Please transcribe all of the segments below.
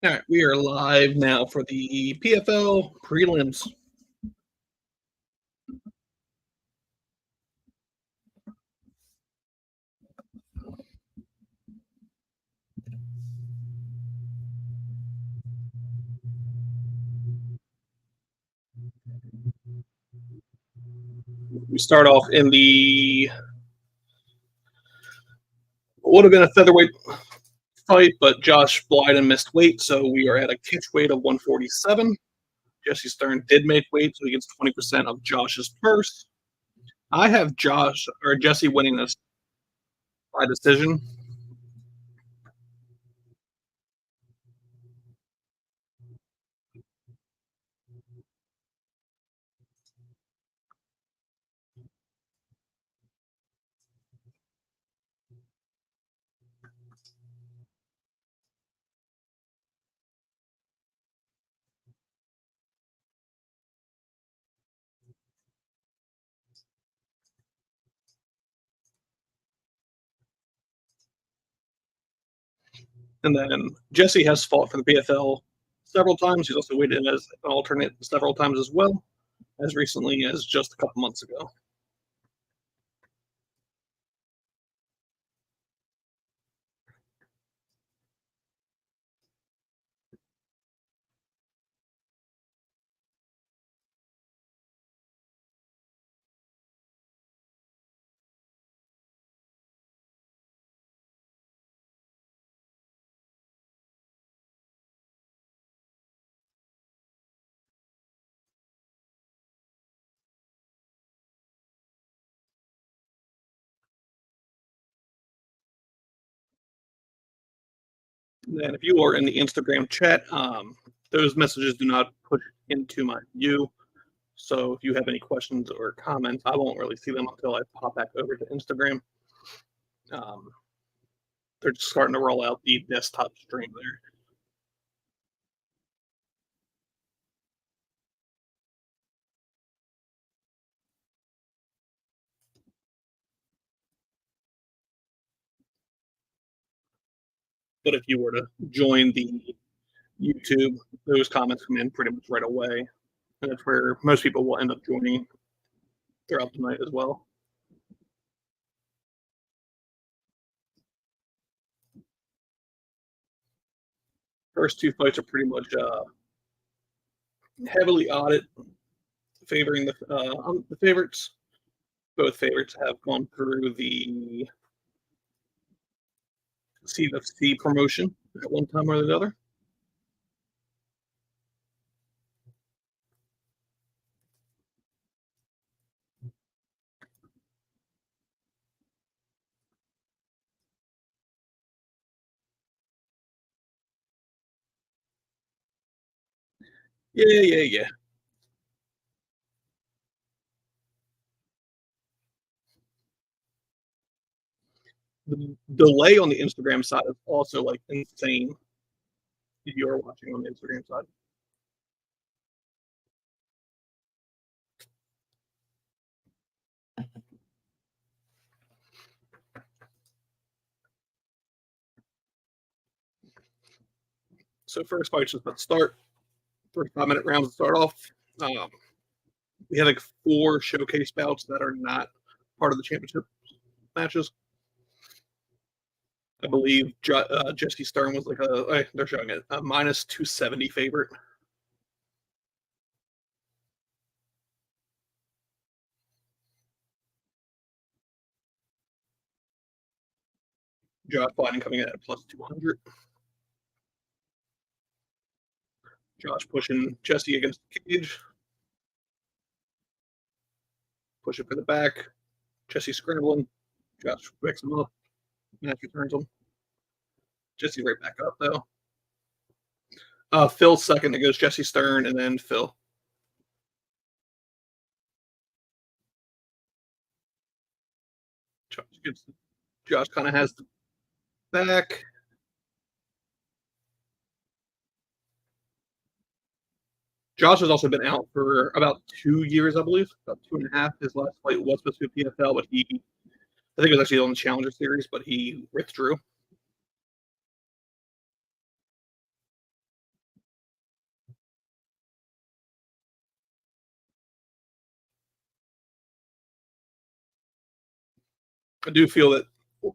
All right, we are live now for the PFL prelims. We start off in the would have been a featherweight fight, but Josh Blyden missed weight, so we are at a catch weight of 147. Jesse Stern did make weight, so he gets 20% of Josh's purse. I have Jesse winning this by decision. And then Jesse has fought for the PFL several times. He's also weighed in as an alternate several times as well, as recently as just a couple months ago. And if you are in the Instagram chat, those messages do not push into my view. So if you have any questions or comments, I won't really see them until I pop back over to Instagram. They're just starting to roll out the desktop stream there. But if you were to join the YouTube, those comments come in pretty much right away. And that's where most people will end up joining throughout the night as well. First two fights are pretty much heavily odded, favoring the favorites. Both favorites have gone through the CFC promotion at one time or the other. Yeah. The delay on the Instagram side is also like insane if you are watching on the Instagram side. So first fight's just about to start. 35-minute rounds to start off. We had like 4 showcase bouts that are not part of the championship matches. I believe Jesse Stern was like they're showing it a minus 270 favorite. Josh Biden coming in at plus 200. Josh pushing Jesse against the cage. Push it for the back. Jesse scrambling. Josh picks him up. Matthew turns him. Jesse right back up, though. Phil second. It goes Jesse Stern and then Phil. Josh kind of has the back. Josh has also been out for about 2 years, I believe, about 2.5. His last fight was supposed to be PFL, but I think it was actually on the Challenger Series, but he withdrew. I do feel that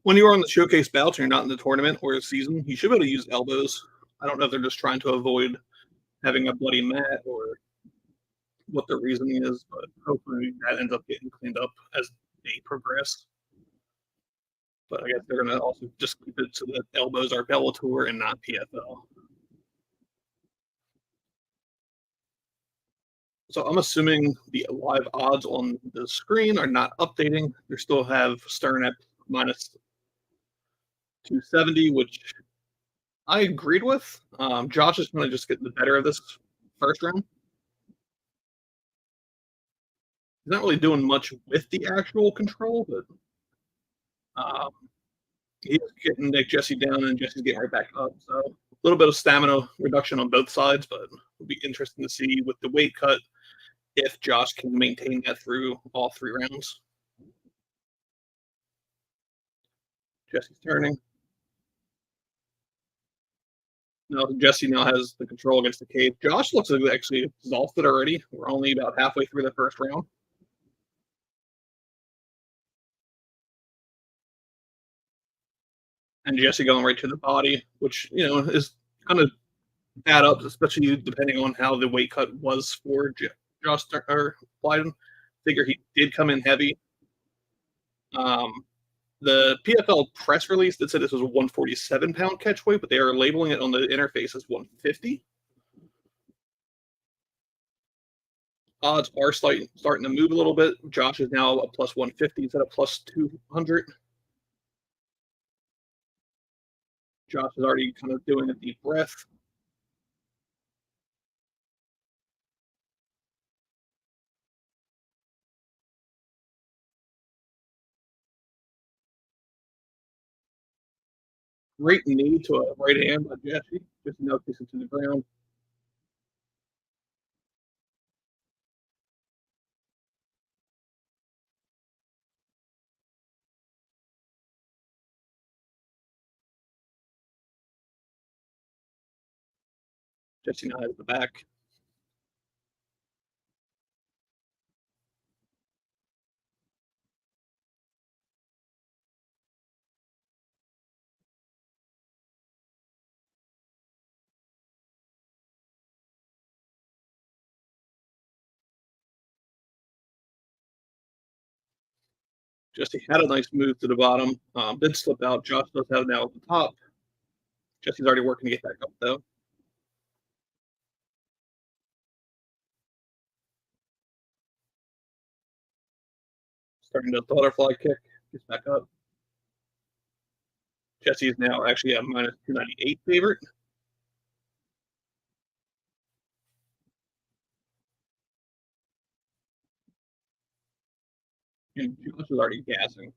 when you are on the showcase bouts and you're not in the tournament or the season, you should be able to use elbows. I don't know if they're just trying to avoid having a bloody mat or what the reasoning is, but hopefully that ends up getting cleaned up as they progress. But I guess they're going to also just keep it so that elbows are Bellator and not PFL. So I'm assuming the live odds on the screen are not updating. They still have Stern at minus 270, which I agreed with. Josh is going to just get the better of this first round. He's not really doing much with the actual control, but he's getting Nick Jesse down, and Jesse's getting right back up. So a little bit of stamina reduction on both sides, but it'll be interesting to see with the weight cut if Josh can maintain that through all 3 rounds. Jesse's turning. Now Jesse now has the control against the cage. Josh looks like actually exhausted already. We're only about halfway through the first round. And Jesse going right to the body, which, you know, is kind of add up, especially depending on how the weight cut was for Josh or Blyden. Figure he did come in heavy. The PFL press release that said this was a 147-pound catch weight, but they are labeling it on the interface as 150. Odds are starting to move a little bit. Josh is now a plus 150 instead of plus 200. Josh is already kind of doing a deep breath. Great knee to a right hand by Jesse. Just now kissing to the ground. Jesse now has the back. Jesse had a nice move to the bottom. Did slip out. Josh does have now at the top. Jesse's already working to get back up, though. Starting to butterfly kick. Gets back up. Jesse is now actually a minus 298 favorite. And Josh is already gassing.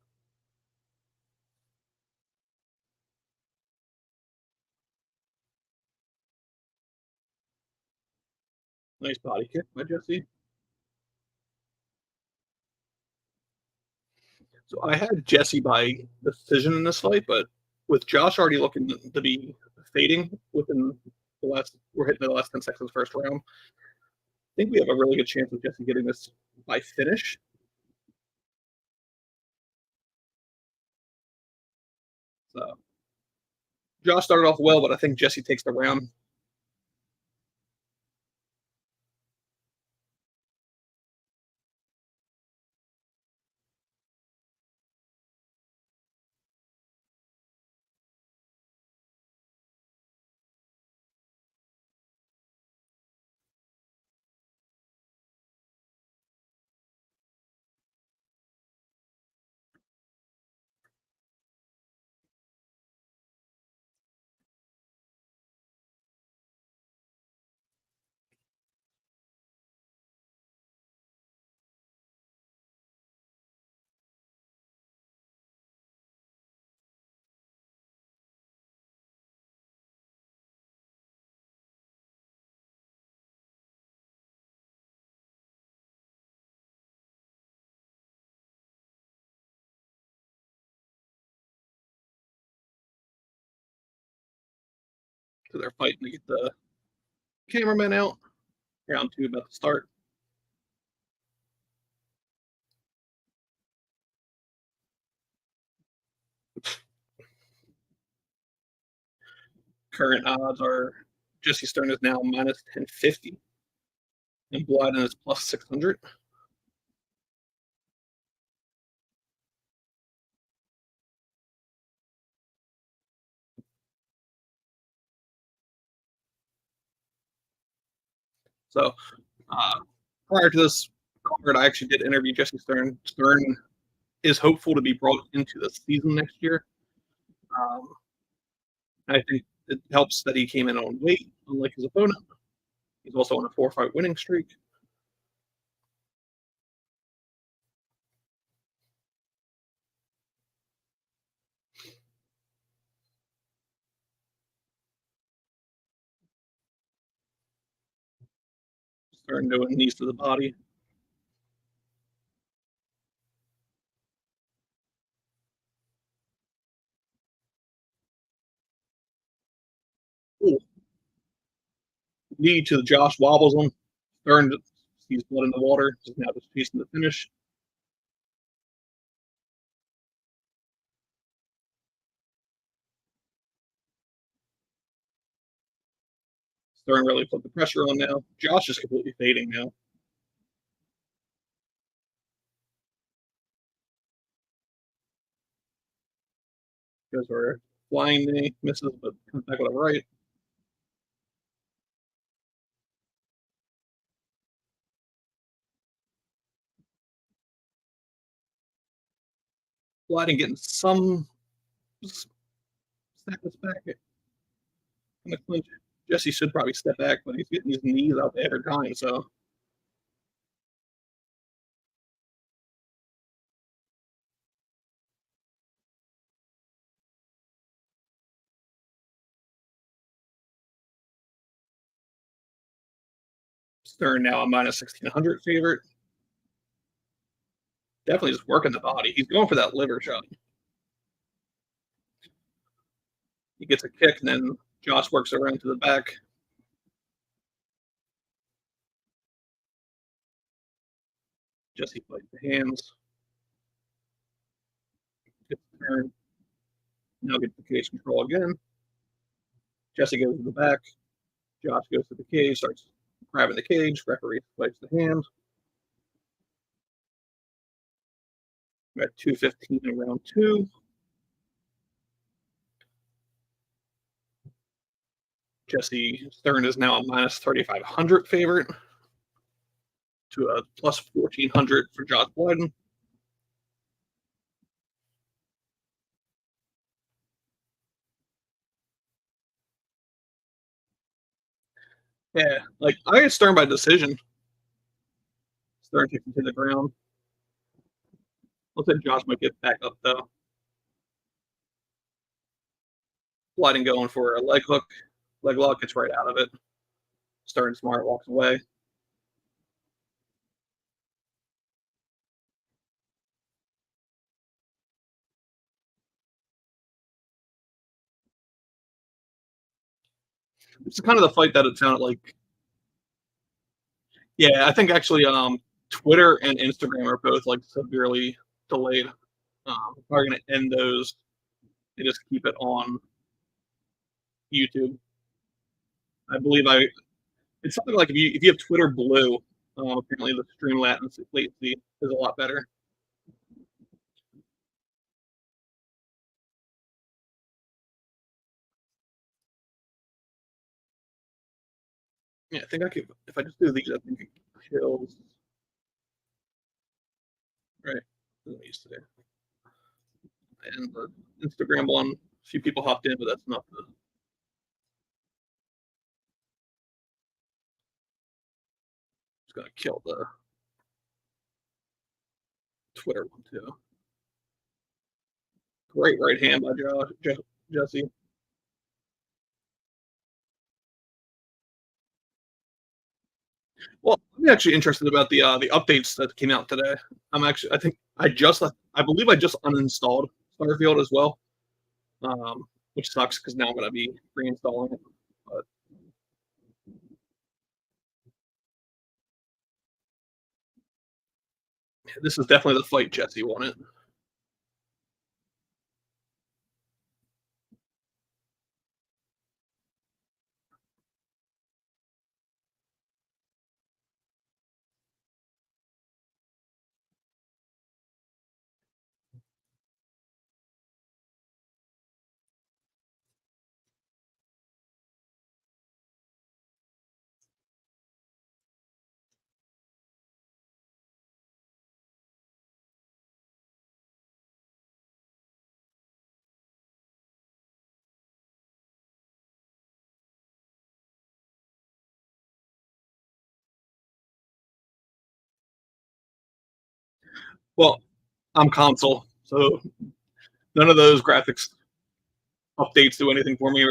Nice body kick by Jesse. So I had Jesse by decision in this fight, but with Josh already looking to be fading within the last, we're hitting the last 10 seconds of the first round. I think we have a really good chance of Jesse getting this by finish. So Josh started off well, but I think Jesse takes the round. So they're fighting to get the cameraman out. Round 2 about to start. Current odds are Jesse Stern is now minus 1050, and Blyden is plus 600. So prior to this card, I actually did interview Jesse Stern. Stern is hopeful to be brought into the season next year. I think it helps that he came in on weight, unlike his opponent. He's also on a 4-fight winning streak. Stern doing knees to the body. Ooh. Knee to Josh, wobbles him. Stern sees blood in the water. Is now just chasing the finish. Stern really put the pressure on now. Josh is completely fading now. Goes for a flying knee, misses, but comes back with a right. Gliding, getting some seconds back in the clinch. Jesse should probably step back, but he's getting his knees out there every time, so. Stern now a minus 1600 favorite. Definitely just working the body. He's going for that liver shot. He gets a kick, and then Josh works around to the back. Jesse fights the hands. Gets the turn. Now gets the cage control again. Jesse goes to the back. Josh goes to the cage, starts grabbing the cage. Referee fights the hand. We're at 2:15 in round 2. Jesse Stern is now a minus 3,500 favorite to a plus 1,400 for Josh Blyden. Yeah, like I get Stern by decision. Stern takes him to the ground. Looks like Josh might get back up though. Blyden going for a leg hook. Leg lock gets right out of it. Stern smart walks away. It's kind of the fight that it sounded like. Yeah, I think actually Twitter and Instagram are both like severely delayed. Probably going to end those and just keep it on YouTube. I believe it's something like if you have Twitter Blue, apparently the stream latency is a lot better. Yeah, I think I could if I just do these. I think it kills. Right. Let me see. And the Instagram one, a few people hopped in, but that's not the. It's gonna kill the Twitter one too. Great right hand by Jesse. Well, I'm actually interested about the updates that came out today. I believe I just uninstalled Starfield as well, which sucks because now I'm going to be reinstalling it. But this is definitely the fight Jesse wanted. Well, I'm console, so none of those graphics updates do anything for me. Or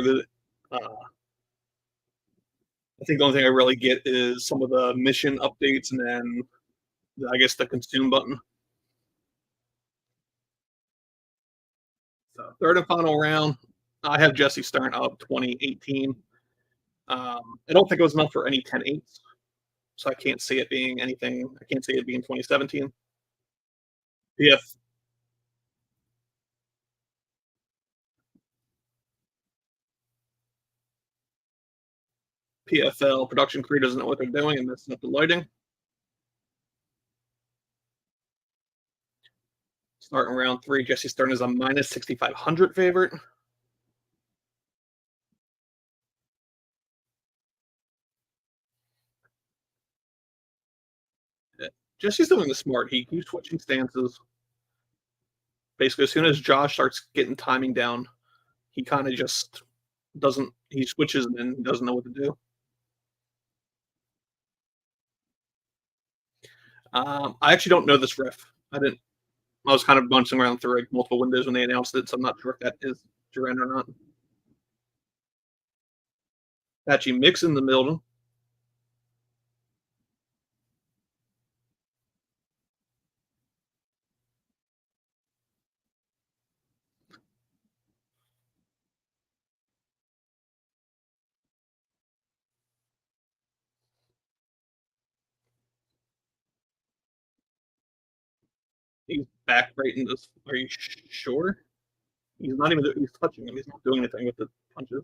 I think the only thing I really get is some of the mission updates, and then I guess the consume button. So third and final round, I have Jesse starting up 2018. I don't think it was enough for any 10-8s, so I can't see it being anything. I can't see it being 2017. PF, PFL production crew doesn't know what they're doing and messing up the lighting. Starting round 3, Jesse Stern is a minus 6,500 favorite. Jesse's doing the smart. He keeps switching stances. Basically, as soon as Josh starts getting timing down, he kind of just doesn't. He switches and then doesn't know what to do. I actually don't know this riff. I didn't. I was kind of bouncing around through like multiple windows when they announced it, so I'm not sure if that is Duran or not. Patchy mix in the middle. He's back right in this. Are you sure? He's not even. He's touching him. He's not doing anything with the punches.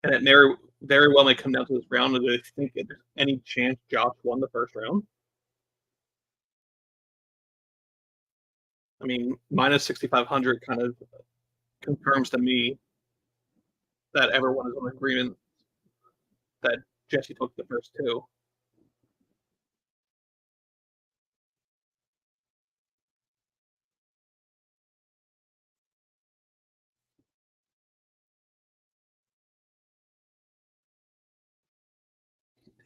And it very well may come down to this round. Do they think there's any chance Josh won the first round? I mean, minus 6,500 kind of confirms to me that everyone is in agreement that Jesse took the first two.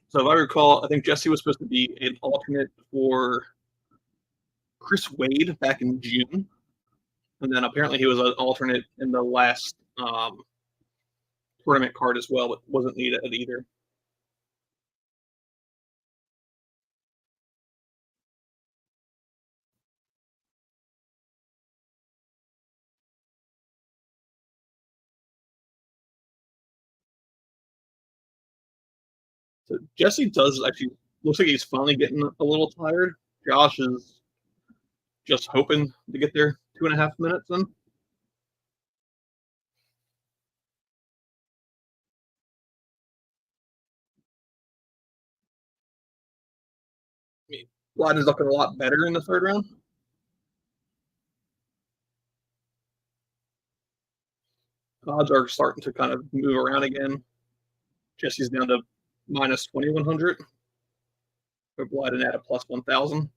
So if I recall, I think Jesse was supposed to be an alternate for Chris Wade back in June, and then apparently he was an alternate in the last tournament card as well, but wasn't needed either. So Jesse does actually looks like he's finally getting a little tired. Josh is just hoping to get there 2.5 minutes in. I mean, Vlad is looking a lot better in the third round. Odds are starting to kind of move around again. Jesse's down to minus 2,100. But Blyden at a plus 1,000.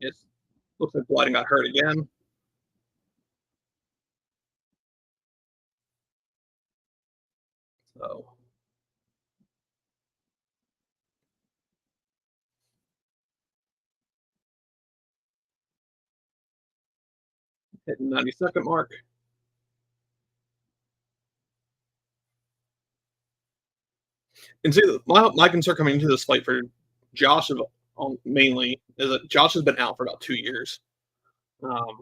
It looks like Blyden got hurt again. So hitting 90-second mark. And see, my concern coming into this fight for Josh mainly is that Josh has been out for about 2 years. Um,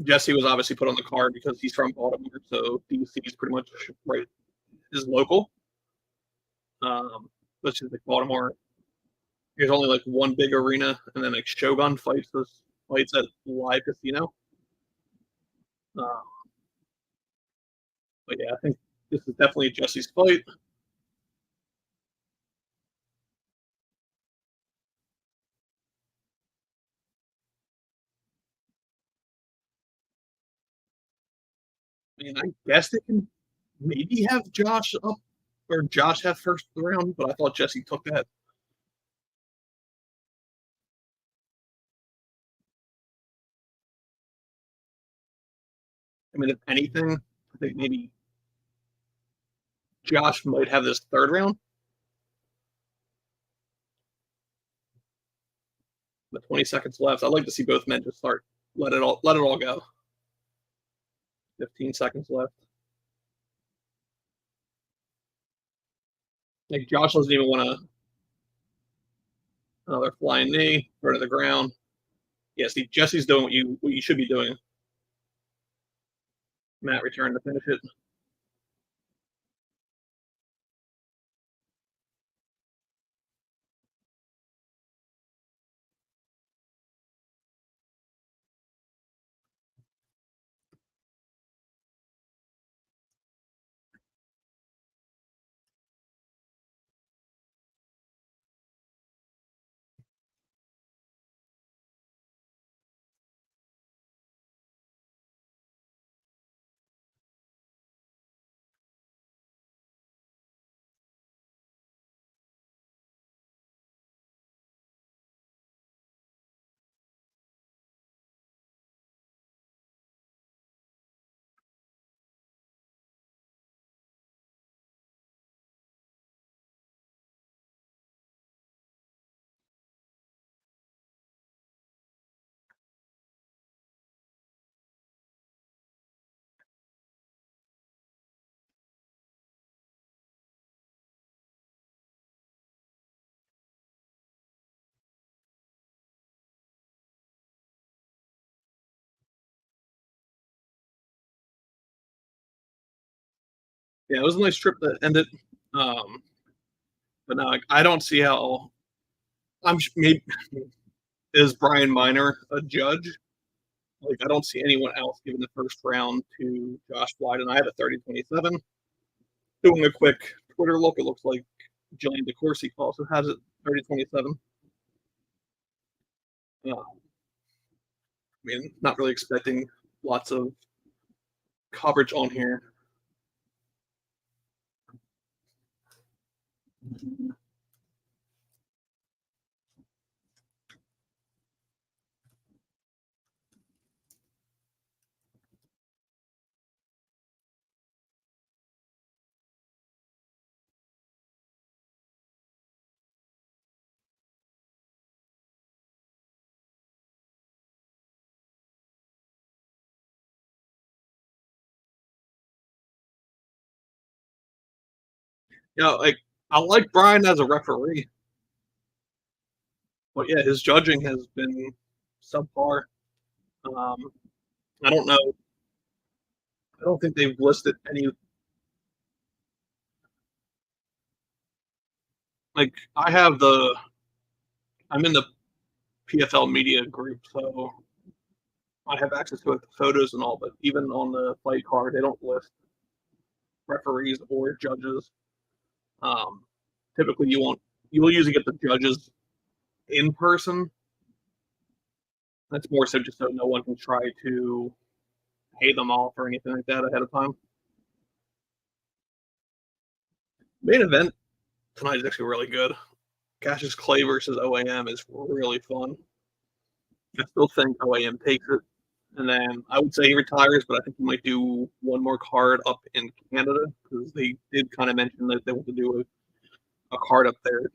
Jesse was obviously put on the card because he's from Baltimore, so DC is pretty much right is local. Which is like Baltimore. There's only like one big arena, and then like Shogun fights at live casino. Um, but yeah, I think this is definitely Jesse's fight. I mean, I guess they can maybe have Josh up or Josh have first round, but I thought Jesse took that. mean, if anything, I think maybe Josh might have this third round. But 20 seconds left. I'd like to see both men just start let it all go. 15 seconds left. Like Josh doesn't even want to another flying knee, throw to the ground. Yeah, see, Jesse's doing what you should be doing. Matt returned to finish it. Yeah, it was a nice trip that ended. But now I don't see how. Maybe is Brian Miner a judge? Like I don't see anyone else giving the first round to Josh Blyden. I have a 30-27. Doing a quick Twitter look, it looks like Jillian DeCourcy also has it 30-27. I mean, not really expecting lots of coverage on here. Yeah, like I like Brian as a referee, but yeah, his judging has been subpar. Um, I don't know. I don't think they've listed any. Like I have the. I'm in the PFL media group, so I have access to like, the photos and all. But even on the fight card, they don't list referees or judges. Um, typically, you will usually get the judges in person. That's more so just so no one can try to pay them off or anything like that ahead of time. Main event tonight is actually really good. Cassius Clay versus OAM is really fun. I still think OAM takes it. And then I would say he retires, but I think he might do one more card up in Canada because they did kind of mention that they want to do a card up there.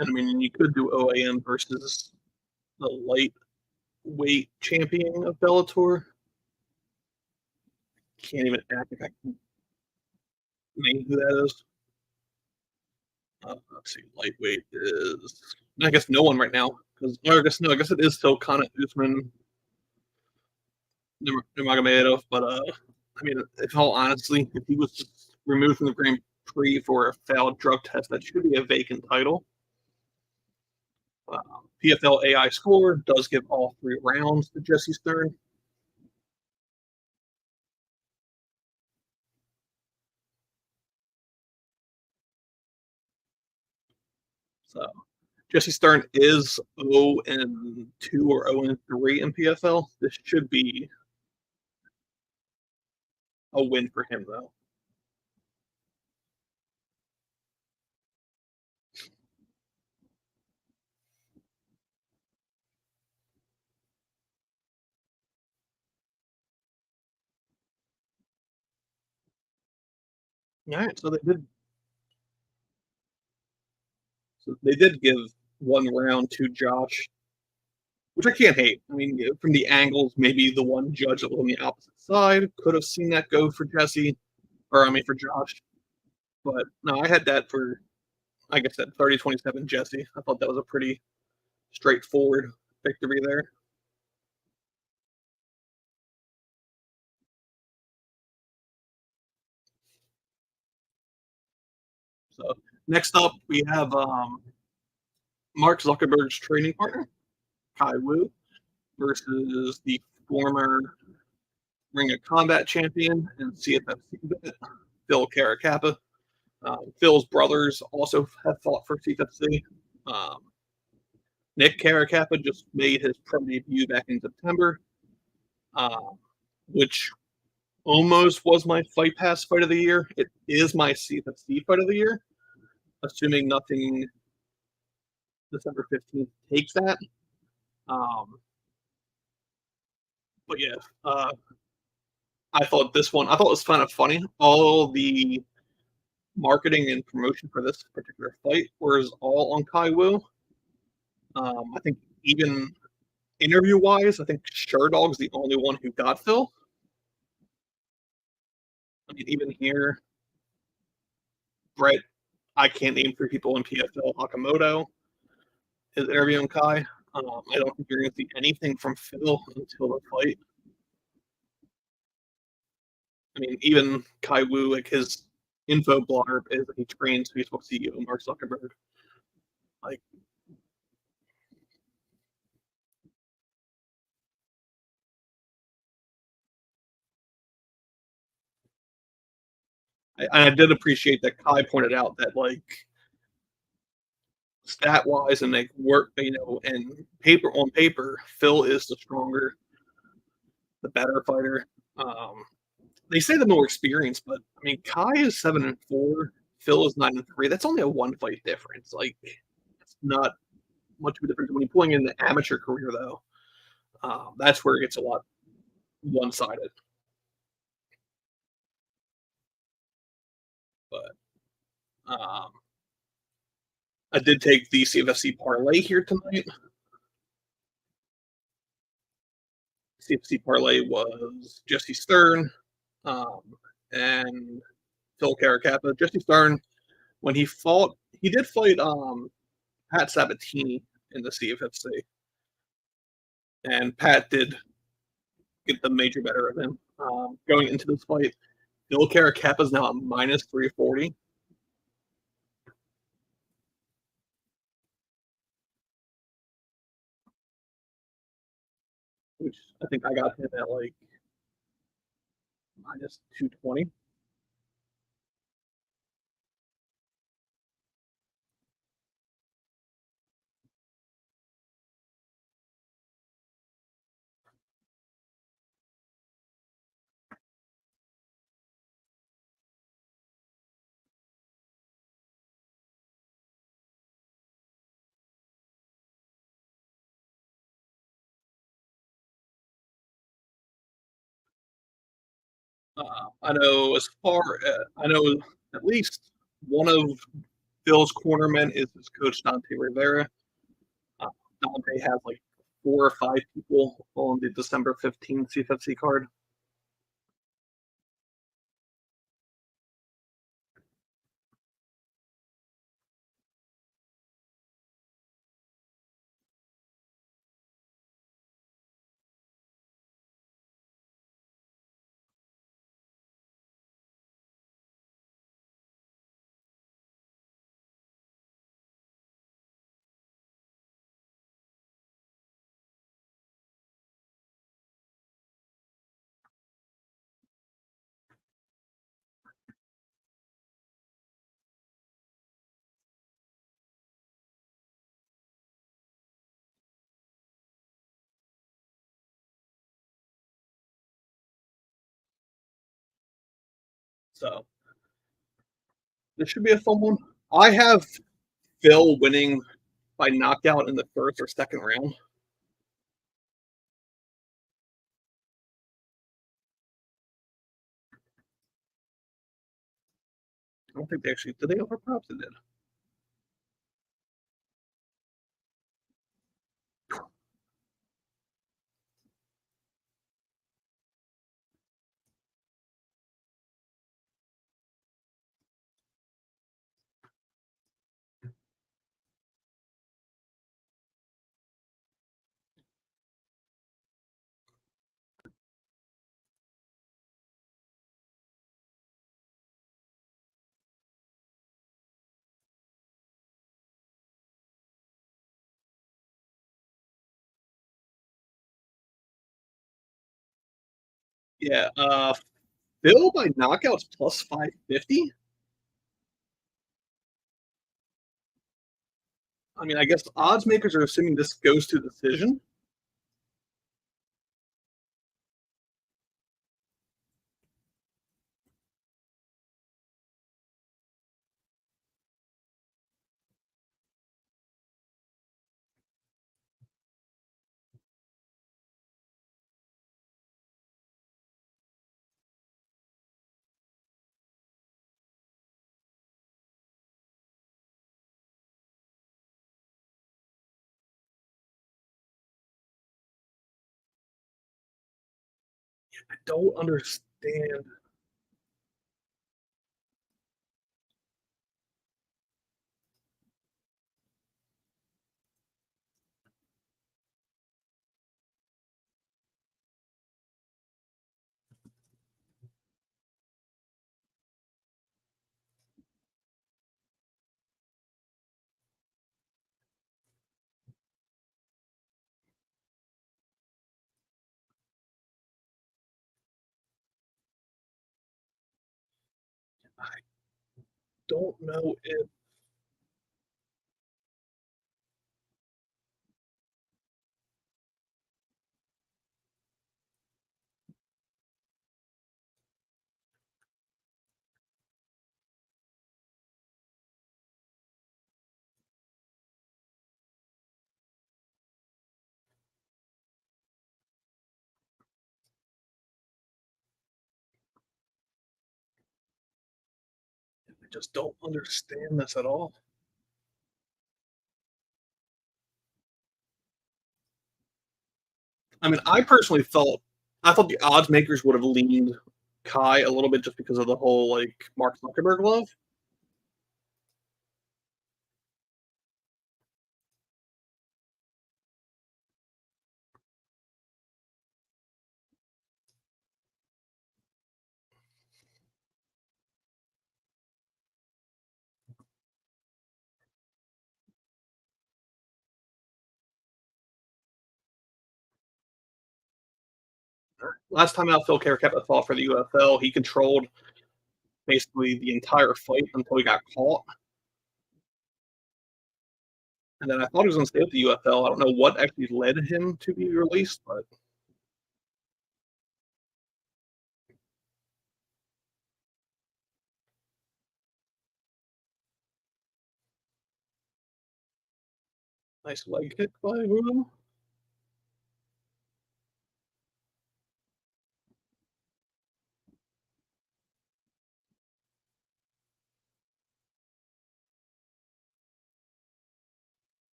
And I mean, you could do OAM versus the lightweight champion of Bellator. Can't even act if I can name who that is. Let's see, lightweight is. I guess no one right now because I guess no. I guess it is still kind of Usman Magomedov, but I mean, if all honestly, if he was just removed from the Grand Prix for a failed drug test, that should be a vacant title. PFL AI score does give all 3 rounds to Jesse Stern. So Jesse Stern is 0-2 or 0-3 in PFL. This should be a win for him, though. All right, so they did give one round to Josh, which I can't hate. I mean, from the angles, maybe the one judge that was on the opposite side could have seen that go for Jesse, or I mean for Josh. But no, I had that for, like I said, 30-27 Jesse. I thought that was a pretty straightforward victory there. So next up, we have Mark Zuckerberg's training partner, Kai Wu, versus the former Ring of Combat champion and CFFC vet, Phil Caracappa. Phil's brothers also have fought for CFFC. Um, Nick Caracappa just made his pro debut back in September, uh, which almost was my Fight Pass fight of the year. It is my CFFC fight of the year, assuming nothing December 15th takes that. Um, but yeah, I thought it was kind of funny. All the marketing and promotion for this particular fight was all on Kai Wu. I think even interview wise, I think Sherdog's the only one who got Phil. I mean, even here, Brett, I can't name three people in PFL. Hakamoto is interviewing Kai. I don't think you're going to see anything from Phil until the fight. I mean, even Kai Wu, like his info blogger is that he trains Facebook CEO Mark Zuckerberg. Like, I did appreciate that Kai pointed out that like stat wise and like work, and paper, Phil is the stronger, the better fighter. Um, they say the more experienced, but I mean, Kai is 7-4, Phil is 9-3. That's only a one fight difference. Like, it's not much of a difference when you're pulling in the amateur career, though. That's where it gets a lot one sided. But um, I did take the CFFC parlay here tonight. CFC parlay was Jesse Stern um, and Phil Caracappa. Jesse Stern, when he did fight Pat Sabatini in the CFFC, and Pat did get the major better of him. Going into this fight, Phil Caracappa is now at minus 340. Which I think I got him at like minus 220. I know at least one of Phil's cornermen is his coach Dante Rivera. Uh, Dante has like 4 or 5 people on the December 15th CFFC card. So this should be a fun one. I have Phil winning by knockout in the first or second round. I don't think they actually did. They offer props? They did. Yeah. Phil by knockouts plus 550. I mean, I guess odds makers are assuming this goes to decision. I don't understand. I don't know if I just don't understand this at all. I mean, I thought the odds makers would have leaned Kai a little bit just because of the whole like Mark Zuckerberg love. Last time out, Phil Kerr kept a thought for the UFL. He controlled basically the entire fight until he got caught. And then I thought he was going to stay with the UFL. I don't know what actually led him to be released, but nice leg kick by Renan.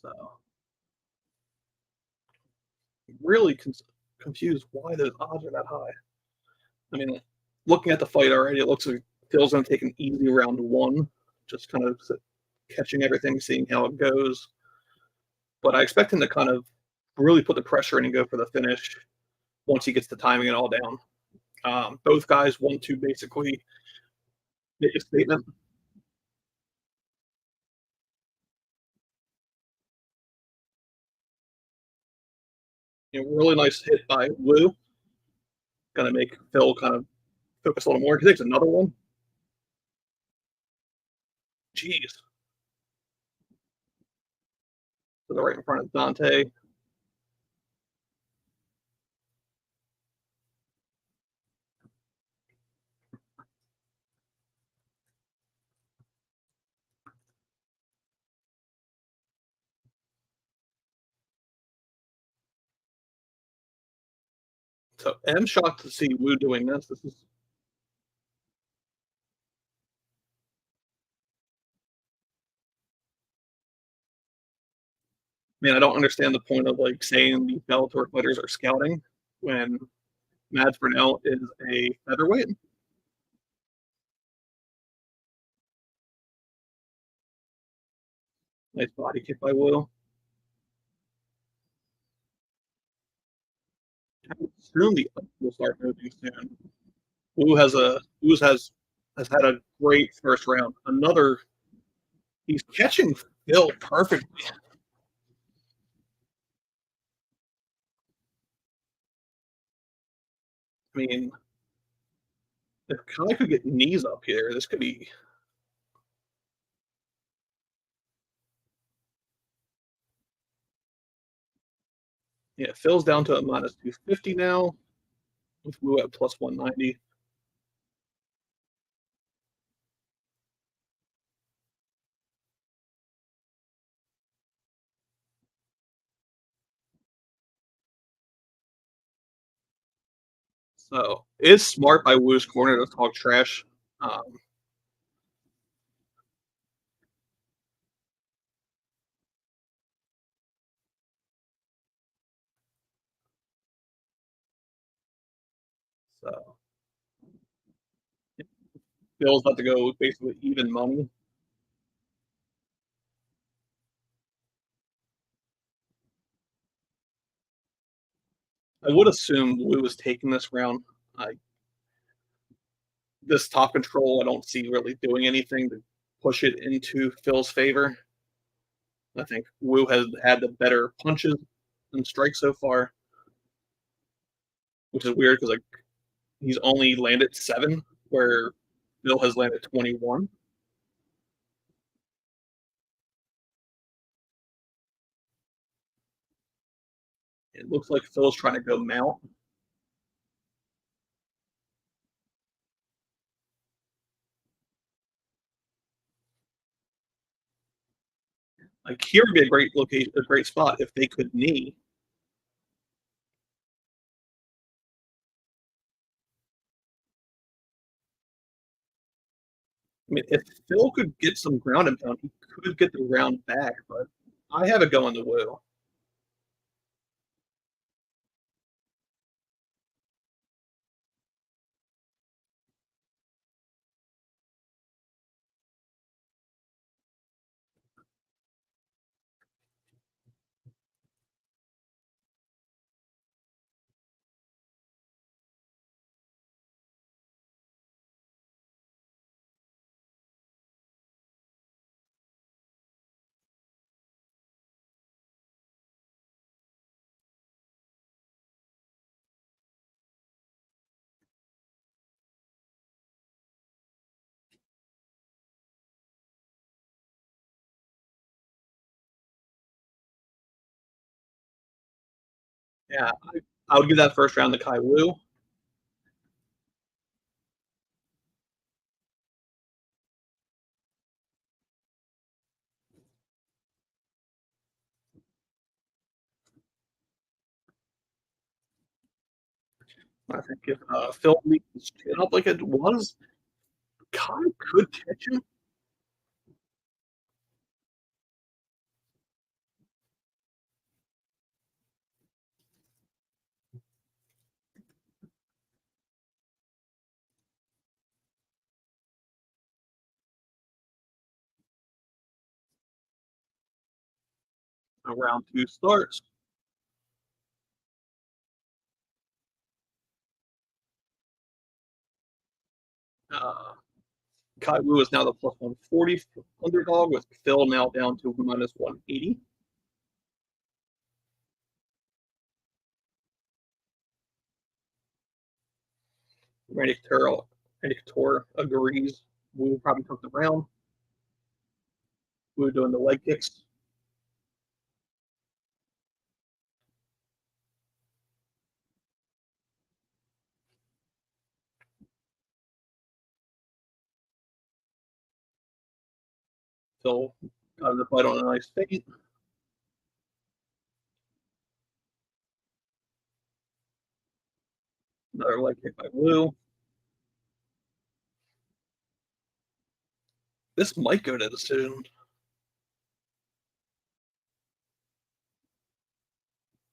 So really confused why those odds are that high. I mean, looking at the fight already, it looks like Phil's going to take an easy round one, just kind of catching everything, seeing how it goes. But I expect him to kind of really put the pressure in and go for the finish once he gets the timing and all down. Both guys want to basically make a statement. Really nice hit by Wu. Going to make Phil kind of focus a little more. He takes another one. Jeez. To the right in front of Dante. So I'm shocked to see Wu doing this. This is I don't understand the point of like saying the Bellator fighters are scouting when Mads Burnell is a featherweight. Nice body kick by Wu. Soon the will start moving soon. Wu has had a great first round. He's catching Phil perfectly. I mean, if Kai could get knees up here, this could be. Yeah, Phil's down to a minus 250 now, with Wu at plus 190. So it's smart by Wu's corner to talk trash. Um, so Phil's about to go basically even money. I would assume Wu was taking this round. I This top control, I don't see really doing anything to push it into Phil's favor. I think Wu has had the better punches and strikes so far, which is weird because like he's only landed 7, where Phil has landed 21. It looks like Phil's trying to go mount. Like here would be a great location, a great spot if they could knee. I mean, if Phil could get some ground and pound, he could get the round back, but I have it going to Wu. Yeah, I would give that first round to Kai Wu. I think if Phil leaves his chin up like it was, Kai could catch him around 2 starts. Uh, Kai Wu is now the plus 140 underdog, with Phil now down to minus 180. Randy Couture agrees. Wu probably took the round. Wu doing the leg kicks. Phil got the fight on a nice feint. Another leg kick by Blue. This might go to decision.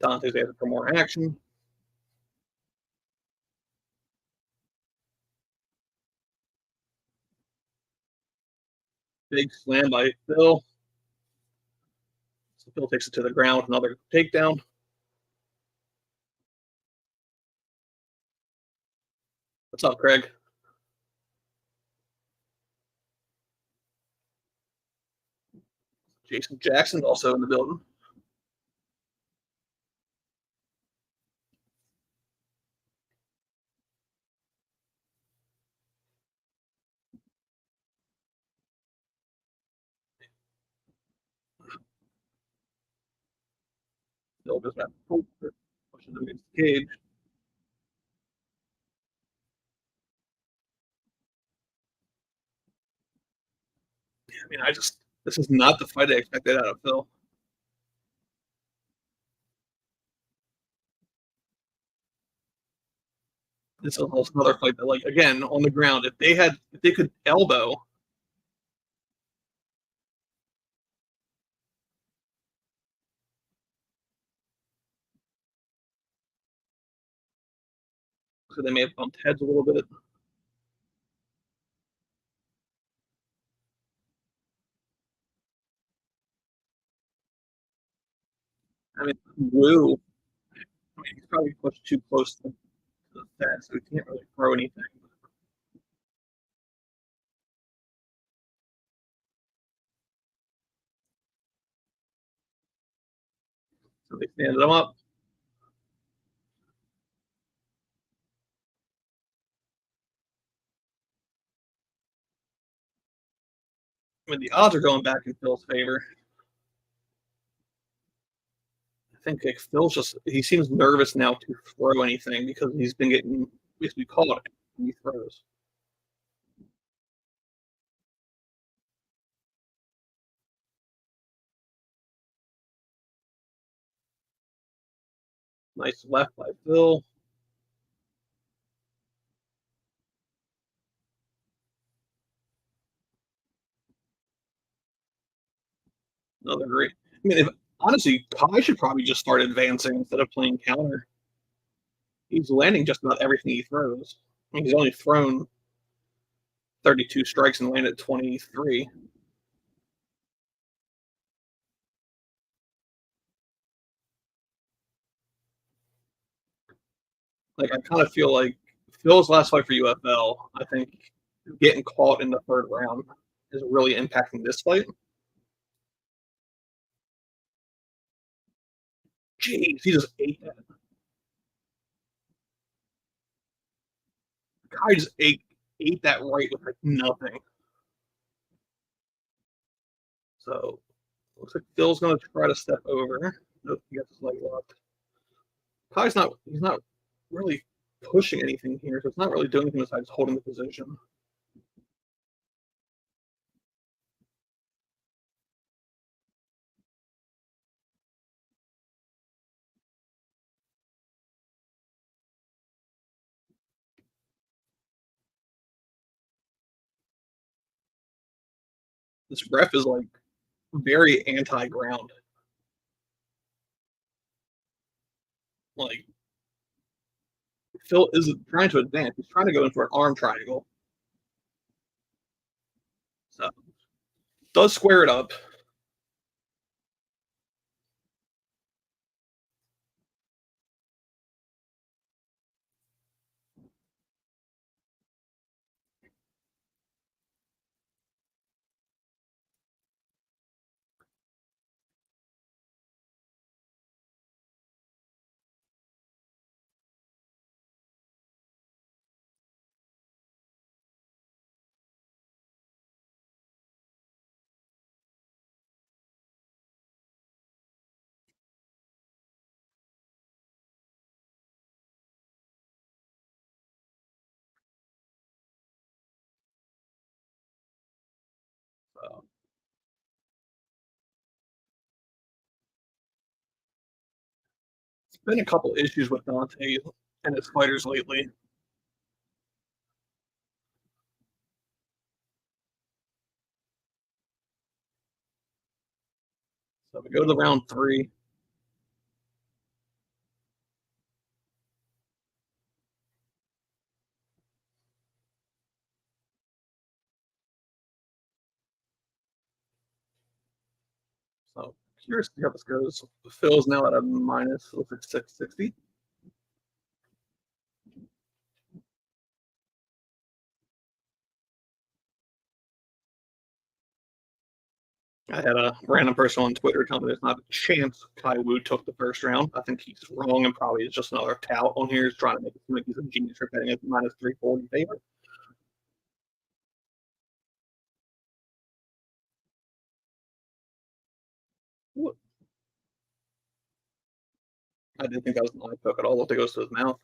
Dante's asking for more action. Big slam by Phil. So Phil takes it to the ground with another takedown. What's up, Craig? Jason Jackson's also in the building. Phil just got pushes him against the cage. I mean, this is not the fight I expected out of Phil. This is also another fight that, like, again, on the ground, if they could elbow. So they may have bumped heads a little bit. I mean, Wu, he's probably pushed too close to the fence, so he can't really throw anything. So they stand him up. I mean, the odds are going back in Phil's favor. I think like, he seems nervous now to throw anything because he's been getting basically caught when he throws. Nice left by Phil. Another great. I mean, honestly, Kai should probably just start advancing instead of playing counter. He's landing just about everything he throws. I mean, he's only thrown 32 strikes and landed 23. Like, I kind of feel like Phil's last fight for UFL, I think getting caught in the third round is really impacting this fight. Jeez, he just ate that. Kai just ate that right with like nothing. So looks like Phil's gonna try to step over. Nope, he got his leg locked. He's not really pushing anything here, so it's not really doing anything besides holding the position. This ref is like very anti-ground. Like Phil isn't trying to advance; he's trying to go in for an arm triangle. So does square it up. So it's been a couple issues with Dante and his fighters lately. We go to the round 3. So curious to see how this goes. Phil's now at a minus, looks like 660. I had a random person on Twitter tell me there's not a chance Kai Wu took the first round. I think he's wrong and probably is just another tout on here. He's trying to make it seem like he's a genius for betting at minus 340 favorite. What? I didn't think that was an eye poke at all. If it goes to his mouth.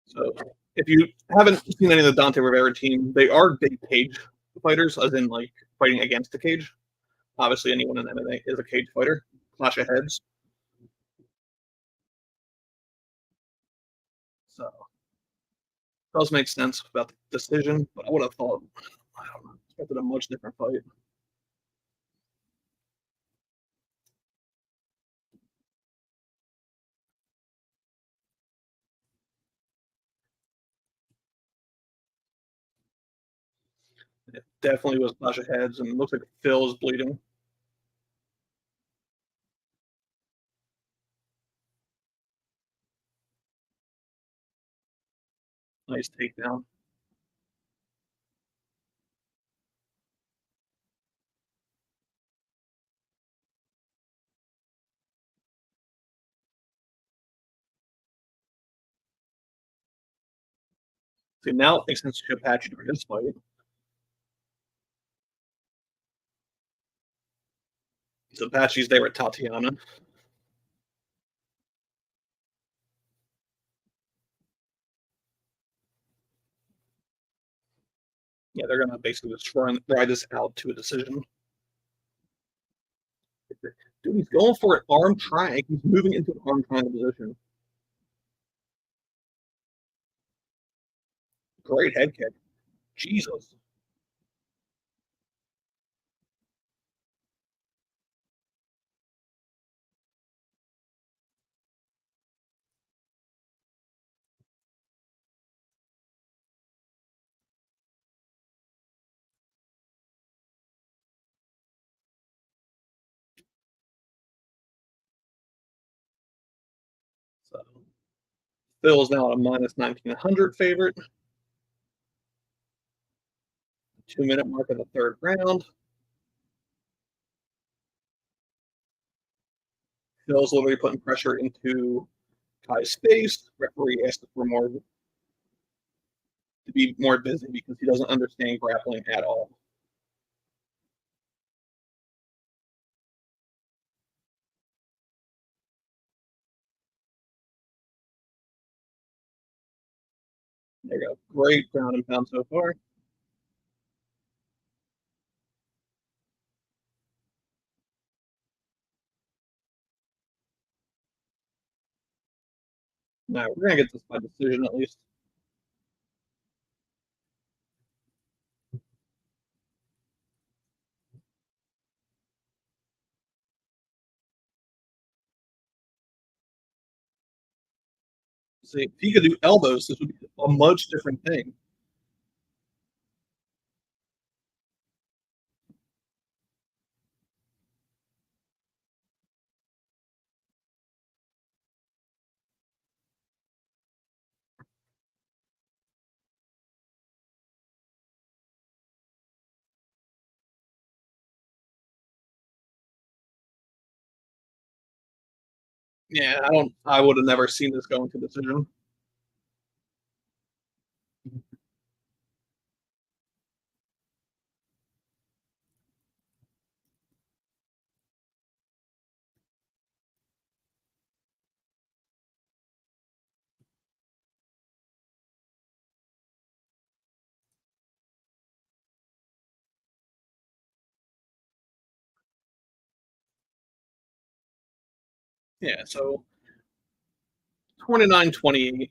So if you haven't seen any of the Dante Rivera team, they are big cage fighters, as in like fighting against the cage. Obviously, anyone in MMA is a cage fighter. Clash of heads. So it does make sense about the decision, but I would have thought, I don't know, expected a much different fight. It definitely was clash of heads, and it looks like Phil's bleeding. Nice takedown. See, now it makes sense to Apache during this fight. So Apache's there with Tatiana. Yeah, they're gonna basically just ride this out to a decision. Dude, he's going for an arm triangle. He's moving into an arm triangle position. Great head kick. Jesus. So Phil's now at a minus 1900 favorite. 2 minute mark of the third round. Phil's literally putting pressure into Kai's face. Referee asked for more to be more busy because he doesn't understand grappling at all. There you go. Great ground and pound so far. Now we're gonna get this by decision at least. See, if he could do elbows, this would be a much different thing. Yeah, I don't. I would have never seen this going to decision. Yeah, so 29-28.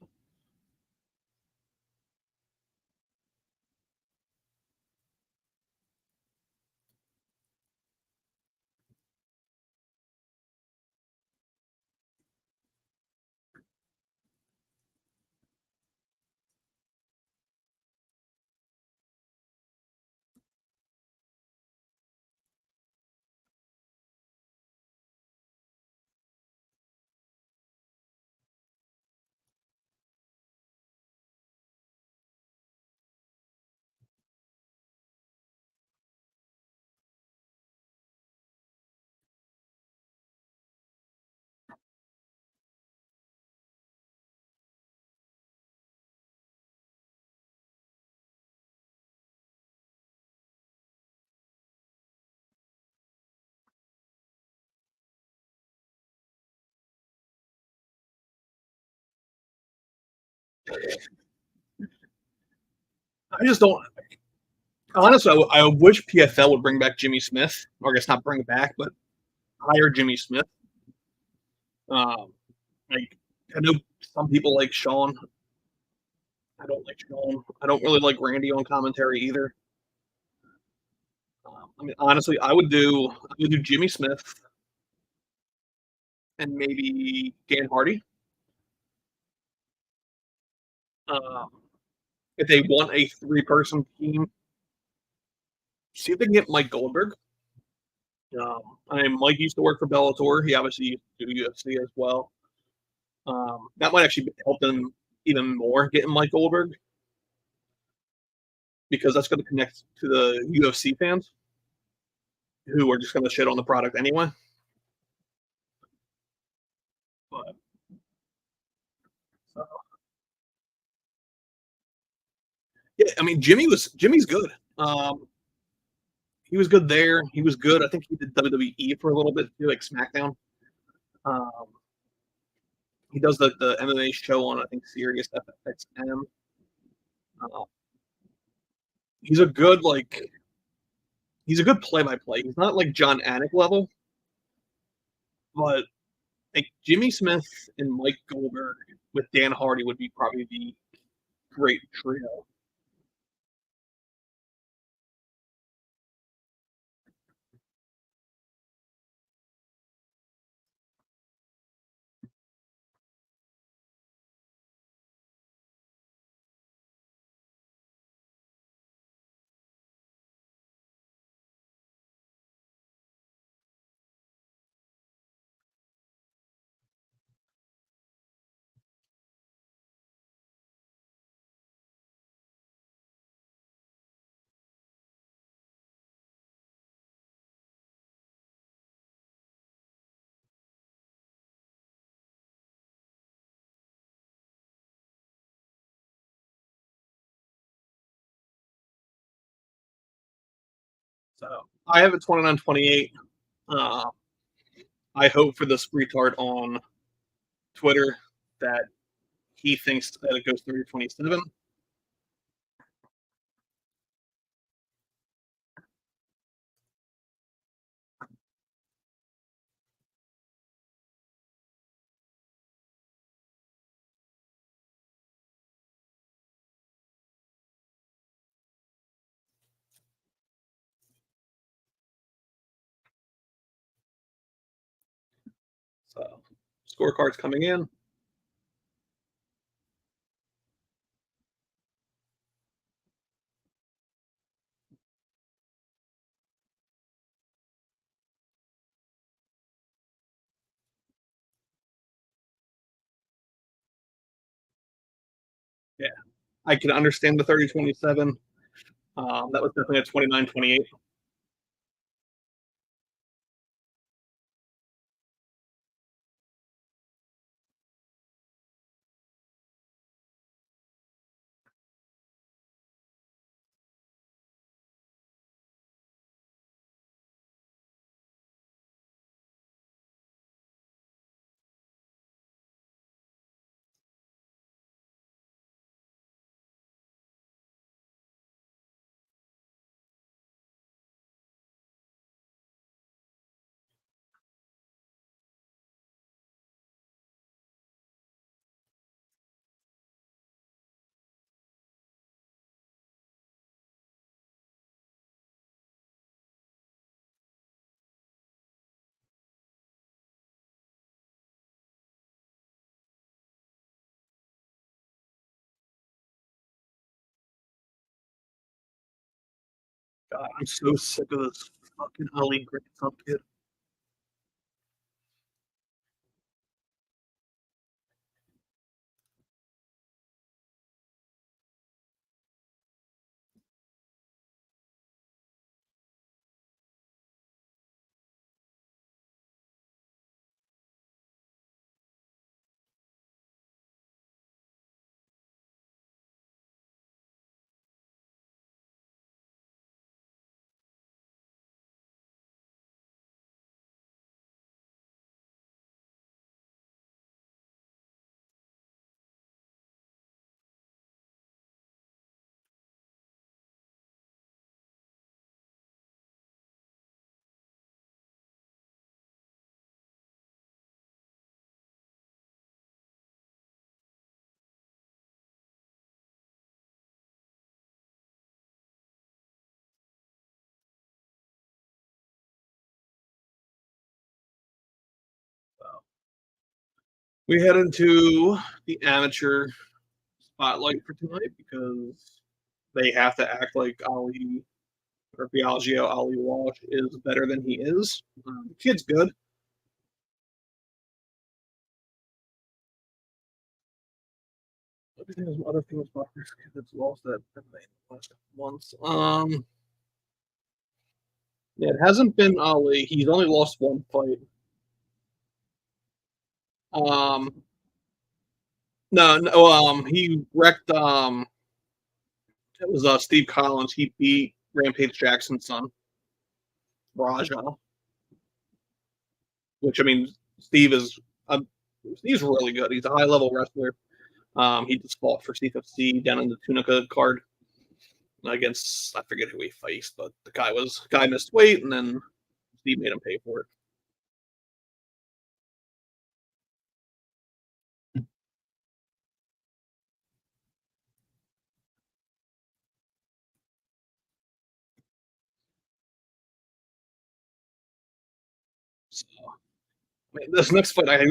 I just don't. Honestly, I wish PFL would bring back Jimmy Smith, or I guess not bring it back, but hire Jimmy Smith. Like I know some people like Sean. I don't like Sean. I don't really like Randy on commentary either. I mean, honestly, I would do Jimmy Smith and maybe Dan Hardy. Um, if they want a three-person team, see if they can get Mike Goldberg. I mean, Mike used to work for Bellator. He obviously used to do UFC as well. That might actually help them even more getting Mike Goldberg because that's going to connect to the UFC fans who are just going to shit on the product anyway. But uh, yeah, I mean, Jimmy's good. He was good there. He was good. I think he did WWE for a little bit too, like SmackDown. Um, he does the MMA show on I think Sirius FXM. Uh, he's a good he's a good play-by-play. He's not like John Anik level, but like Jimmy Smith and Mike Goldberg with Dan Hardy would be probably the great trio. So I have it 29-28. Uh, I hope for this retard on Twitter that he thinks that it goes 30-27. So scorecards coming in. Yeah, I can understand the 30-27. That was definitely a 29-28. God, I'm so sick of this fucking Ali Grayson kid. We head into the amateur spotlight for tonight because they have to act like Ali or Biaggio, Ali Walsh is better than he is. The kid's good. Let me think of some other things about this kid that's lost that in the last couple months. Yeah, it hasn't been Ali. He's only lost one fight. Um, no, he wrecked. It was Steve Collins. He beat Rampage Jackson's son, Raja. Which I mean, Steve is Steve's really good. He's a high level wrestler. He just fought for CFC down in the Tunica card against I forget who he faced, but the guy missed weight, and then Steve made him pay for it. So, I mean, this next fight, I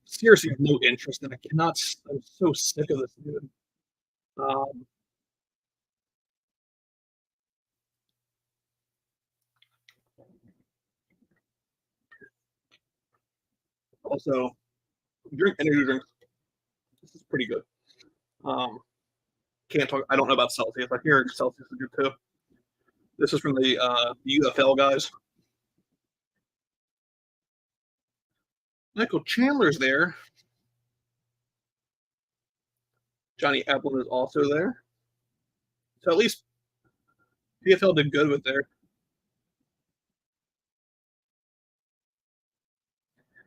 seriously have no interest in. I cannot. I'm so sick of this dude. Um, Also, drink energy drinks. This is pretty good. Um, can't talk. I don't know about Celsius. I hear Celsius is good too. This is from the UFL guys. Michael Chandler's there. Johnny Eplin is also there. So at least PFL did good with there.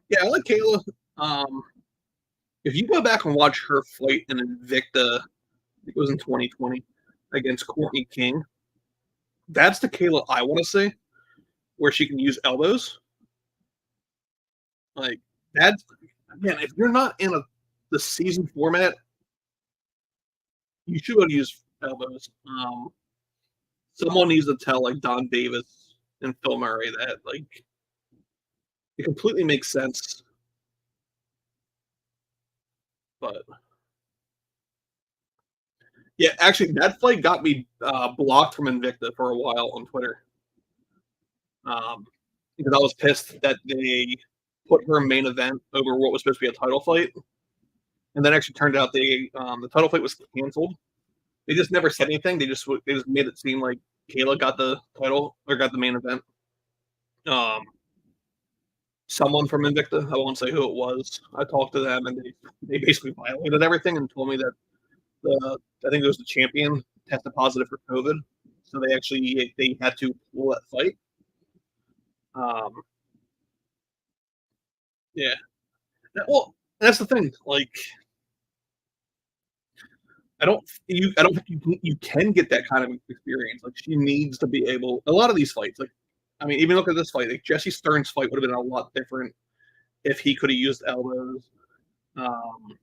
Yeah, I like Kayla. Um, if you go back and watch her fight in Invicta, it was in 2020 against Courtney King. That's the Kayla I want to see, where she can use elbows. Like that's again, if you're not in the season format, you should be able to use elbows. Someone needs to tell like Don Davis and Phil Murray that like it completely makes sense. But yeah, actually, that fight got me blocked from Invicta for a while on Twitter because I was pissed that they put her main event over what was supposed to be a title fight, and then actually turned out the title fight was canceled. They just never said anything. They just made it seem like Kayla got the title or got the main event. Um, Someone from Invicta, I won't say who it was. I talked to them, and they basically violated everything and told me that I think it was the champion tested positive for COVID, so they had to pull that fight. Um, yeah, well, that's the thing. Like, I don't think you can get that kind of experience. Like, she needs to be able. A lot of these fights, like, I mean, even look at this fight. Like Jesse Stern's fight would have been a lot different if he could have used elbows. Um,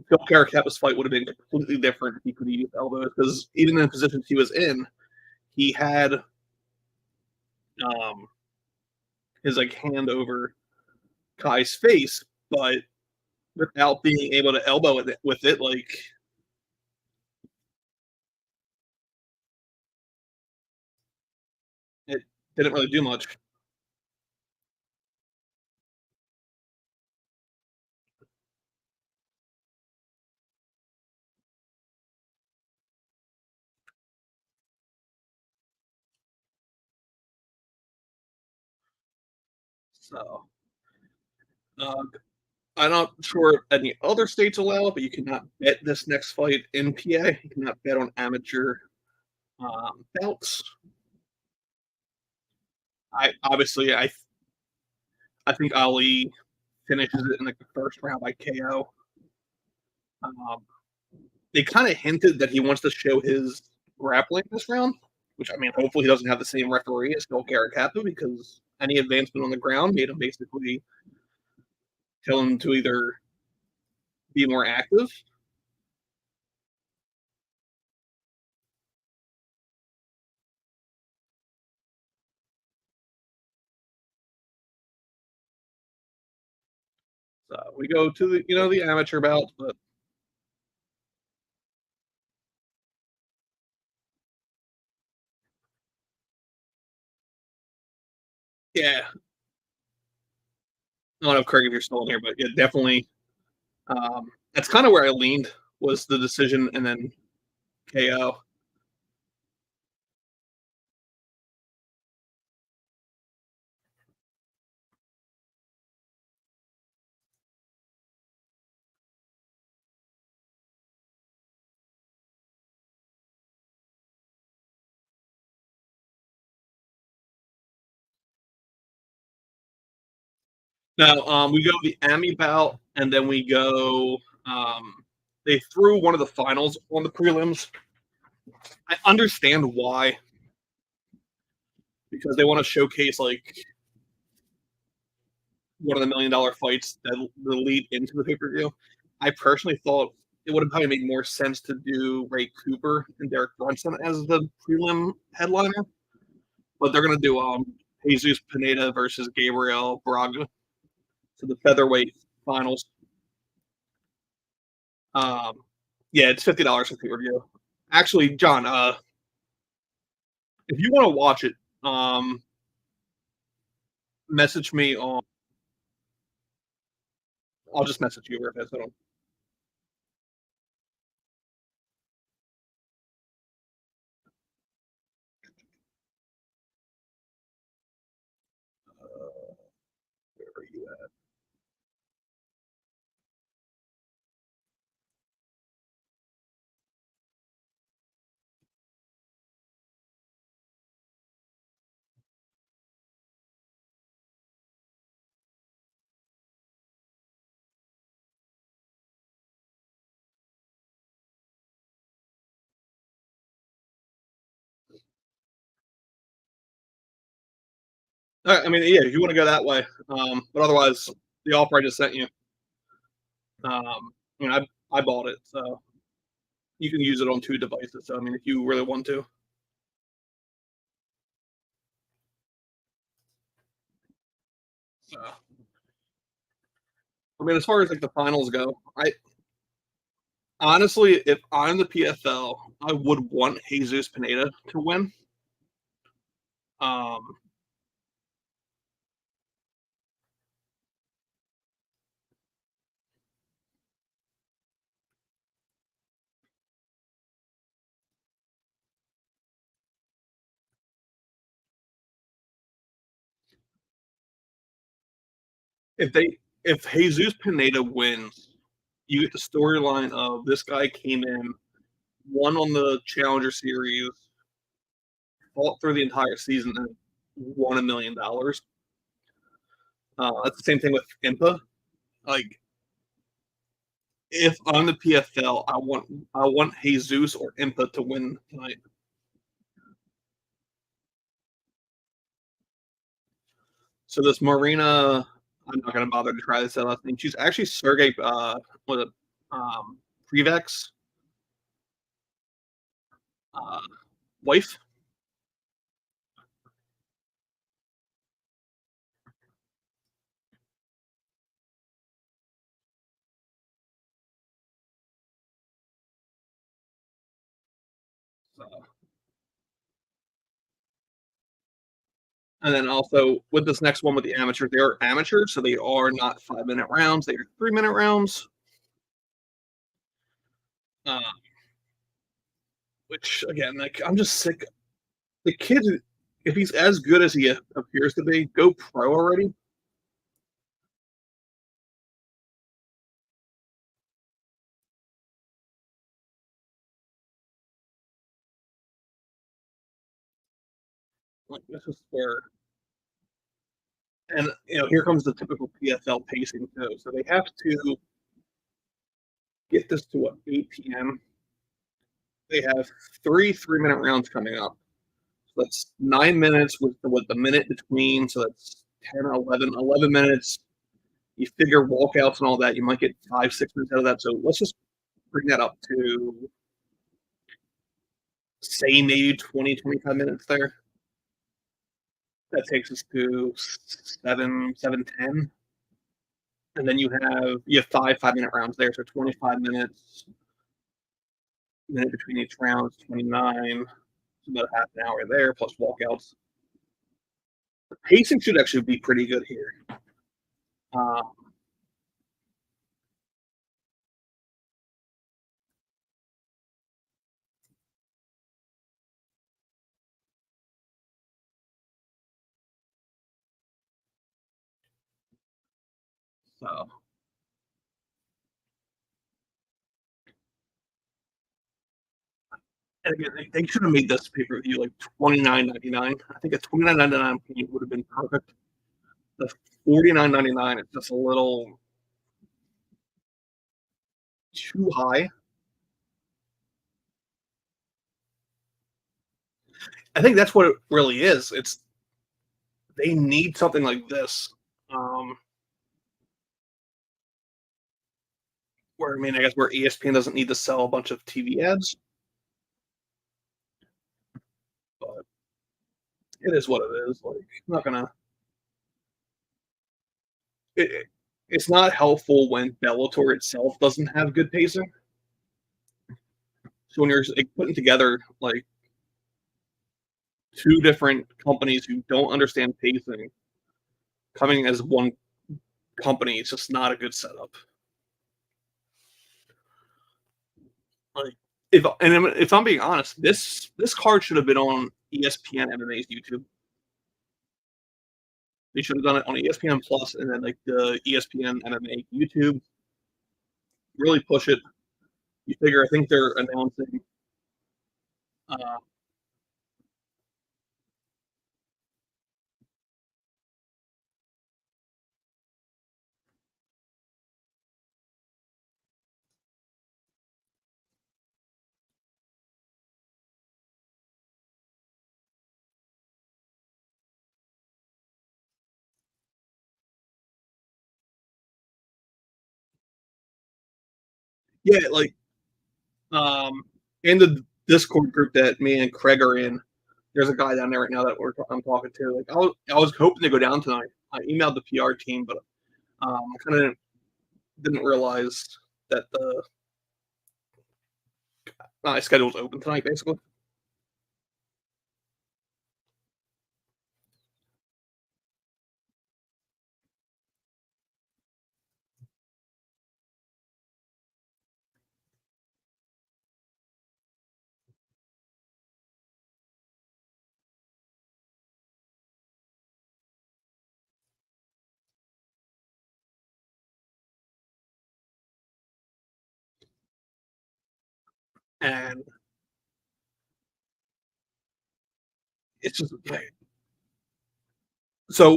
Phil Caracapa's fight would have been completely different if he could have used elbows because even in the positions he was in, he had um, his like hand over Kai's face, but without being able to elbow it with it, like didn't really do much. So, uh, I'm not sure if any other states allow it, but you cannot bet this next fight in PA. You cannot bet on amateur bouts. I think Ali finishes it in like the first round by KO. Um, they kind of hinted that he wants to show his grappling this round, which I mean, hopefully he doesn't have the same referee as Phil Caracappa because any advancement on the ground made him basically tell him to either be more active. So we go to the amateur bouts, but yeah, I don't know, Craig, if you're still in here, but yeah, definitely. That's kind of where I leaned was the decision and then KO. Now we go the Ammy bout, and then we go. They threw one of the finals on the prelims. I understand why, because they want to showcase like one of the $1 million fights that lead into the pay per view. I personally thought it would have probably made more sense to do Ray Cooper and Derek Brunson as the prelim headliner, but they're going to do Jesus Pineda versus Gabriel Braga to the featherweight finals. Um, yeah, it's $50 for pay per view. Actually, John, if you want to watch it, message me on. I'll just message you if I don't. Where are you at? I mean, yeah, if you want to go that way, but otherwise, the offer I just sent you, I mean, I bought it, so you can use it on 2 devices. So I mean, if you really want to. I mean, as far as like the finals go, I honestly, if I'm the PFL, I would want Jesus Pineda to win. Um, if Jesus Pineda wins, you get the storyline of this guy came in, won on the Challenger Series, fought through the entire season, and won $1 million. That's the same thing with Impa. Like, if I'm the PFL, I want Jesus or Impa to win tonight. So this Marina, I'm not gonna bother to try this last name. She's actually Sergey was it Prevex uh, wife. So And then also with this next one with the amateurs, they are amateurs, so they are not 5-minute rounds. They are 3-minute rounds. Which again, like I'm just sick. The kid, if he's as good as he appears to be, go pro already. Like this is where, and here comes the typical PFL pacing too. So they have to get this to 8 p.m. They have 3-minute rounds coming up. So that's 9 minutes with the minute between. So that's 10 or 11 minutes. You figure walkouts and all that, you might get 5-6 minutes out of that. So let's just bring that up to say maybe 20-25 minutes there. That takes us to 7:10. And then you have 5-minute rounds there, so 25 minutes, minute between each round is 29. It's about half an hour there, plus walkouts. The pacing should actually be pretty good here. So and again, they should have made this pay per view like $29.99. I think a $29.99 would have been perfect. The $49.99 is just a little too high. I think that's what it really is. It's they need something like this. Where I guess where ESPN doesn't need to sell a bunch of TV ads, but it is what it is. Like, I'm not gonna. It's not helpful when Bellator itself doesn't have good pacing. So when you're like, putting together like two different companies who don't understand pacing coming as one company, it's just not a good setup. Like if I'm being honest, this card should have been on ESPN MMA's YouTube. They should have done it on ESPN Plus and then like the ESPN MMA YouTube. Really push it. You figure I think they're announcing like in the Discord group that me and Craig are in, there's a guy down there right now that I'm talking to. Like I was hoping to go down tonight. I emailed the PR team, but I kind of didn't realize that the my schedule was open tonight, basically. And it's just so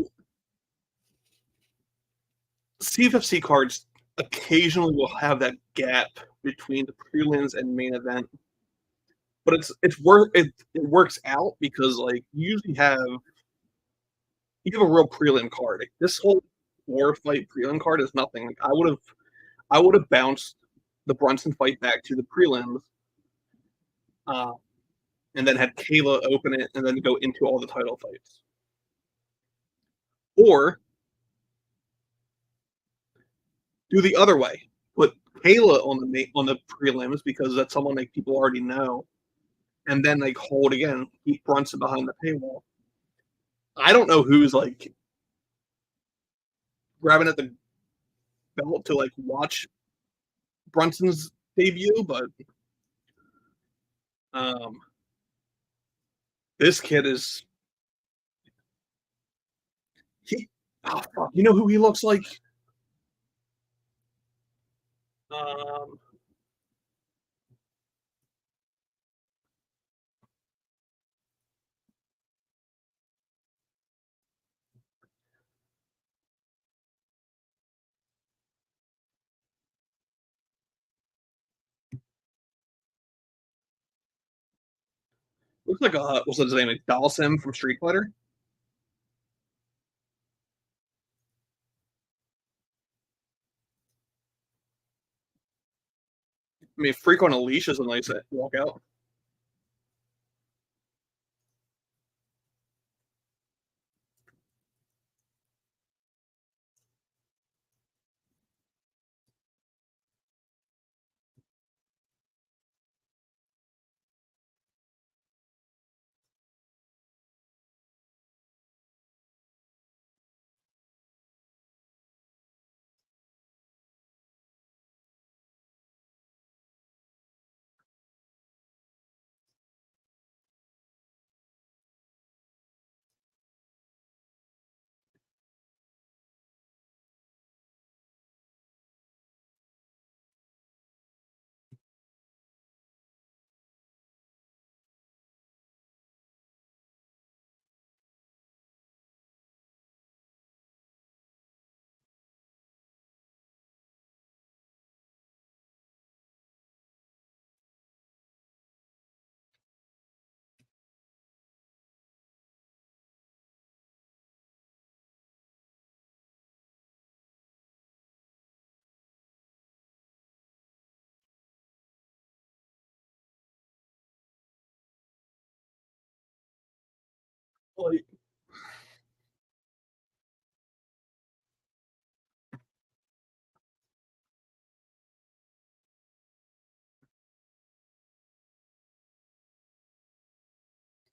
CFFC cards occasionally will have that gap between the prelims and main event, but it works out because like you have a real prelim card. Like, this whole war fight prelim card is nothing. Like I would have bounced the Brunson fight back to the prelims, uh, and then had Kayla open it and then go into all the title fights, or do the other way. Put Kayla on the prelims because that's someone like people already know, and then like hold again, keep Brunson behind the paywall. I don't know who's like grabbing at the belt to like watch Brunson's debut, but um, this kid is he. Oh, fuck, you know who he looks like? Um, looks like what's his name? Like Dalsim from Street Fighter. I mean, Freak on a Leash is a nice walkout. Like,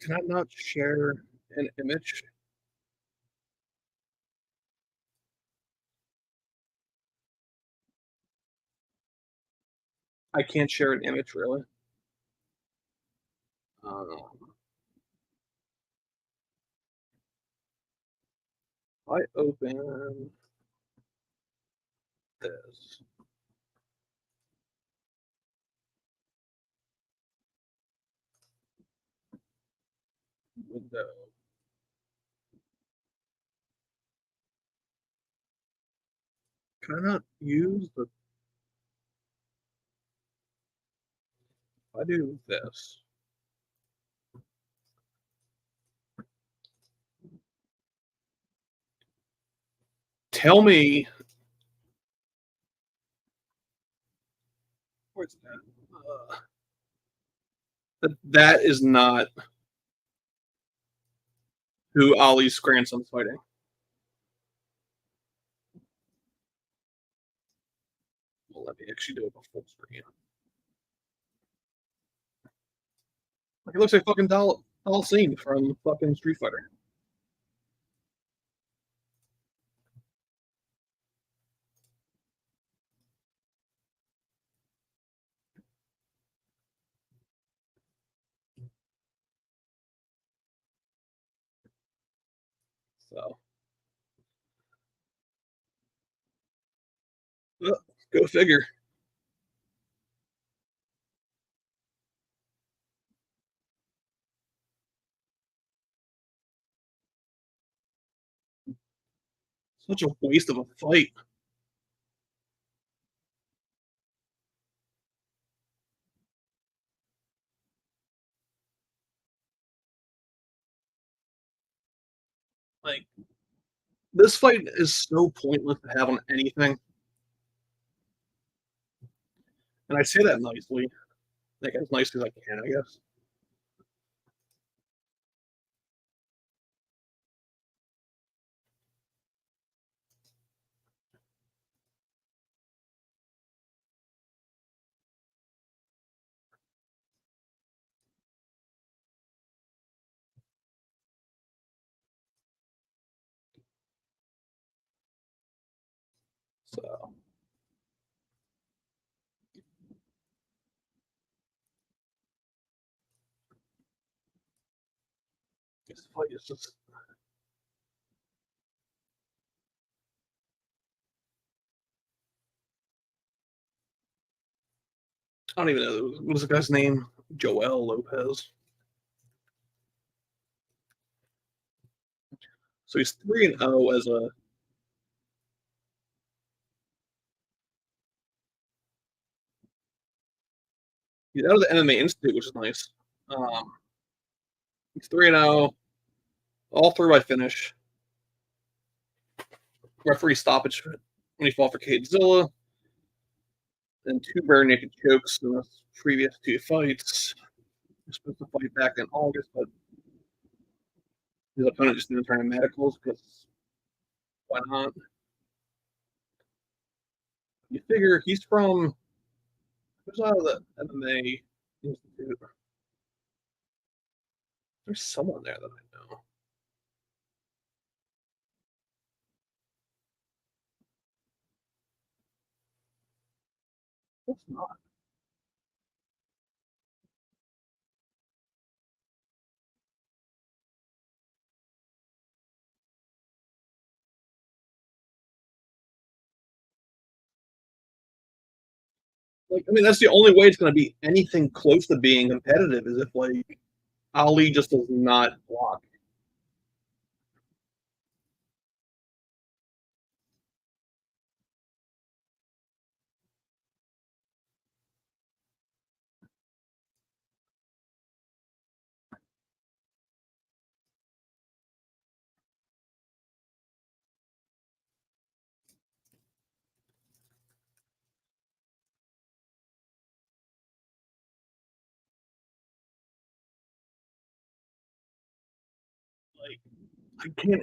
can I not share an image? I can't share an image really. I open this window. Can I not use the? I do this. Tell me where's that? That is not who Ollie's grandson's fighting. Well, let me actually do it full screen. Like, it looks like fucking Dalsim from fucking Street Fighter. So, uh, go figure. Such a waste of a fight. Like, this fight is so pointless to have on anything. And I say that nicely. Like, as nice as I can, I guess. So this fight is just. I don't even know. What was the guy's name? Joel Lopez. So he's 3-0 as a. He's out of the MMA Institute, which is nice. He's 3-0, all through by finish. Referee stoppage when he fought for Zilla, and 2 bare naked chokes in the previous 2 fights. He was supposed to fight back in August, but his opponent just didn't turn in medicals because why not? You figure he's from who's out of the MMA Institute? There's someone there that I know. That's not. Like, I mean, that's the only way it's going to be anything close to being competitive is if like Ali just does not block. Like, I can't.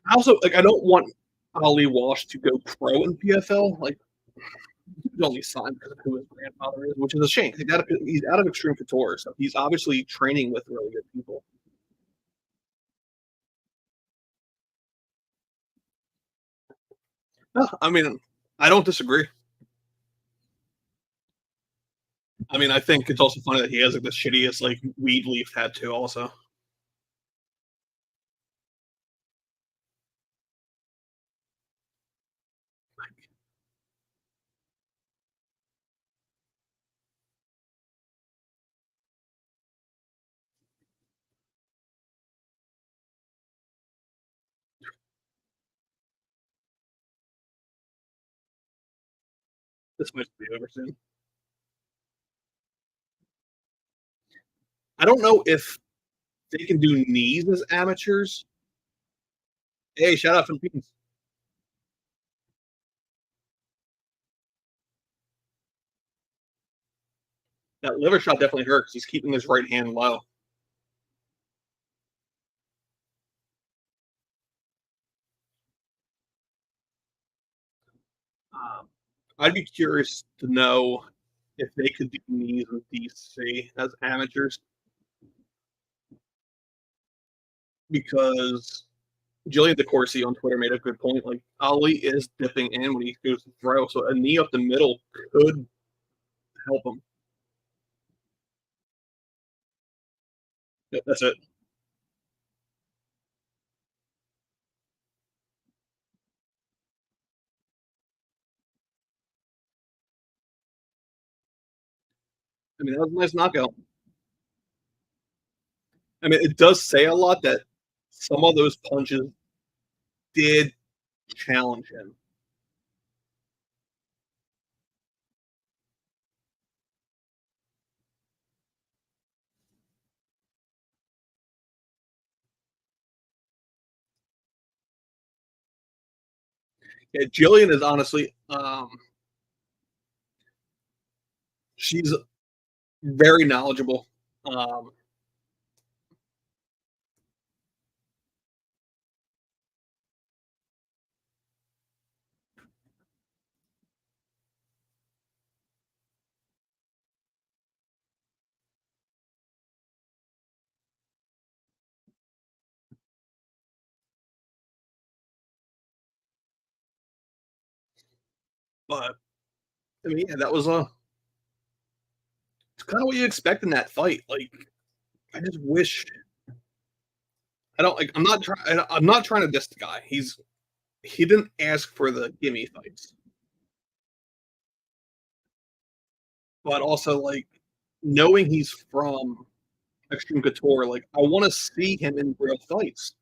I also like. I don't want Ali Walsh to go pro in PFL. Like, he's only signed because of who his grandfather is, which is a shame. He's out of Extreme Couture, so he's obviously training with really good people. No, I mean, I don't disagree. I mean, I think it's also funny that he has like the shittiest like weed leaf tattoo. Also, this might be over soon. I don't know if they can do knees as amateurs. Hey, shout out Philippines. That liver shot definitely hurts. He's keeping his right hand low. I'd be curious to know if they could do knees in DC as amateurs because Jillian DeCourcy on Twitter made a good point. Like Ali is dipping in when he goes to throw, so a knee up the middle could help him. That's it. I mean, that was a nice knockout. I mean, it does say a lot that some of those punches did challenge him. Yeah, Jillian is honestly, she's very knowledgeable. Um, But I mean, yeah, that was it's kind of what you expect in that fight. Like, I just wish I don't like. I'm not trying to diss the guy. He didn't ask for the gimme fights, but also like knowing he's from Extreme Couture, like I want to see him in real fights.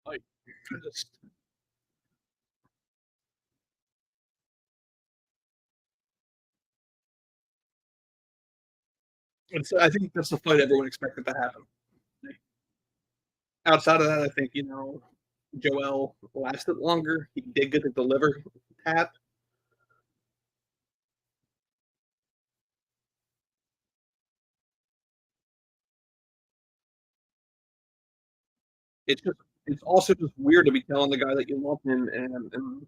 Like, just, I think that's the fight everyone expected to happen. Outside of that, I think Joel lasted longer. He did get the liver tap. It's just it's also just weird to be telling the guy that you love him and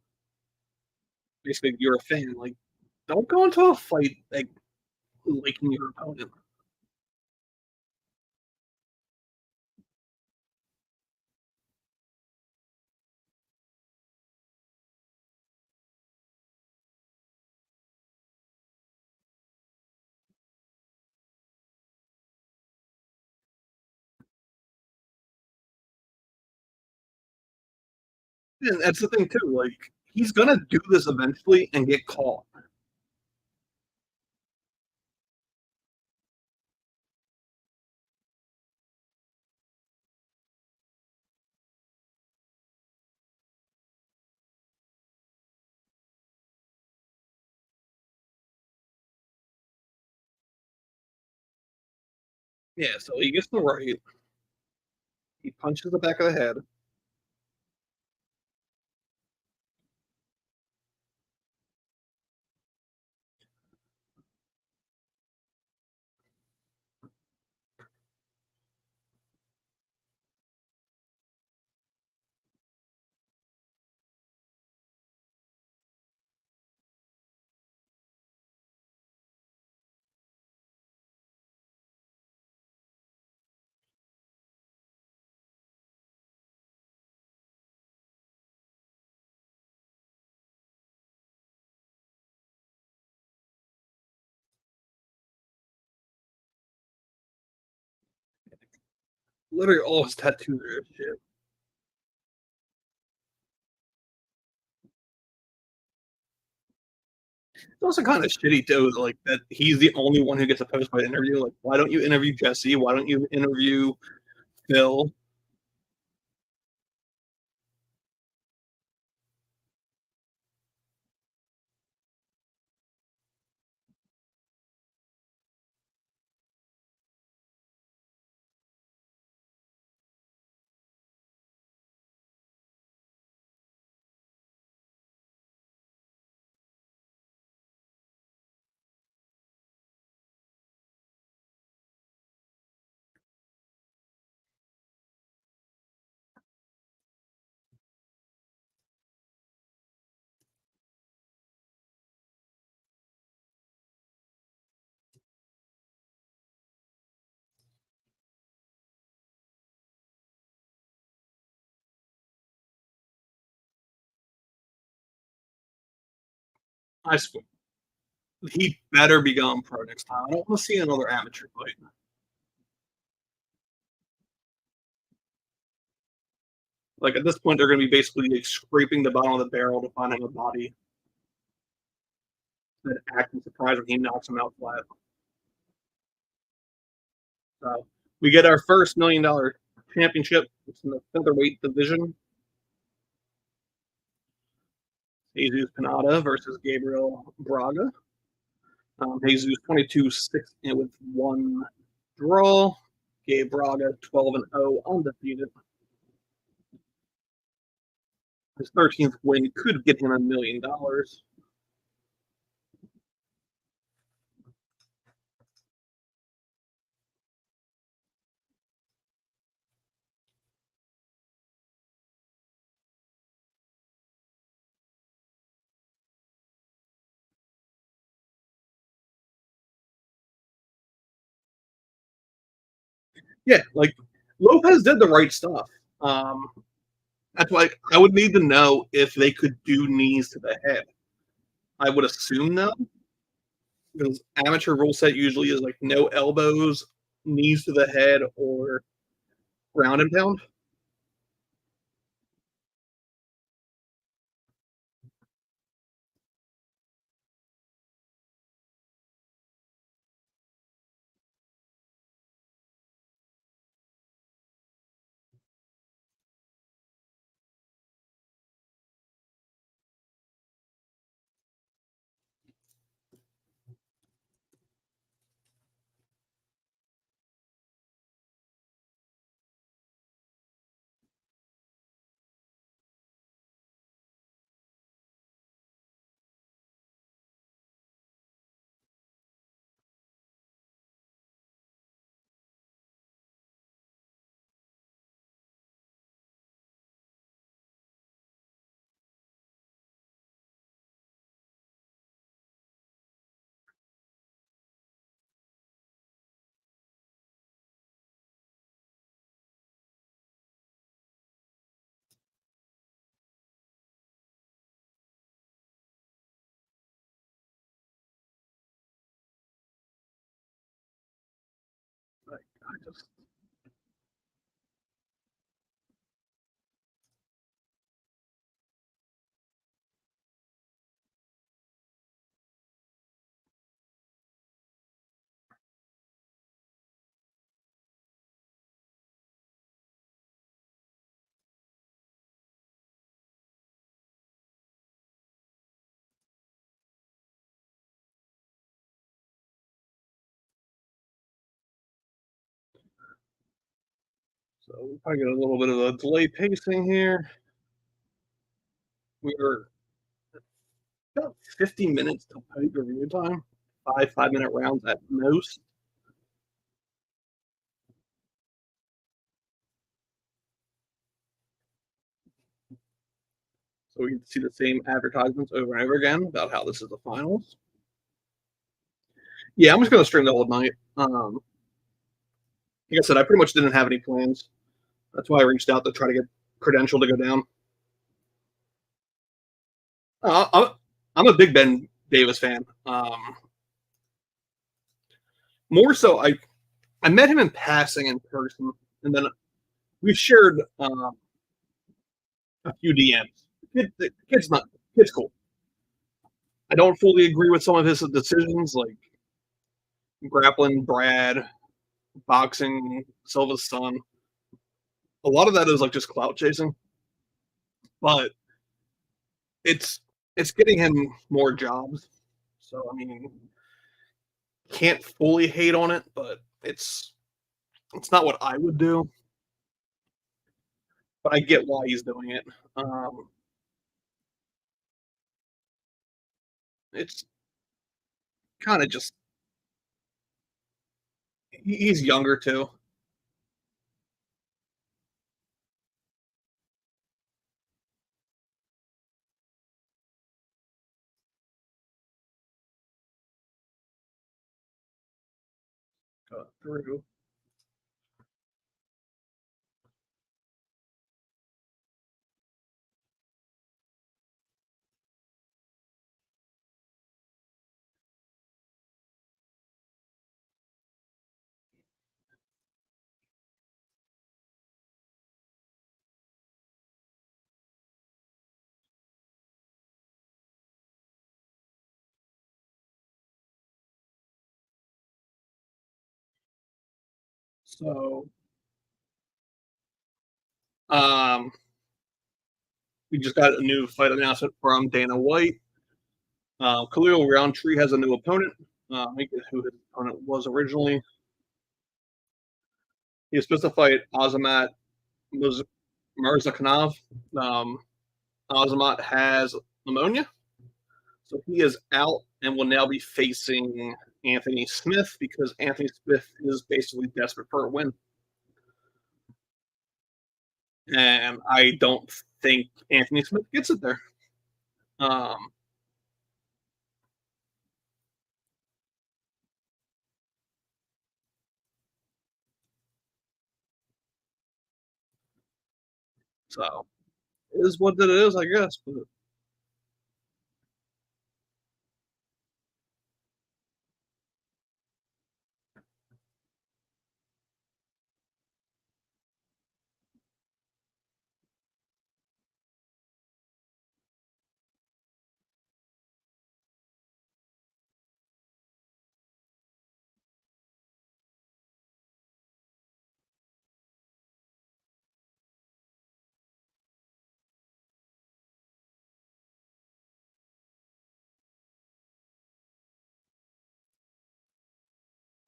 basically you're a fan. Like, don't go into a fight like liking your opponent. And that's the thing too. Like, he's gonna do this eventually and get caught. Yeah, so he gets the right. He punches the back of the head. Literally all his tattoos are shit. It's also kind of shitty too, like that he's the only one who gets a post fight interview. Like, why don't you interview Jesse? Why don't you interview Phil? I swear, he better be going pro next time. I don't want to see another amateur fight. Like, at this point, they're going to be basically like, scraping the bottom of the barrel to find him a body. that acting surprised when he knocks him out flat. So we get our first $1 million championship. It's in the featherweight division. Jesus Pineda versus Gabriel Braga. Jesus 22-6 with 1 draw. Gabe Braga 12-0 undefeated. His 13th win could get him $1 million. Yeah, like Lopez did the right stuff. That's why I would need to know if they could do knees to the head. I would assume no, because amateur rule set usually is like no elbows, knees to the head, or ground and pound. Like, I just so we probably get a little bit of a delay pacing here. We're about 50 minutes to pay per view time. 5 5-minute rounds at most. So we can see the same advertisements over and over again about how this is the finals. Yeah, I'm just going to stream the whole night. Like I said, I pretty much didn't have any plans. That's why I reached out to try to get credential to go down. Uh, I'm a big Ben Davis fan. More so, I met him in passing in person, and then we shared a few DMs. The kid's cool. I don't fully agree with some of his decisions, like grappling Brad, boxing Silva's son. A lot of that is like just clout chasing, but it's it's getting him more jobs. So I mean, can't fully hate on it, but it's not what I would do. But I get why he's doing it. It's kind of just he's younger too. Through. So, we just got a new fight announcement from Dana White. Khalil Roundtree has a new opponent. I forget who his opponent was originally. He was supposed to fight Azamat Murzakanov. Azamat has pneumonia, so he is out and will now be facing Anthony Smith because Anthony Smith is basically desperate for a win. And I don't think Anthony Smith gets it there. So it is what it is, I guess. But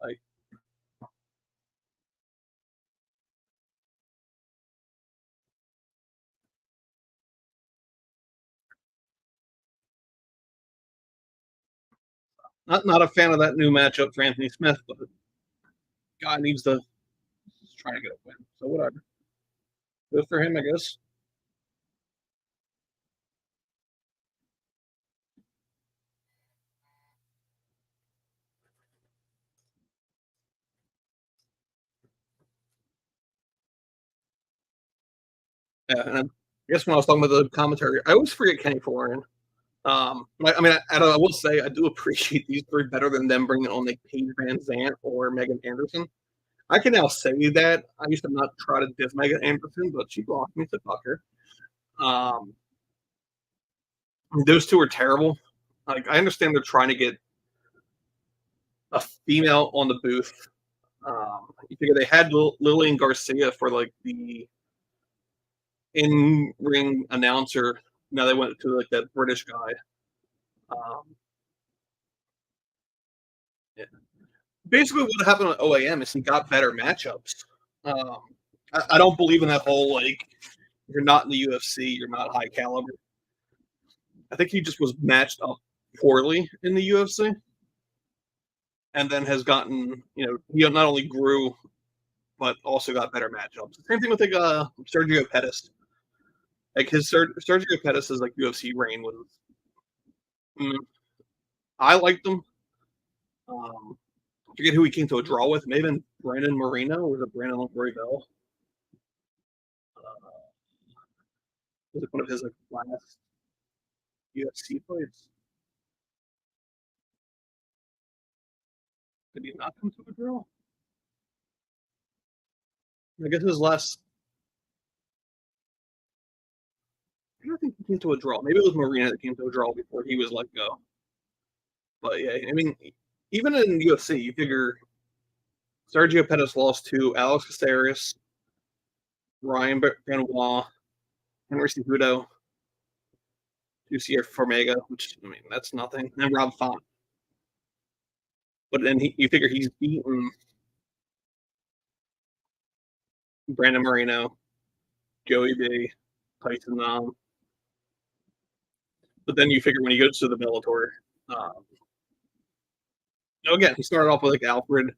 like, not a fan of that new matchup for Anthony Smith, but guy needs to try to get a win. So whatever. Good for him, I guess. Yeah, and I guess when I was talking about the commentary, I always forget Kenny Florian. I will say I do appreciate these three better than them bringing on like Paige Van Zant or Megan Anderson. I can now say that. I used to not try to diss Megan Anderson, but she blocked me, so fuck her. Those two are terrible. Like I understand they're trying to get a female on the booth. You figure they had Lillian Garcia for like the in-ring announcer. Now they went to like that British guy. Yeah. Basically, what happened with OAM is he got better matchups. Um, I don't believe in that whole like you're not in the UFC, you're not high caliber. I think he just was matched up poorly in the UFC, and then has gotten he not only grew but also got better matchups. Same thing with like Sergio Pettis. Like his Sergio Pettis' like UFC reign was. Mm, I liked him. I forget who he came to a draw with. Maybe Brandon Marina or was it Brandon Royval? Was it one of his like last UFC fights? Did he not come to a draw? I guess his last. I don't think he came to a draw. Maybe it was Marina that came to a draw before he was let go. But yeah, I mean, even in the UFC, you figure Sergio Pettis lost to Alex Caceres, Ryan Benoit, Henry Cejudo, Jussier Formega, which I mean that's nothing, and Rob Font. But then you figure he's beaten Brandon Moreno, Joey B, Tyson Nam. But then you figure when he goes to the Bellator, again he started off with like Alfred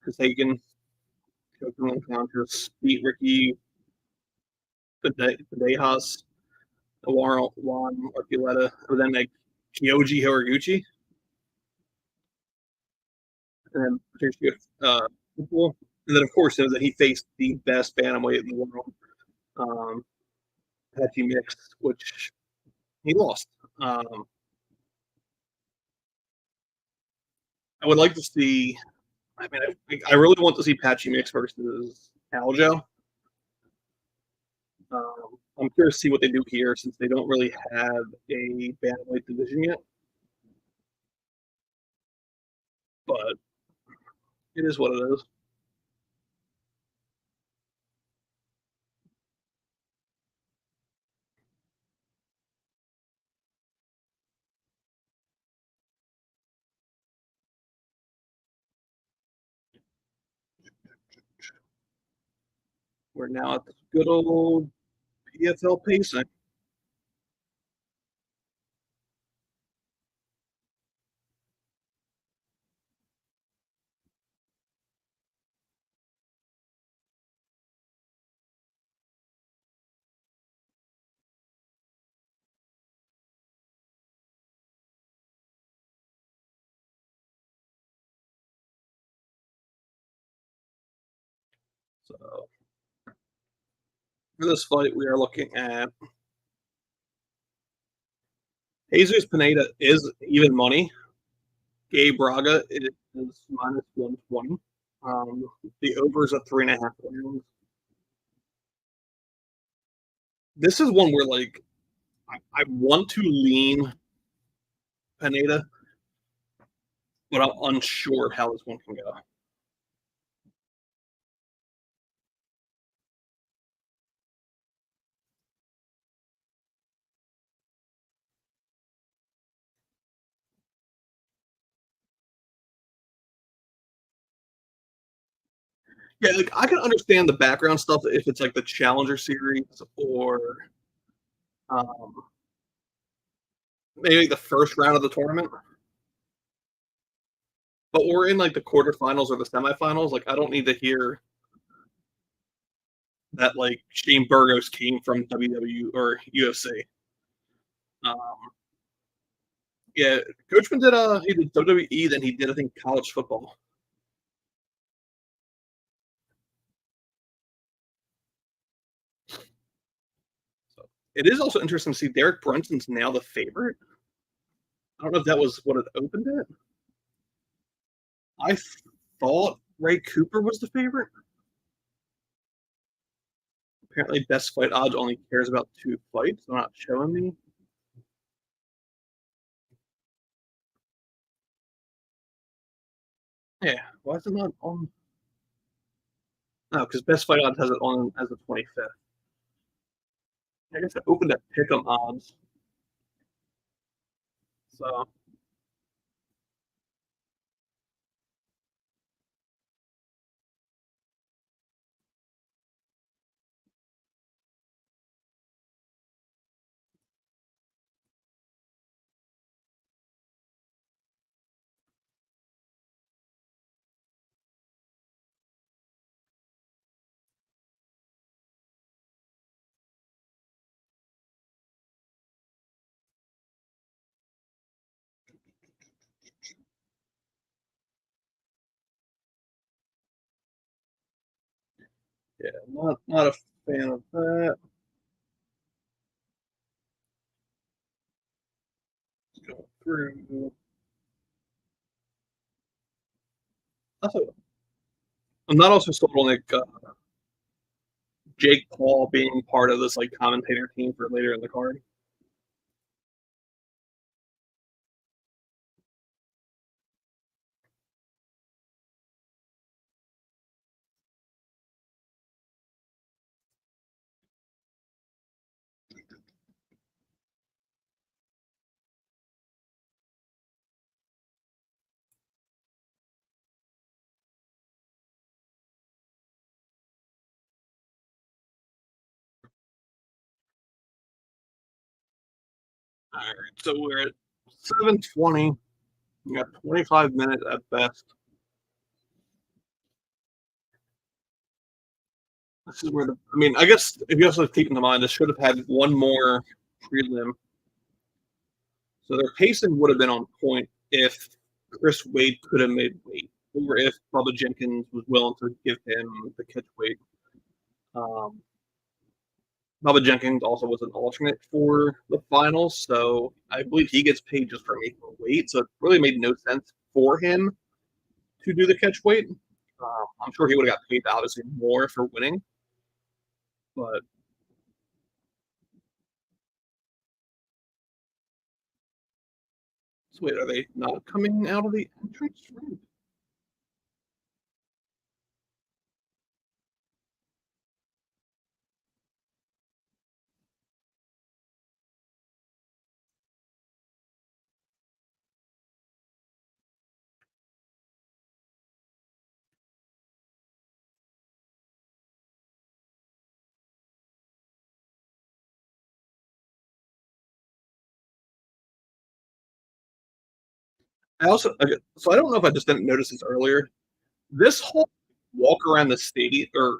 Kasagan, Counters, beat Ricky Padejas, Juan Archuleta, and then like Kyoji Horiguchi, and then and then of course that he faced the best bantamweight in the world, Patchy Mix, which he lost. I would like to see. I mean, I really want to see Patchy Mix versus Aljo. I'm curious to see what they do here since they don't really have a bantamweight division yet. But it is what it is. We're now at the good old PFL pacing. So for this fight, we are looking at Jesus Pineda is even money. Braga is minus 120. The over is at 3.5 rounds. This is one where, like, I want to lean Pineda, but I'm unsure how this one can go. Yeah, like I can understand the background stuff if it's like the Challenger Series or um, maybe the first round of the tournament. But we're in like the quarterfinals or the semifinals. Like I don't need to hear that like Shane Burgos came from WWE or UFC. Um, yeah, Coachman did he did WWE, then he did I think college football. So it is also interesting to see Derek Brunson's now the favorite. I don't know if that was what it opened it. I thought Ray Cooper was the favorite. Apparently, Best Fight Odds only cares about 2 fights. They're not showing me. Yeah, why is it not on? No, because Best Fight Odds has it on as the 25th. I guess I opened at Pick'em Odds. So, yeah, not a fan of that. Let's go through. Also, I'm not also sold on like Jake Paul being part of this like commentator team for later in the card. All right, so we're at 7:20. We got 25 minutes at best. This is where the. I mean, I guess if you also keep in mind, this should have had one more prelim. So their pacing would have been on point if Chris Wade could have made weight, or if Bubba Jenkins was willing to give him the catch weight. Um, Bubba Jenkins also was an alternate for the finals, so I believe he gets paid just for making weight. So it really made no sense for him to do the catch weight. I'm sure he would have got paid obviously more for winning, but so wait, are they not coming out of the entrance ramp? I also so I don't know if I just didn't notice this earlier. This whole walk around the stadium or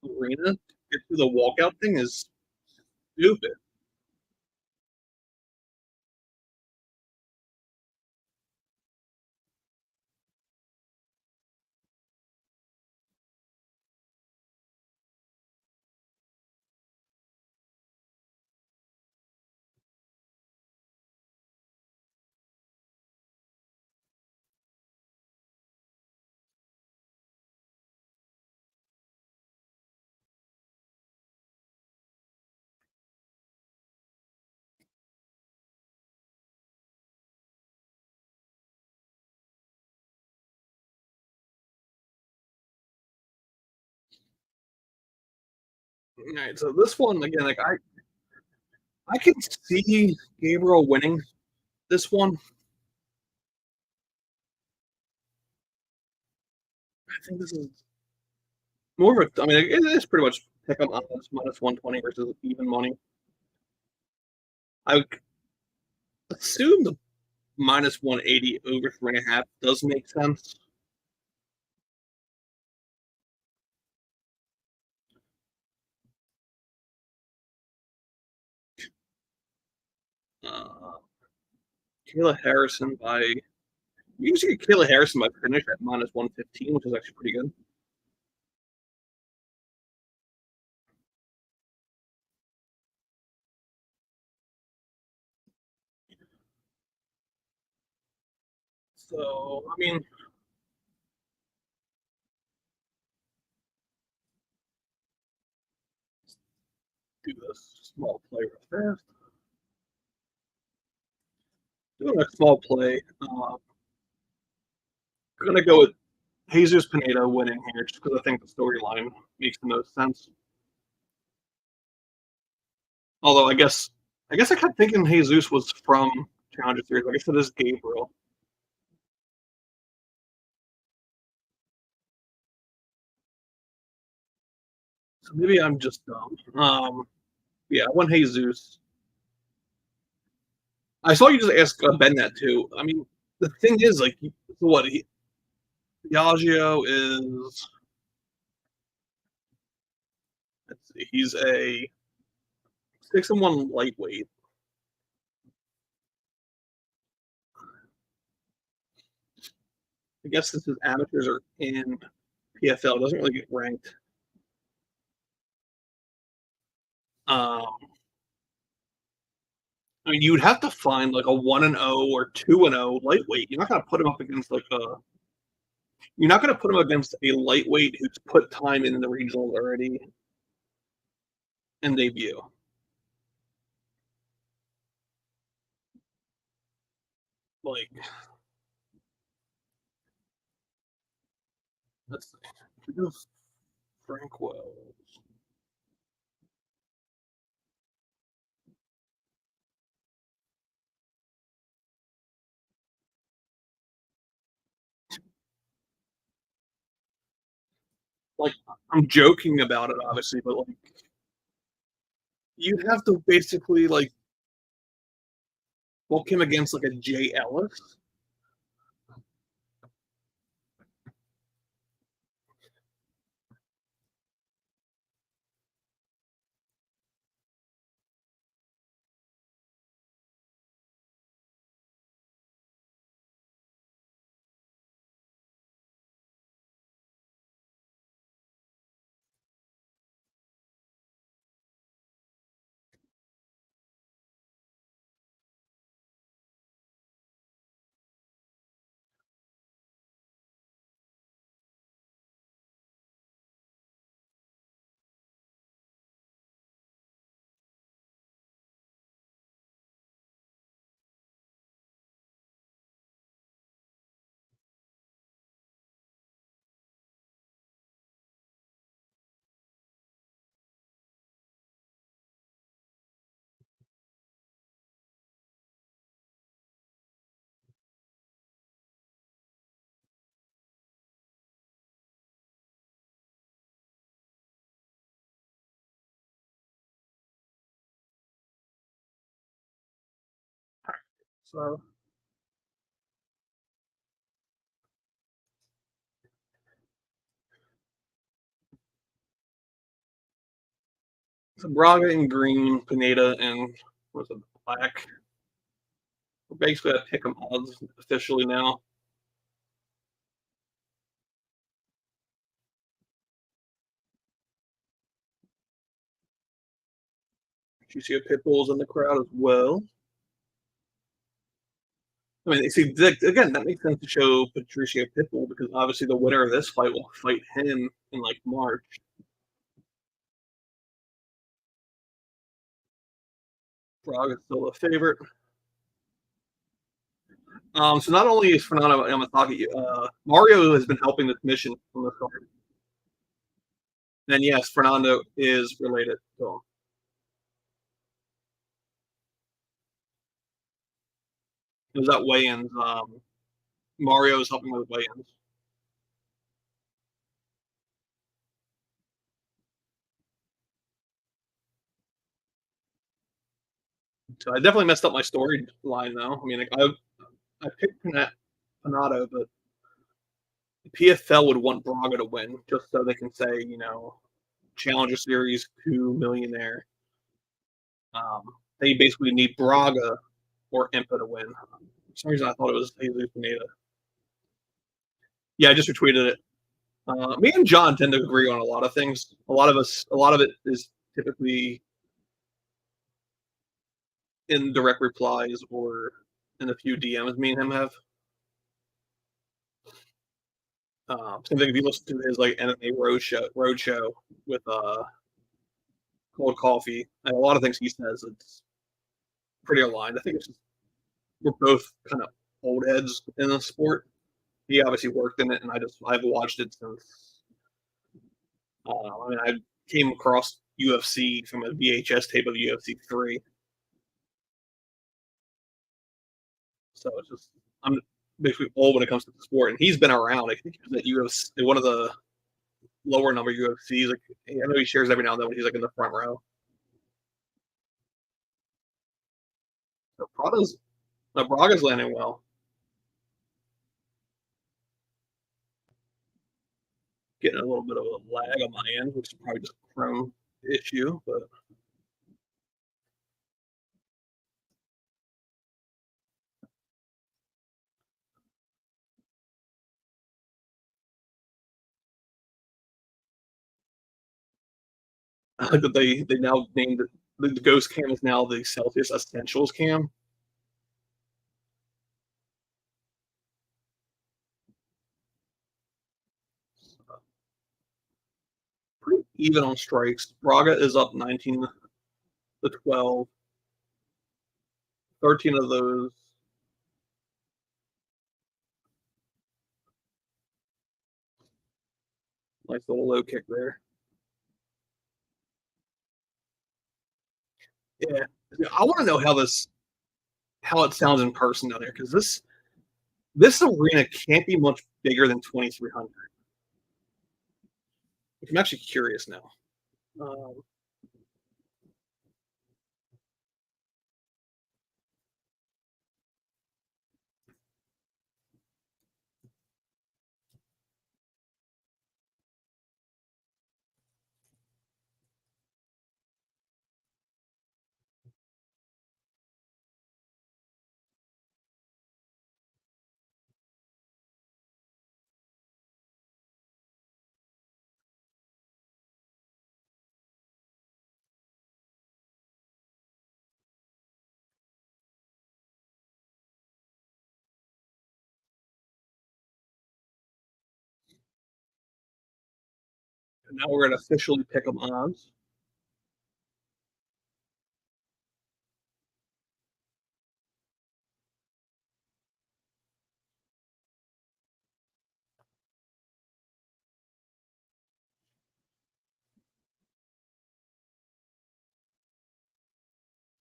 arena get to the walkout thing is stupid. All right, so this one again, like I can see Gabriel winning this one. I think this is more of a. I mean, it is pretty much pick up on this minus 120 versus even money. I would assume the minus 180 over 3.5 does make sense. Uh, Kayla Harrison by you can see Kayla Harrison by finish at minus 115, which is actually pretty good. So I mean, do this small play real fast. Doing a small play. I'm gonna go with Jesus Pinedo winning here, just because I think the storyline makes the most sense. Although I guess I kept thinking Jesus was from Challenger Series. I guess it is Gabriel. So maybe I'm just dumb. Yeah, I went Jesus. I saw you just ask Ben that too. I mean, the thing is, like, so what? Biaggio is. Let's see, he's a 6-1 lightweight. I guess since his amateurs are in PFL, doesn't really get ranked. Um, I mean, you'd have to find like a 1-0 or 2-0 lightweight. You're not going to put him up against like a. You're not going to put him against a lightweight who's put time in the regionals already in debut. Like, let's see. Frank Wells. Like, I'm joking about it, obviously, but like, you'd have to basically like book him against like a Jay Ellis. So Braga in green, Pinedo in what's it, black. We're basically at pick 'em odds officially now. You see a Pitbull's in the crowd as well. I mean, see, again, that makes sense to show Patricio Pitbull because obviously the winner of this fight will fight him in like March. Braga's still a favorite. So not only is Fernando Yamataki, Mario has been helping this mission from this card. And yes, Fernando is related to him. It was at weigh-ins. Mario is helping with weigh-ins. So I definitely messed up my storyline though. I mean, like, I picked Pinedo, but the PFL would want Braga to win just so they can say, Challenger Series 2 millionaire. They basically need Braga or Impa to win. For some reason, I thought it was Jesus Pineda. Yeah, I just retweeted it. Me and John tend to agree on a lot of things. A lot of it is typically in direct replies or in a few DMs me and him have. Same thing if you listen to his like MMA roadshow with Cold Coffee, and a lot of things he says it's pretty aligned. I think it's just we're both kind of old heads in the sport. He obviously worked in it, and I've watched it since. I mean, I came across UFC from a VHS tape of UFC 3, so it's just I'm basically old when it comes to the sport, and he's been around. I think he was at UFC, one of the lower number UFCs. Like I know he shares every now and then when he's like in the front row. So Braga's landing well. Getting a little bit of a lag on my end, which is probably just a Chrome issue, but I like that they now named it the Ghost Cam is now the Celsius Essentials Cam. Pretty even on strikes. Braga is up 19 to 12. 13 of those. Nice little low kick there. Yeah. I want to know how it sounds in person down there because this arena can't be much bigger than 2,300. I'm actually curious now. Um, now we're going to officially pick them odds.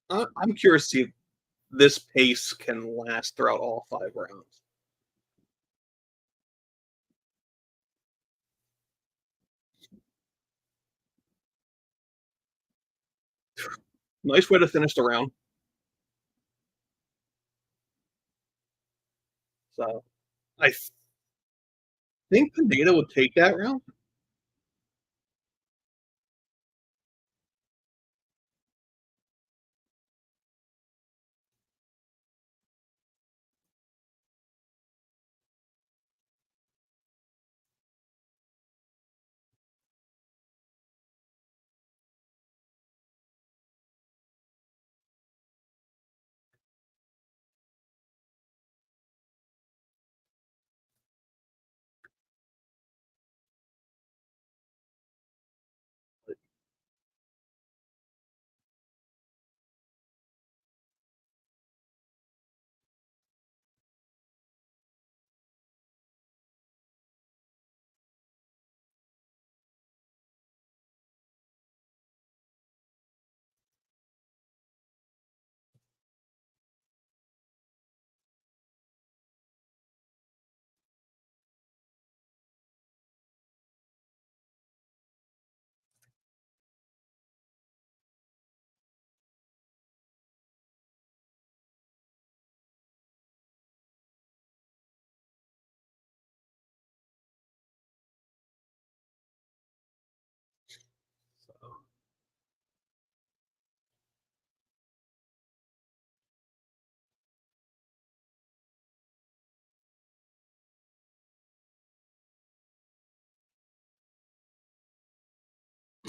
I'm curious to see if this pace can last throughout all 5 rounds. Nice way to finish the round. So I think Pinedo would take that round.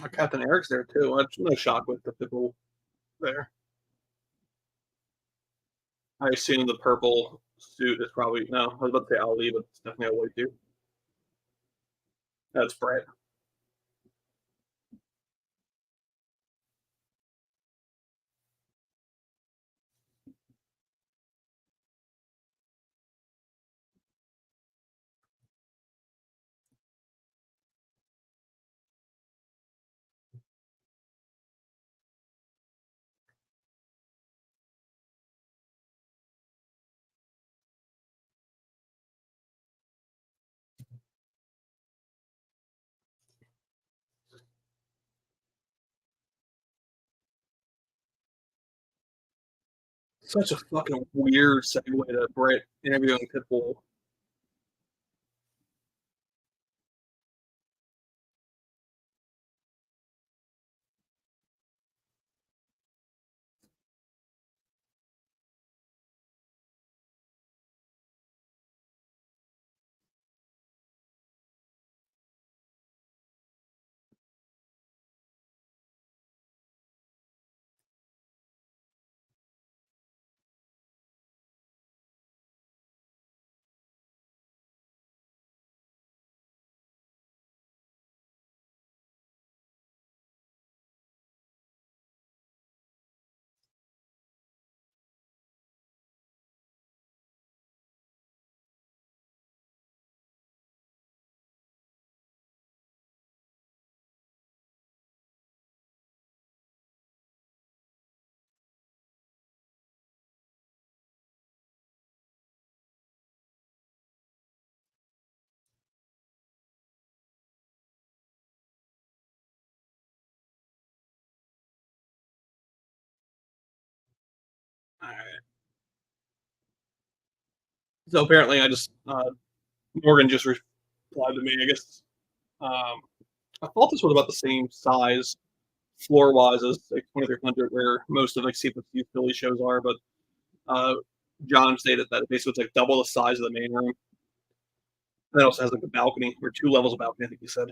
Captain Eric's there too. I'm no shock with the people there. I assume the purple suit is probably no. I was about to say Ali, but it's definitely a white dude. That's Brett. Such a fucking weird segue to Brett interviewing Pitbull. All right. So apparently, I just Morgan just replied to me. I guess I thought this was about the same size floor wise as like 2300, where most of like CFC Philly shows are, but uh, John stated that basically it's like double the size of the main room. And it also has like a balcony or two levels of balcony, I think he said.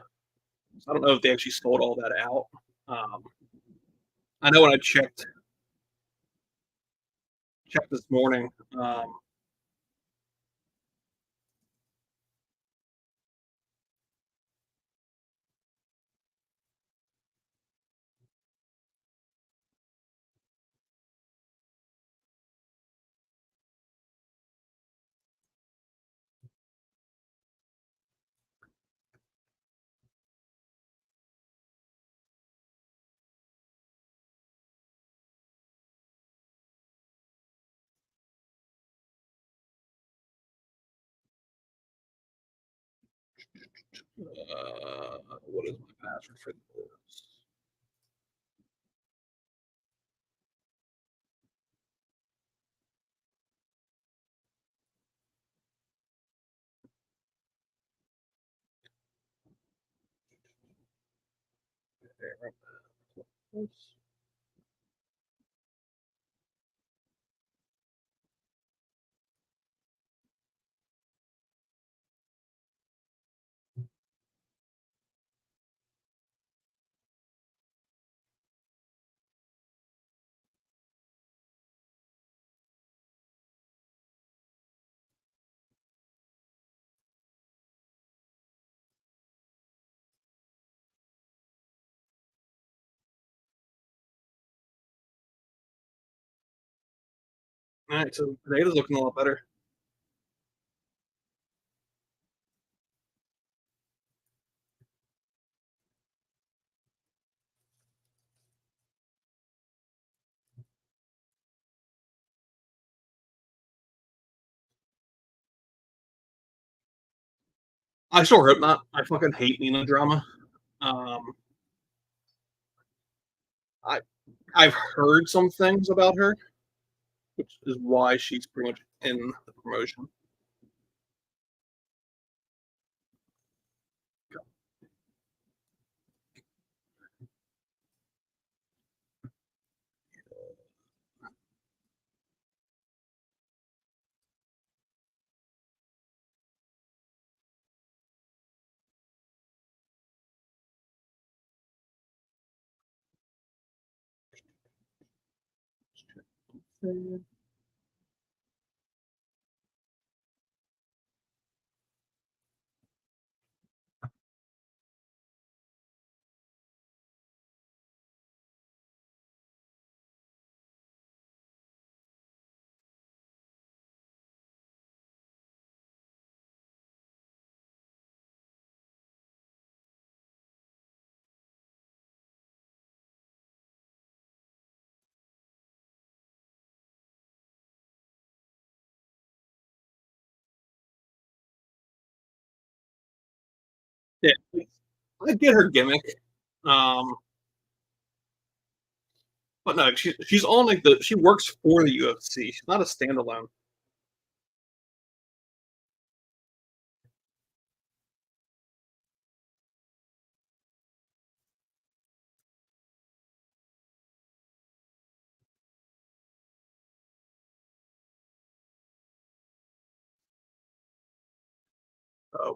So I don't know if they actually sold all that out. Um, I know when I checked this morning. What is my password for this? All right, so Pinedo's looking a lot better. I sure hope not. I fucking hate Nina drama. Um, I I've heard some things about her, which is why she's pretty much in the promotion. Yeah, I get her gimmick. Um, but no, she's on like she works for the UFC. She's not a standalone.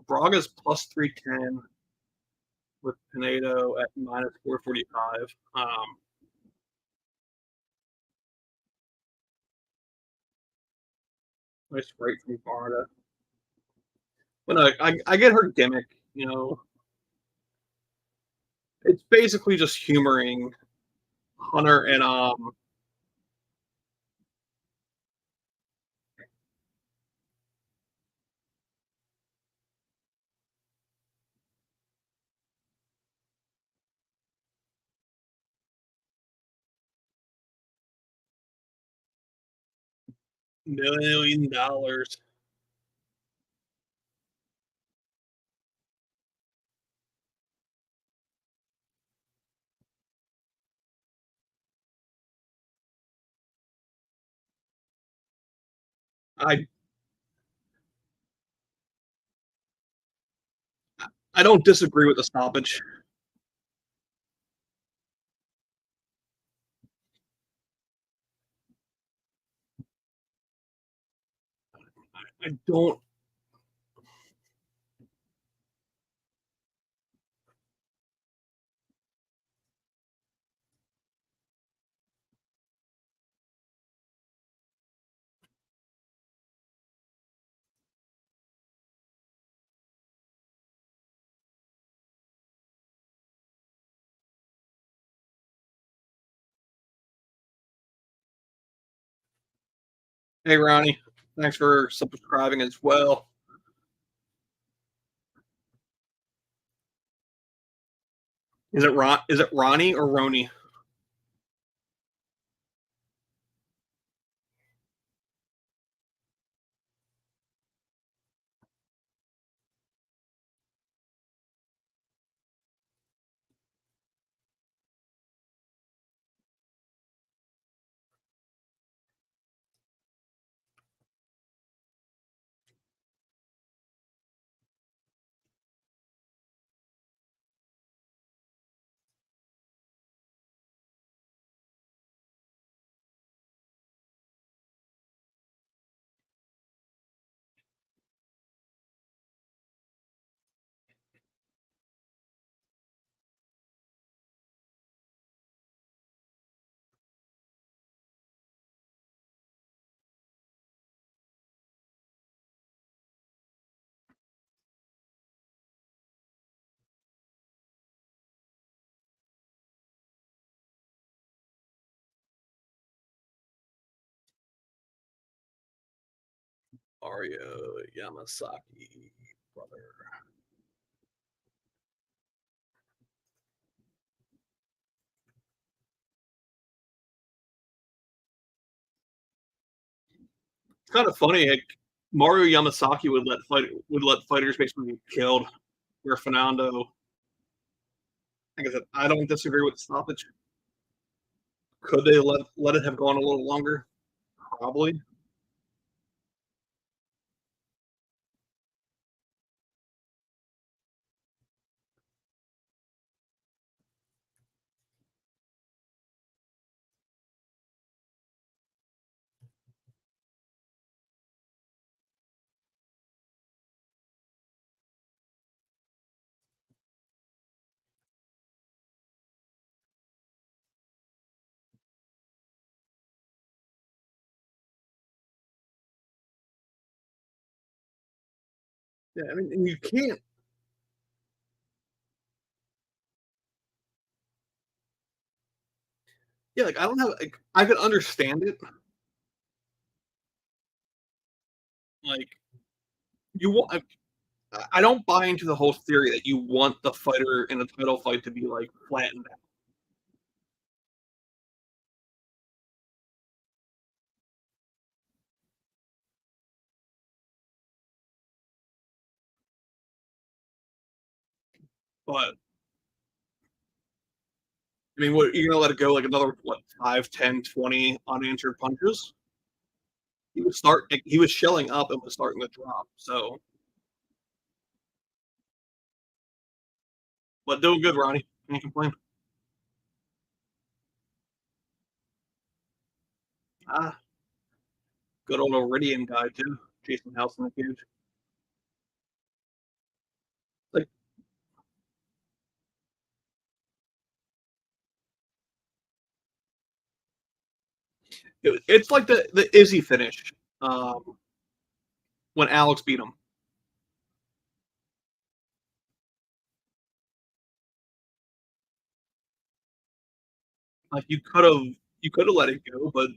Braga's plus 310 with Pinedo at minus 445. Nice break from Braga. But no, I get her gimmick. You know, it's basically just humoring Hunter and $1 million. I I don't disagree with the stoppage. I don't. Hey Ronnie, thanks for subscribing as well. Is it Ronnie or Roni? Mario Yamasaki, brother. It's kind of funny. Like, Mario Yamasaki would let fighters basically get killed. Where Fernando, like I said, I don't disagree with the stoppage. Could they let it have gone a little longer? Probably. Yeah, I mean, and you can't. Yeah, like I don't have. Like, I could understand it. Like you want. I don't buy into the whole theory that you want the fighter in a title fight to be like flattened out. But I mean, what you're gonna let it go like another what 5, 10, 20 unanswered punches? He was shelling up and was starting to drop. So, but doing good, Ronnie. Can't complain. Ah, good old Iridian guy too. Jason House in the cage. Like it's like the Izzy finish when Alex beat him. Like you could have let it go, but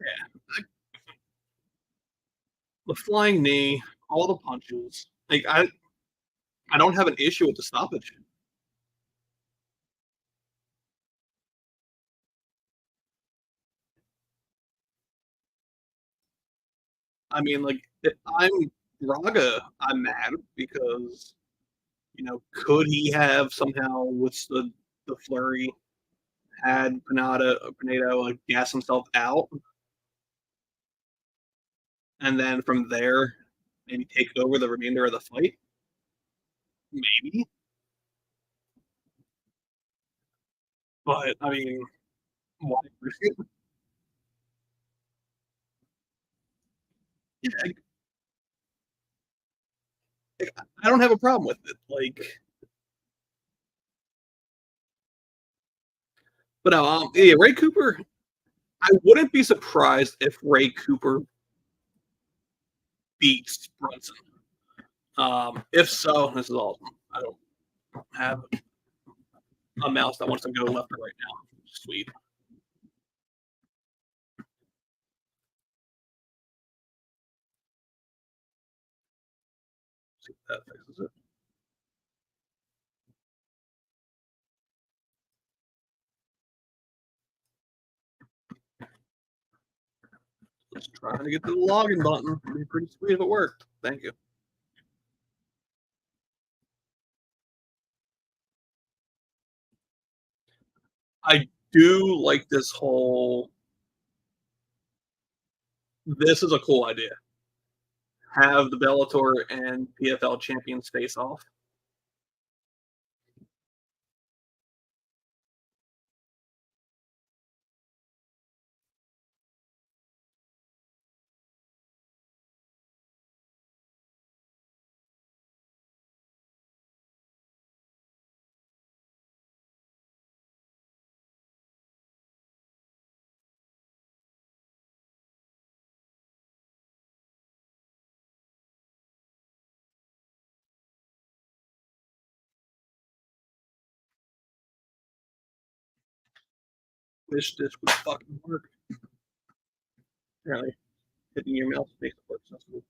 yeah, the flying knee, all the punches. Like I don't have an issue with the stoppage. I mean, like if I'm Braga, I'm mad because could he have somehow withstood the flurry, had Pinedo like gas himself out, and then from there maybe take over the remainder of the fight? Maybe, but I mean, why risk it? Yeah, I don't have a problem with it. Like, but no, yeah, Ray Cooper. I wouldn't be surprised if Ray Cooper beats Brunson. If so, this is awesome. I don't have a mouse that wants to go left or right now. Sweet. See if that fixes it. Just trying to get to the login button. It'd be pretty sweet if it worked. Thank you. I do like this whole. This is a cool idea. Have the Bellator and PFL champions face off. Wish this would fucking work. Apparently, hitting your mouth makes it work. So that's cool.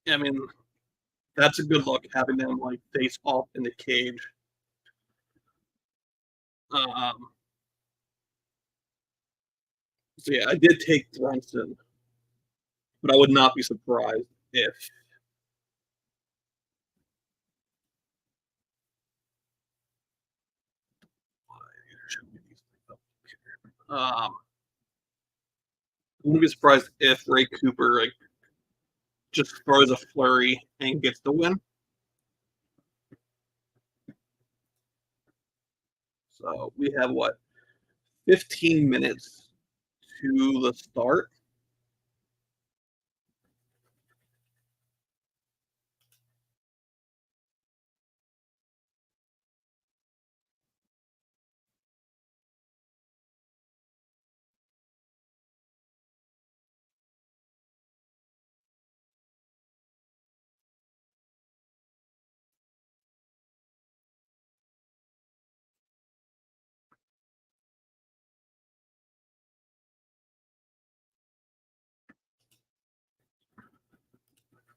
Yeah, I mean, that's a good look having them like face off in the cage. Um, so yeah, I did take Brunson, but I would not be surprised if I wouldn't be surprised if Ray Cooper like just throws a flurry and gets the win. So we have what 15 minutes to the start.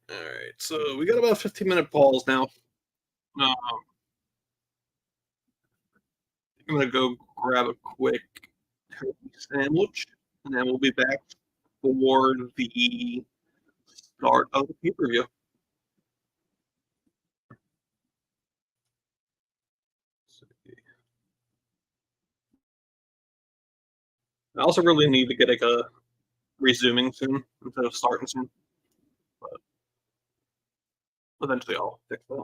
All right, so we got about a 15-minute pause now. I'm gonna go grab a quick turkey sandwich, and then we'll be back for the start of the pay-per-view. I also really need to get like a resuming soon instead of starting soon, but eventually I'll fix that.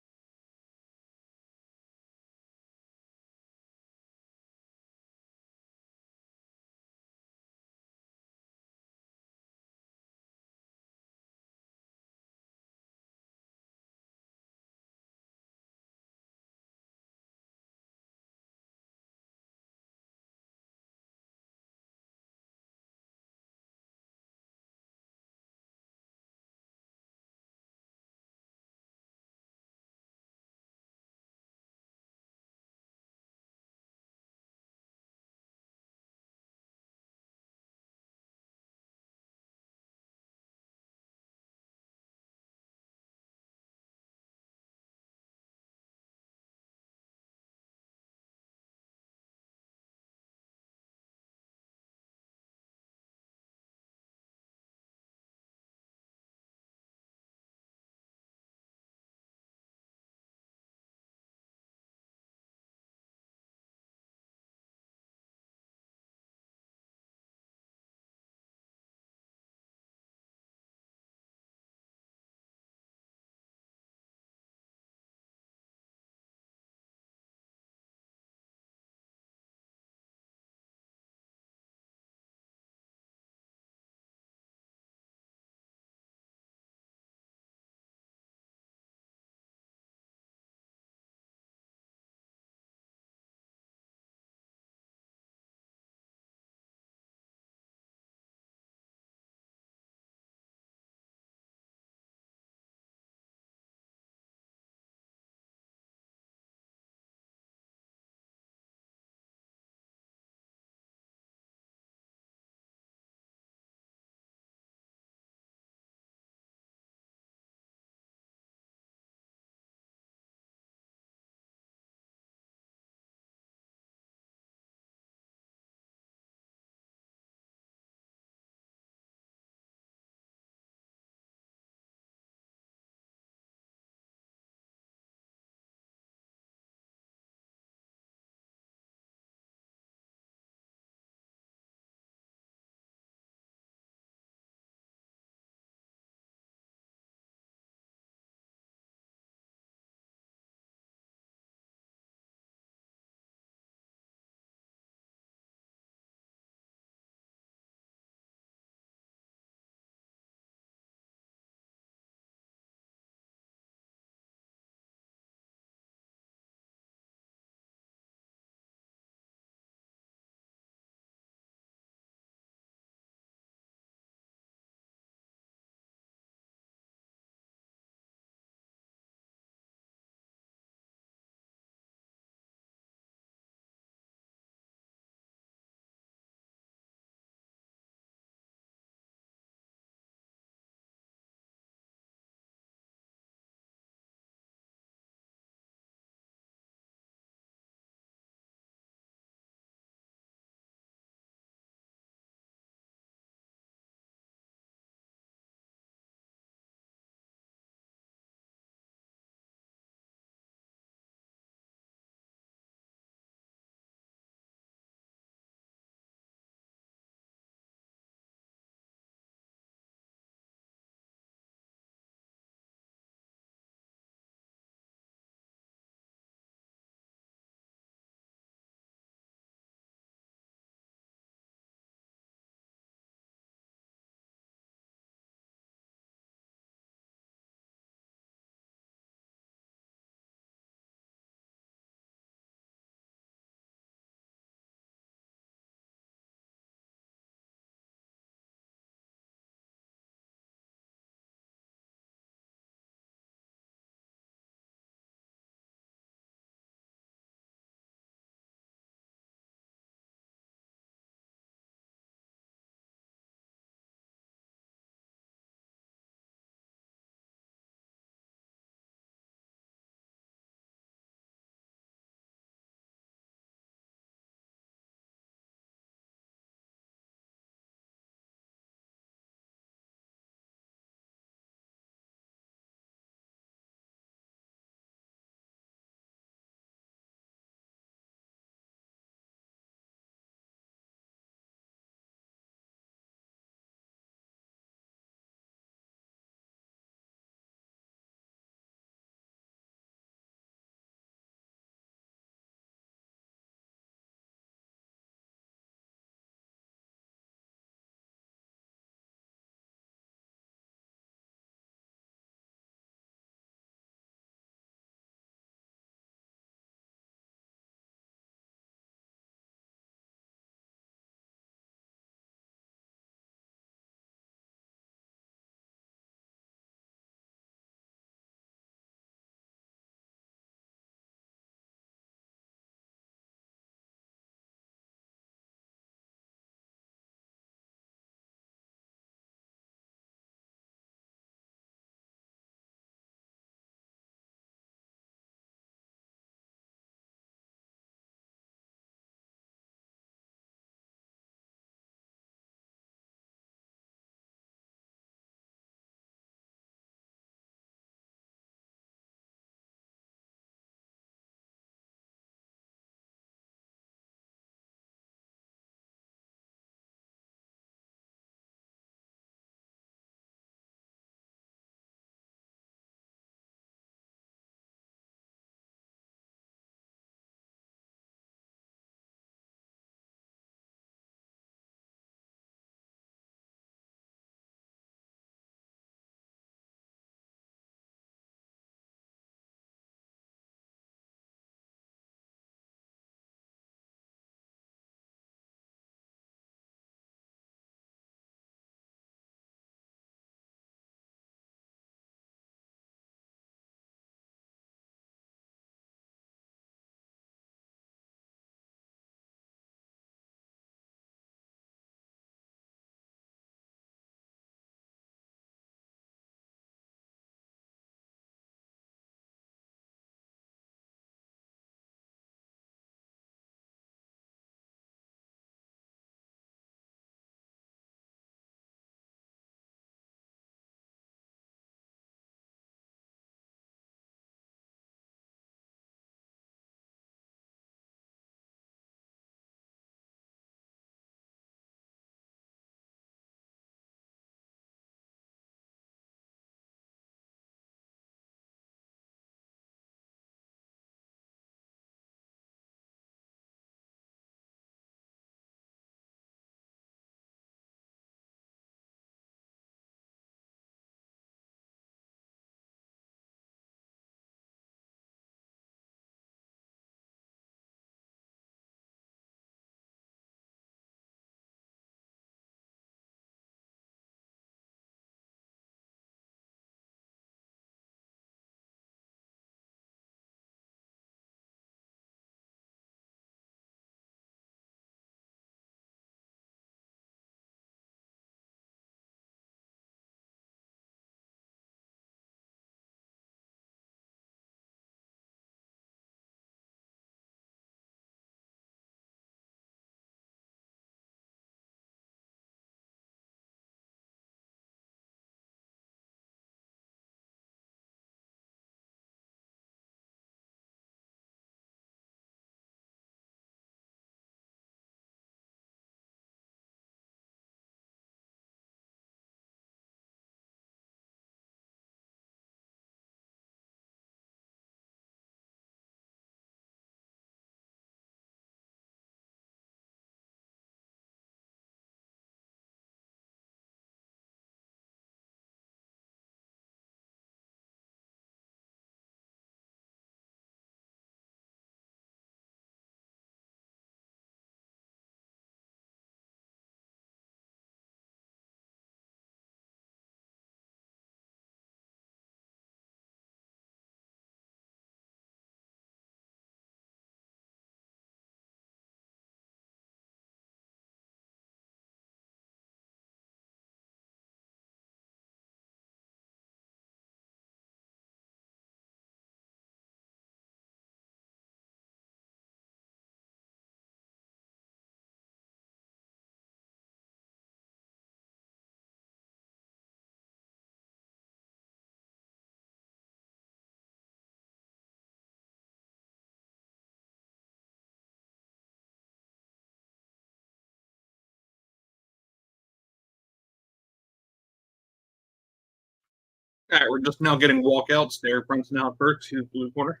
All right, we're just now getting walkouts there. Brunson out first, he's blue corner.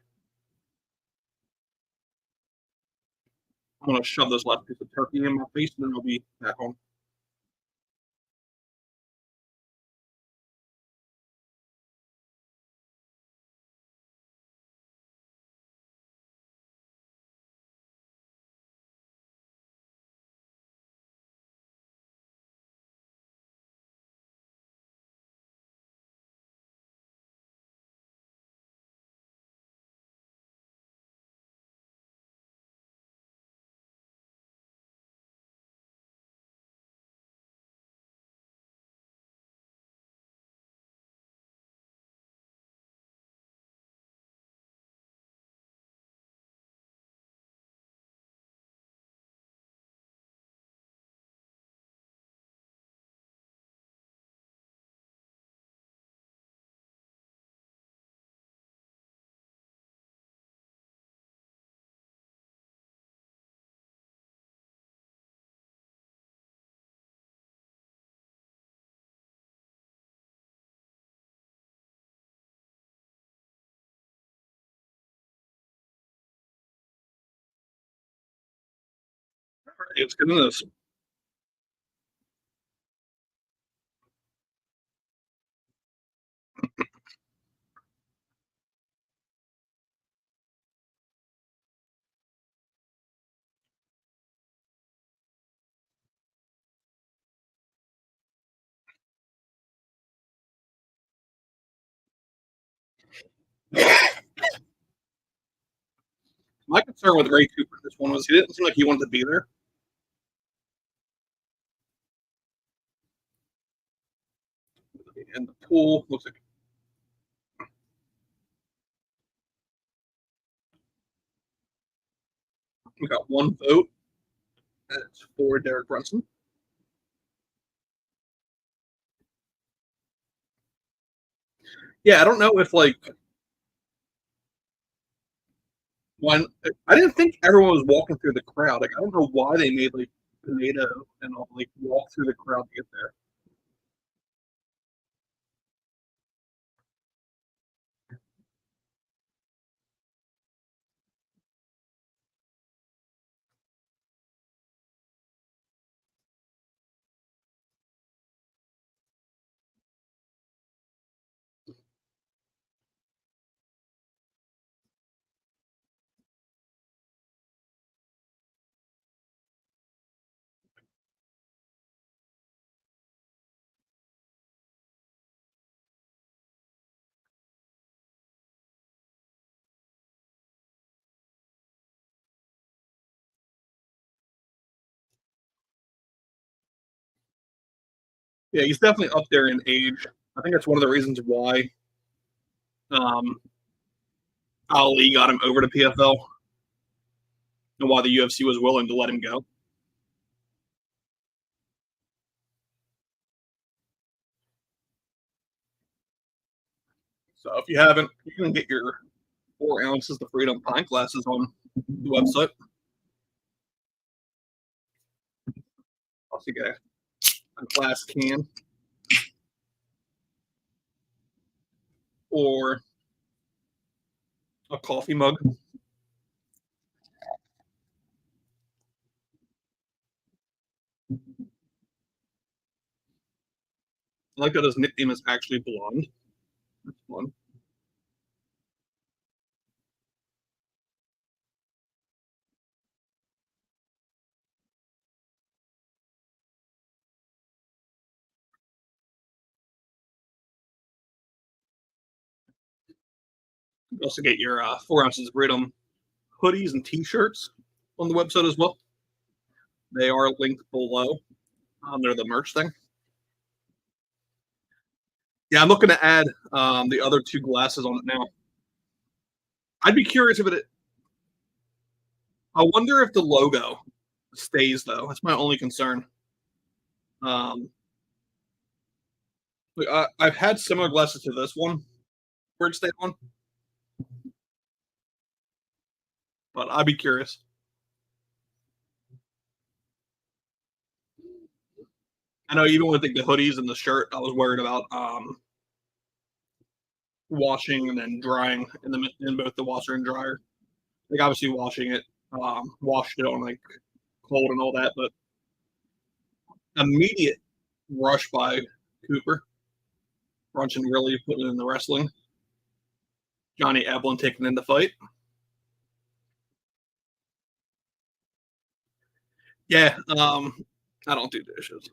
I'm going to shove this last piece of turkey in my face, and then I'll be back home. All right, let's get into this. My concern with Ray Cooper this one was he didn't seem like he wanted to be there. And the pool looks like we got one vote. That's for Derek Brunson. Yeah, I don't know if like when I didn't think everyone was walking through the crowd. Like I don't know why they made like Pinedo and all like walk through the crowd to get there. Yeah, he's definitely up there in age. I think that's one of the reasons why um, Ali got him over to PFL and why the UFC was willing to let him go. So if you haven't, you can get your 4 ounces of Freedom pint glasses on the website. Also get a glass can or a coffee mug. I like that his nickname is actually Blonde. That's fun. You also get your 4 ounces of Freedom hoodies and T-shirts on the website as well. They are linked below under the merch thing. Yeah, I'm looking to add the other two glasses on it now. I'd be curious if it. I wonder if the logo stays though. That's my only concern. Um, I've had similar glasses to this one, where it stayed on, but I'd be curious. I know even with like, the hoodies and the shirt, I was worried about. 'Cause, washing and then drying in both the washer and dryer. Like obviously washing it, washed it on like cold and all that, but immediate rush by Cooper. Brunson really putting it in the wrestling. Johnny Evelyn taking in the fight. Yeah, I don't do dishes.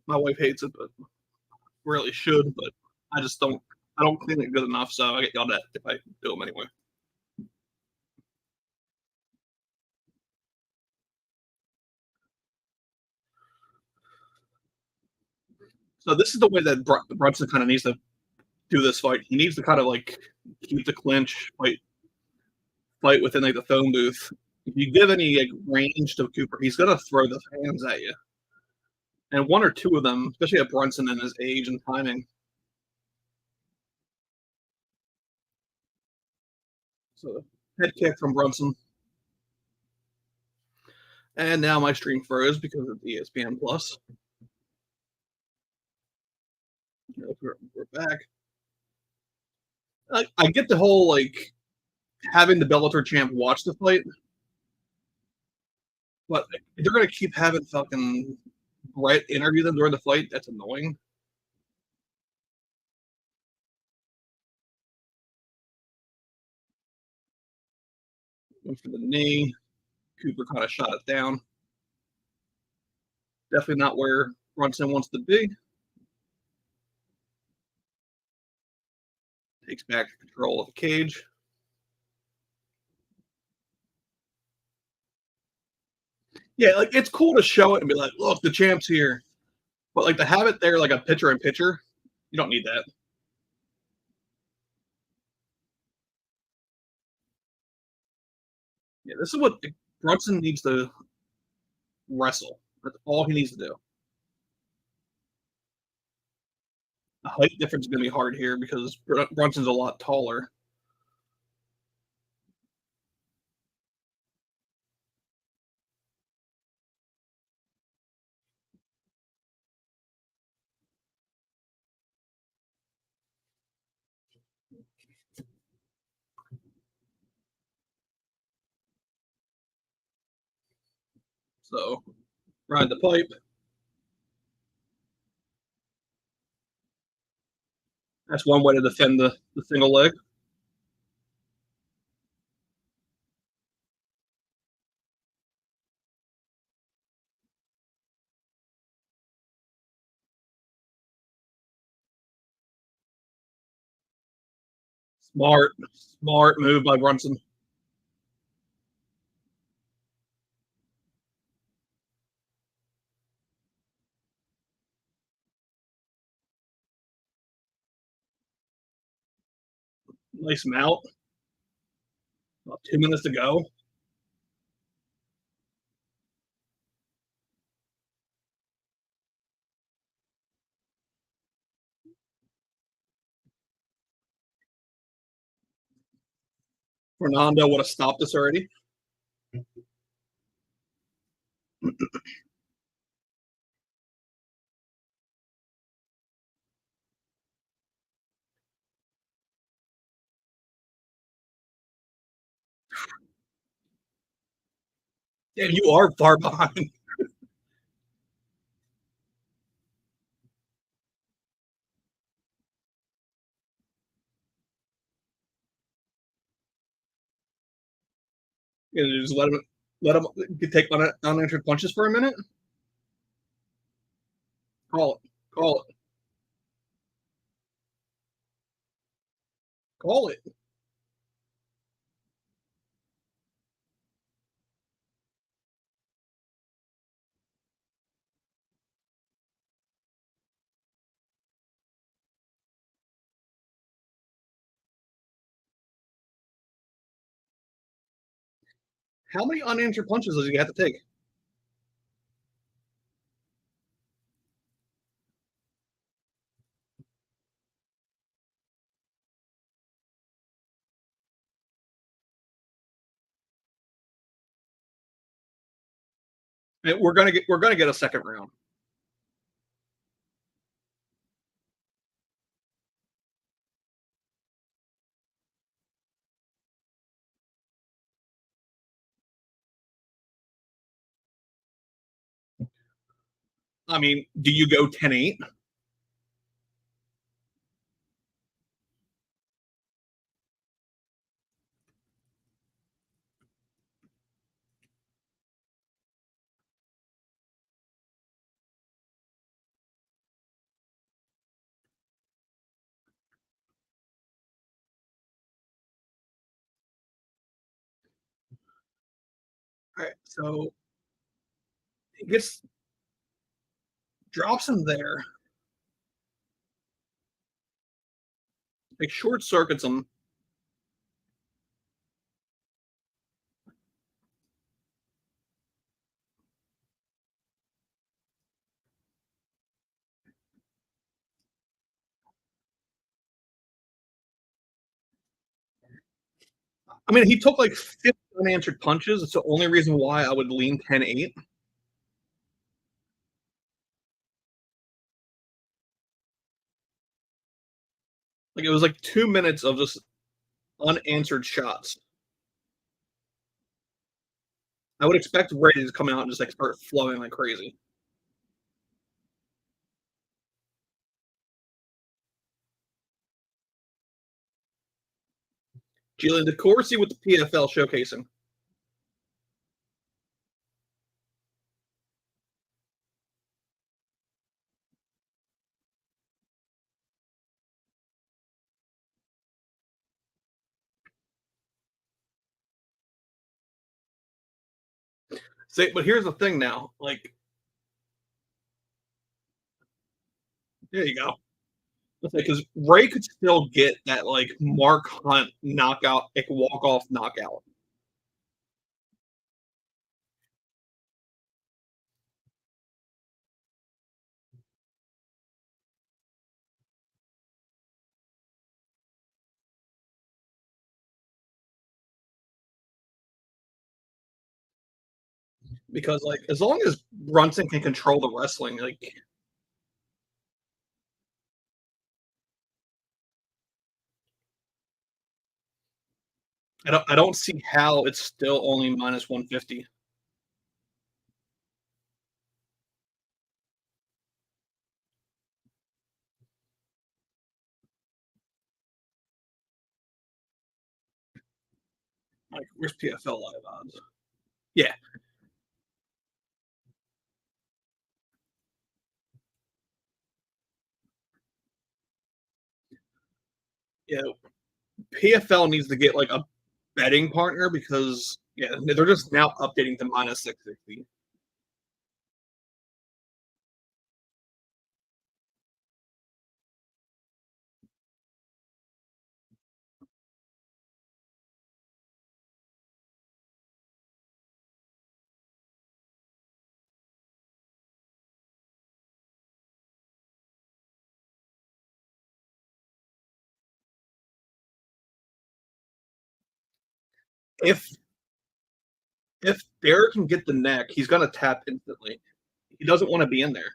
My wife hates it, but really should. But I just don't. I don't clean it good enough, so I get yelled at if I do them anyway. So this is the way that Brunson kind of needs to do this fight. He needs to kind of like keep the clinch, fight within like the phone booth. If you give any like, range to Cooper, he's gonna throw the hands at you. And one or two of them, especially at Brunson and his age and timing. So head kick from Brunson. And now my stream froze because of ESPN Plus. We're back. I get the whole like having the Bellator champ watch the fight, but they're gonna keep having fucking Brett interview them during the fight. That's annoying. Went for the knee. Cooper kind of shot it down. Definitely not where Brunson wants to be. Takes back control of the cage. Yeah, like it's cool to show it and be like, look, the champ's here. But like to have it there like a picture in picture, you don't need that. Yeah, this is what Brunson needs to wrestle. That's all he needs to do. The height difference is going to be hard here because Brunson's a lot taller. So, ride the pipe. That's one way to defend the single leg. Smart move by Brunson. Nice mount. About 2 minutes to go. Fernando would have stopped this already. Damn, you are far behind. You just let him take unanswered punches for a minute. Call it. Call it. Call it. How many unanswered punches does he have to take? We're gonna get a second round. I mean, do you go 10-8? All right, so it gets drops him there. Like short circuits him. I mean, he took like 50 unanswered punches. It's the only reason why I would lean 10-8. Like it was like 2 minutes of just unanswered shots. I would expect Ray to come out and just like start flowing like crazy. Julian DeCourcy with the PFL showcasing. See, but here's the thing now. Like, there you go. Because Ray could still get that like Mark Hunt knockout, like walk off knockout. Because like as long as Brunson can control the wrestling, like I don't see how it's still only minus 150. Like where's PFL live odds? Yeah. Yeah. PFL needs to get like a betting partner because yeah, they're just now updating to minus 660. If if Derek can get the neck, he's gonna tap instantly. He doesn't want to be in there.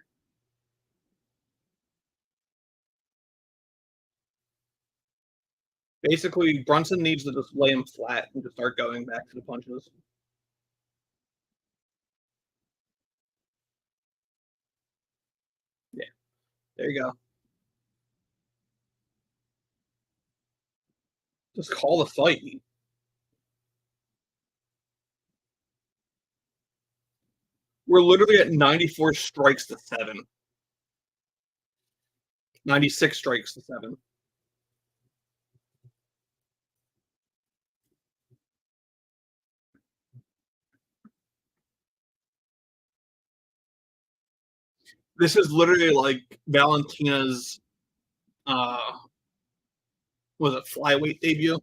Basically, Brunson needs to just lay him flat and just start going back to the punches. Yeah, there you go. Just call the fight. We're literally at 94 strikes to 7. 96 strikes to 7. This is literally like Valentina's was it flyweight debut?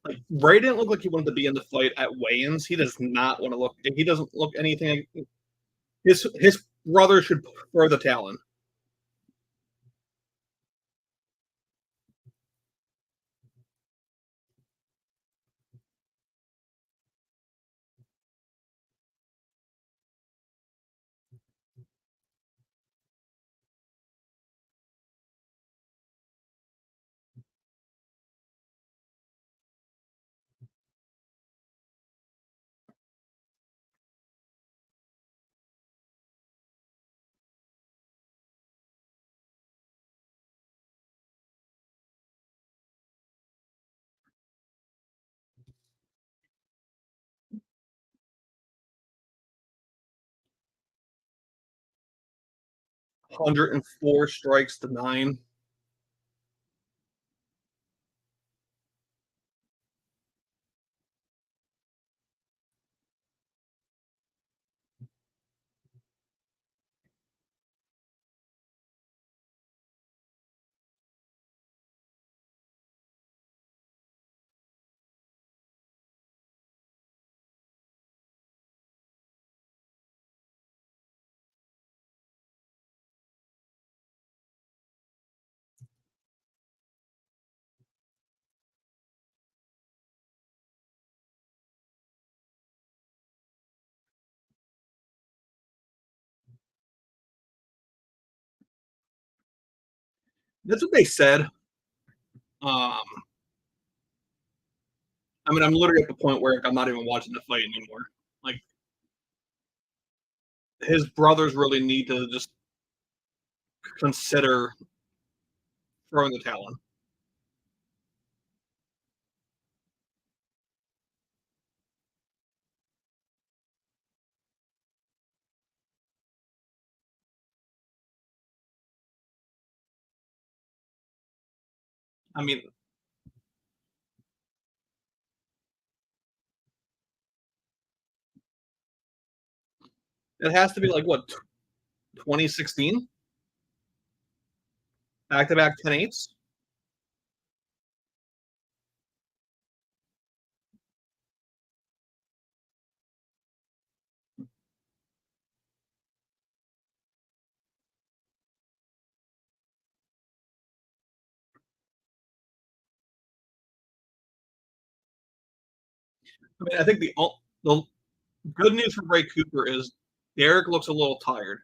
Like Ray didn't look like he wanted to be in the fight at weigh-ins. He does not want to look. He doesn't look anything. His brother should throw the talon. 104 strikes to 9. That's what they said. I mean, I'm literally at the point where I'm not even watching the fight anymore. Like, his brothers really need to just consider throwing the towel in. I mean, it has to be like what 2016, back-to-back 10-8s. I mean, I think the good news for Ray Cooper is Derek looks a little tired.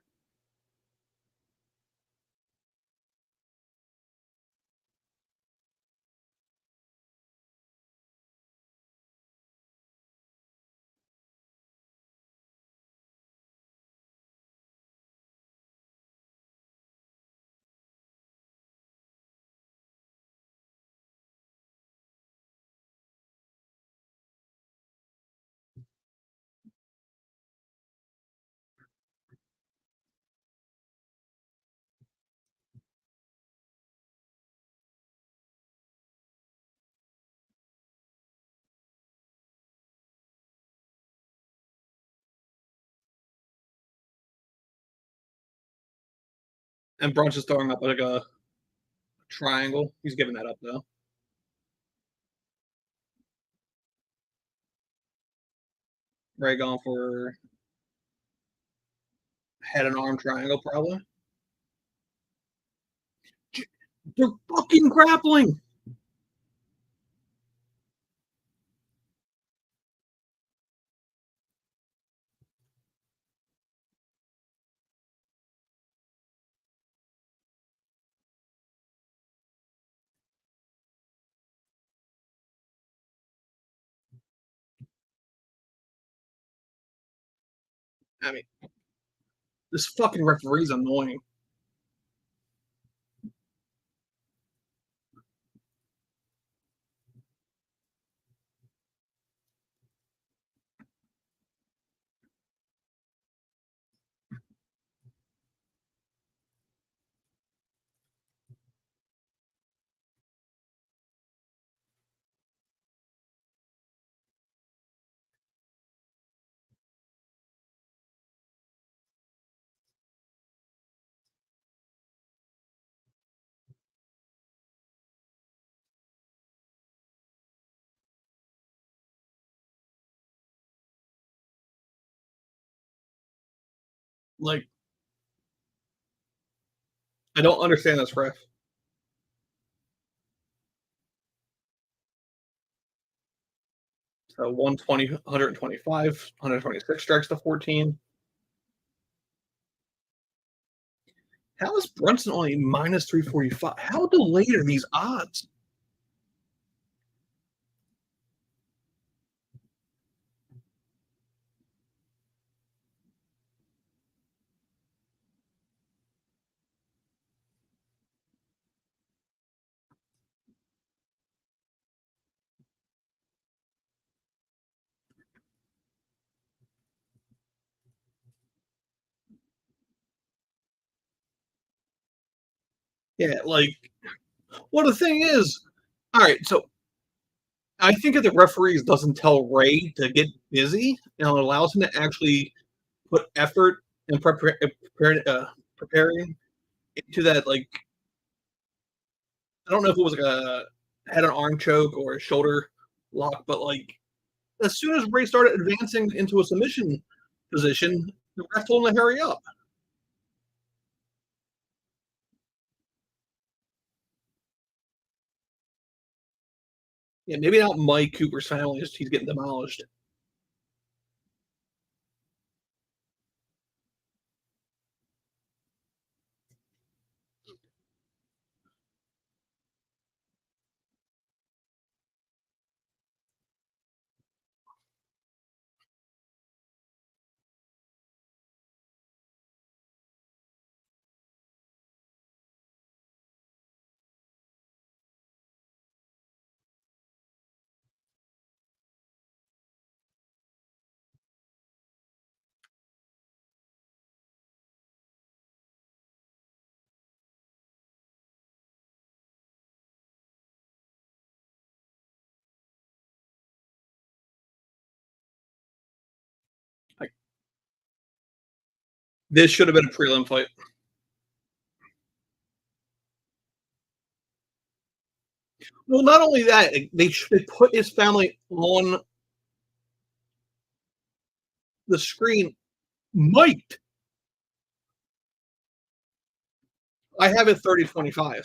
And Brunson's throwing up like a triangle. He's giving that up though. Ray going for head and arm triangle, probably. They're fucking grappling. I mean, this fucking referee's annoying. Like, I don't understand this ref. So 120, 125, 126 strikes to 14. How is Brunson only minus 345? How delayed are these odds? Yeah, like, well, the thing is, all right, so I think if the referees doesn't tell Ray to get busy, and it allows him to actually put effort and preparing into that, like, I don't know if it was like a head on arm choke or a shoulder lock, but like as soon as Ray started advancing into a submission position, the ref told him to hurry up. Yeah, maybe not Mike Cooper's family, just he's getting demolished. Like this should have been a prelim fight. Well, not only that, they put his family on the screen mic'd. I have it 30-25.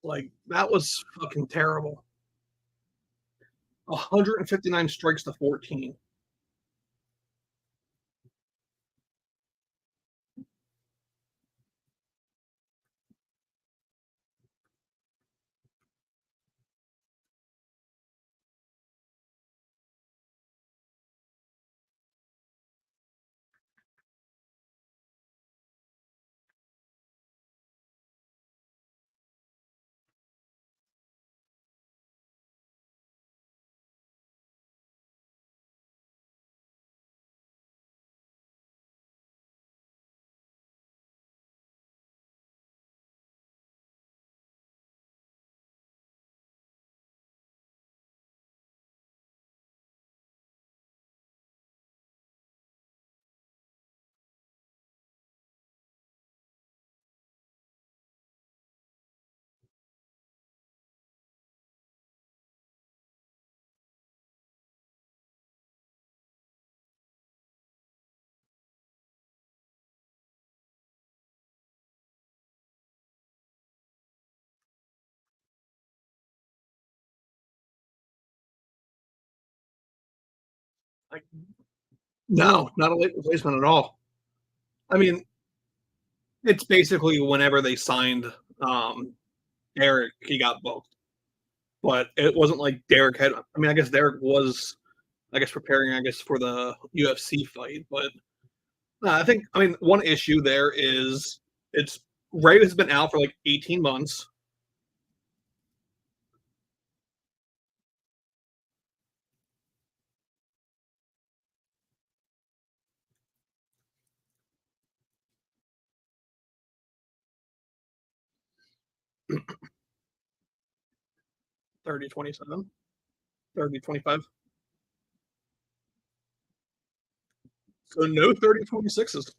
Like that was fucking terrible. 159 strikes to 14. Like no, not a late replacement at all. I mean, it's basically whenever they signed um, Derek, he got booked. But it wasn't like Derek had. I mean, I guess Derek was, I guess, preparing, I guess, for the UFC fight. But no, I think, I mean, one issue there is it's Ray has been out for like 18 months. 30-27, 30-25. So no 30-26s.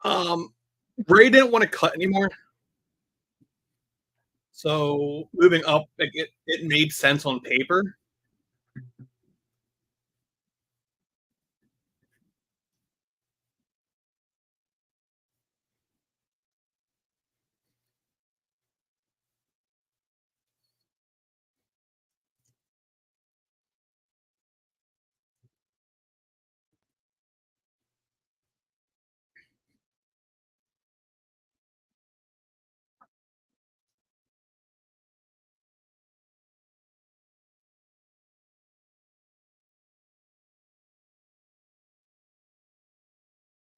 Um, Ray didn't want to cut anymore. So moving up, like it made sense on paper.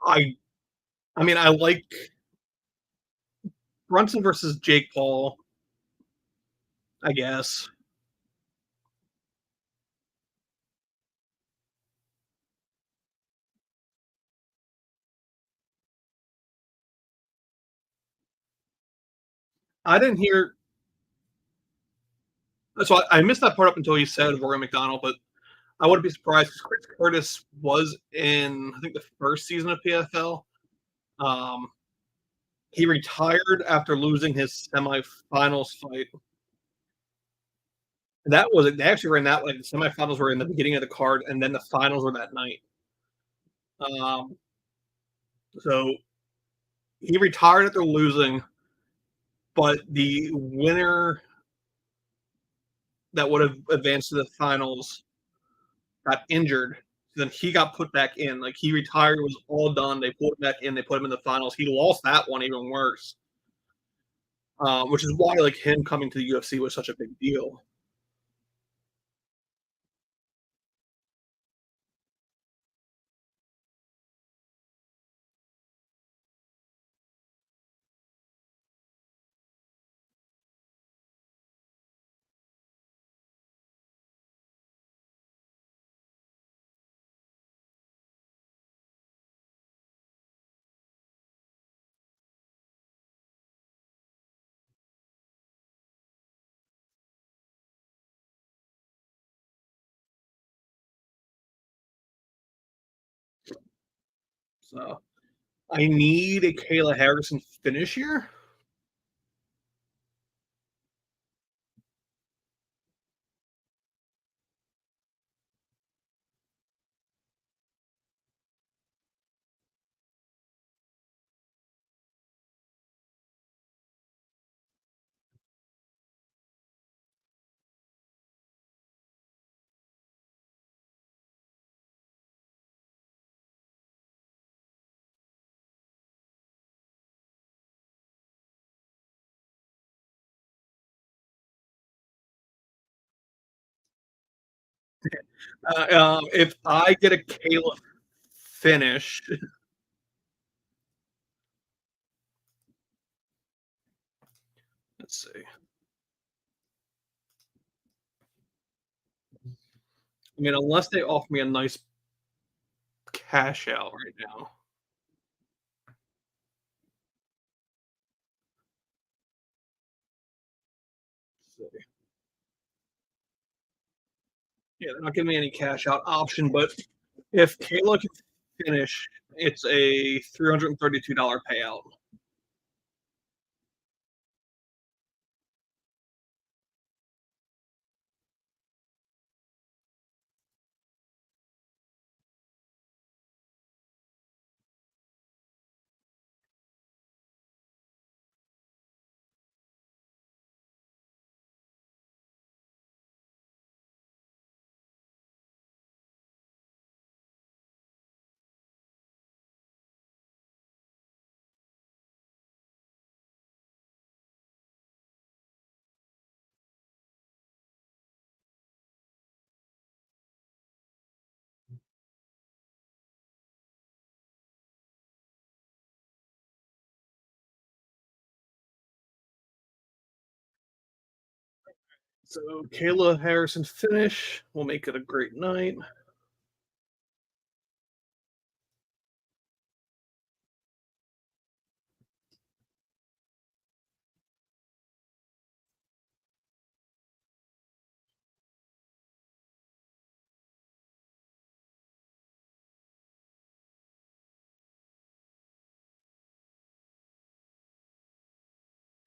I I mean, I like Brunson versus Jake Paul, I guess. I didn't hear so I missed that part up until you said Rory McDonald, but I wouldn't be surprised because Chris Curtis was in I think the first season of PFL. Um, he retired after losing his semifinals fight. That was it. They actually ran that like the semifinals were in the beginning of the card, and then the finals were that night. Um, so he retired after losing, but the winner that would have advanced to the finals got injured. So then he got put back in. Like he retired, it was all done. They pulled him back in. They put him in the finals. He lost that one even worse, which is why like him coming to the UFC was such a big deal. So I need a Kayla Harrison finish here. If I get a Kayla finish, let's see. I mean, unless they offer me a nice cash out right now. Let's see. Yeah, they're not giving me any cash out option, but if Kayla can finish, it's a $332 payout. So Kayla Harrison finish. We'll make it a great night.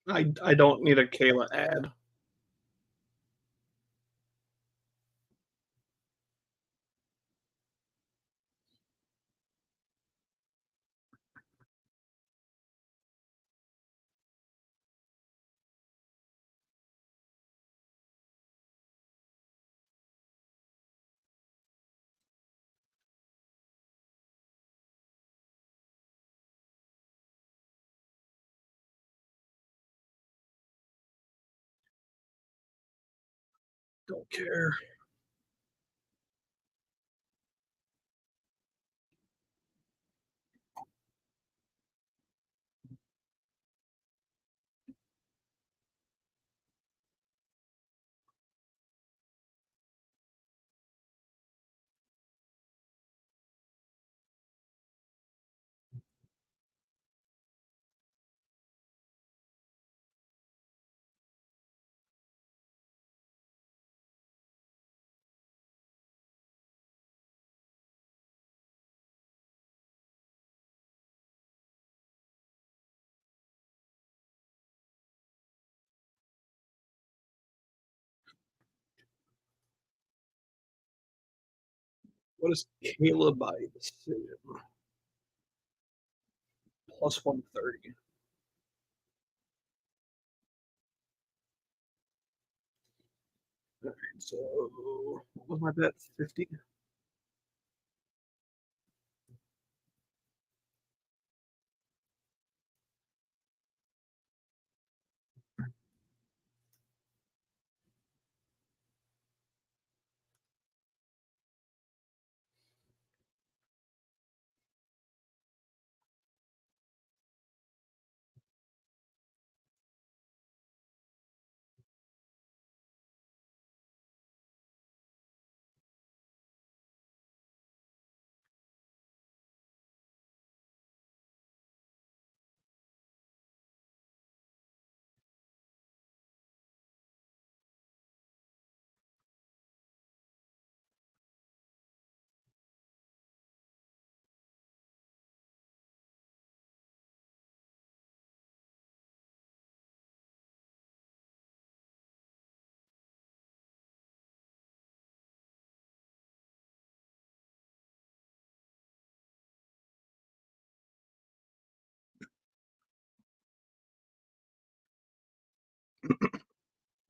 I don't need a Kayla ad. Don't care. What is Kayla by decision? Plus 130. All right, so what was my bet? 50?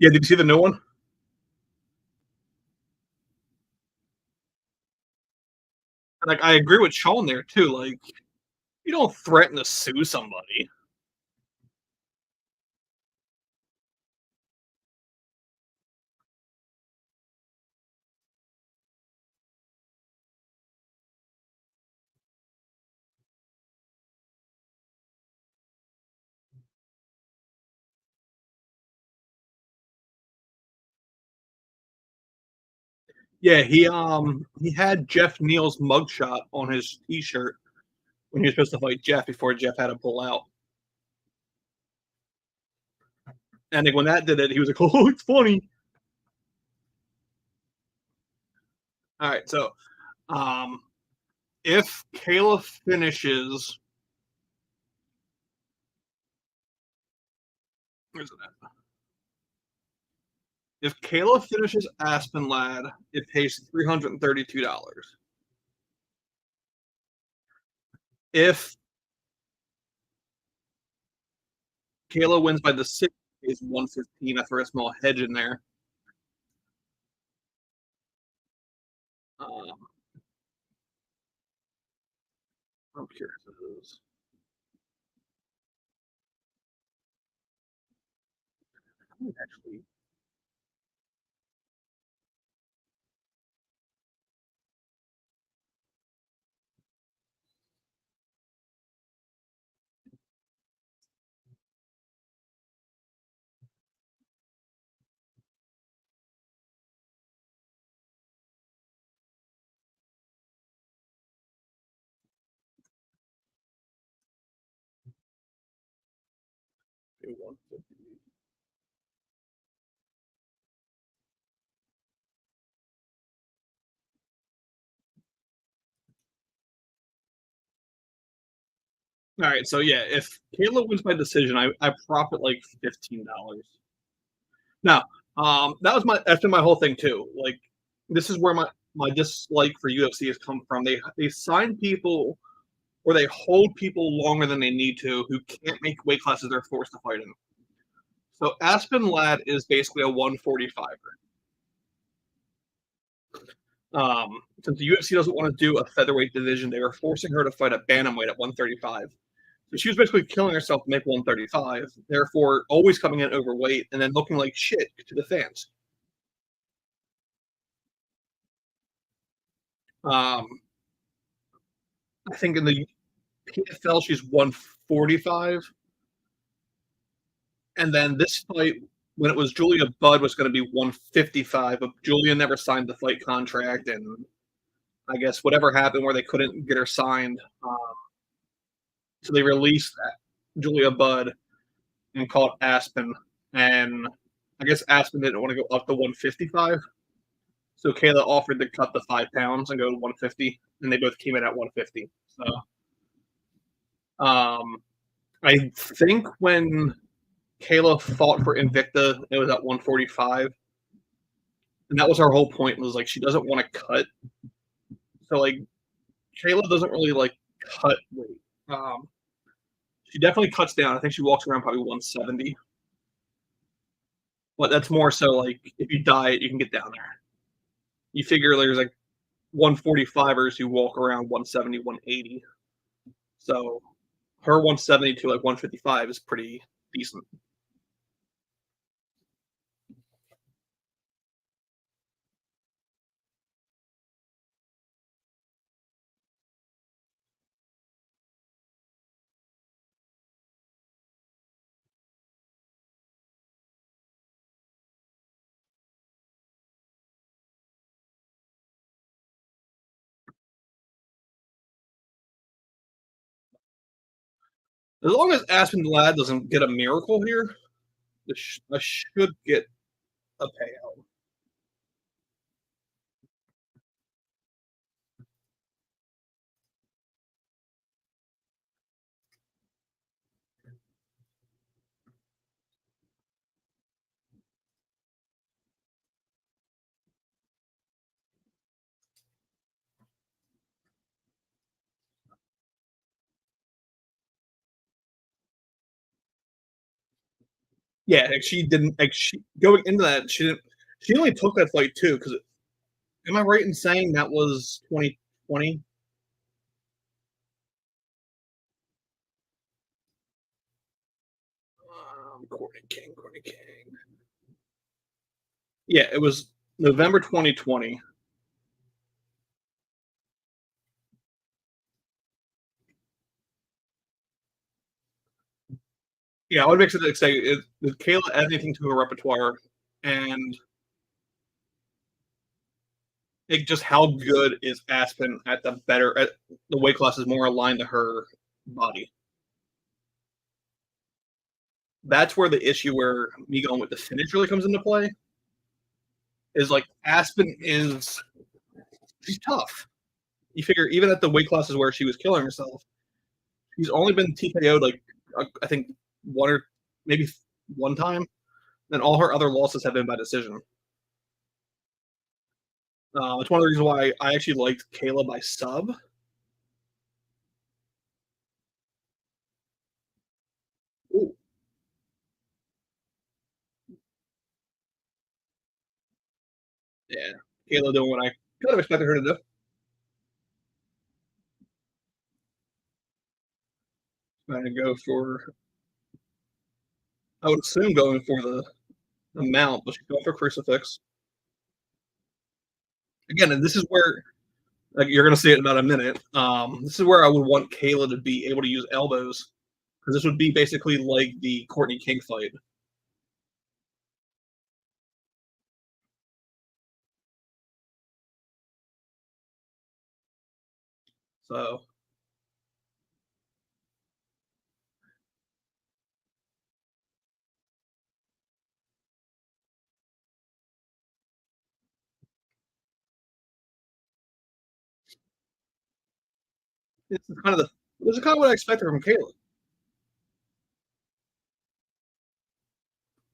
Yeah, did you see the new one? Like, I agree with Sean there too. Like, you don't threaten to sue somebody. Yeah, he had Jeff Neal's mugshot on his T-shirt when he was supposed to fight Jeff before Jeff had to pull out. And like, when that did it, he was like, "Oh, it's funny." All right, so um, if Kayla finishes, where's it at? If Kayla finishes Aspen Lad, it pays $332. If Kayla wins by the six, it pays 115. I throw a small hedge in there. Um, I'm curious. Actually, do 150. All right, so yeah, if Kayla wins by decision, I profit like $15. Now, that was that's been my whole thing too. Like, this is where my dislike for UFC has come from. They sign people or they hold people longer than they need to who can't make weight classes they're forced to fight in. So Aspen Ladd is basically a 145er. Since the UFC doesn't want to do a featherweight division, they were forcing her to fight a bantamweight at 135. So she was basically killing herself to make 135, therefore always coming in overweight and then looking like shit to the fans. Um, I think in the PFL she's 145, and then this fight, when it was Julia Budd, was going to be 155, but Julia never signed the fight contract, and I guess whatever happened where they couldn't get her signed, so they released Julia Budd and called Aspen, and I guess Aspen didn't want to go up to 155, so Kayla offered to cut the 5 pounds and go to 150, and they both came in at 150. So, I think when Kayla fought for Invicta, it was at 145, and that was her whole point. Was like she doesn't want to cut, so like Kayla doesn't really like cut weight. She definitely cuts down. I think she walks around probably 170, but that's more so like if you diet, you can get down there. You figure there's like 145ers who walk around 170, 180. So her 170 to like 155 is pretty decent. As long as Aspen Ladd doesn't get a miracle here, I should get a payout. Yeah, like she didn't like she going into that she didn't. She only took that fight too because am I right in saying that was 2020? Courtney King. Yeah, it was November 2020. Yeah, I would make it say did Kayla add anything to her repertoire, and like just how good is Aspen at the weight class is more aligned to her body. That's where the issue where me going with the finish really comes into play. Is like Aspen is she's tough. You figure even at the weight classes where she was killing herself, she's only been TKO'd like I think one or maybe one time. And all her other losses have been by decision. It's one of the reasons why I actually liked Kayla by sub. Ooh, yeah, Kayla doing what I could have expected her to do. And go for, I would assume going for the mount, but she's going for crucifix. Again, and this is where like you're going to see it in about a minute. This is where I would want Kayla to be able to use elbows because this would be basically like the Courtney King fight. So it's kind of the This is kind of what I expected from Kayla.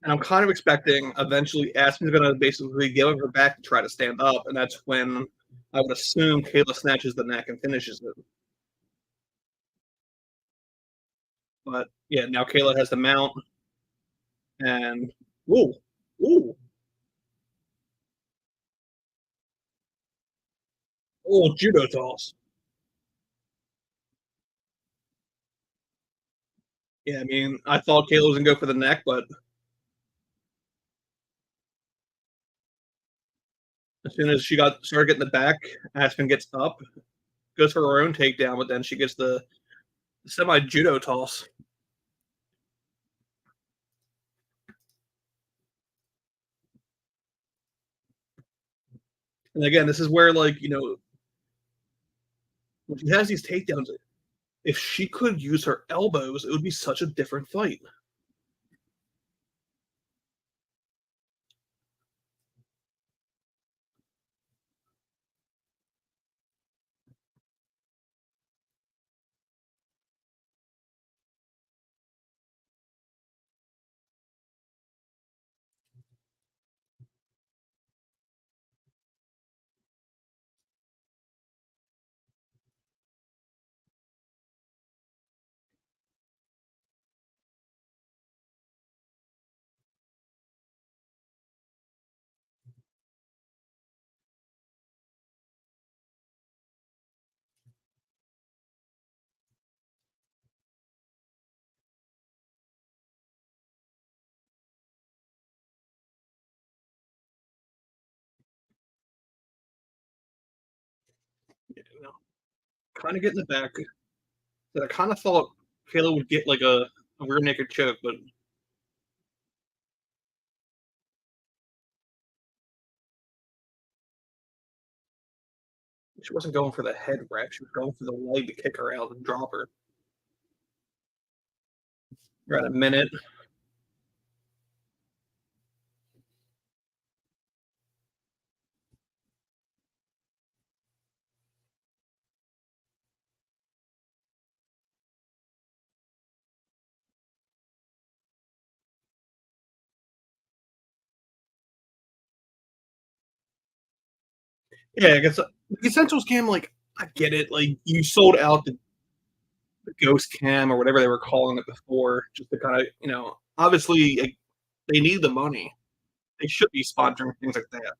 And I'm kind of expecting eventually Aspen's going to basically give her back to try to stand up, and that's when I would assume Kayla snatches the neck and finishes it. But yeah, now Kayla has the mount, and ooh, ooh, oh, judo toss. Yeah, I mean, I thought Kayla was gonna go for the neck, but as soon as she got started getting the back, Aspen gets up, goes for her own takedown, but then she gets the semi judo toss. And again, this is where when she has these takedowns, if she could use her elbows, it would be such a different fight. You know, kind of getting the back. That I kind of thought Kayla would get like a rear naked choke, but she wasn't going for the head wrap. She was going for the leg to kick her out and drop her. We're at a minute. Yeah, I guess the Essentials cam, like, I get it. Like, you sold out the Ghost Cam or whatever they were calling it before, just to kind of, obviously like, they need the money. They should be sponsoring things like that.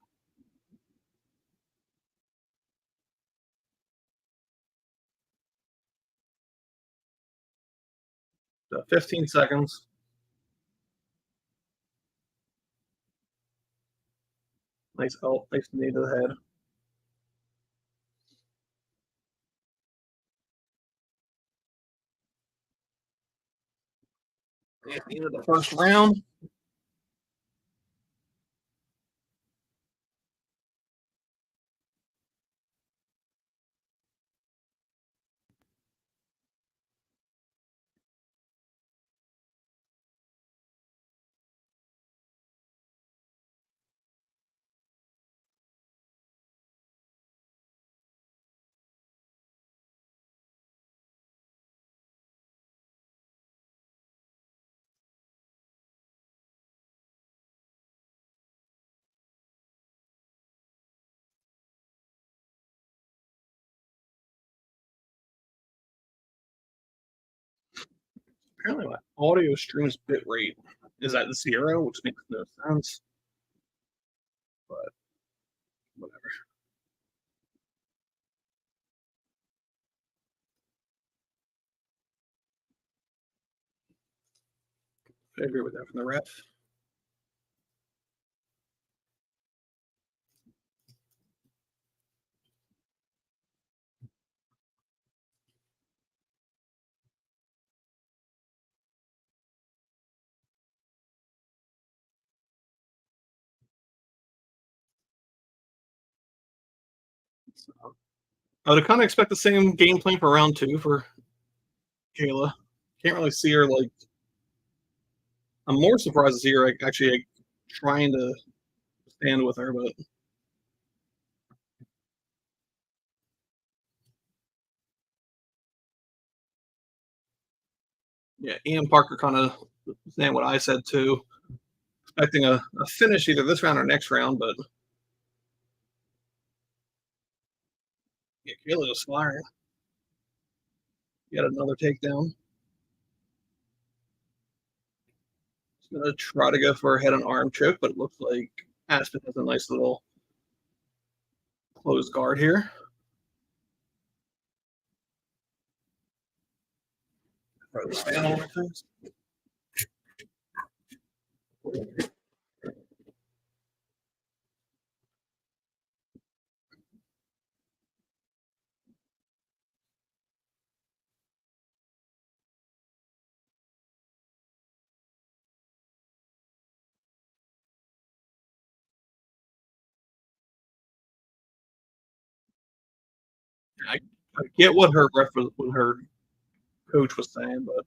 So 15 seconds. Nice knee to the head. At the end of the first round. Apparently, my audio streams bit rate is at 0, which makes no sense. But whatever. I agree with that from the ref. So, I would kind of expect the same game plan for round 2 for Kayla. Can't really see her like. I'm more surprised to see her actually trying to stand with her, but Yeah, Ian Parker kind of saying what I said too. Expecting a finish either this round or next round, but yeah, Kayla was firing. Yet another takedown. He's gonna try to go for a head and arm choke, but it looks like Aspen has a nice little closed guard here. Throw the span over things. I, I get what what her coach was saying, but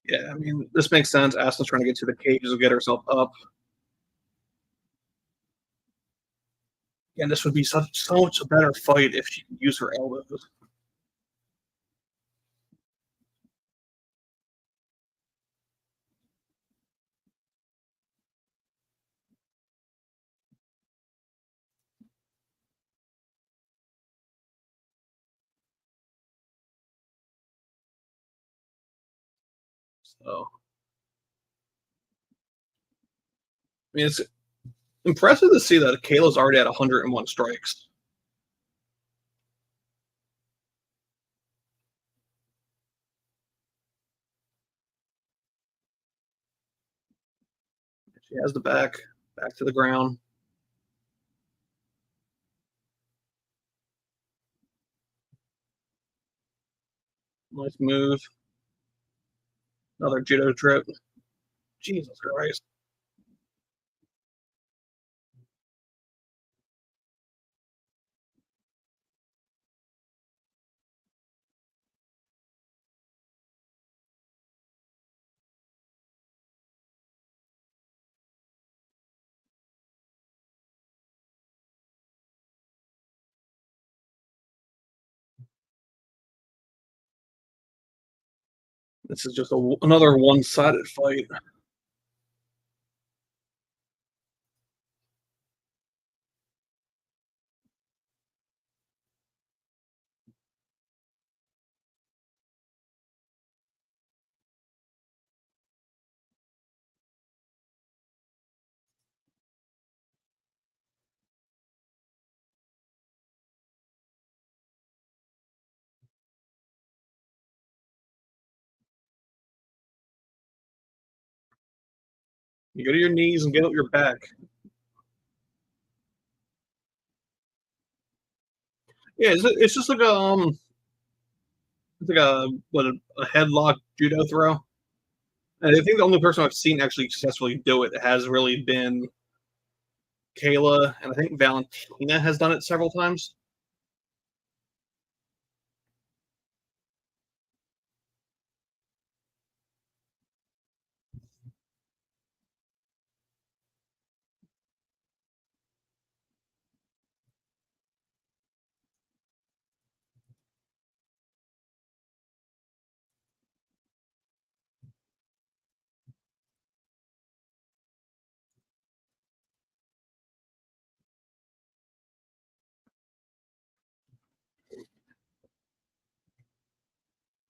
yeah, I mean this makes sense. Aspen's trying to get to the cage to get herself up. And this would be so much a better fight if she could use her elbows. So I mean, it's impressive to see that Kayla's already at 101 strikes. She has the back to the ground. Nice move. Another judo trip. Jesus Christ. This is just another one-sided fight. You go to your knees and get up your back. Yeah, it's just like it's like a headlock judo throw. And I think the only person I've seen actually successfully do it has really been Kayla, and I think Valentina has done it several times.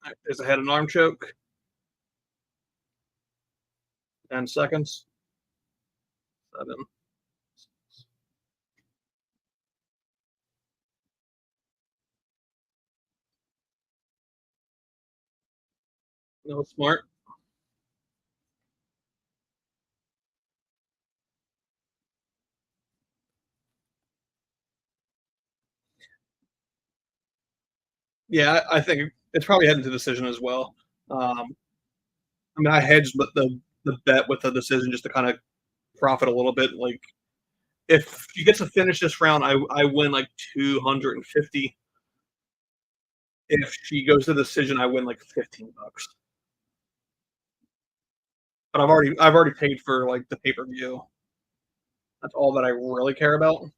Right, there's a head and arm choke. 10 seconds. 7. No, smart. Yeah, I think it's probably heading to decision as well. I mean, I hedged the bet with the decision just to kind of profit a little bit. Like, if she gets to finish this round, I win like 250. If she goes to decision, I win like $15. But I've already paid for like the pay-per-view. That's all that I really care about.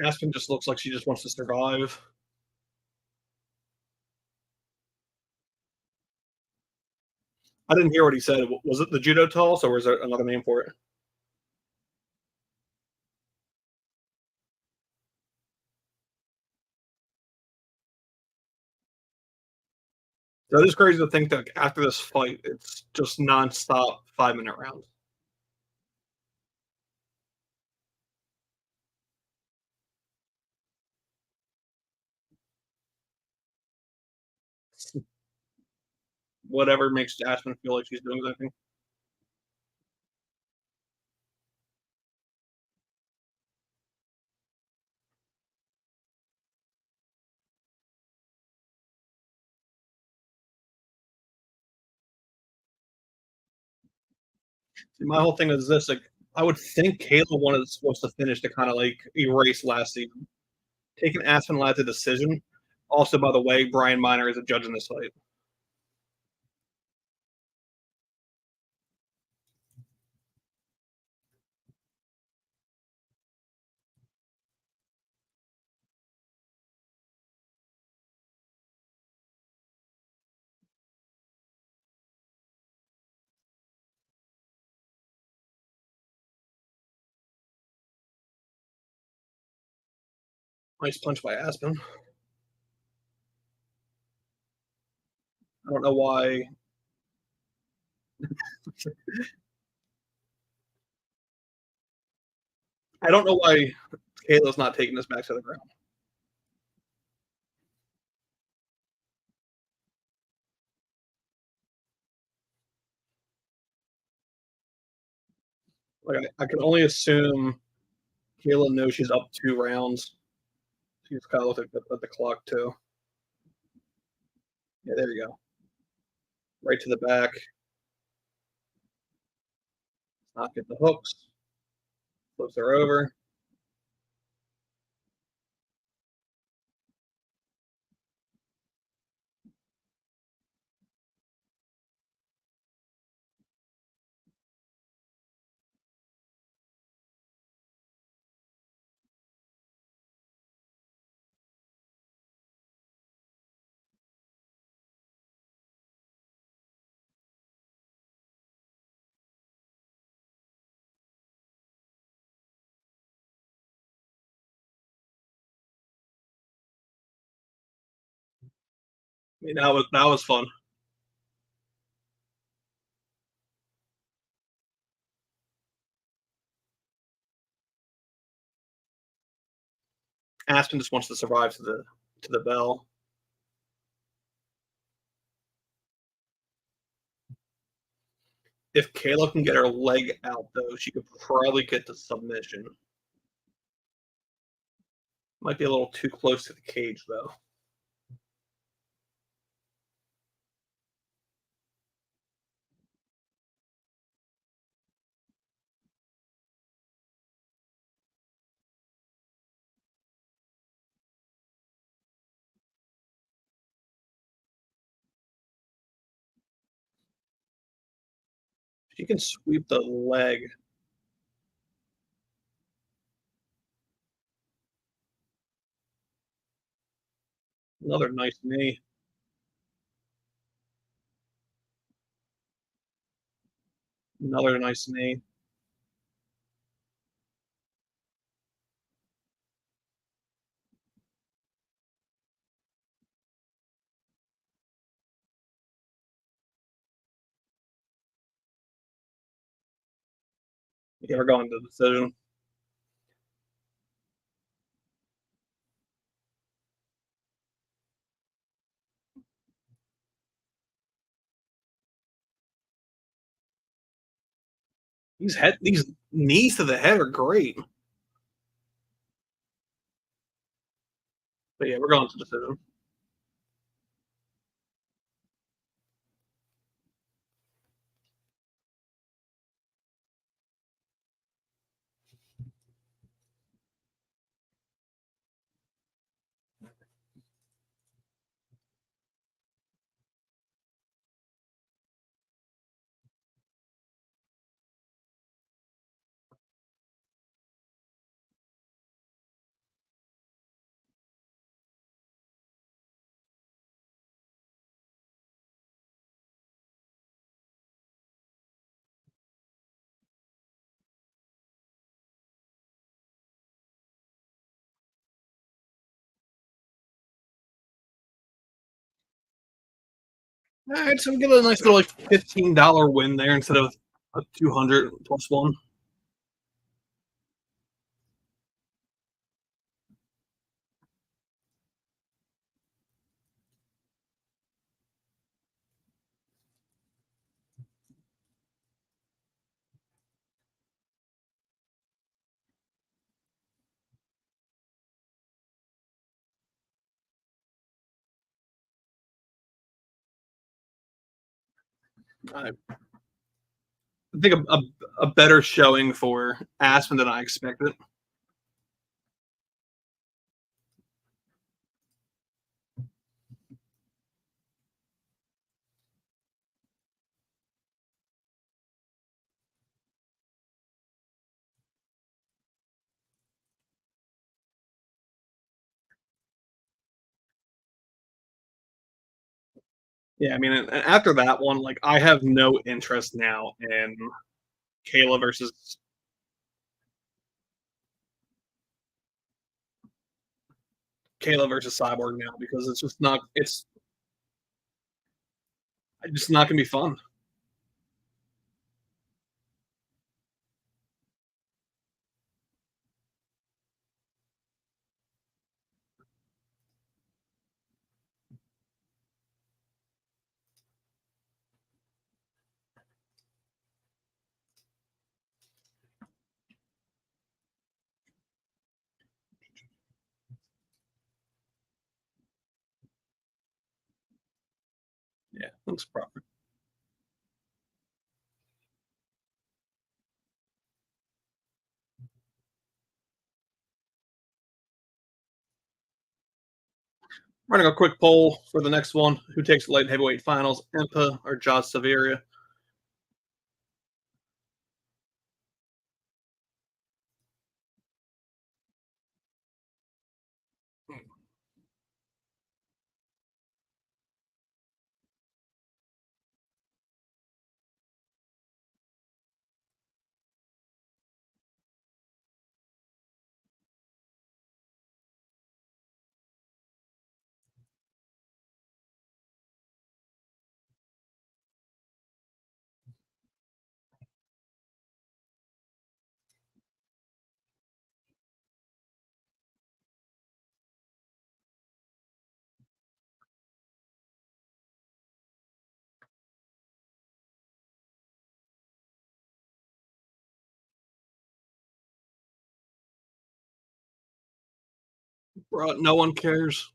Aspen just looks like she just wants to survive. I didn't hear what he said. Was it the judo toss, or was there another name for it? So it is crazy to think that after this fight, it's just nonstop 5-minute rounds. Whatever makes Aspen feel like she's doing something. My whole thing is this: like, I would think Kayla wanted supposed to finish to kind of like erase last season. Taking Aspen led the decision. Also, by the way, Brian Miner is a judge in this fight. Nice punch by Aspen. I don't know why. I don't know why Kayla's not taking this back to the ground. Like I can only assume Kayla knows she's up 2 rounds. She's kind of looking at the clock too. Yeah, there you go. Right to the back. Not get the hooks. Flips her over. I mean, that was fun. Aspen just wants to survive to the bell. If Kayla can get her leg out, though, she could probably get the submission. Might be a little too close to the cage, though. She can sweep the leg. Another nice knee. Another nice knee. Yeah, we're going to the decision. These knees to the head are great. But yeah, we're going to decision. All right, so we get a nice little like $15 win there instead of a 200 plus one. I think a better showing for Aspen than I expected. Yeah, I mean, and after that one, like I have no interest now in Kayla versus Cyborg now because it's just not gonna be fun. Yeah, looks proper. Running a quick poll for the next one: who takes the light heavyweight finals, Impa or Josh Silveira? Bro, no one cares.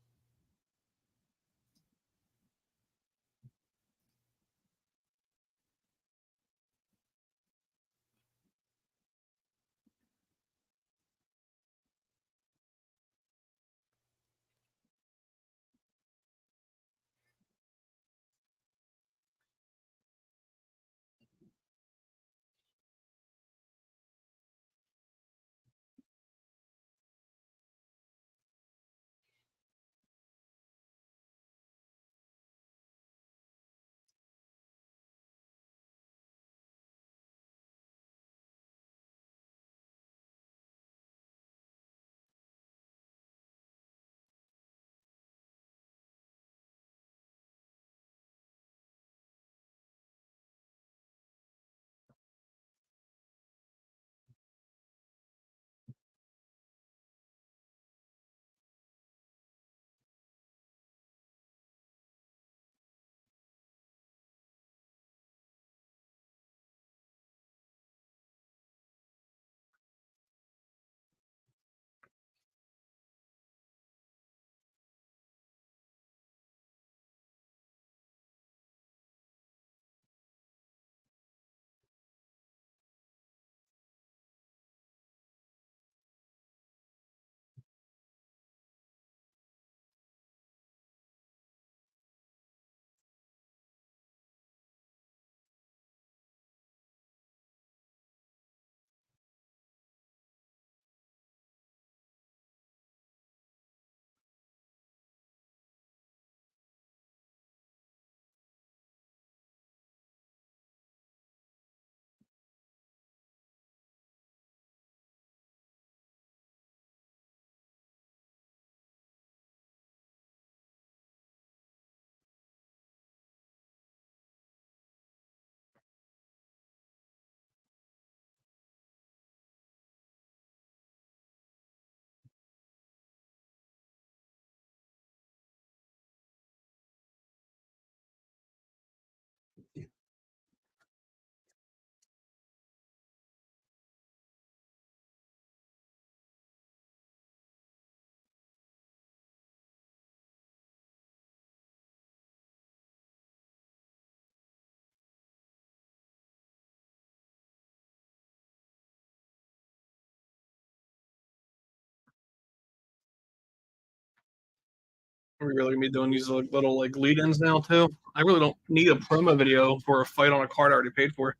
Are we really gonna be doing these little lead-ins now too? I really don't need a promo video for a fight on a card I already paid for.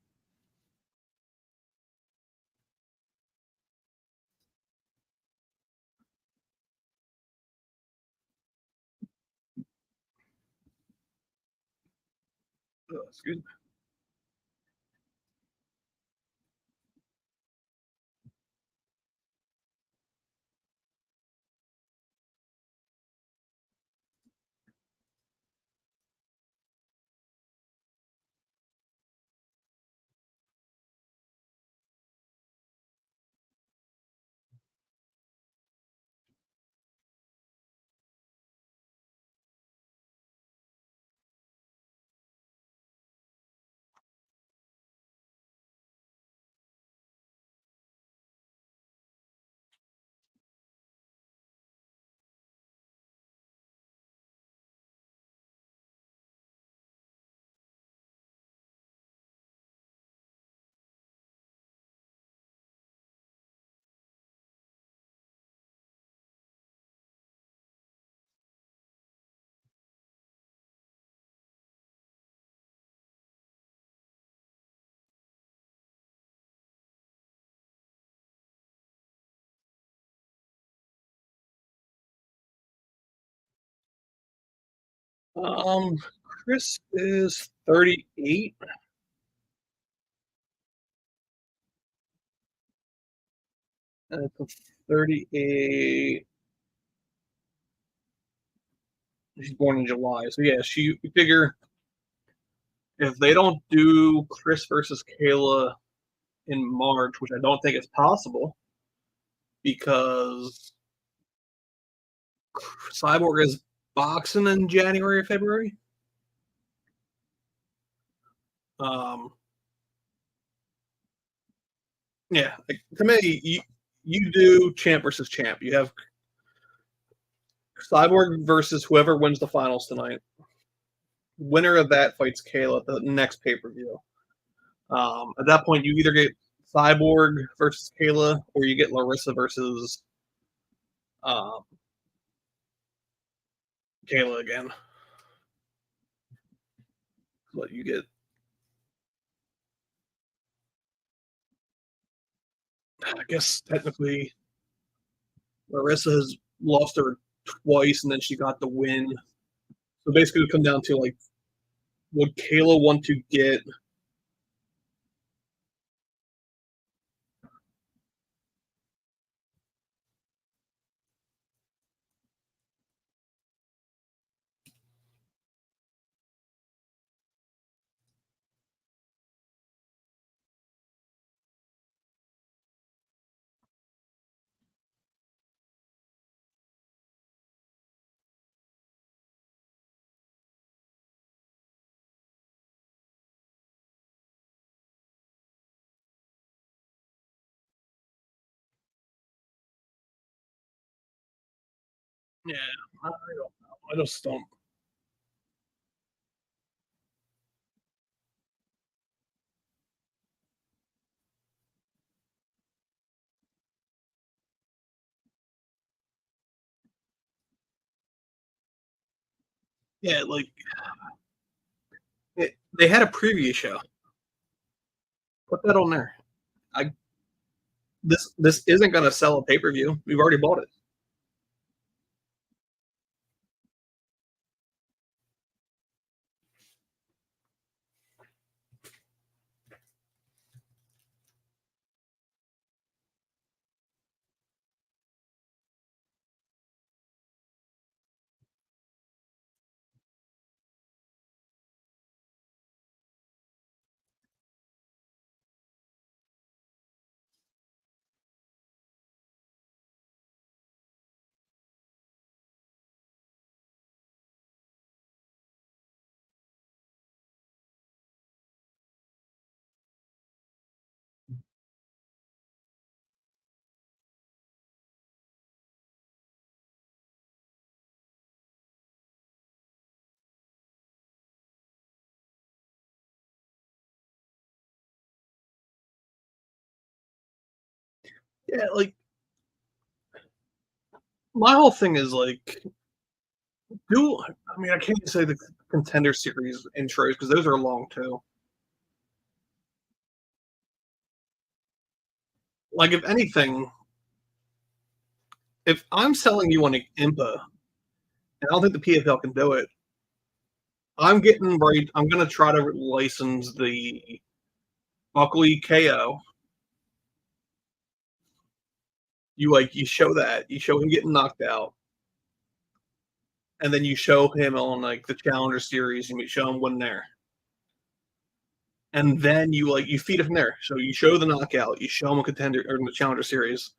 Excuse me. Chris is 38. And it's 38. She's born in July, so yeah, you figure if they don't do Chris versus Kayla in March, which I don't think is possible, because Cyborg is boxing in January or February. Um, yeah, to me, you do champ versus champ. You have Cyborg versus whoever wins the finals tonight. Winner of that fights Kayla at the next pay per view. At that point, you either get Cyborg versus Kayla, or you get Larissa versus um, Kayla again. What you get? I guess technically Larissa has lost her twice, and then she got the win. So basically, it come down to would Kayla want to get? Yeah, I don't know. I just don't. Yeah, they had a preview show. Put that on there. I this isn't going to sell a pay per view. We've already bought it. Yeah, my whole thing is I mean, I can't say the Contender Series intros because those are long too. Like, if anything, if I'm selling you on Impa, and I don't think the PFL can do it, I'm getting right. I'm gonna try to license the Buckley KO. You show that you show him getting knocked out, and then you show him on like the Challenger Series. You show him winning there, and then you feed it from there. So you show the knockout, you show him a contender or in the Challenger Series,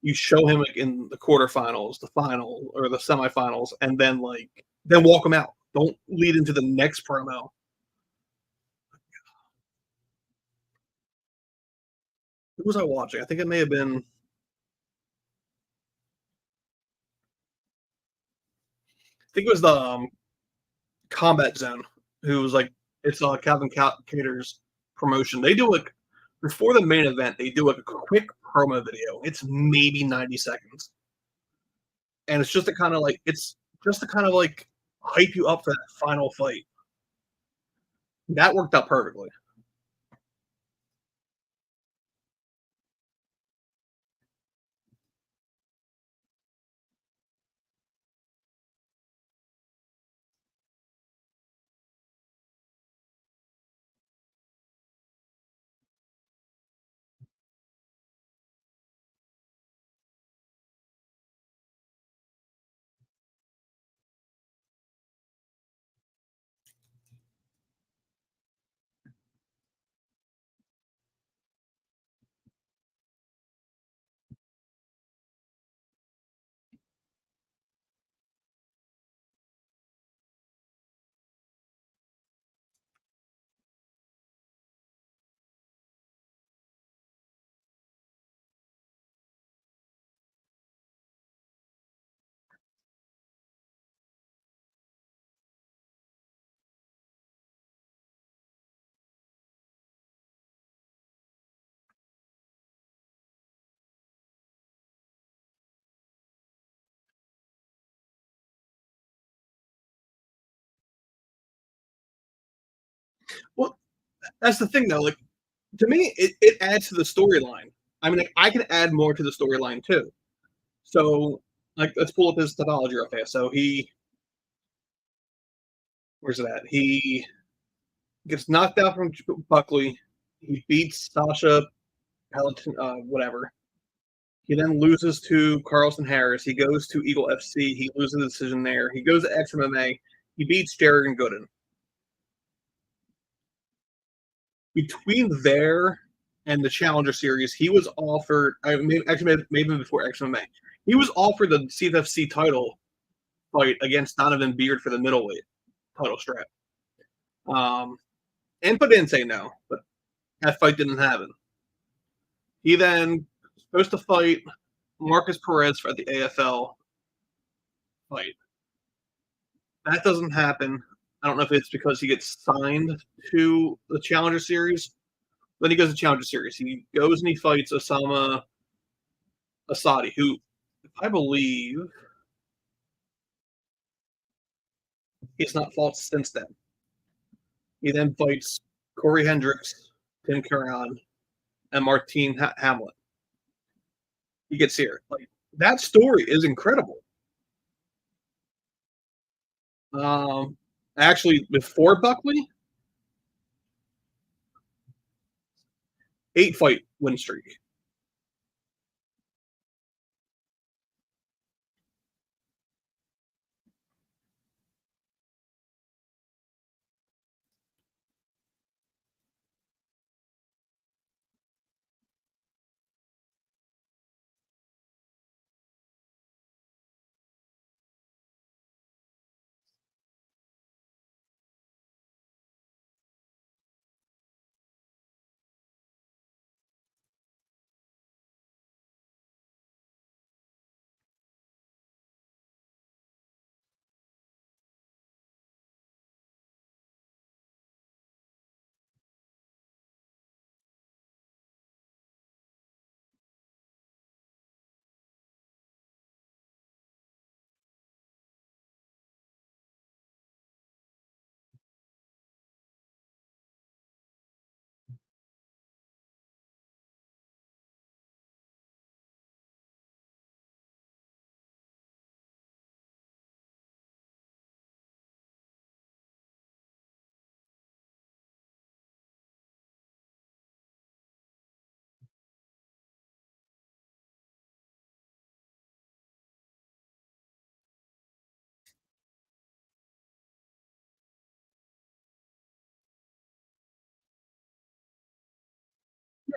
you show him like in the quarterfinals, the final or the semifinals, and then walk him out. Don't lead into the next promo. Who was I watching? I think it may have been. I think it was the Combat Zone. Who was like it's Calvin Cater's promotion. They do like before the main event. They do like a quick promo video. It's maybe 90 seconds, and it's just to kind of like hype you up for that final fight. That worked out perfectly. Well, that's the thing though. Like to me, it adds to the storyline. I mean, like, I can add more to the storyline too. So, like, let's pull up his pathology real fast. So where's it at? He gets knocked out from Buckley. He beats Sasha Palatine, whatever. He then loses to Carlson Harris. He goes to Eagle FC. He loses the decision there. He goes to XMMA. He beats Jared and Gooden. Between there and the Challenger Series, he was offered. I mean, actually, maybe before XMMA, he was offered the CFFC title fight against Donovan Beard for the middleweight title strap. Um, Impa didn't say no, but that fight didn't happen. He then was supposed to fight Marcus Perez for the AFL fight. That doesn't happen. I don't know if it's because he gets signed to the Challenger Series. Then he goes to Challenger Series. He goes and he fights Osama Asadi, who I believe he's not fought since then. He then fights Corey Hendricks, Tim Curran, and Martine Hamlet. He gets here. Like that story is incredible. Um, actually, before Buckley, 8 fight win streak.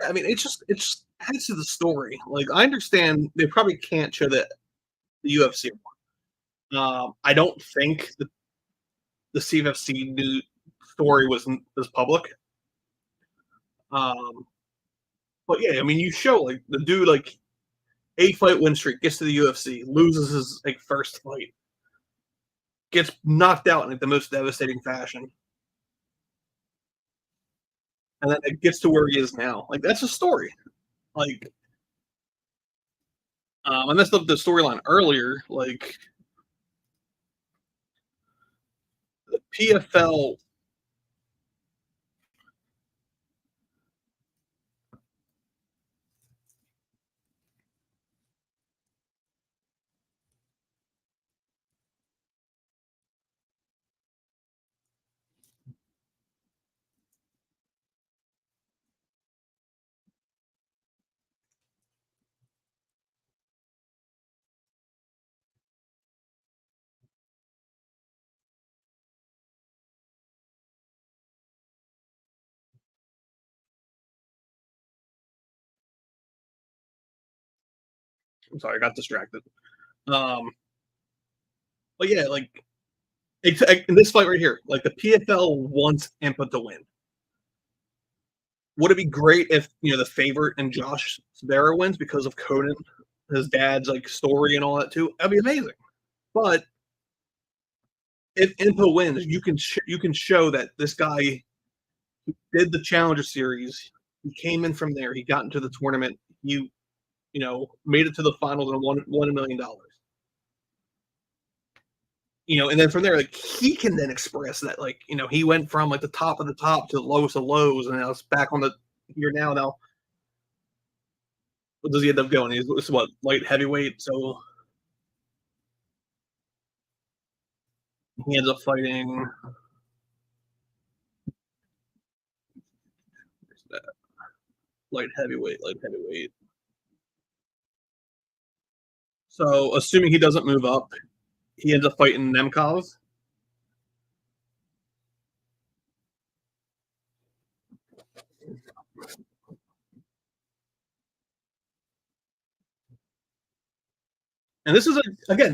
Yeah, I mean, it just adds to the story. Like, I understand they probably can't show the UFC. I don't think the CFFC new story was public. Um, but yeah, I mean, you show like the dude like 8 fight win streak gets to the UFC, loses his like first fight, gets knocked out in like the most devastating fashion, and then it gets to where he is now. Like that's a story. Like, I messed up the storyline earlier. Like the PFL. I'm sorry, I got distracted. Um, but yeah, like in this fight right here, like the PFL wants Impa to win. Would it be great if the favorite and Josh Silveira wins because of Conan, his dad's like story and all that too? That'd be amazing. But if Impa wins, you can show that this guy did the Challenger Series. He came in from there. He got into the tournament. Made it to the finals and won $1 million. And then from there, like he can then express that, like he went from like the top of the top to the lowest of lows, and now it's back on the here now. Now, what does he end up going? He's what, light heavyweight, so he ends up fighting light heavyweight. So assuming he doesn't move up, he ends up fighting Nemkov. And this is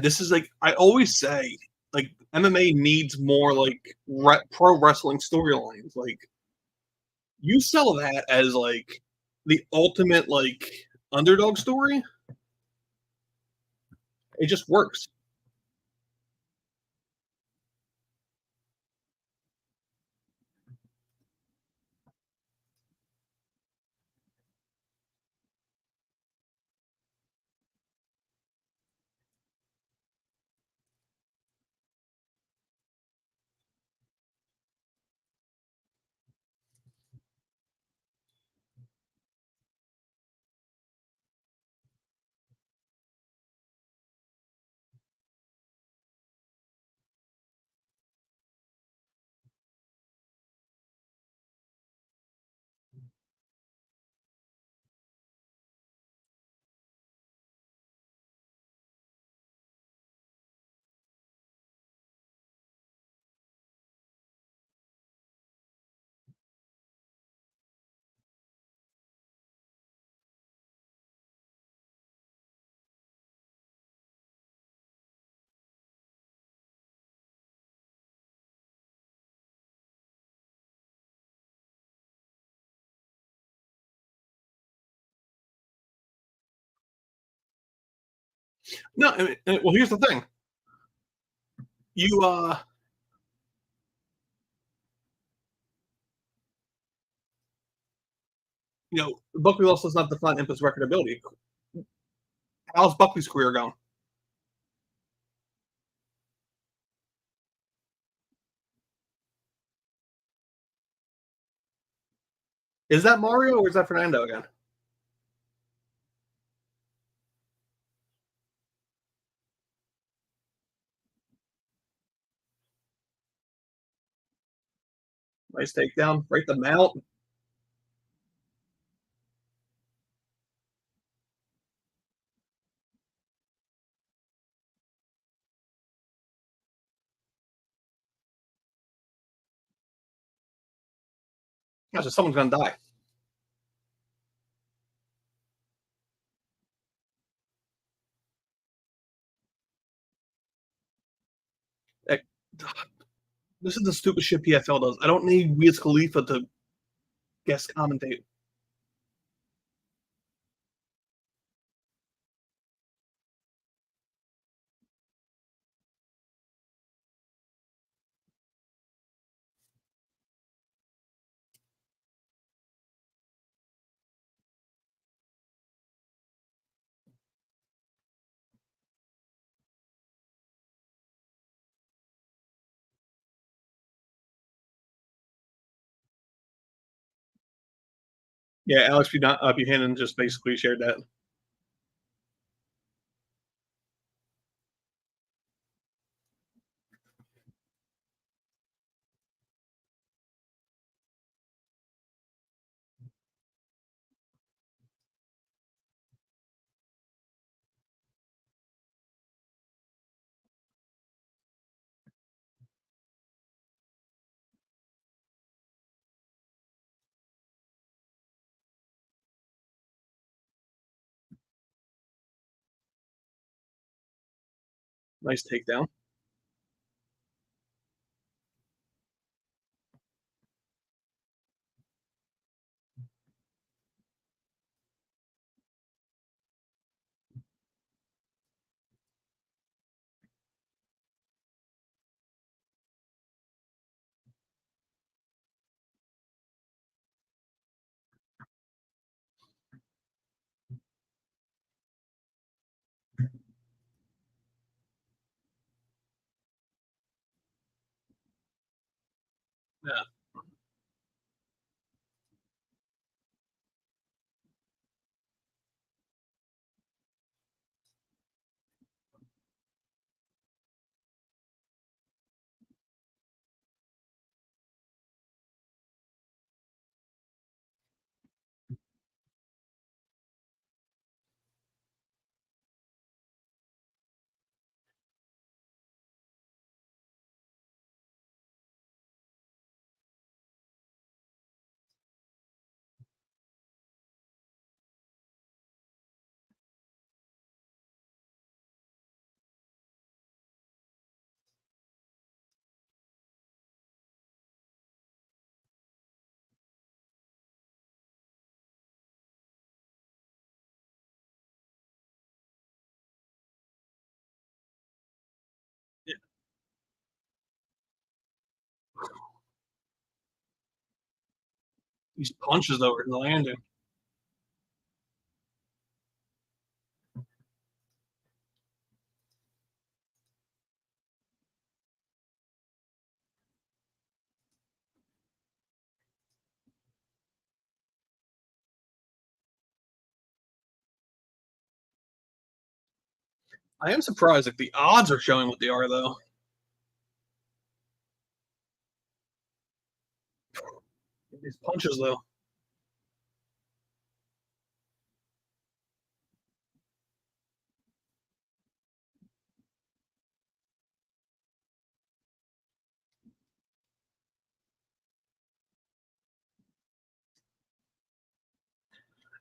this is like I always say, like MMA needs more like pro wrestling storylines. Like you sell that as like the ultimate like underdog story, it just works. No, well, here's the thing. You Buckley loss does not define Impa's record ability. How's Buckley's career going? Is that Mario or is that Fernando again? Nice takedown. Break the mount. Gosh, someone's gonna die. This is the stupid shit PFL does. I don't need Wiz Khalifa to guest commentate. Yeah, Alex Buchanan just basically shared that. Nice takedown. Yeah. Yeah. These punches though are landing. I am surprised that the odds are showing what they are though. These punches though.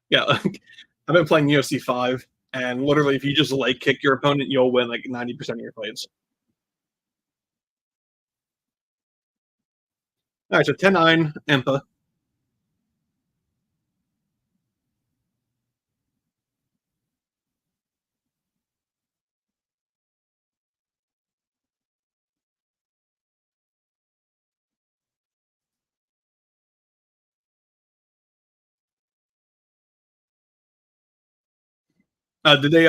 Yeah, I've been playing UFC 5, and literally, if you just leg kick your opponent, you'll win like 90% of your fights. All right, so 10-9, Impa. Did they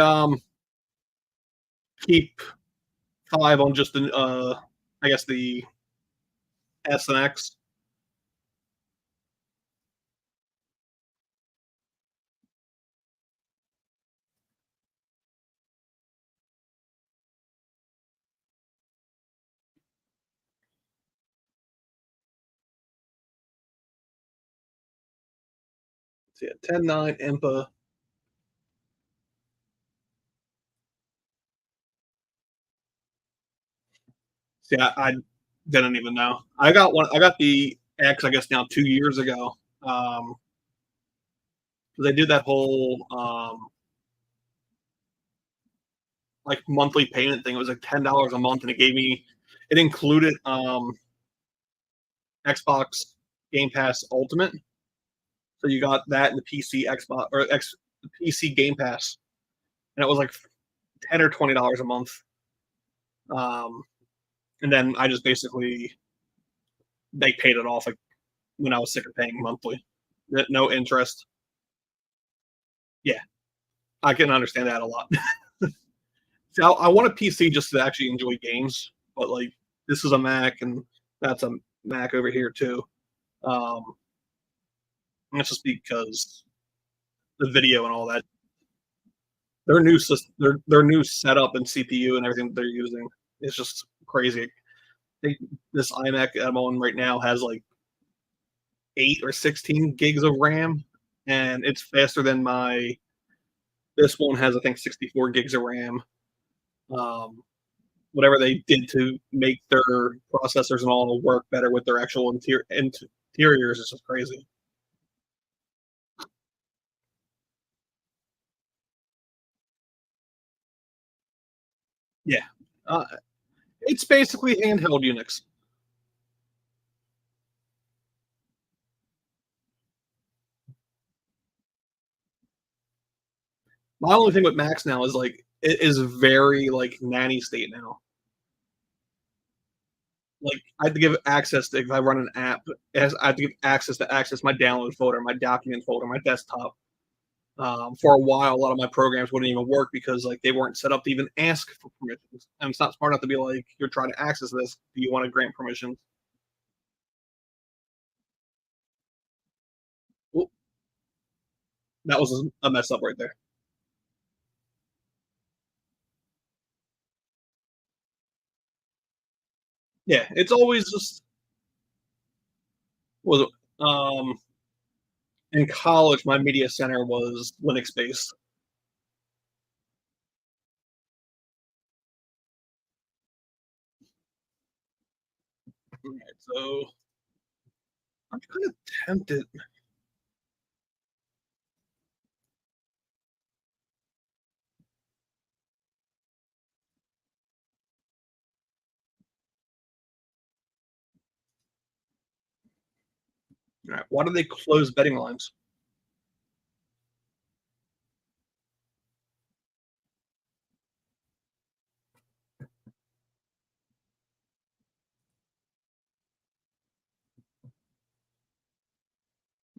keep 5 on just the I guess the S and X? So yeah, 10-9, Impa. See, I didn't even know. I got one. I got the X, I guess now 2 years ago. They did that whole like monthly payment thing. It was like $10 a month, and it gave me It included Xbox Game Pass Ultimate. So you got that in the PC Xbox or the PC Game Pass, and it was like $10 or $20 a month. And then I just basically they paid it off like when I was sick of paying monthly, no interest. Yeah, I can understand that a lot. So I want a PC just to actually enjoy games, but like this is a Mac and that's a Mac over here too. Um, and it's just because the video and all that. Their new system, their new setup and CPU and everything they're using is just crazy. This iMac I'm on right now has like 8 or 16 gigs of RAM, and it's faster than my. This one has I think 64 gigs of RAM. Um, Whatever they did to make their processors and all work better with their actual interiors is just crazy. Yeah, uh, it's basically handheld Unix. My only thing with Macs now is like it is very like nanny state now. Like I have to give access to if I run an app, I have to give access to access my download folder, my document folder, my desktop. For a while, a lot of my programs wouldn't even work because like they weren't set up to even ask for permissions. And it's not smart enough to be like, you're trying to access this. Do you want to grant permissions? Well, that was a mess up right there. Yeah, it's always just was in college. My media center was Linux based. Right, so I'm kind of tempted. Right, why do they close betting lines?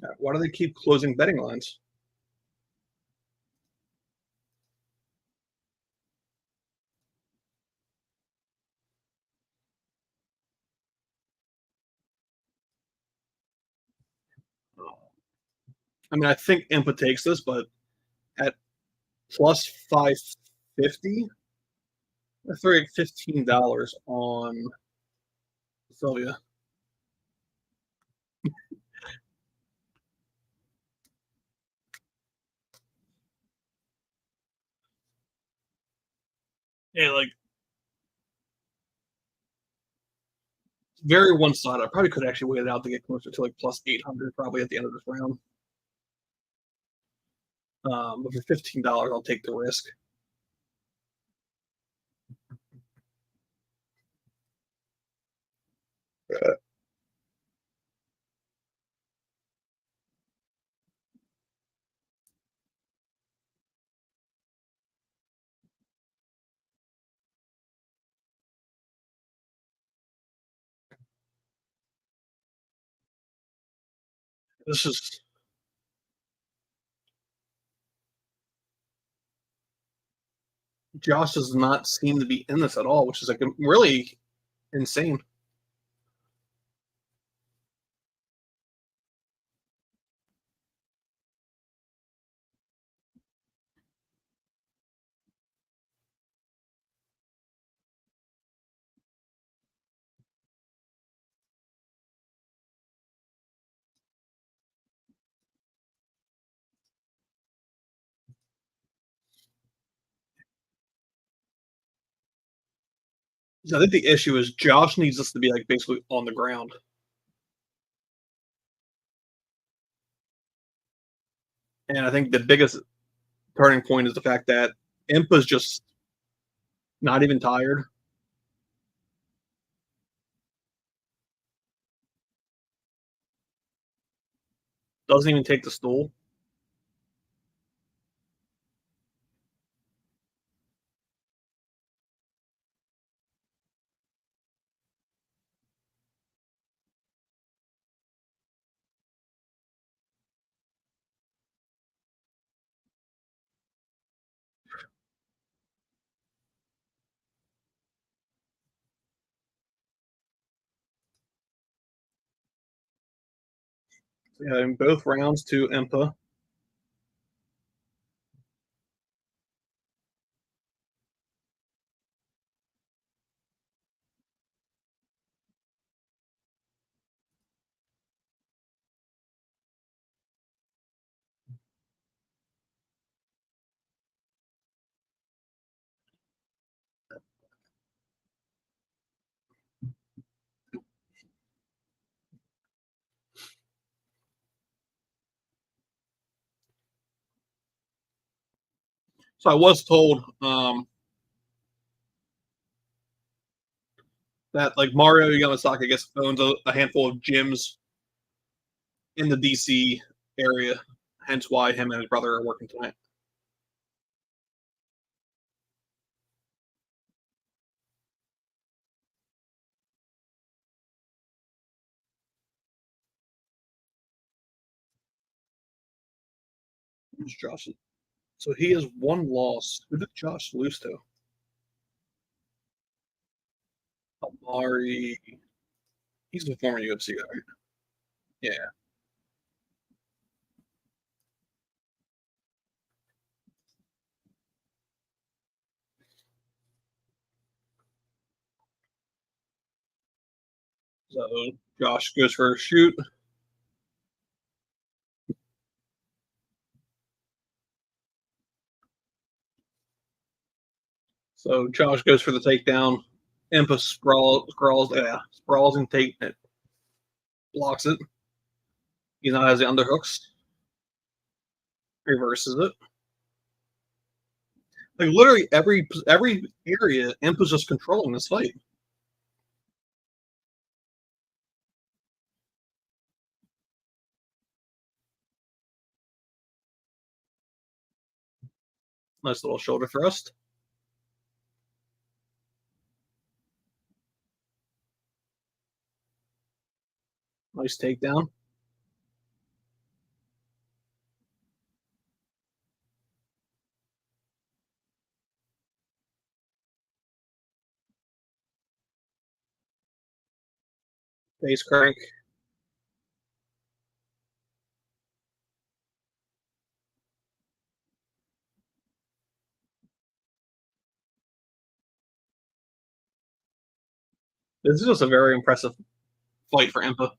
Right, why do they keep closing betting lines? I mean, I think Impa takes this, but at plus 550, I throw like $15 on Sylvia. Yeah, like very one sided. I probably could actually wait it out to get closer to like plus 800 probably at the end of this round. But for $15, I'll take the risk. This is Josh does not seem to be in this at all, which is like really insane. So I think the issue is Josh needs us to be like basically on the ground. And I think the biggest turning point is the fact that Impa's just not even tired. doesn't even take the stool. Yeah, in both rounds to Impa. So I was told that like Mario Yamasaki, I guess, owns a handful of gyms in the DC area. Hence why him and his brother are working tonight. Who's Josh? So he has one loss. Who did Josh lose to? Amari. He's a former UFC guy, right? Yeah. So Josh goes for a shoot. So Josh goes for the takedown. Impa sprawls and take it, blocks it. He now has the underhooks. Reverses it. Like literally every area, Impa's just controlling this fight. Nice little shoulder thrust. Nice takedown. Face crank. This is just a very impressive fight for Impa.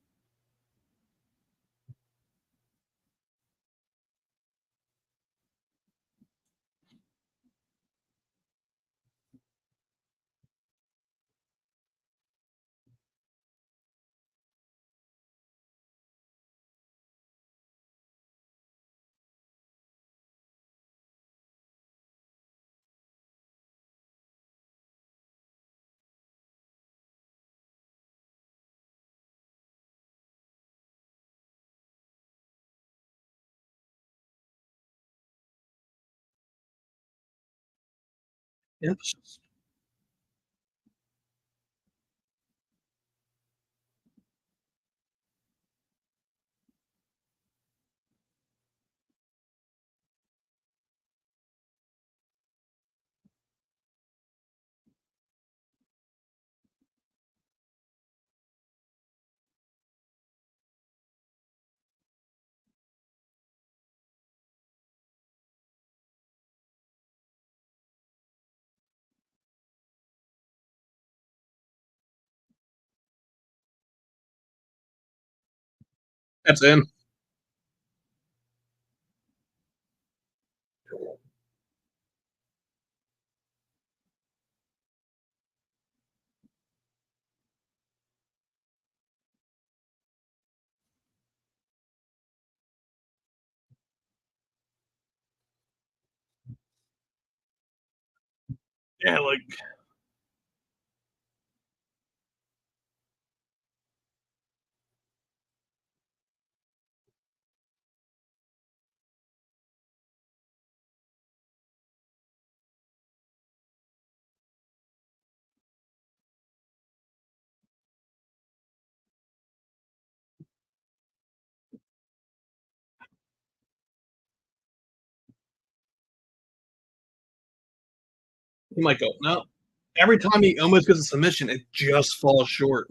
Impa's that's in. Yeah, like He might go. No. Every time he almost gets a submission, it just falls short.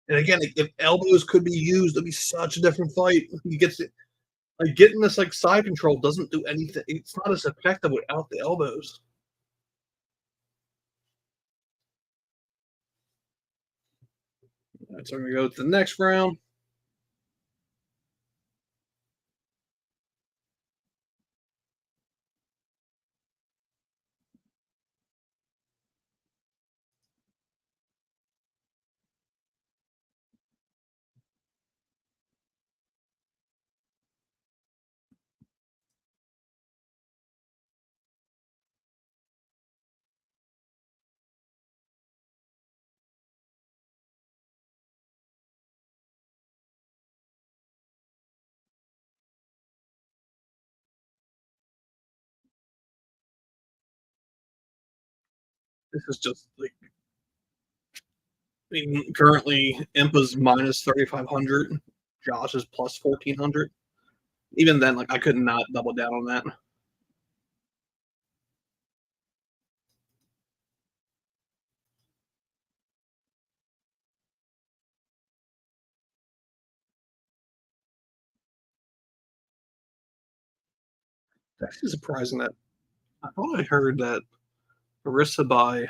And again, if elbows could be used, it'd be such a different fight. He gets it. Like getting this like side control doesn't do anything. It's not as effective without the elbows. All right, so we're gonna go to the next round. This is just like I mean, currently Impa's minus 3,500. Josh is plus 1,400. Even then, like I could not double down on that. It's actually surprising that I thought I heard that Larissa by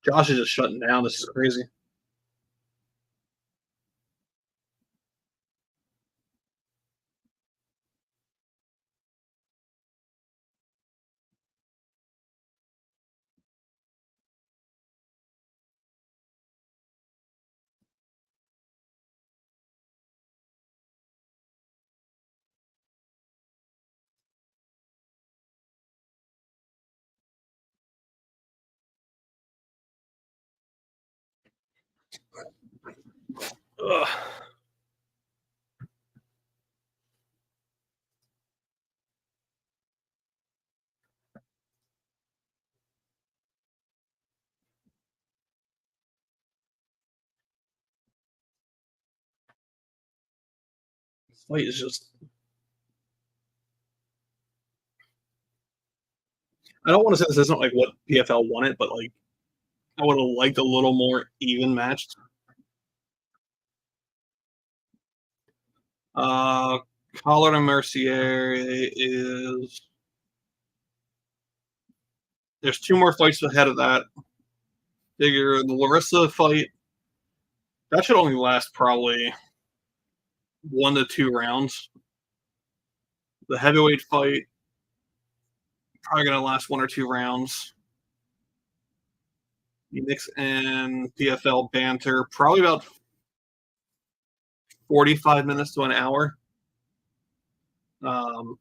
Josh is just shutting down. This is crazy. Ugh. This fight is just. I don't want to say this isn't like what PFL wanted, but like I would have liked a little more even matched. Uh, Aubin-Mercier is. There's two more fights ahead of that. Figure the Larissa fight that should only last probably 1 to 2 rounds. The heavyweight fight probably gonna last 1 or 2 rounds. You mix in PFL banter, probably about 45 minutes to an hour. Um,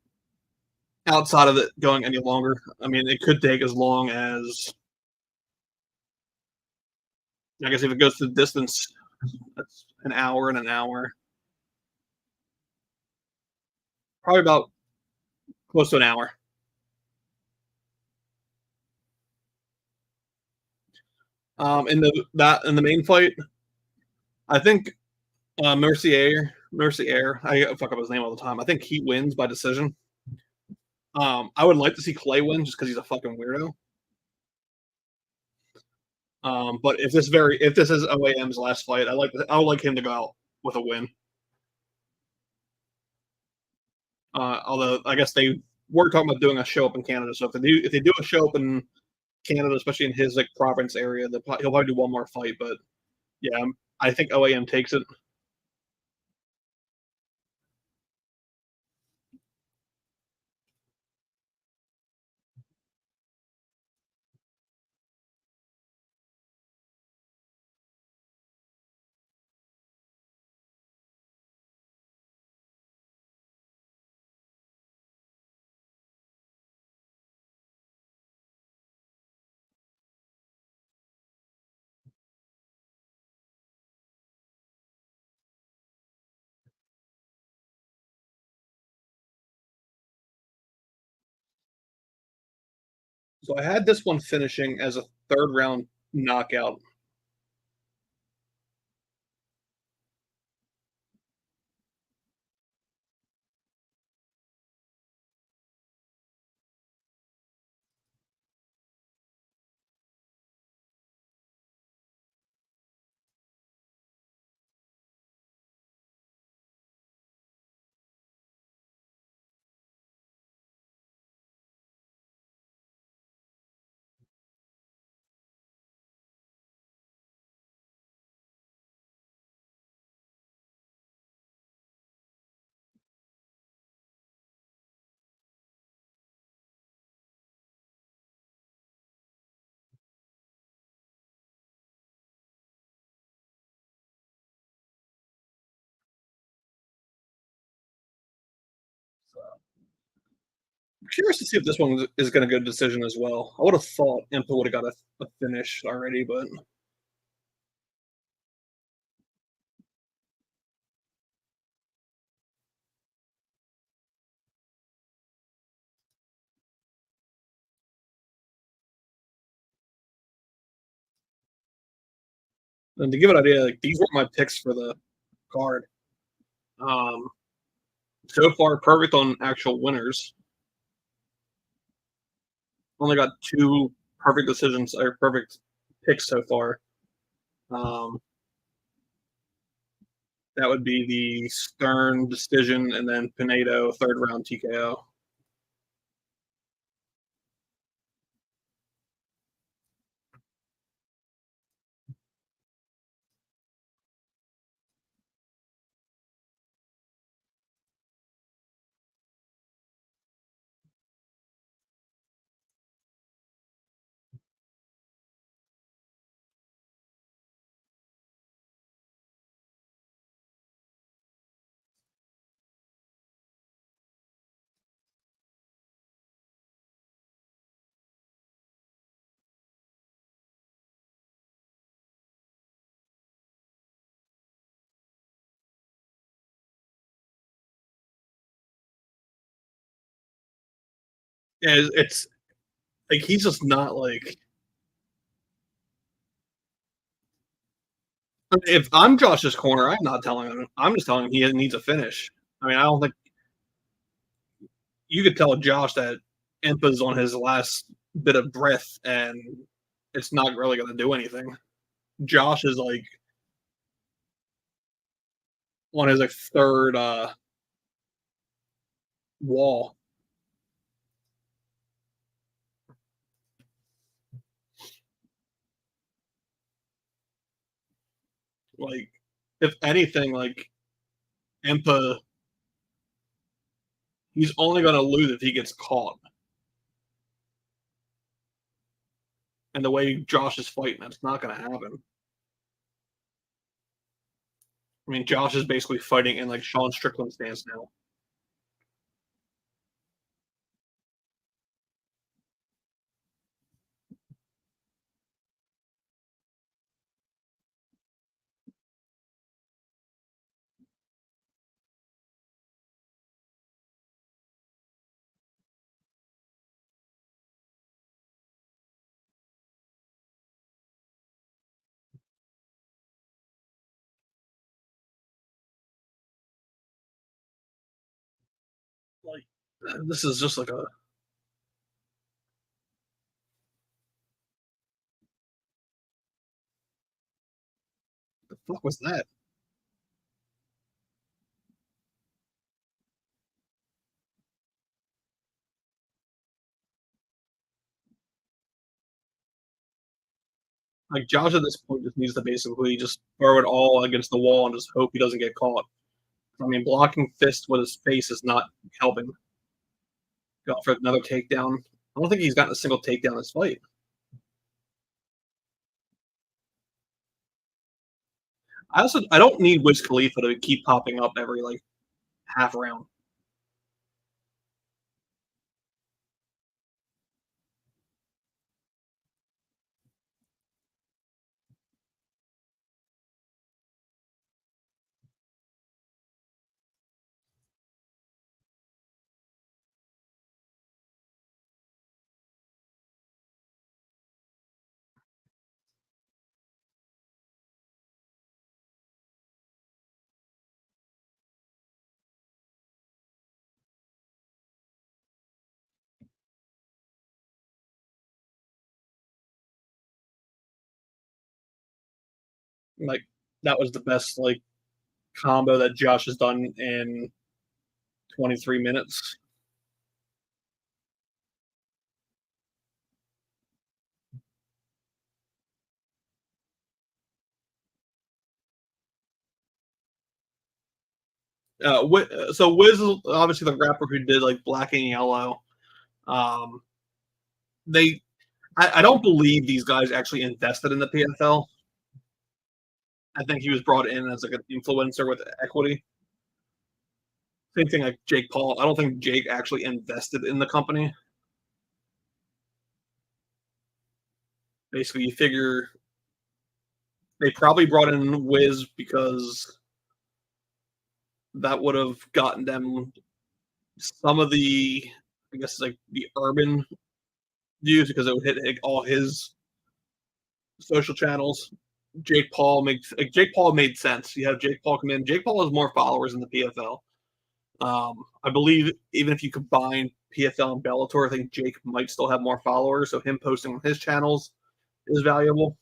Outside of it going any longer, I mean, it could take as long as I guess if it goes to the distance, that's an hour and an hour. Probably about close to an hour. In the main fight, I think Mercier, I fuck up his name all the time. I think he wins by decision. I would like to see Clay win just because he's a fucking weirdo. But if this is OAM's last fight, I would like him to go out with a win. Although I guess they were talking about doing a show up in Canada, so if they do a show up in Canada, especially in his like province area, he'll probably do one more fight. But yeah, I think OAM takes it. So I had this one finishing as a third round knockout. I'm curious to see if this one is going to go to decision as well. I would have thought Impa would have got a finish already, but and to give an idea, like these were my picks for the card. Um, so far, perfect on actual winners. Only got two perfect decisions or perfect picks so far. Um, that would be the Stern decision and then Pinedo third round TKO. And it's like he's just not like if I'm Josh's corner, I'm not telling him. I'm just telling him he needs a finish. I mean, I don't think you could tell Josh that Impa's on his last bit of breath and it's not really going to do anything. Josh is like on his like third wall. Like, if anything, like Impa, he's only going to lose if he gets caught. And the way Josh is fighting, that's not going to happen. I mean, Josh is basically fighting in like Sean Strickland stance now. Like, this is just like a the fuck was that? Like Josh at this point just needs to basically just throw it all against the wall and just hope he doesn't get caught. I mean, blocking fist with his face is not helping. Go for another takedown. I don't think he's gotten a single takedown this fight. I don't need Wiz Khalifa to keep popping up every like half round. Like that was the best like combo that Josh has done in 23 minutes. So Wiz is obviously the rapper who did like Black and Yellow. Um, they, I don't believe these guys actually invested in the PFL. I think he was brought in as like an influencer with equity. Same thing like Jake Paul. I don't think Jake actually invested in the company. Basically, you figure they probably brought in Wiz because that would have gotten them some of the, I guess, like the urban views because it would hit like, all his social channels. Jake Paul made sense. You have Jake Paul come in. Jake Paul has more followers in the PFL. I believe even if you combine PFL and Bellator, I think Jake might still have more followers. So him posting on his channels is valuable.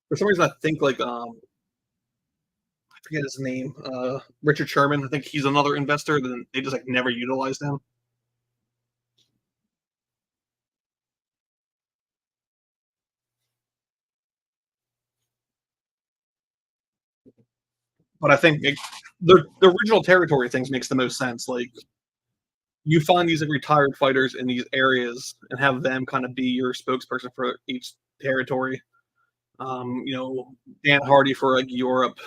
For some reason, I think like I forget his name, Richard Sherman. I think he's another investor. Then they just like never utilized him. But I think like, the original territory things makes the most sense. Like you find these like, retired fighters in these areas and have them kind of be your spokesperson for each territory. Dan Hardy for like Europe,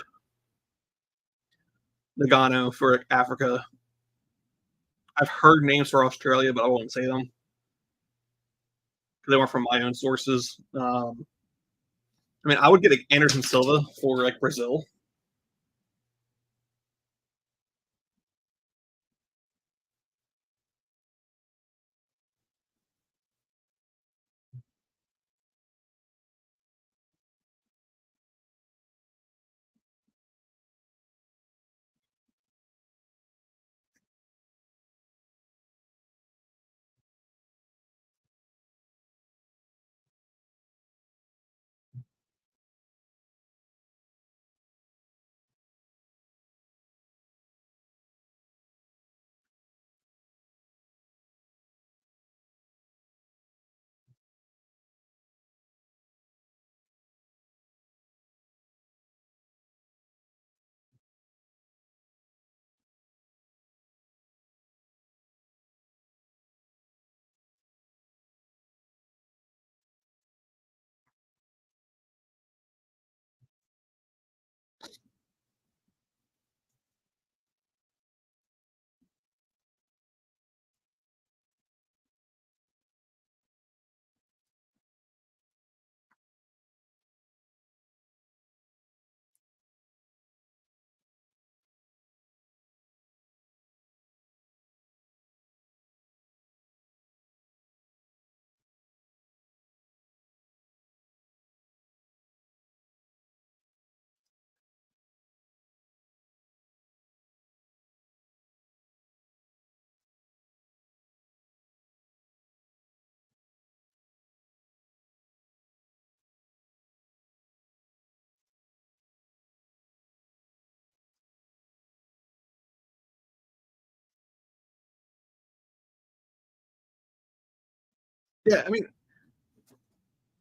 Nagano for like, Africa. I've heard names for Australia, but I won't say them because they weren't from my own sources. I mean, I would get like Anderson Silva for like Brazil. Yeah, I mean,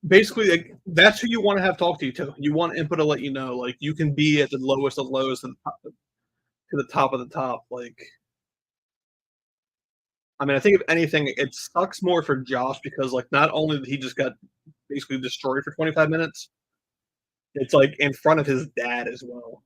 basically, like, that's who you want to have talk to you too. You want input to let you know, like you can be at the lowest of lows to the top of the top. Like, I mean, I think if anything, it sucks more for Josh because like not only did he just got basically destroyed for 25 minutes, it's like in front of his dad as well.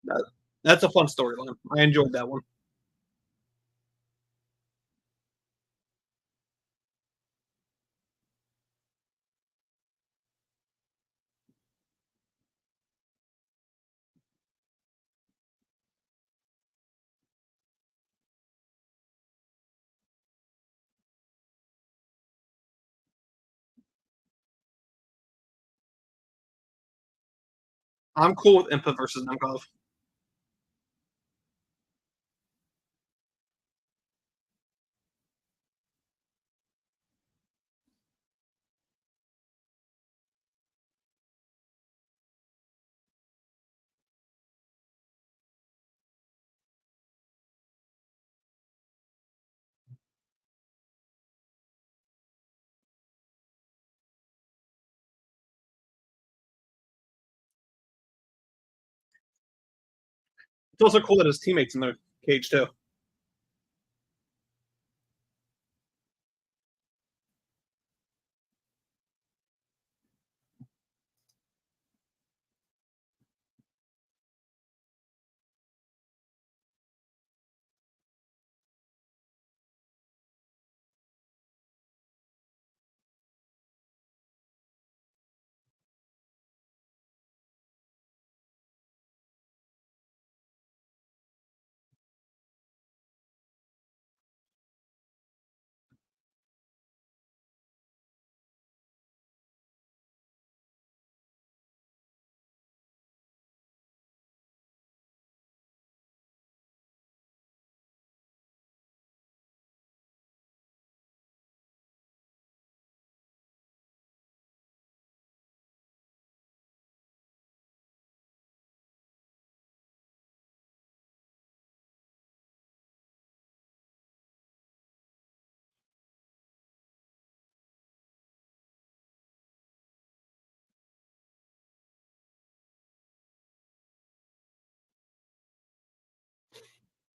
That, that's a fun storyline. I enjoyed that one. I'm cool with Impa versus Nemkov. It's also cool that his teammates in the cage too.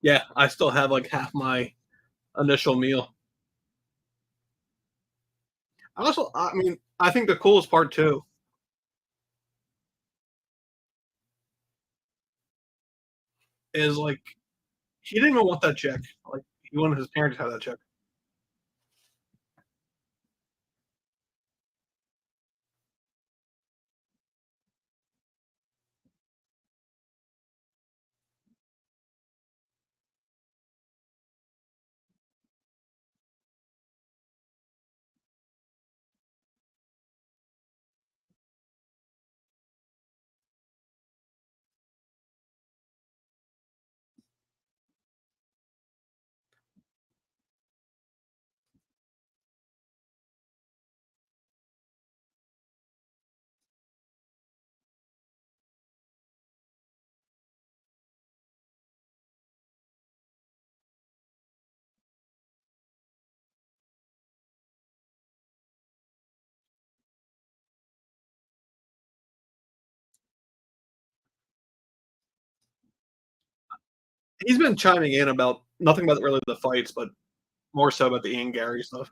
Yeah, I still have like half my initial meal. I mean, I think the coolest part too is like he didn't even want that check. Like he wanted his parents to have that check. He's been chiming in about nothing about really the fights, but more so about the Ian Gary stuff.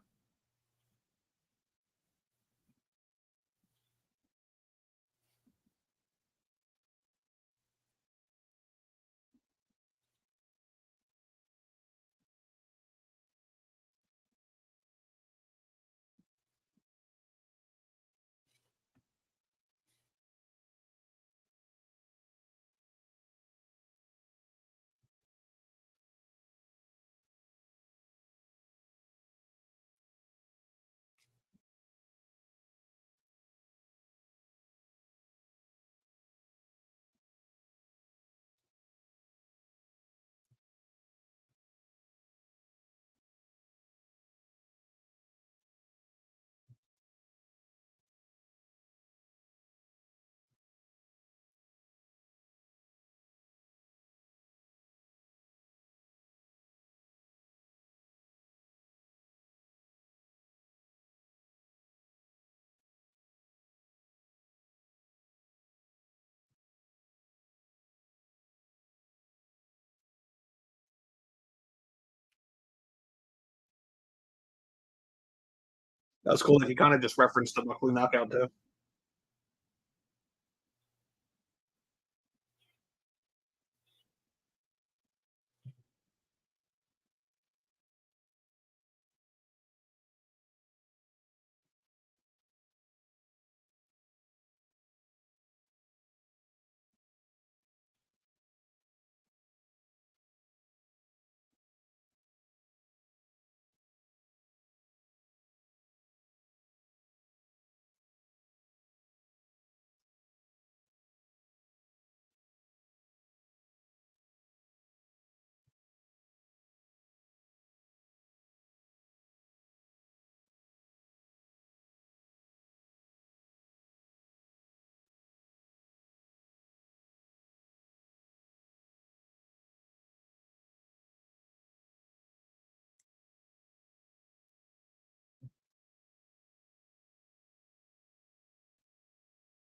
That was cool that he kind of just referenced the Buckley knockout too.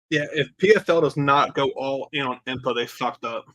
Yeah, if PFL does not go all in on Impa, they fucked up.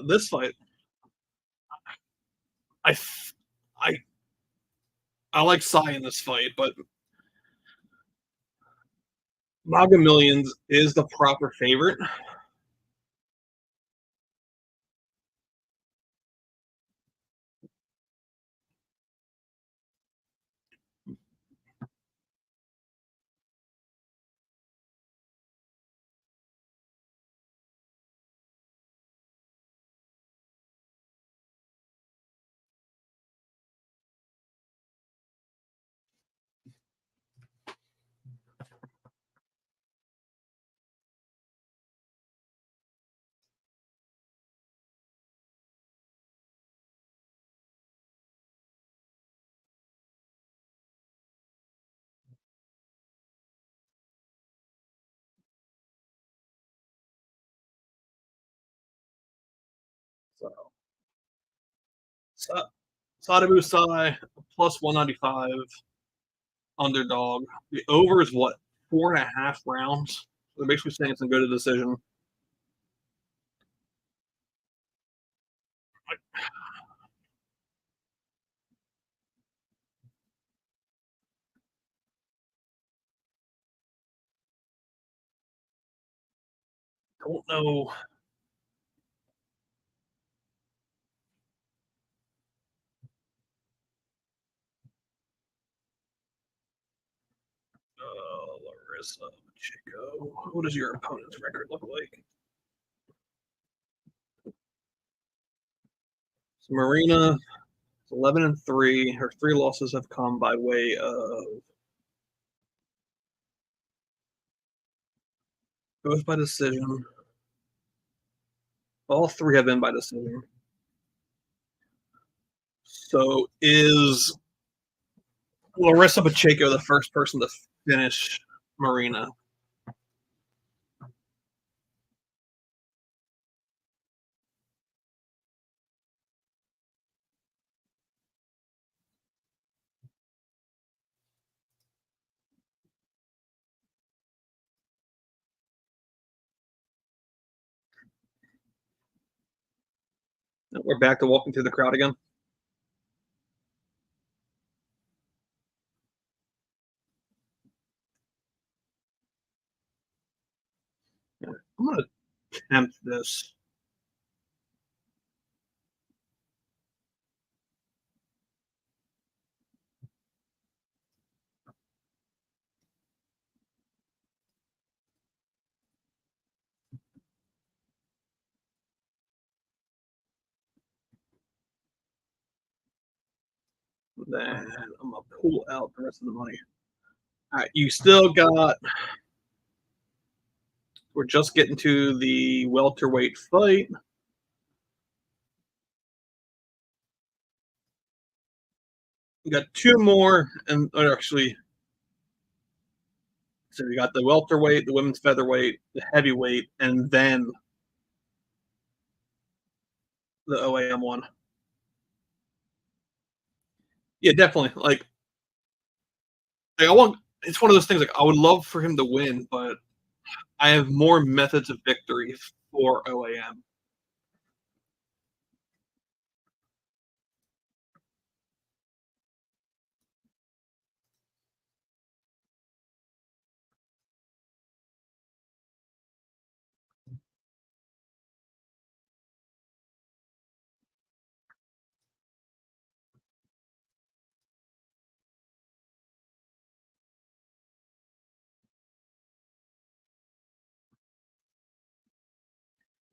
This fight, I, I, I like Sai in this fight, but Magomed is the proper favorite. So, Sadibou Sai plus 195 underdog. The over is what, 4.5 rounds? So they're basically saying it's going to go to decision. I don't know. Larissa, Pacheco. What does your opponent's record look like? So Marina, 11-3. Her 3 losses have come by way of both by decision. All 3 have been by decision. So is Larissa Pacheco the first person to finish Marina? We're back to walking through the crowd again. I'm going to attempt this. Then I'm going to pull out the rest of the money. All right, you still got We're just getting to the welterweight fight. We got two more, and actually, so we got the welterweight, the women's featherweight, the heavyweight, and then the OAM one. Yeah, definitely. Like I want. It's one of those things. Like I would love for him to win, but I have more methods of victory for OAM.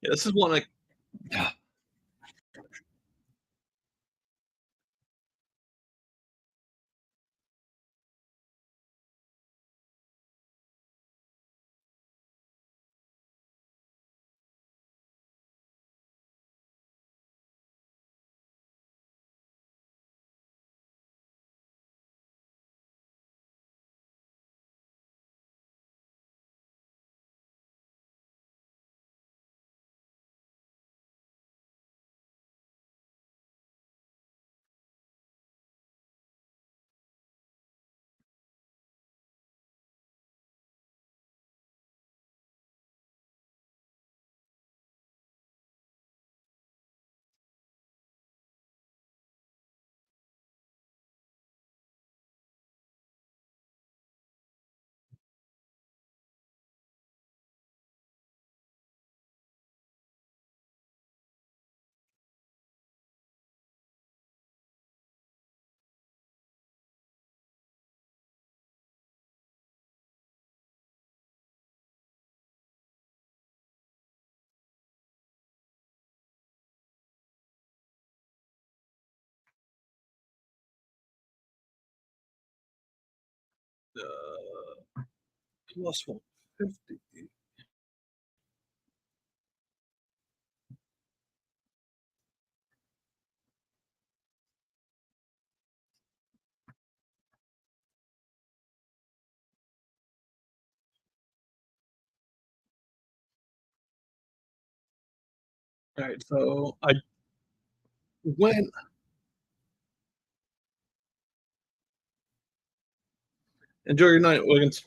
Yeah, this is one like. Plus 150. All right, so I went. Enjoy your night, Wiggins.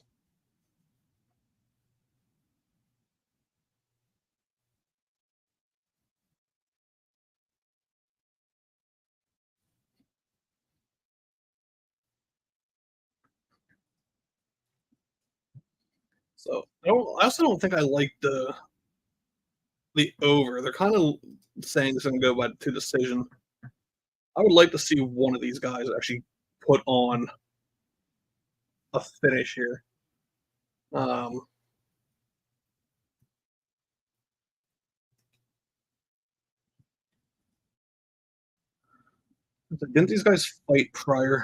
So I also don't think I like the over. They're kind of saying it's going to go by two decision. I would like to see one of these guys actually put on a finish here. Um, didn't these guys fight prior?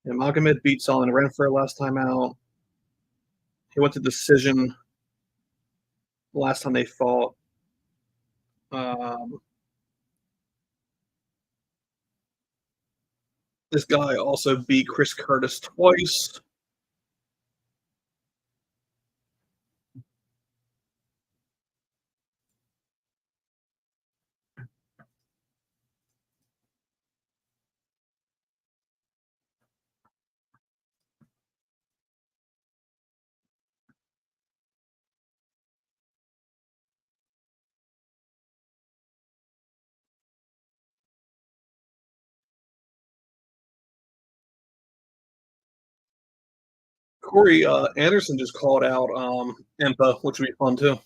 Yeah, Magomed beat Solomon Renfro last time out. He went to decision last time they fought. Um, this guy also beat Chris Curtis twice. Corey Anderson just called out Impa, which would be fun too.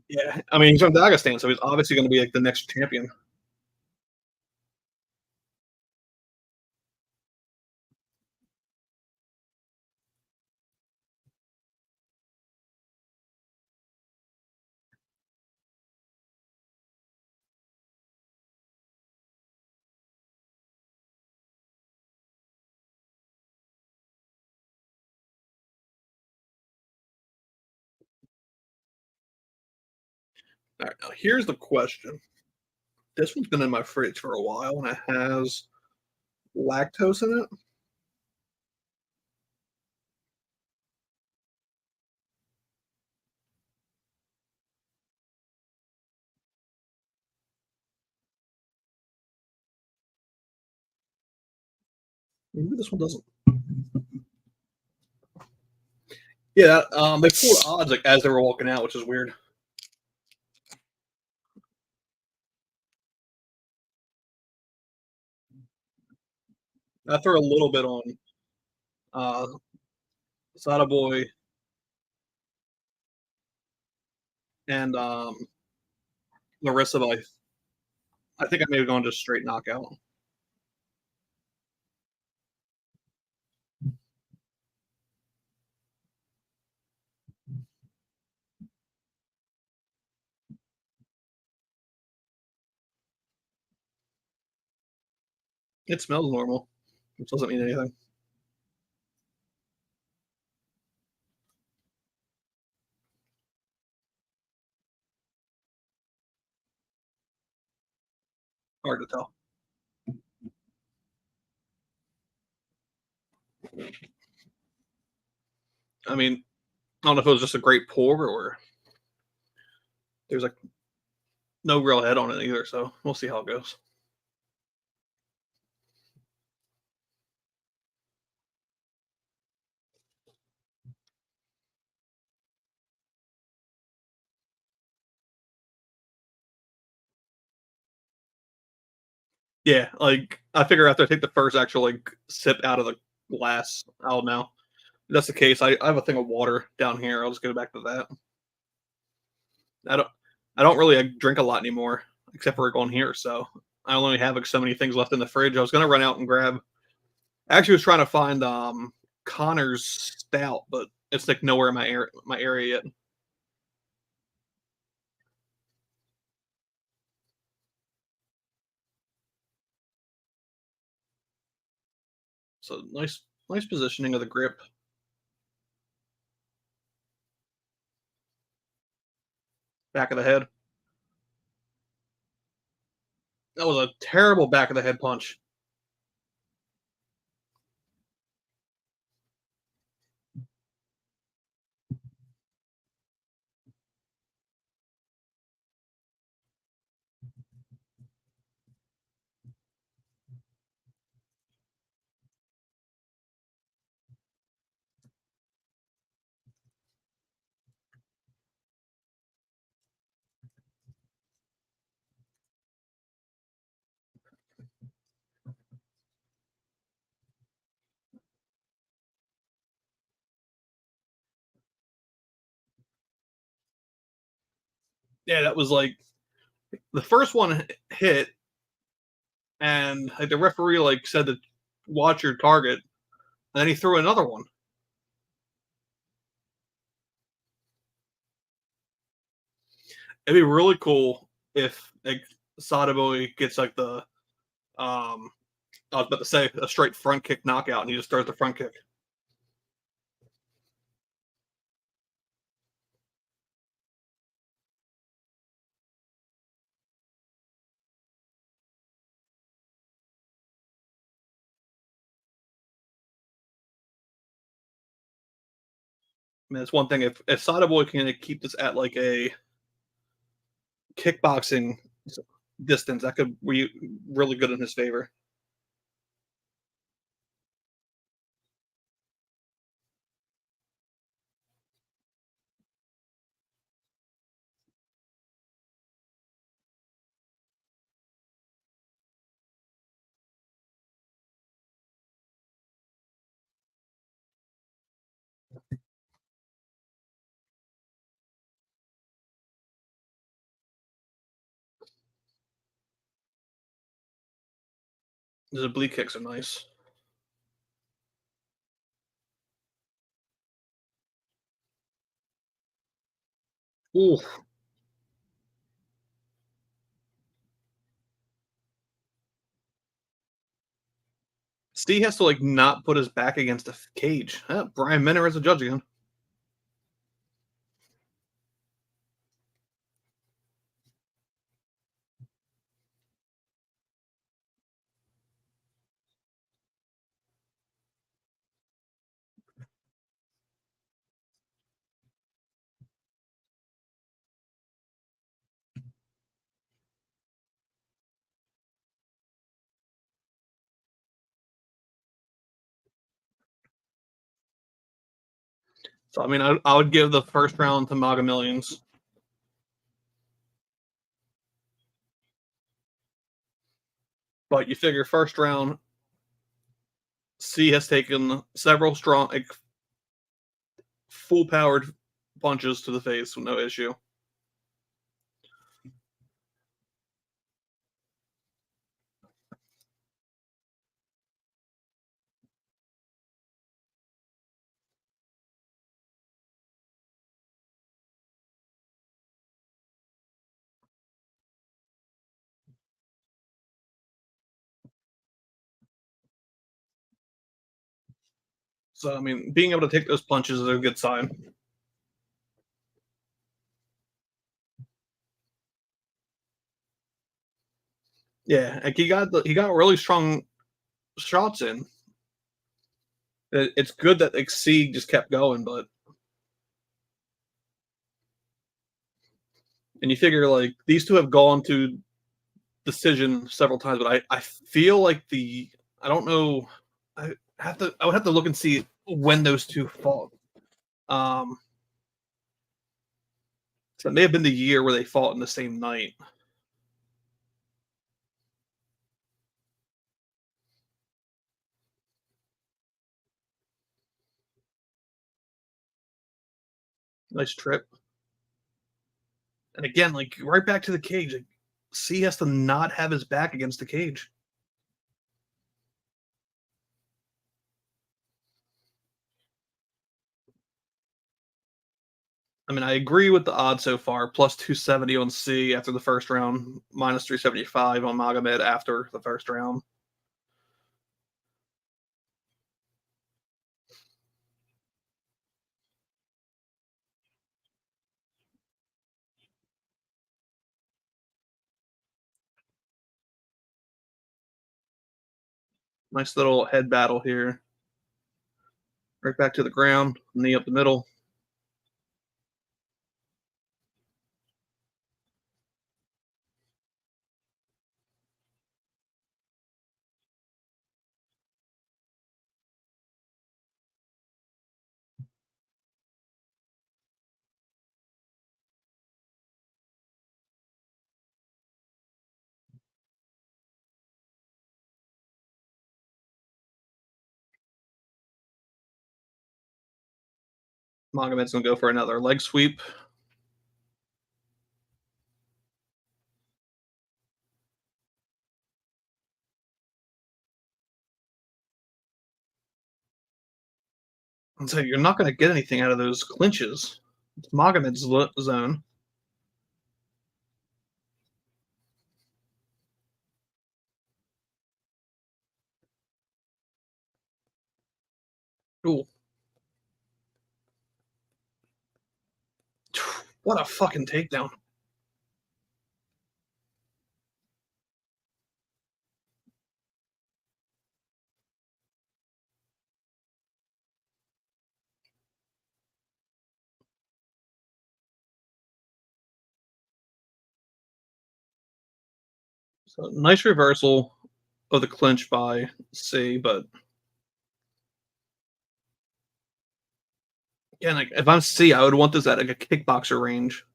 Yeah, I mean, he's from Dagestan, so he's obviously going to be like the next champion. All right, now here's the question. This one's been in my fridge for a while, and it has lactose in it. Maybe this one doesn't. Yeah, they pulled odds like as they were walking out, which is weird. I threw a little bit on uh, Sadibou and Larissa, but I think I may have gone just straight knockout. It smells normal, which doesn't mean anything. Hard to tell. I mean, I don't know if it was just a great pour or there's like no real head on it either. So we'll see how it goes. Yeah, like I figure after I take the first actual like sip out of the glass, I'll know. If that's the case. I have a thing of water down here. I'll just go back to that. I don't I don't really drink a lot anymore, except for going here. So I only have like so many things left in the fridge. I was gonna run out and grab. I actually was trying to find Connor's stout, but it's like nowhere in my area yet. So nice positioning of the grip. Back of the head. That was a terrible back of the head punch. Yeah, that was like the first one hit, and like the referee like said to watch your target, and then he threw another one. It'd be really cool if like Sadibou gets like the I was about to say a straight front kick knockout, and he just throws the front kick. I mean, it's one thing if Sadibou can keep this at like a kickboxing distance, that could be really good in his favor. The oblique kicks are nice. Ooh. C has to like not put his back against the cage. Brian Minner is a judge again. So I mean, I would give the first round to Maga Millions. But you figure first round, C has taken several strong, like, full powered punches to the face with no issue. So I mean, being able to take those punches is a good sign. Yeah, like he got really strong shots in. It's good that like C just kept going, but and you figure like these two have gone to decision several times, but I feel like I don't know. I would have to look and see when those two fought. Um, so it may have been the year where they fought in the same night. Nice trip. And again, like right back to the cage. Like, C has to not have his back against the cage. I mean, I agree with the odds so far. Plus 270 on C after the first round, minus 375 on Magomed after the first round. Nice little head battle here. Right back to the ground, knee up the middle. Magomed's gonna go for another leg sweep. And so you're not gonna get anything out of those clinches. It's Magomed's zone. Ooh. What a fucking takedown. So nice reversal of the clinch by C, but again, like if I'm C, I would want this at like a kickboxer range.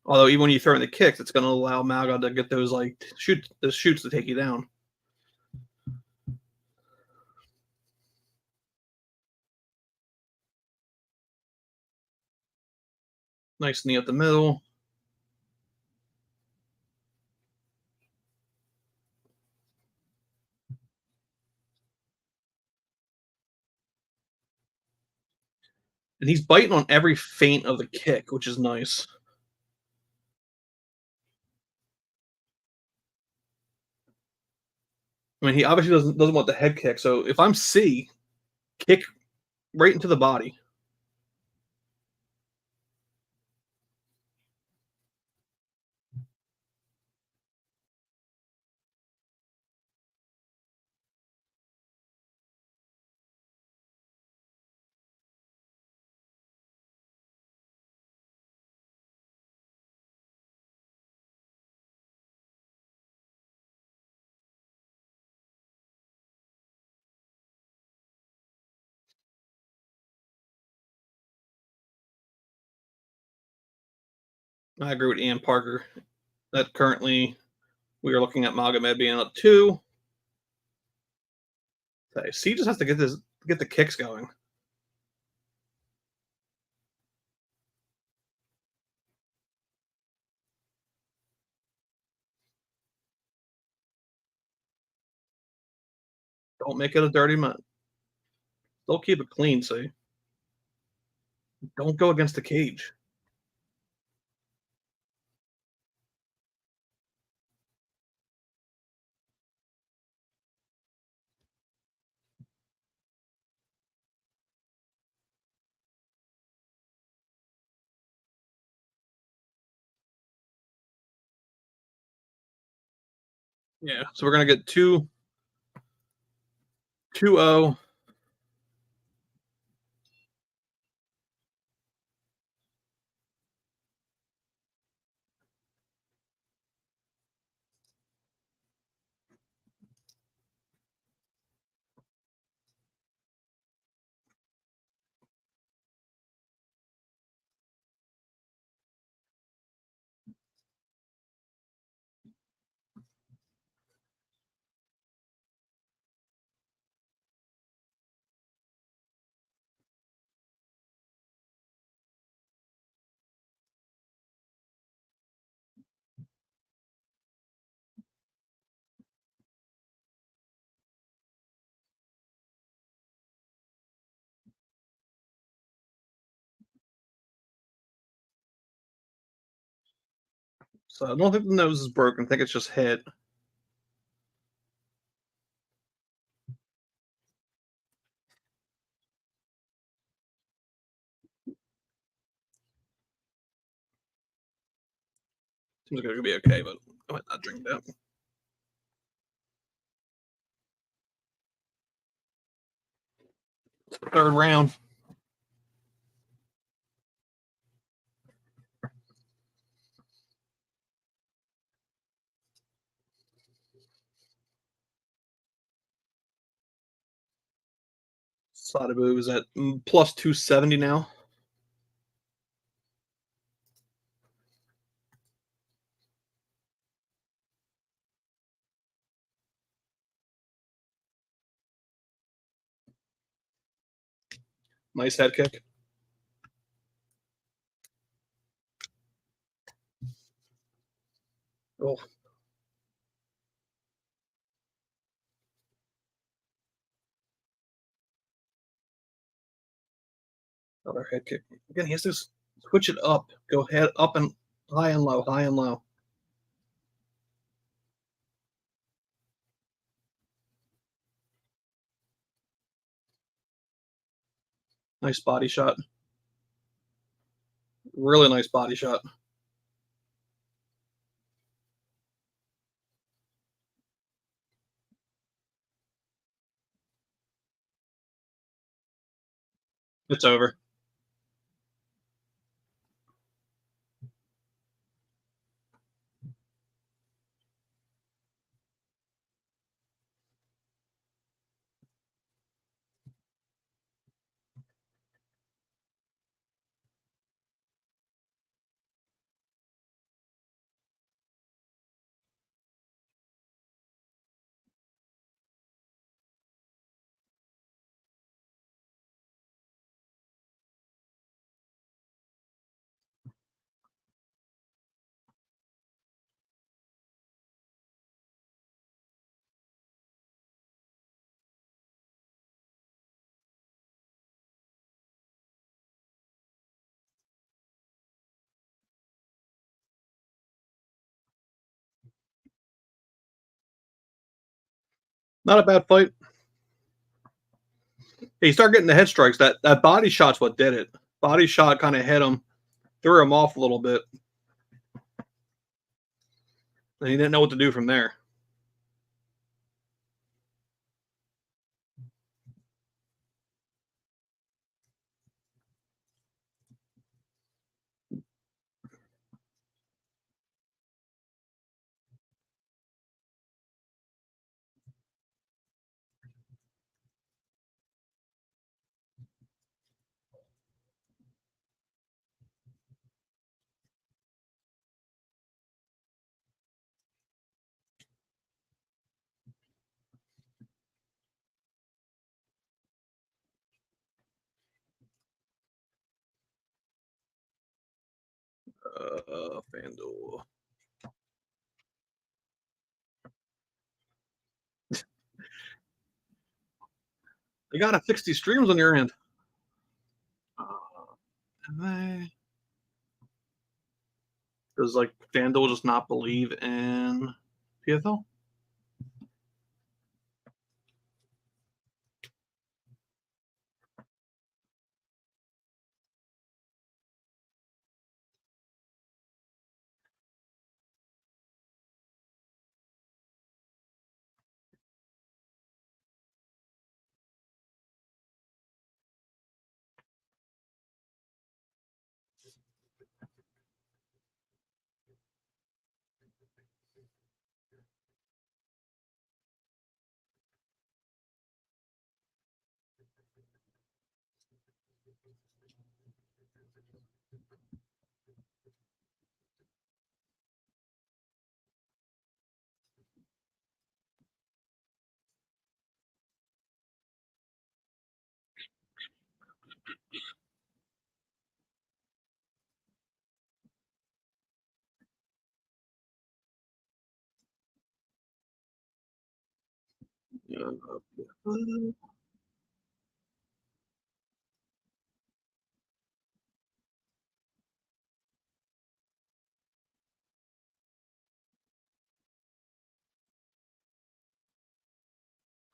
Although even when you throw in the kicks, it's going to allow Maga to get those like those shoots to take you down. Nice knee up the middle. And he's biting on every feint of the kick, which is nice. I mean, he obviously doesn't want the head kick. So if I'm C, kick right into the body. I agree with Ian Parker that currently we are looking at Magomed being up 2. Okay, C just has to get the kicks going. Don't make it a dirty mud. Don't keep it clean, see? Don't go against the cage. Yeah, so we're gonna get 2-0. So I don't think the nose is broken. I think it's just hit. Seems like it's gonna be okay, but I might not drink that. Third round. Sadibou is at plus 270 now. Nice head kick. Oh. Another head kick. Again, he has to switch it up. Go head up and high and low, high and low. Nice body shot. Really nice body shot. It's over. Not a bad fight. He started getting the head strikes. That body shot's what did it. Body shot kind of hit him, threw him off a little bit. And he didn't know what to do from there. FanDuel. You gotta fix these streams on your end. Does like FanDuel just not believe in PFL? I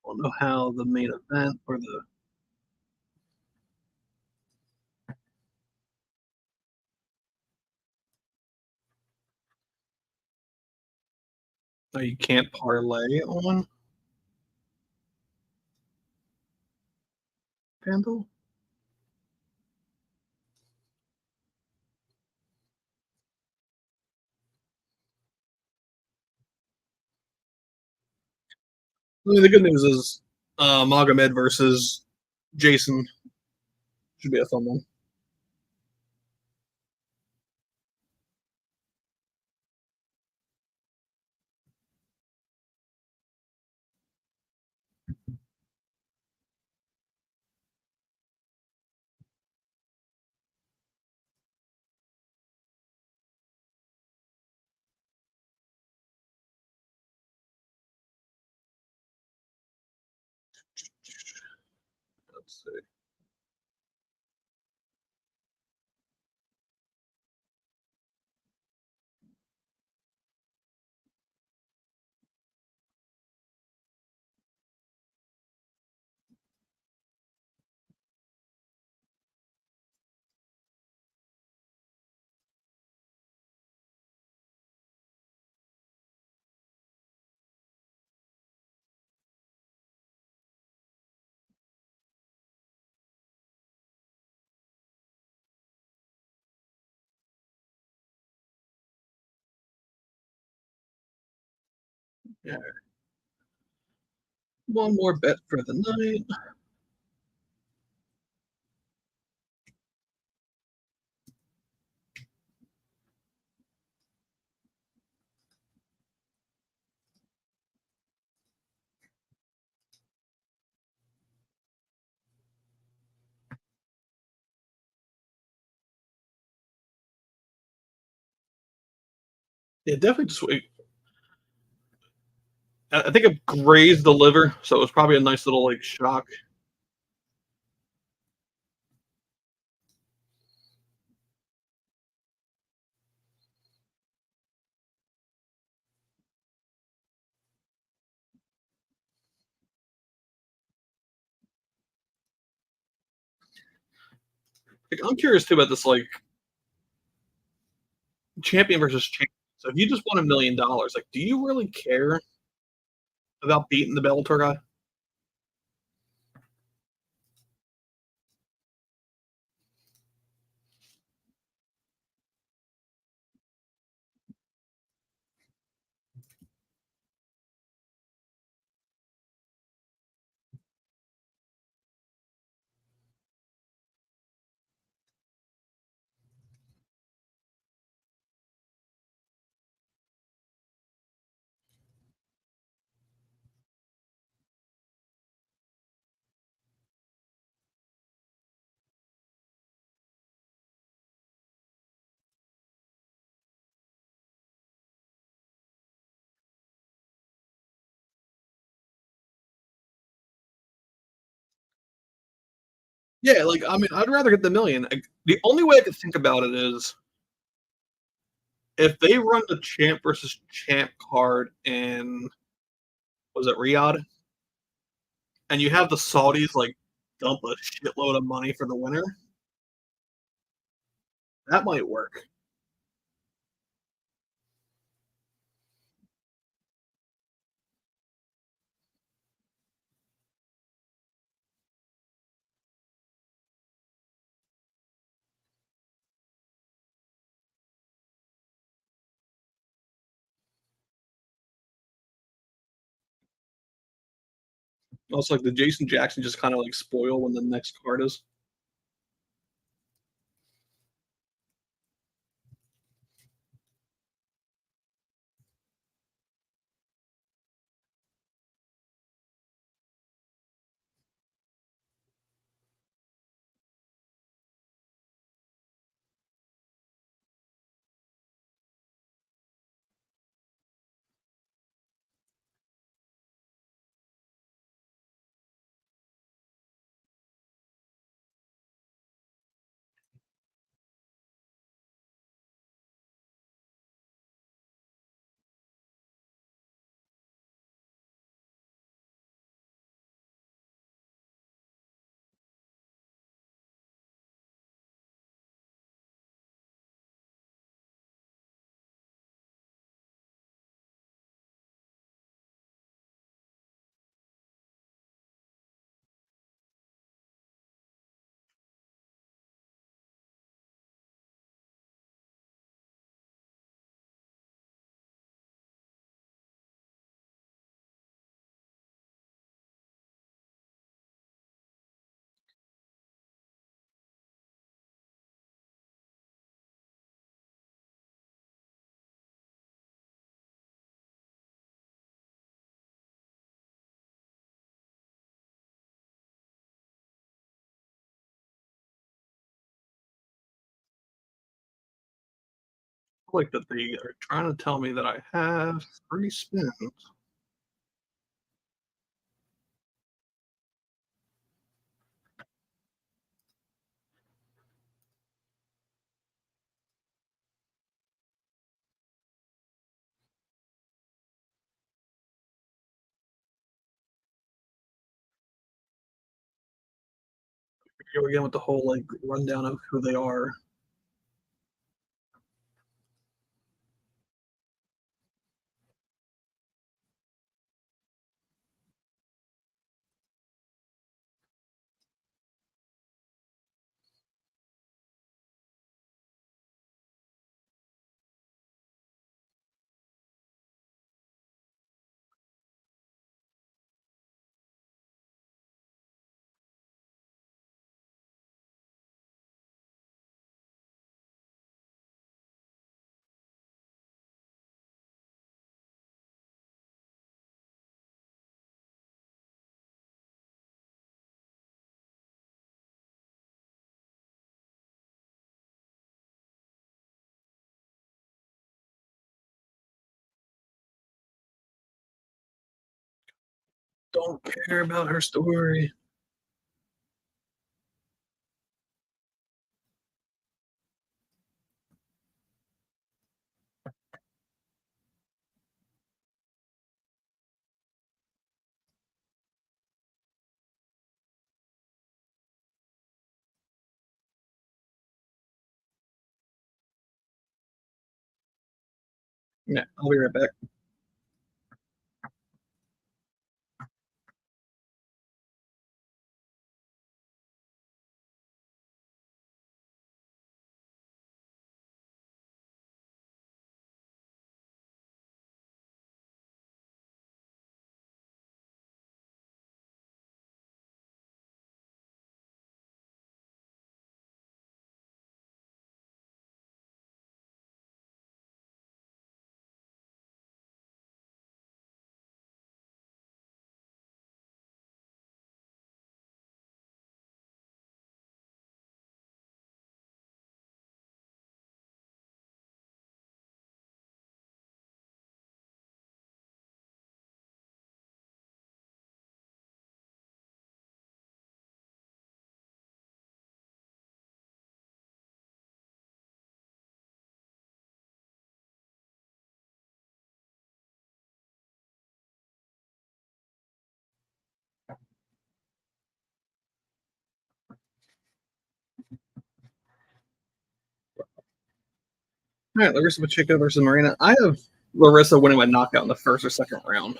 don't know how the main event or the you can't parlay on FanDuel. I mean, the good news is Magomed versus Jason should be a fun one. Let's see. Yeah. One more bet for the night. Yeah, definitely just I think it grazed the liver, so it was probably a nice little like shock. Like, I'm curious too about this, like, champion versus champion. So if you just won $1 million, like, do you really care about beating the Bellator guy? Yeah, like, I mean, I'd rather get the million. Like, the only way I could think about it is if they run the champ versus champ card in, was it Riyadh? And you have the Saudis like dump a shitload of money for the winner, that might work. Also, like, the Jason Jackson just kind of like spoil when the next card is. I like that they are trying to tell me that I have 3 spins. Here we go with the whole like rundown of who they are. Don't care about her story. Yeah, I'll be right back. All right, Larissa Pacheco versus Marina. I have Larissa winning by knockout in the first or second round.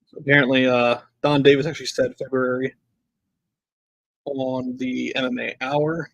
So apparently, Don Davis actually said February on the MMA Hour.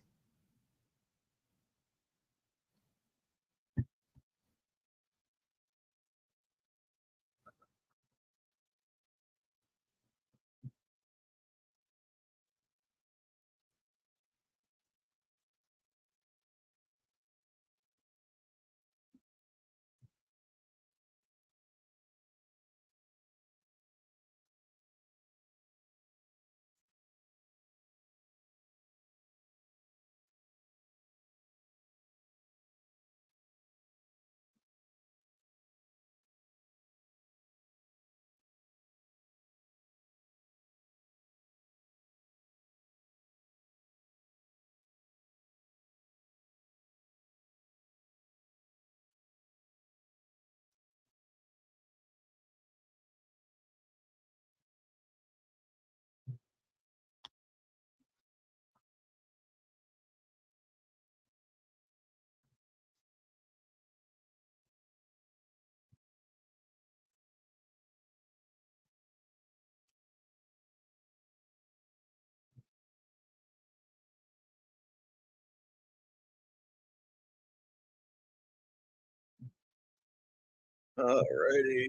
Alrighty.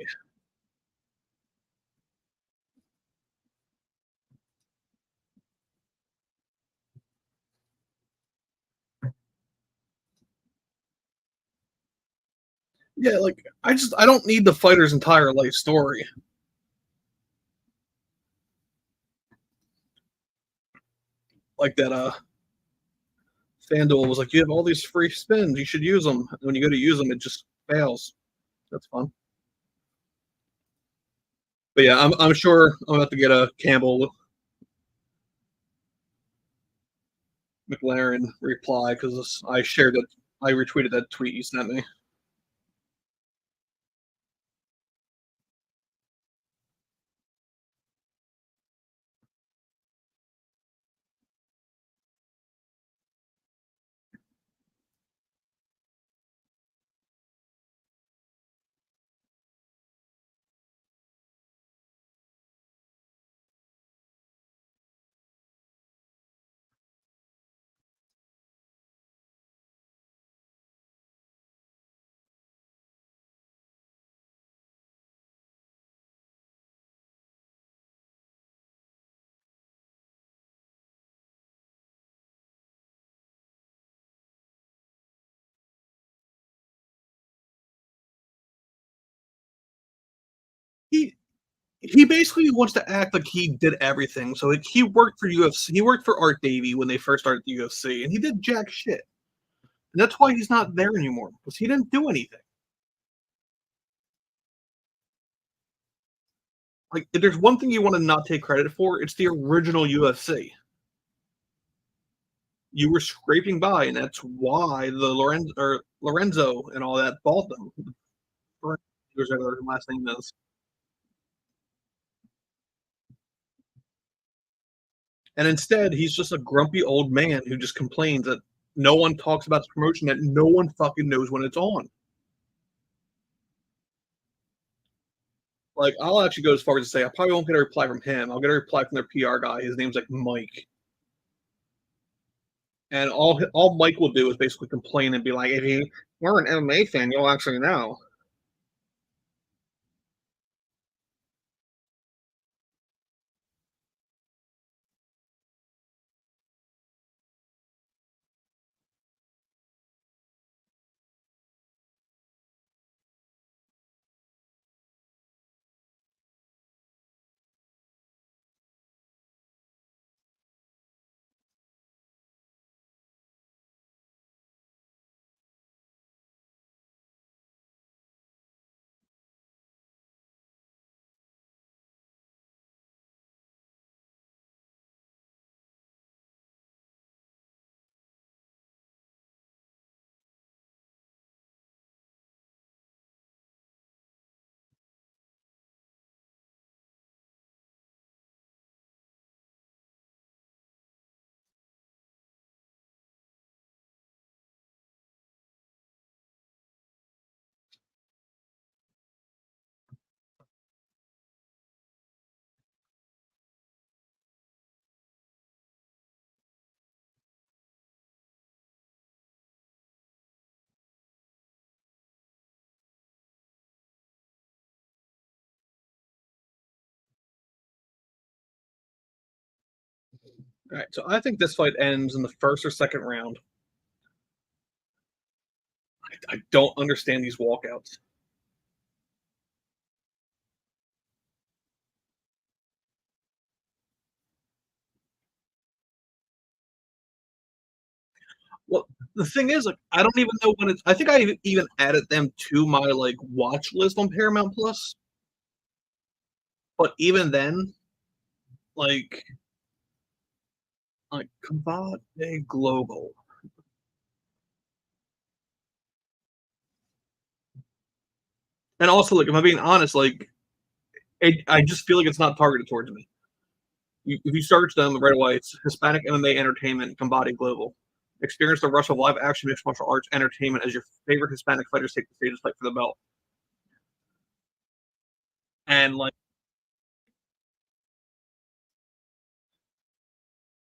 Yeah, like I don't need the fighter's entire life story. Like that FanDuel was like, you have all these free spins, you should use them. And when you go to use them, it just fails. That's fun. But yeah, I'm sure I'm about to get a Campbell McLaren reply because I retweeted that tweet you sent me. He he basically wants to act like he did everything. So like, he worked for UFC. He worked for Art Davie when they first started the UFC, and he did jack shit. And that's why he's not there anymore, because he didn't do anything. Like, if there's one thing you want to not take credit for, it's the original UFC. You were scraping by, and that's why the Lorenzo and all that bought them. Whatever their last name is. And instead, he's just a grumpy old man who just complains that no one talks about the promotion, that no one fucking knows when it's on. Like, I'll actually go as far as to say I probably won't get a reply from him. I'll get a reply from their PR guy. His name's like Mike. And all Mike will do is basically complain and be like, if you were an MMA fan, you'll actually know. All right, so I think this fight ends in the first or second round. I don't understand these walkouts. Well, the thing is, like, I don't even know when it's. I think I even added them to my like watch list on Paramount Plus. But even then, like, Combate Global. And also, like, if I'm being honest, like, I just feel like it's not targeted towards me. If you search them right away, it's Hispanic MMA Entertainment Combate Global. Experience the rush of live action mixed martial arts entertainment as your favorite Hispanic fighters take the stage to fight for the belt. And like,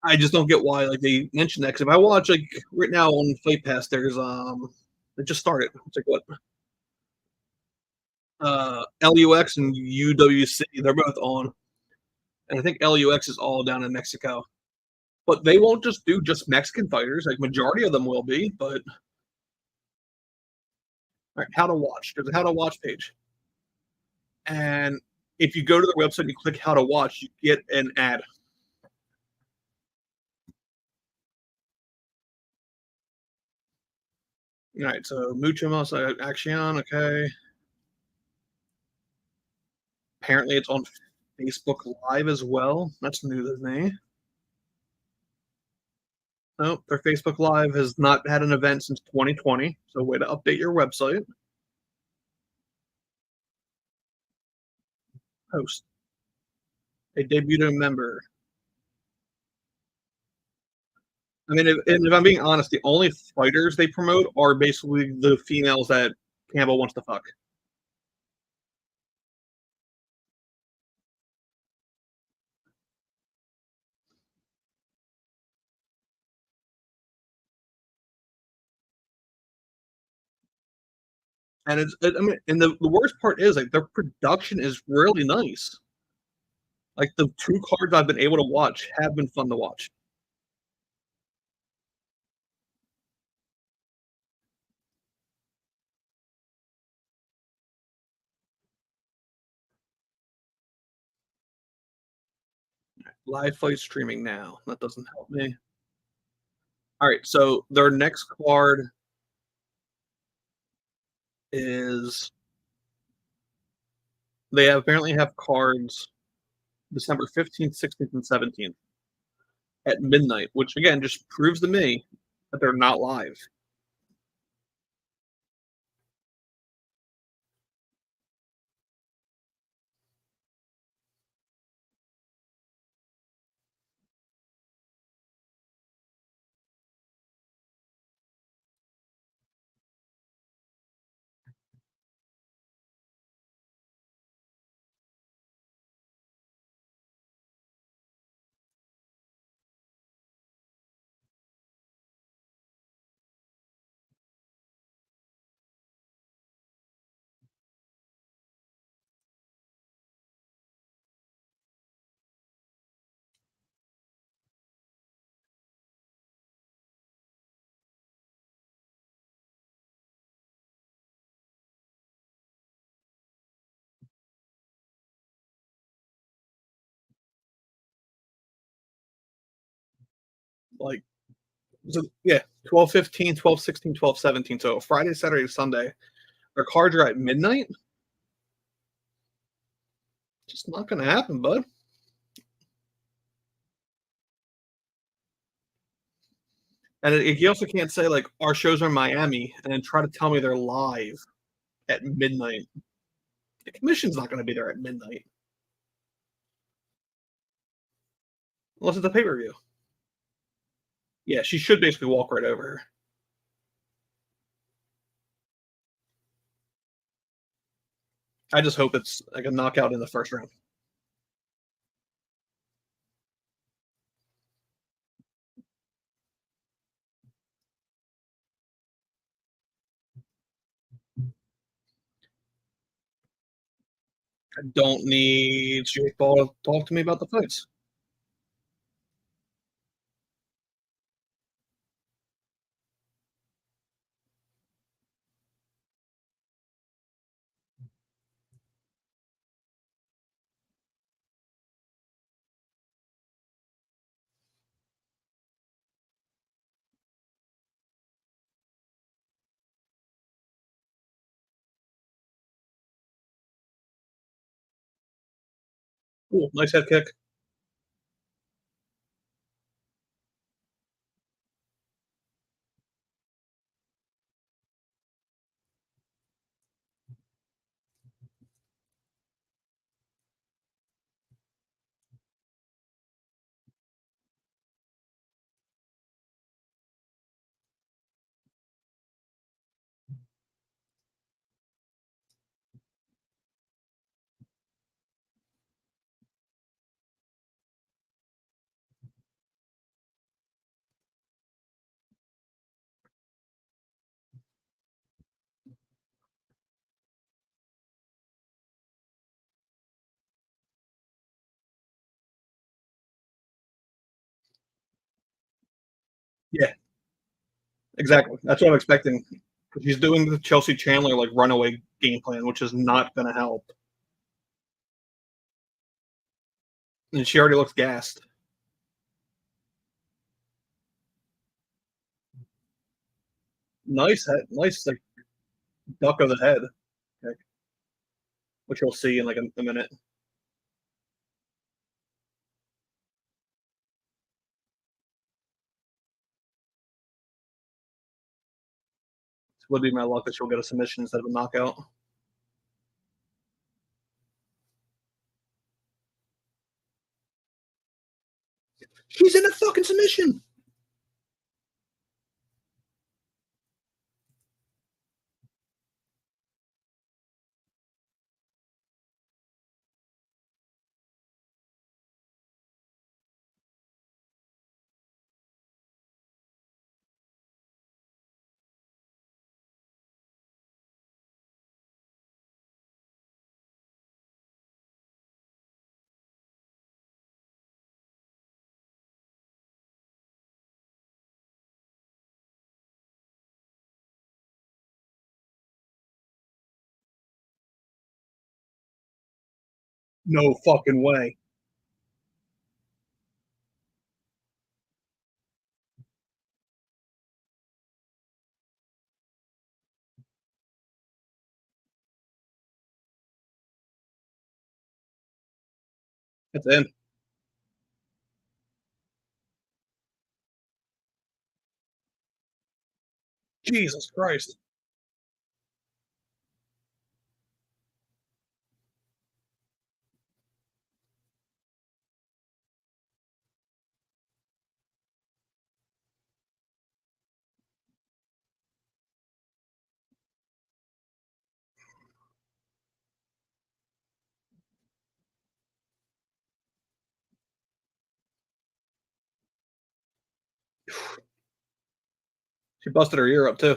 I just don't get why like they mention that. Because if I watch like right now on Fight Pass, there's it just started. It's like what LUX and UWC. They're both on, and I think LUX is all down in Mexico. But they won't just do just Mexican fighters. Like majority of them will be. But all right, how to watch. There's a how to watch page, and if you go to their website and you click how to watch, you get an ad. All right, so mucho más acción. Okay. Apparently, it's on Facebook Live as well. That's new to me. No, their Facebook Live has not had an event since 2020. So, way to update your website. Host. They debuted a member. I mean, if I'm being honest, the only fighters they promote are basically the females that Campbell wants to fuck. And I mean, and the worst part is like their production is really nice. Like the two cards I've been able to watch have been fun to watch. Live fight streaming now. That doesn't help me. All right, so their next card is they apparently have cards December 15th, 16th, and 17th at midnight, which again just proves to me that they're not live. Like, so yeah, 12/15, 12/16, 12/17. So Friday, Saturday, Sunday. Their cards are at midnight. Just not going to happen, bud. And you also can't say like our shows are in Miami and then try to tell me they're live at midnight. The commission's not going to be there at midnight unless it's a pay per view. Yeah, she should basically walk right over her. I just hope it's like a knockout in the first round. I don't need Jake Paul to talk to me about the fights. Cool, nice head kick. Yeah, exactly. That's what I'm expecting. She's doing the Chelsea Chandler like runaway game plan, which is not going to help. And she already looks gassed. Nice head, nice like duck of the head, which you'll see in like a minute. It would be my luck that she'll get a submission instead of a knockout. She's in a fucking submission. No fucking way. It's in. Jesus Christ. She busted her ear up too.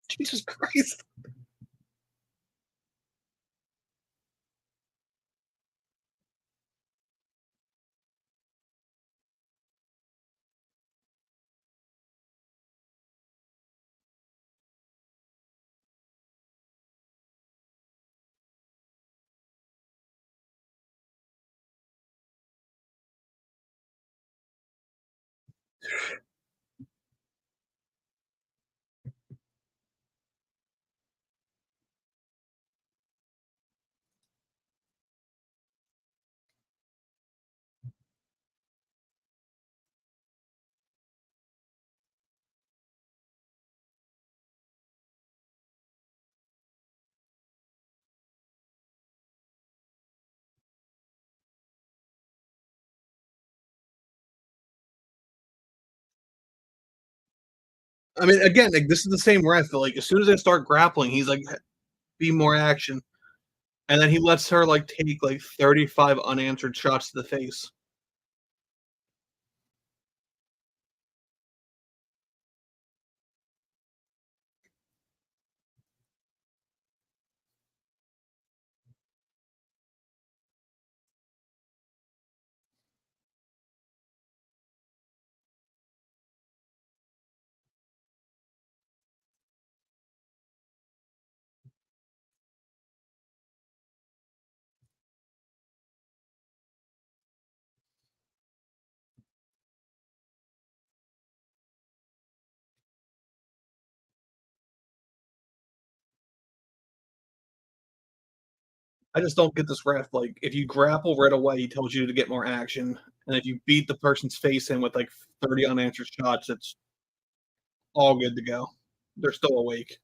Jesus Christ. I mean, again, like, this is the same ref that, like, as soon as they start grappling, he's like, be more action. And then he lets her, like, take, like, 35 unanswered shots to the face. I just don't get this ref. Like, if you grapple right away, he tells you to get more action. And if you beat the person's face in with like 30 unanswered shots, it's all good to go. They're still awake.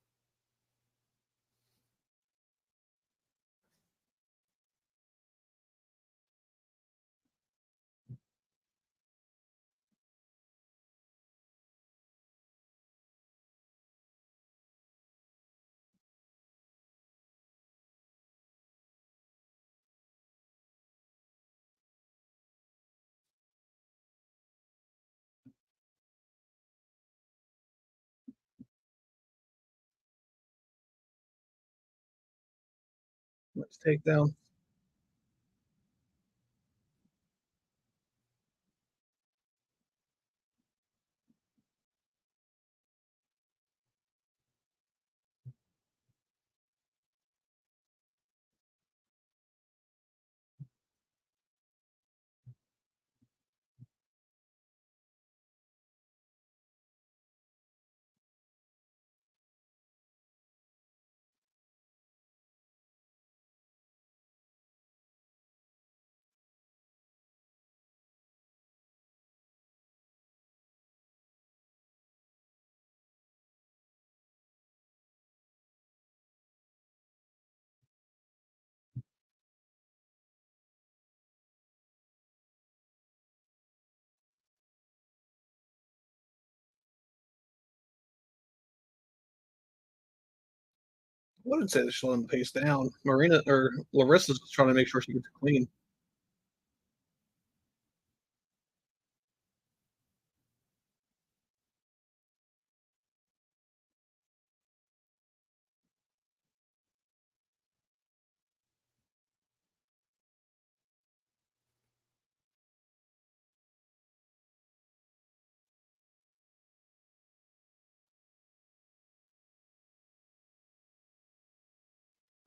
Let's take down. I wouldn't say they're slowing the pace down. Marina or Larissa's trying to make sure she gets clean.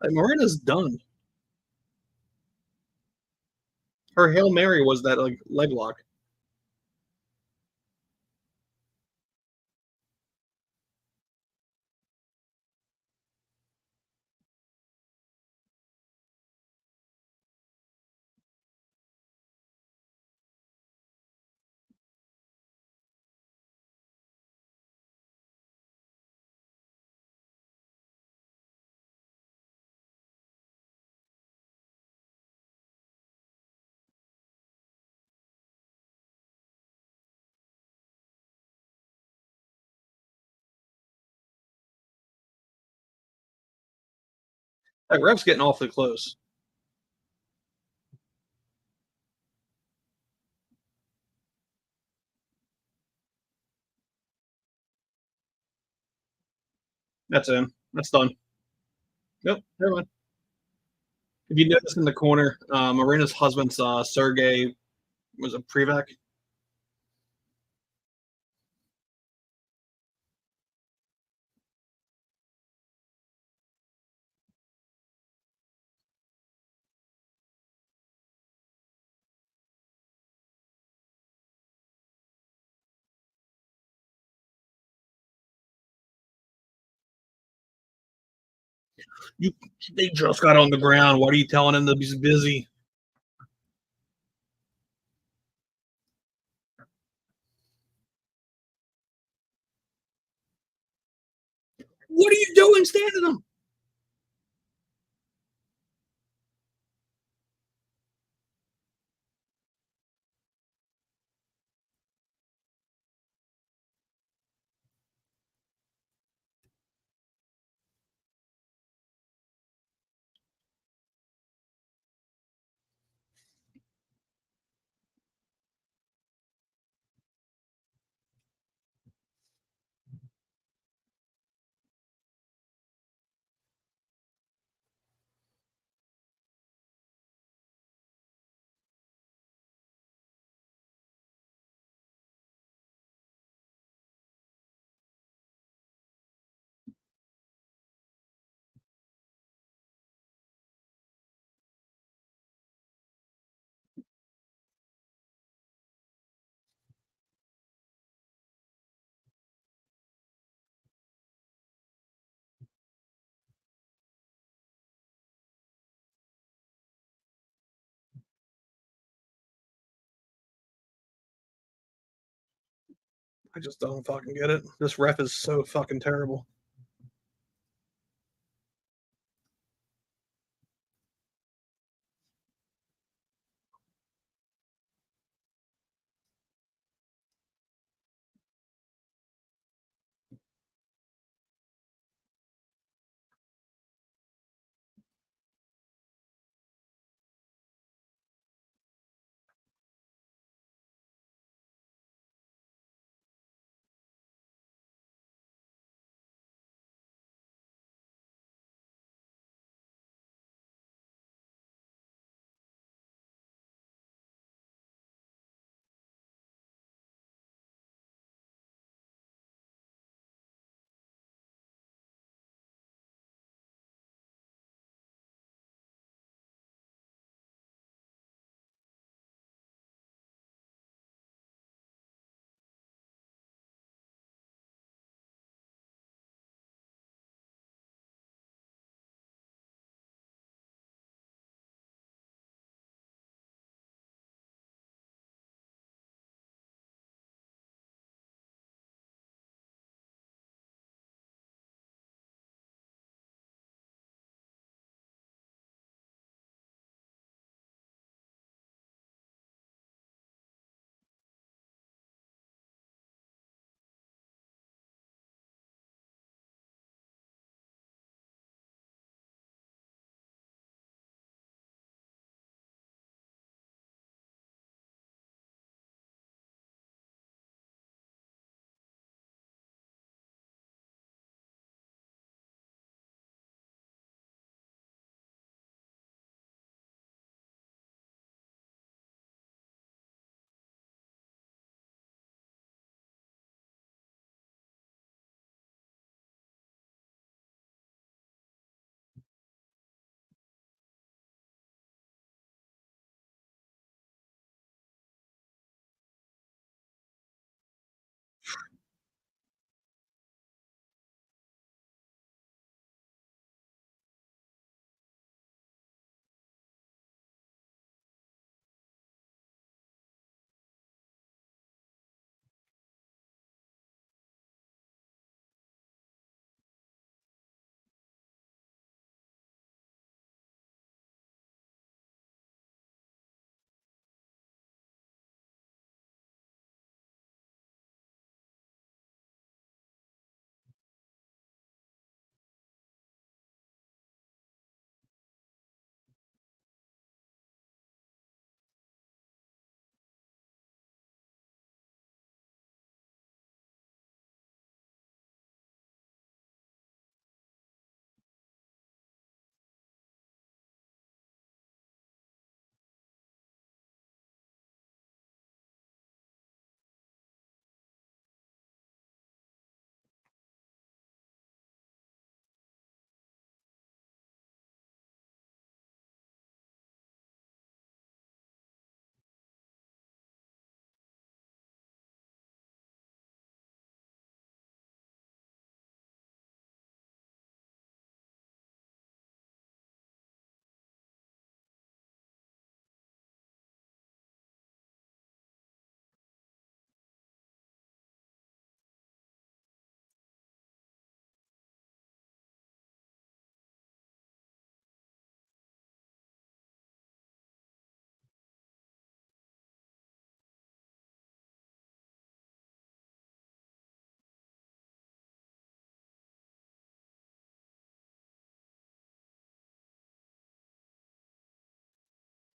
Like, Marina's done. Her Hail Mary was that like leg lock. That ref's getting awfully close. That's in. That's done. Yep, never mind. If you notice in the corner, Marina's husband's Sergey was a Prevac. You, they just got on the ground. What are you telling him that he's busy? What are you doing standing them? I just don't fucking get it. This ref is so fucking terrible.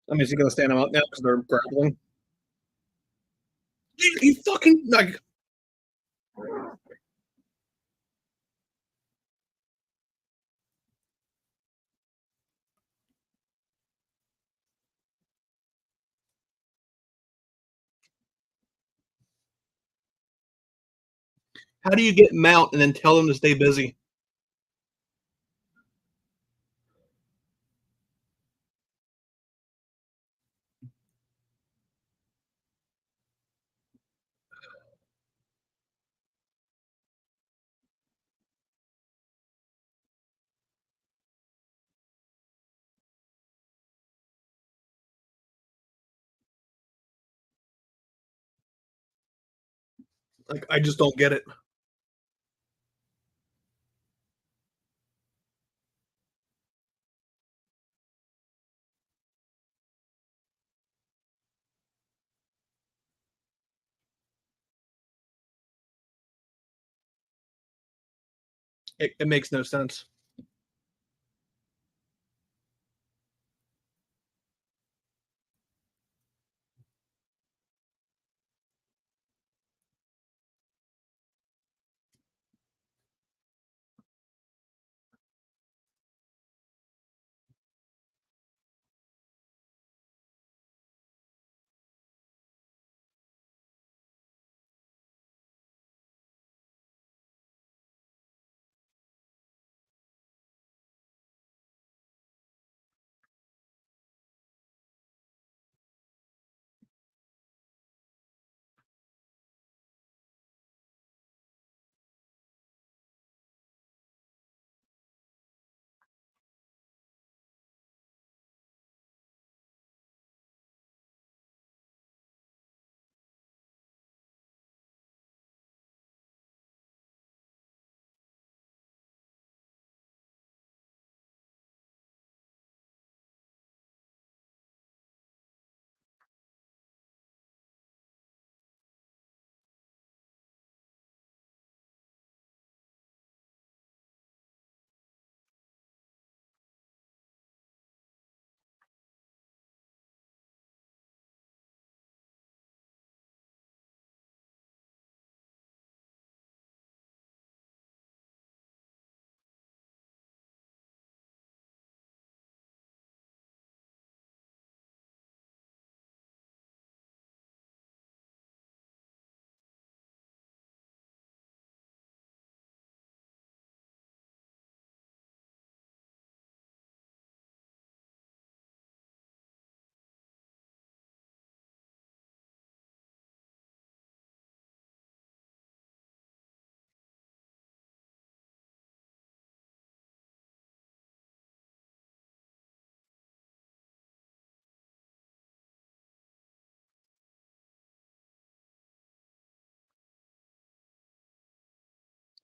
I mean, is he going to stand him up now because they're grappling? He fucking like. How do you get mount and then tell them to stay busy? Like, I just don't get it. It makes no sense.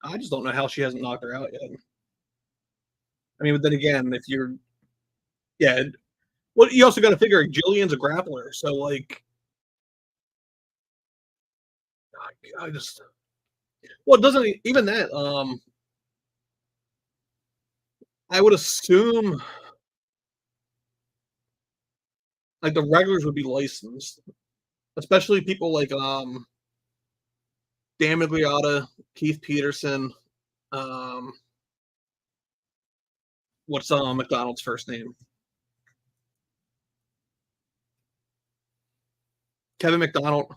I just don't know how she hasn't knocked her out yet. I mean, but then again, if you're, yeah, well, you also got to figure Jillian's a grappler, so like, I just, well, it doesn't even that. I would assume like the regulars would be licensed, especially people like Dan Migliotta, Keith Peterson, um, what's McDonald's first name? Kevin McDonald.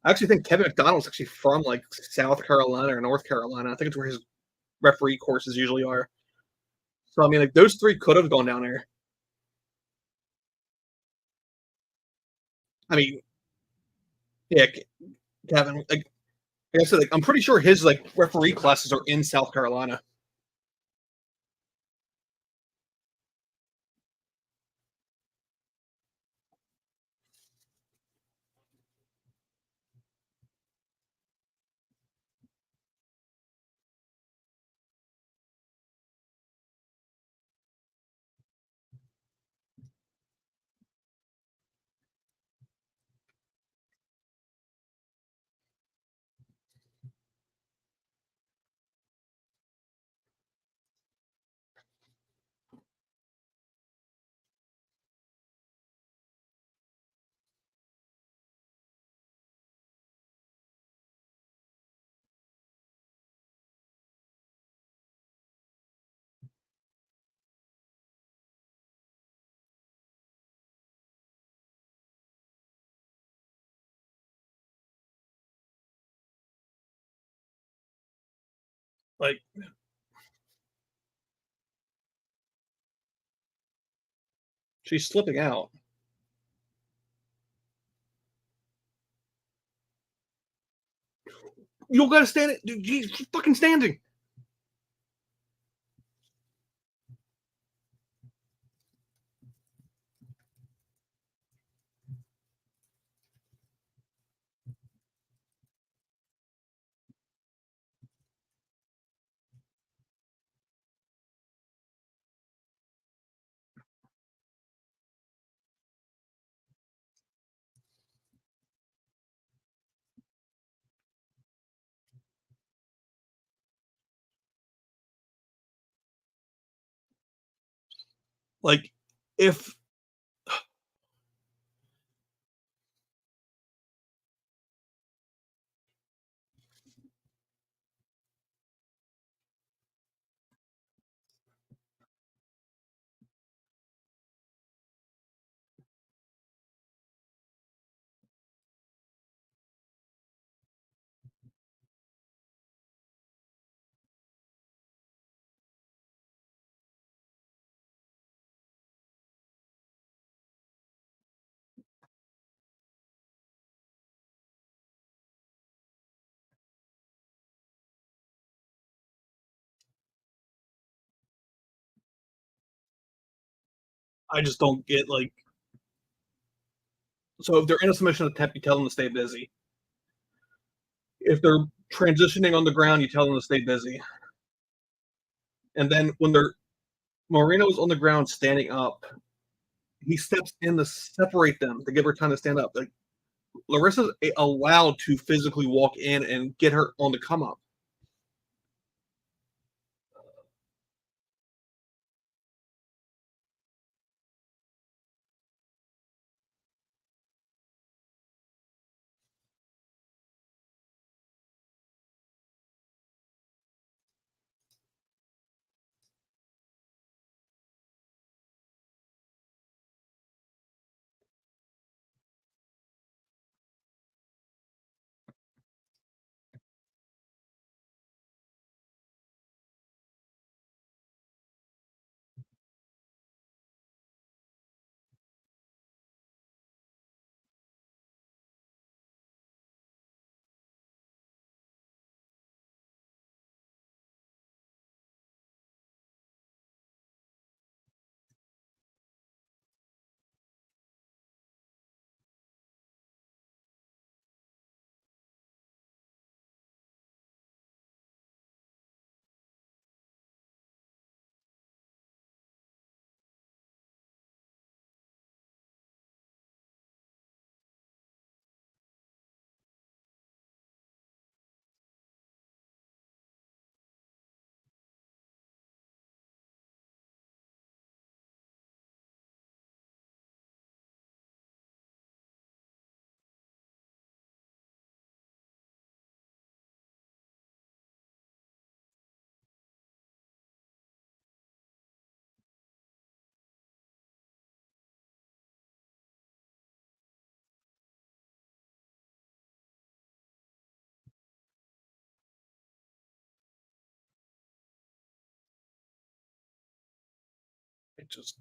I actually think Kevin McDonald's actually from like South Carolina or North Carolina. I think it's where his referee courses usually are. So I mean, like those three could have gone down there. I mean, yeah, Kevin. Like I said, like I'm pretty sure his like referee classes are in South Carolina. Like, she's slipping out. You don't gotta stand it. Dude, she's fucking standing. Like, if I just don't get like, so if they're in a submission attempt, you tell them to stay busy. If they're transitioning on the ground, you tell them to stay busy. And then when they're Marina's on the ground standing up, he steps in to separate them to give her time to stand up. Like, Larissa's allowed to physically walk in and get her on the come up. It just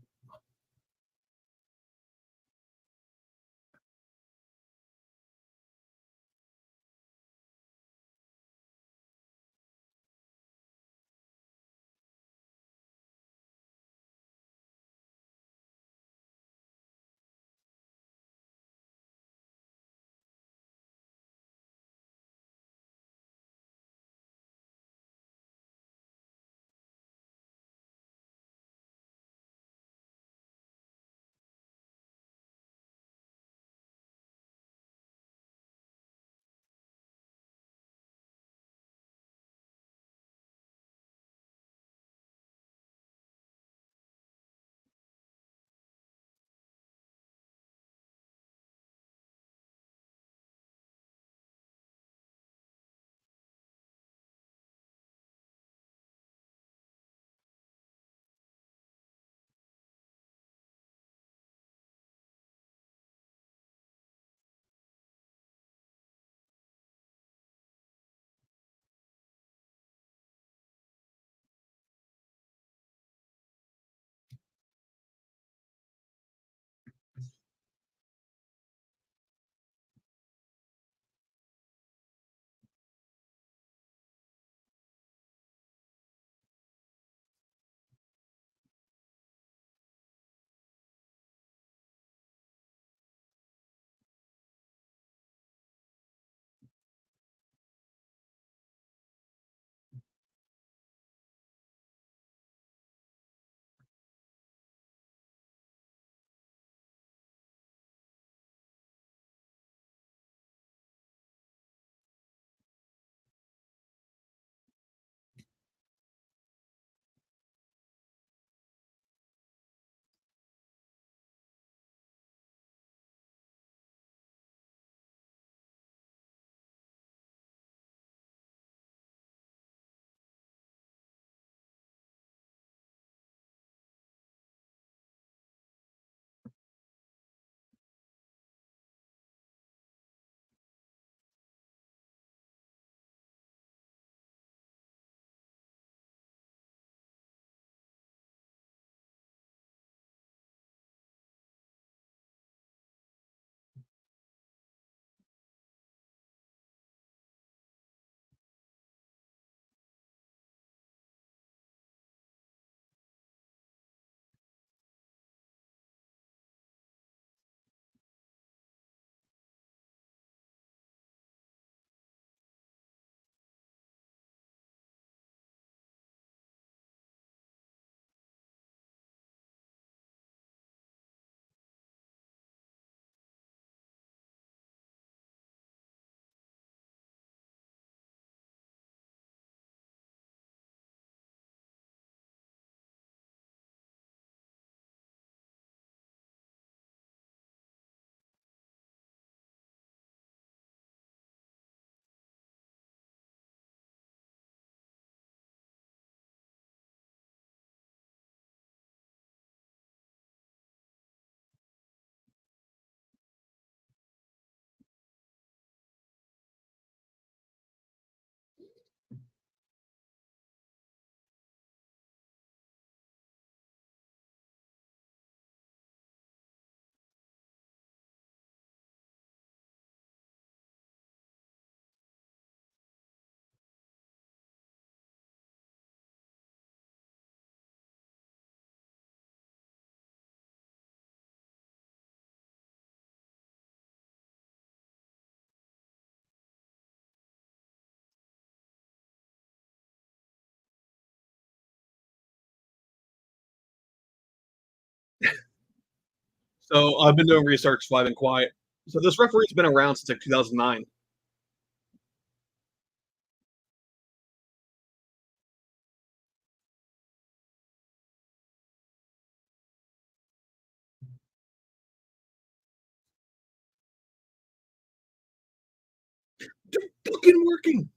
So I've been doing research, so I've been quiet. So this referee's been around since like 2009. They're fucking working.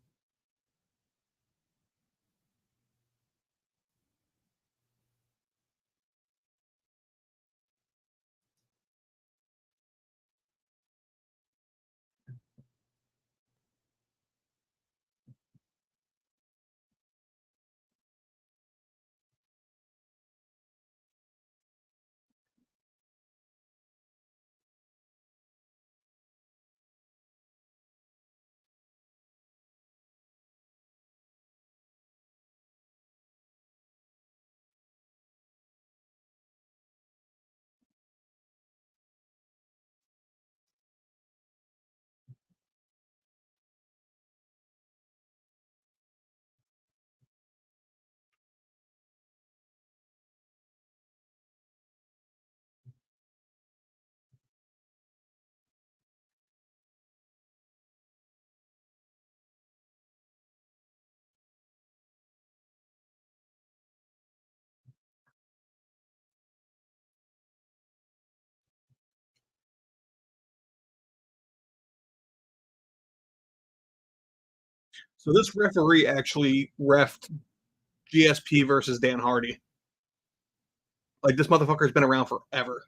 So this referee actually refed GSP versus Dan Hardy. Like this motherfucker's been around forever.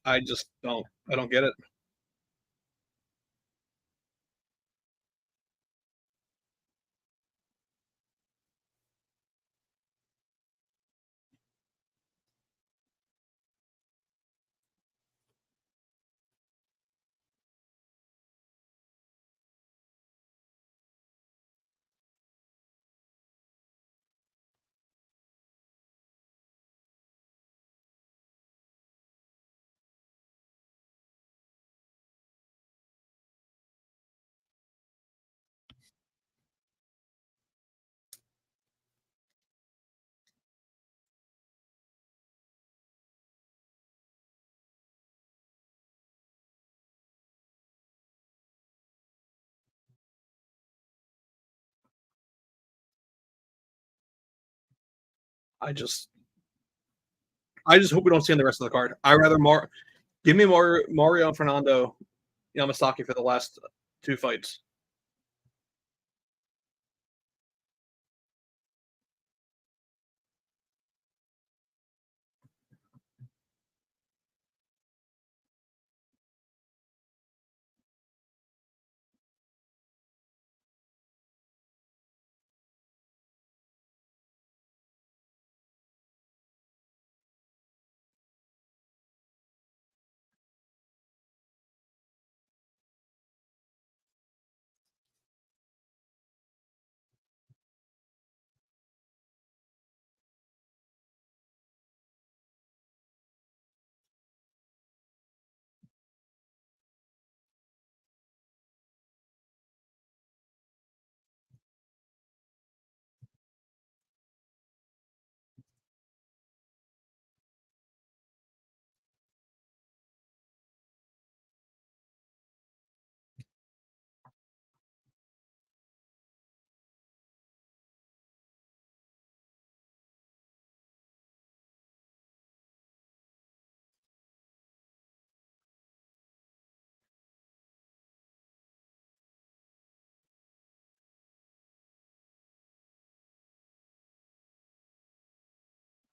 I just don't. I don't get it. I just I just hope we don't see in the rest of the card. I rather give me Mario and Fernando Yamasaki for the last two fights.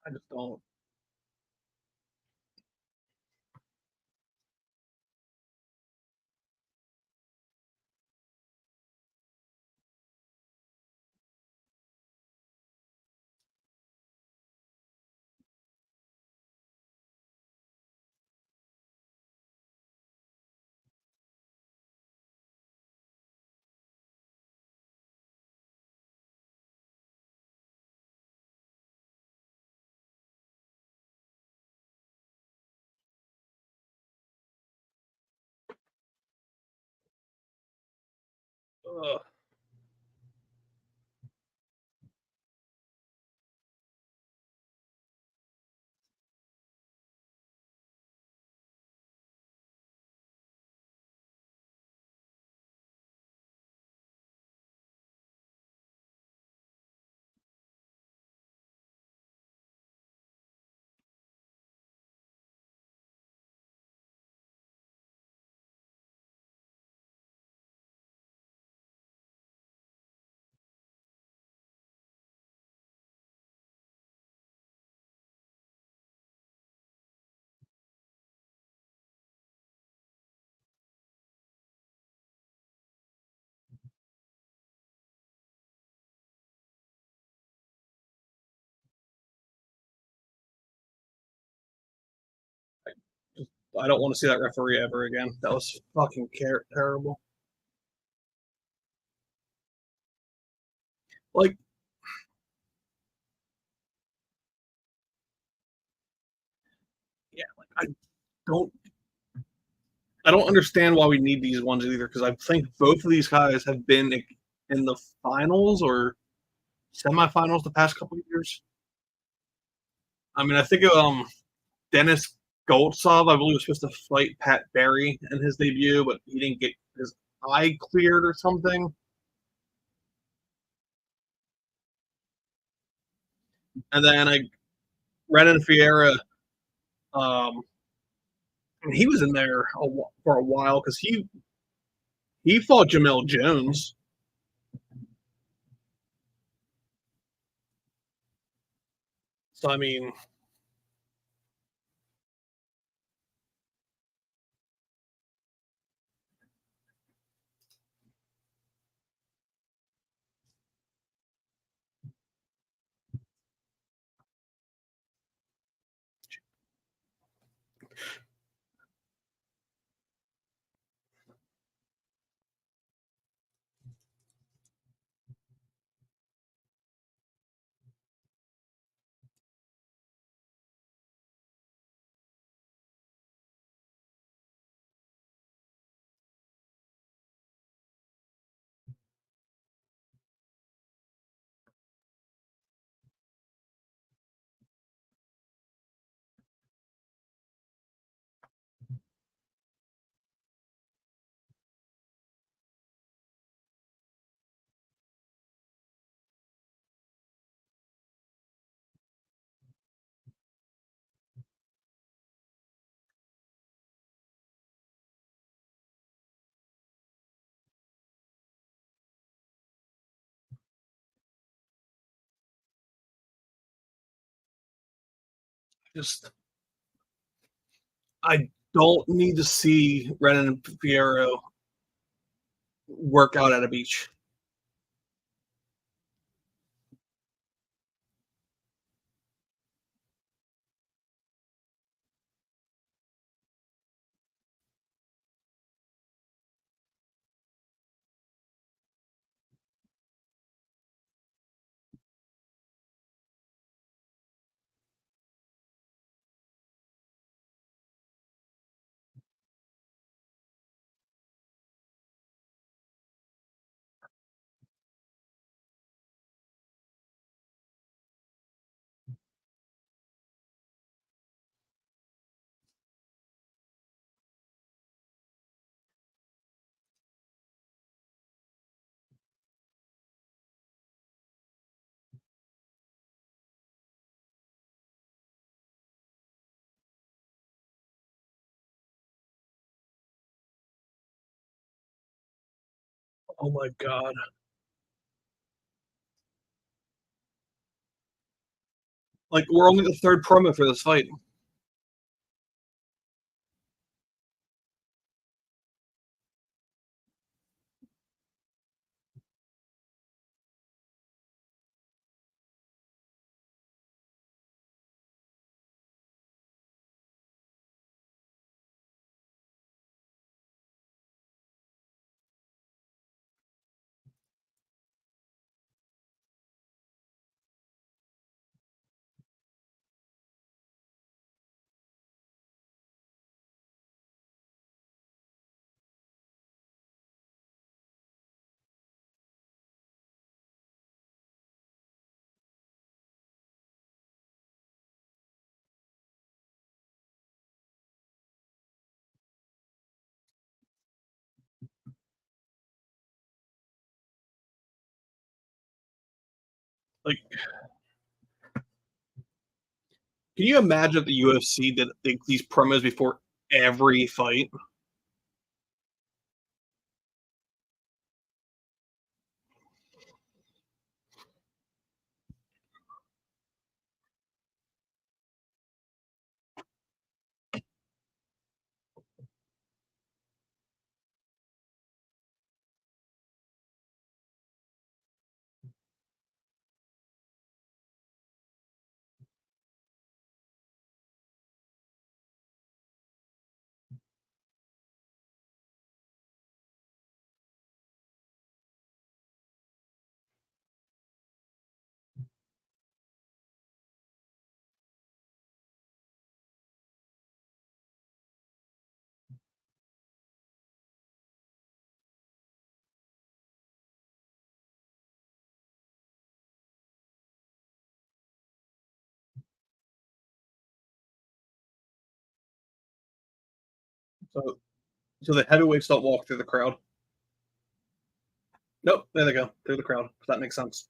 I just don't. Ugh. I don't want to see that referee ever again. That was fucking terrible. Like, yeah, like don't I don't understand why we need these ones either because I think both of these guys have been in the finals or semifinals the past couple of years. I mean, I think Dennis Goltsov, I believe, was supposed to fight Pat Barry in his debut, but he didn't get his eye cleared or something. And then I Renan Ferreira, um, and he was in there for a while because he fought Jamel Jones. So I mean, just I don't need to see Renan Ferreira work out at a beach. Oh my god. Like we're only the third promo for this fight. Like, can you imagine if the UFC did these promos before every fight? So, so the heavyweights don't walk through the crowd. Nope, there they go through the crowd. That makes sense.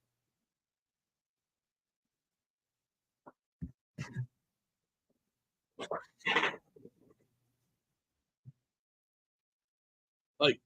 Like,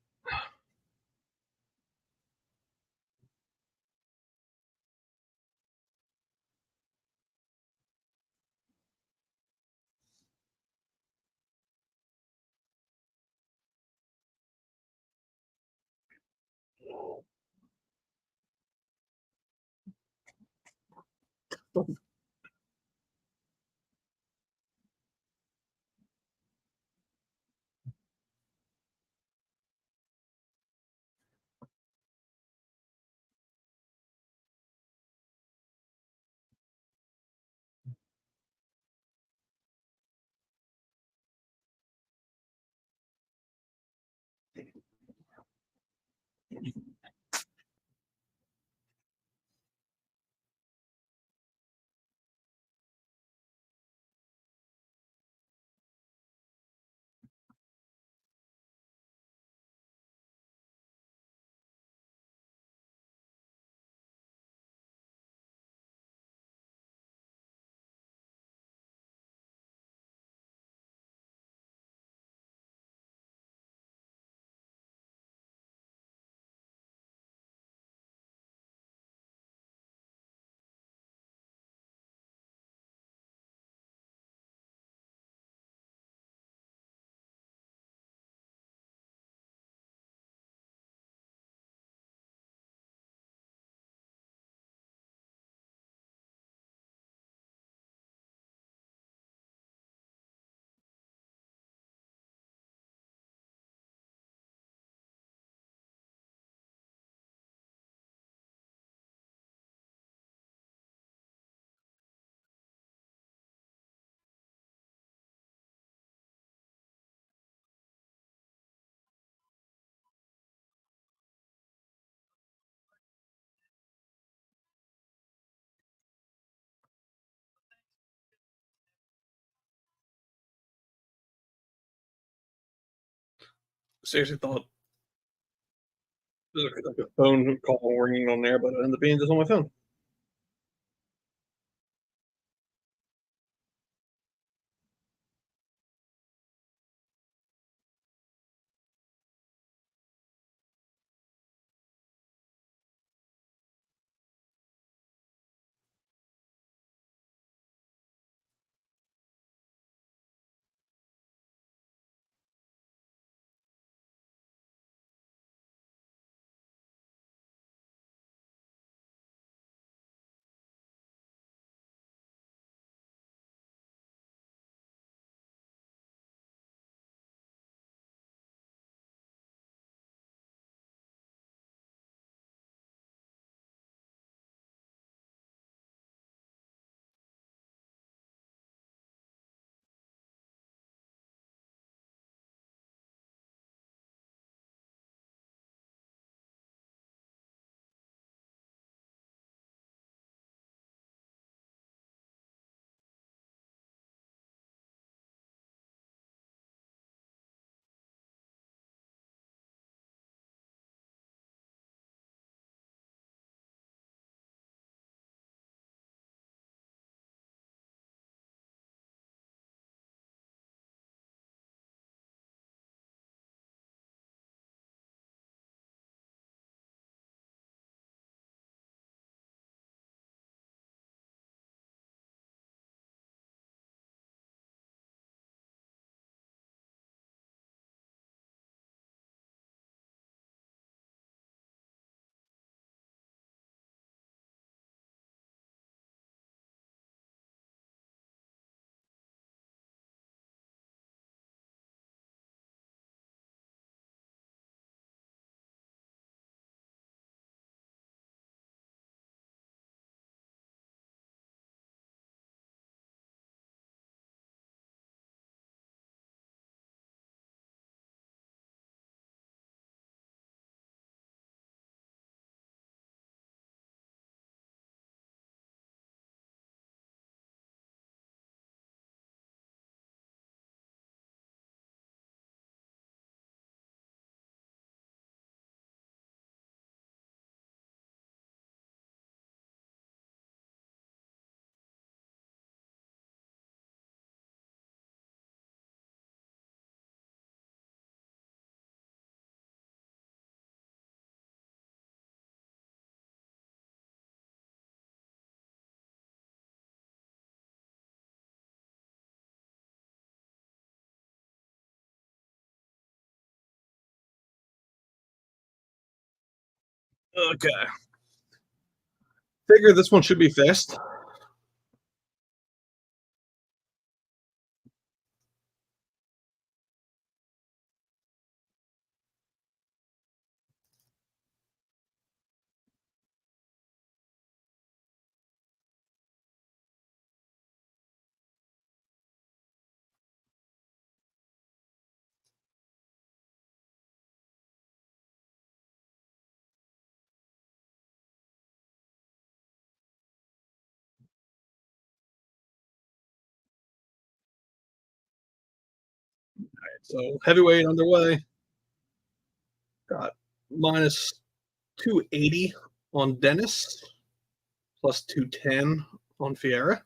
seriously thought there's like a phone call ringing on there, but it ended up being just on my phone. Okay. Figure this one should be fast. So heavyweight underway. Got minus 280 on Denis, plus 210 on Ferreira.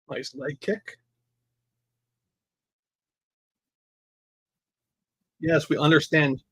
Nice leg kick. Yes, we understand.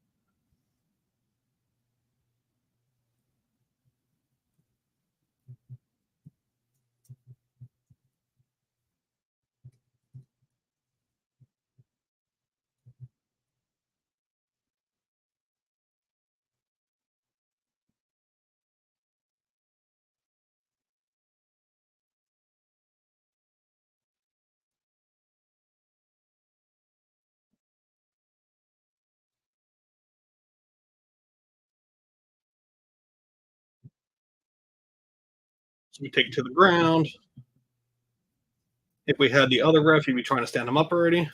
So we take it to the ground. If we had the other ref, he'd be trying to stand him up already.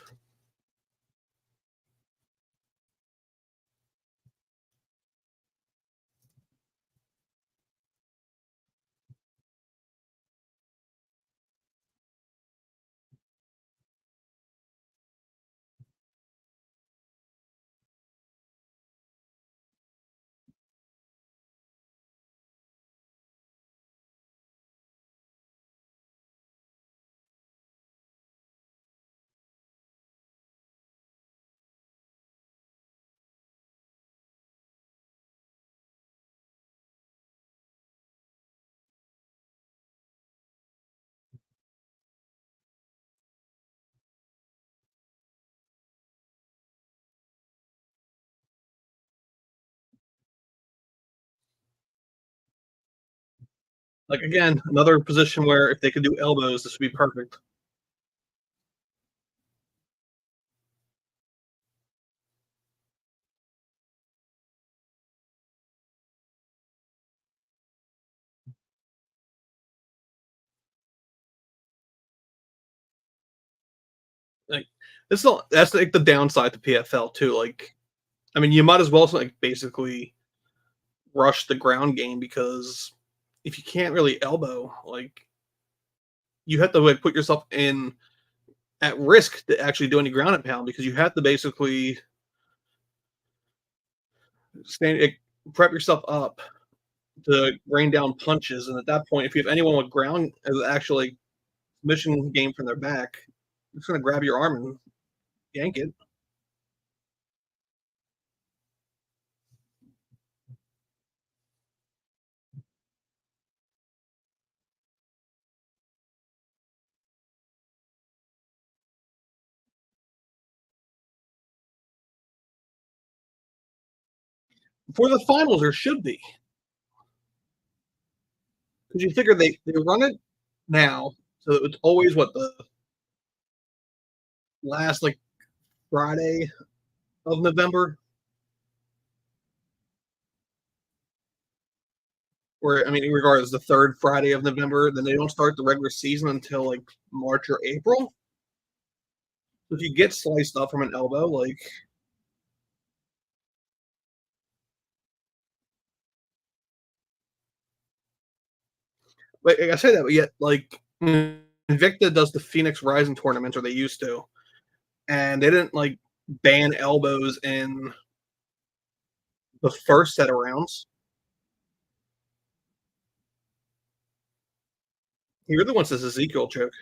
Like again, another position where if they could do elbows, this would be perfect. Like this is that's like the downside to PFL too. Like, I mean, you might as well like basically rush the ground game because if you can't really elbow, like you have to like put yourself in at risk to actually do any ground and pound because you have to basically stand like, prep yourself up to rain down punches. And at that point, if you have anyone with ground as actually mission game from their back, it's going to grab your arm and yank it. For the finals, there should be because you figure they run it now, so it's always what the last like Friday of November, or I mean, regardless, the third Friday of November. Then they don't start the regular season until like March or April. So if you get sliced up from an elbow, like I say that, but yet like Invicta does the Phoenix Rising tournament, or they used to, and they didn't like ban elbows in The first set of rounds. He really wants this Ezekiel choke.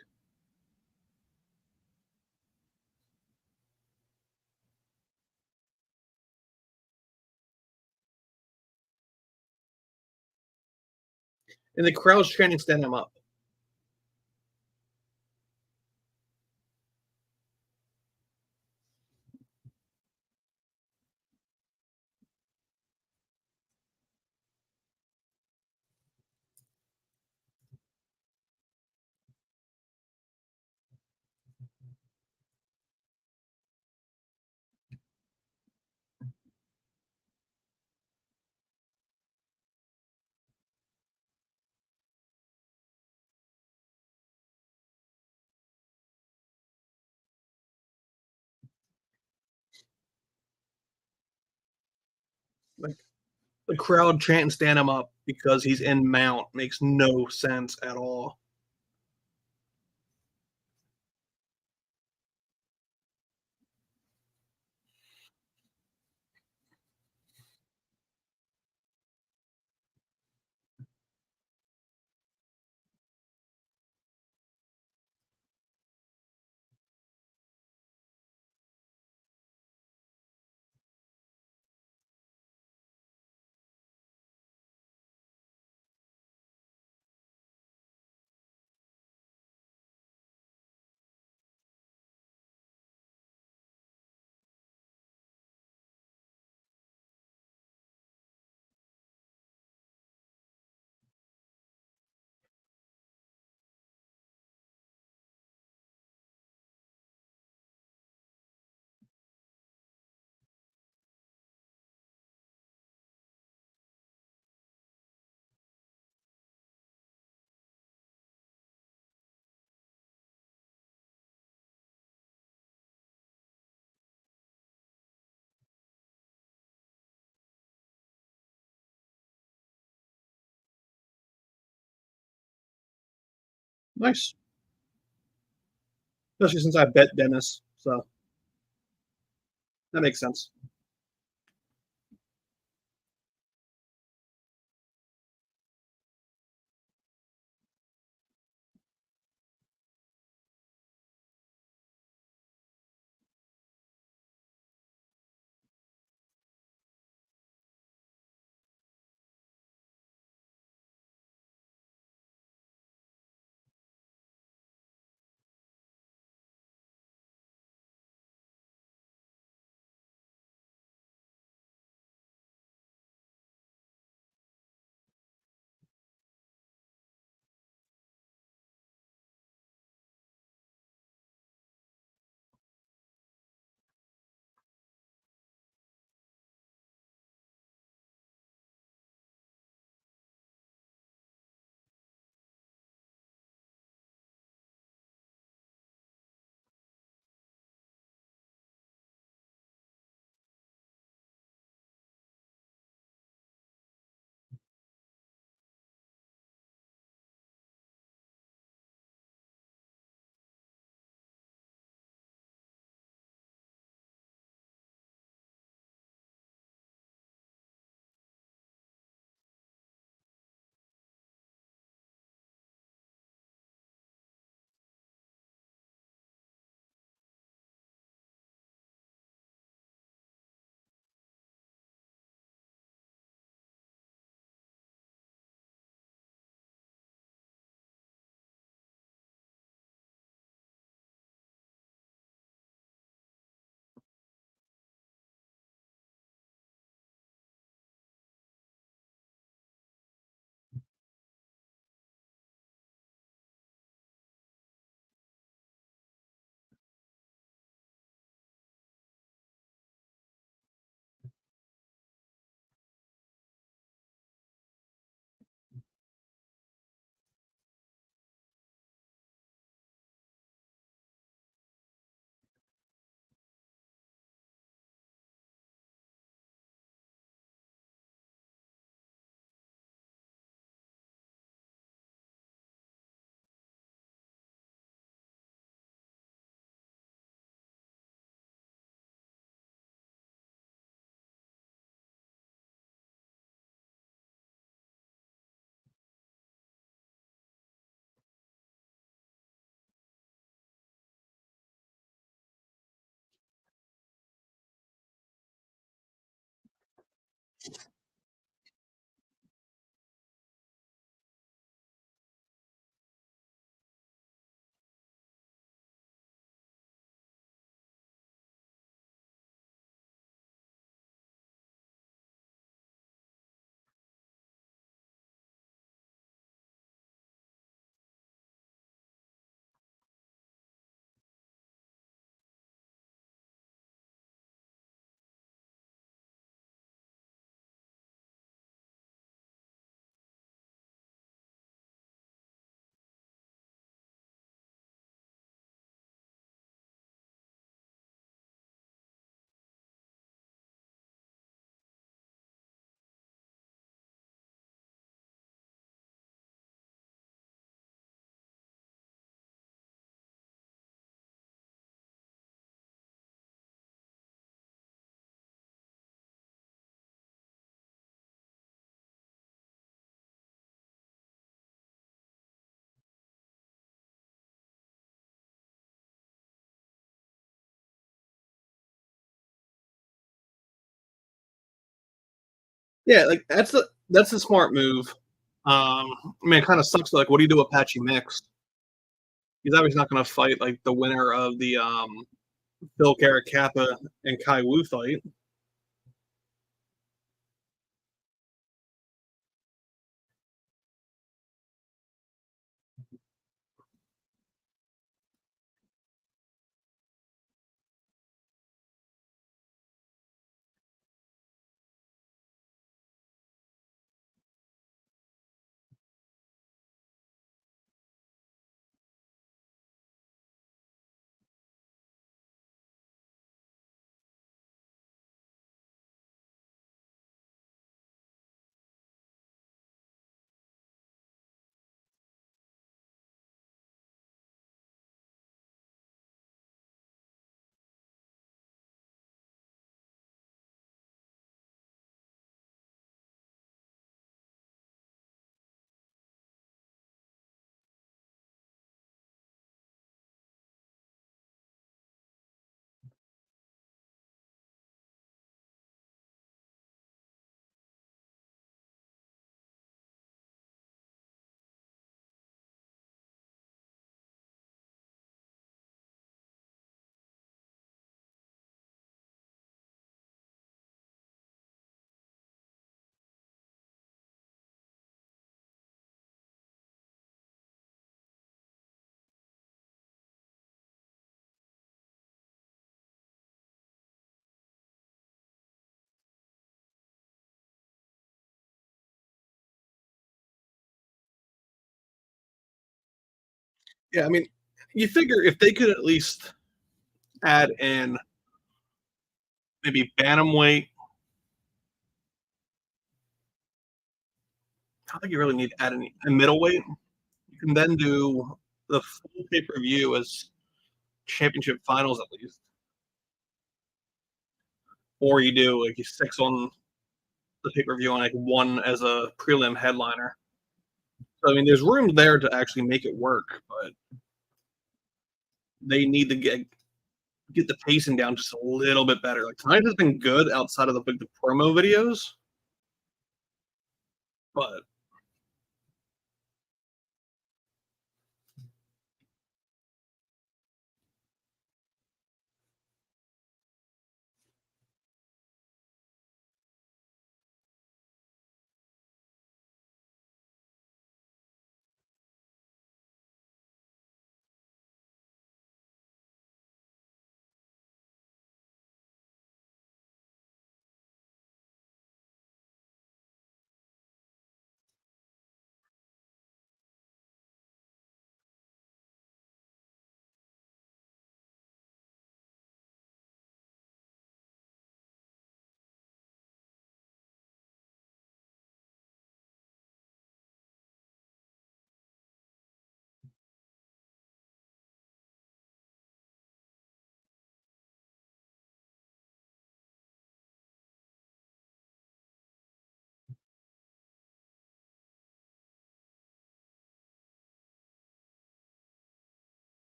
And the crowd's chanting, stand him up. Like the crowd chanting, stand him up because he's in mount makes no sense at all. Nice. Especially since I bet Dennis. So that makes sense. Yeah, like that's a smart move. I mean, it kind of sucks. Like, what do you do with Patchy Mix? He's obviously not going to fight like the winner of the Phil Caracappa and Kai Wu fight. Yeah, I mean, you figure if they could at least add in maybe bantamweight. I don't think you really need to add any a middleweight. You can then do the full pay per view as championship finals at least, or you do like you 6 on the pay per view and like one as a prelim headliner. So I mean, there's room there to actually make it work, but they need to get the pacing down just a little bit better. Like tonight has been good outside of the promo videos, but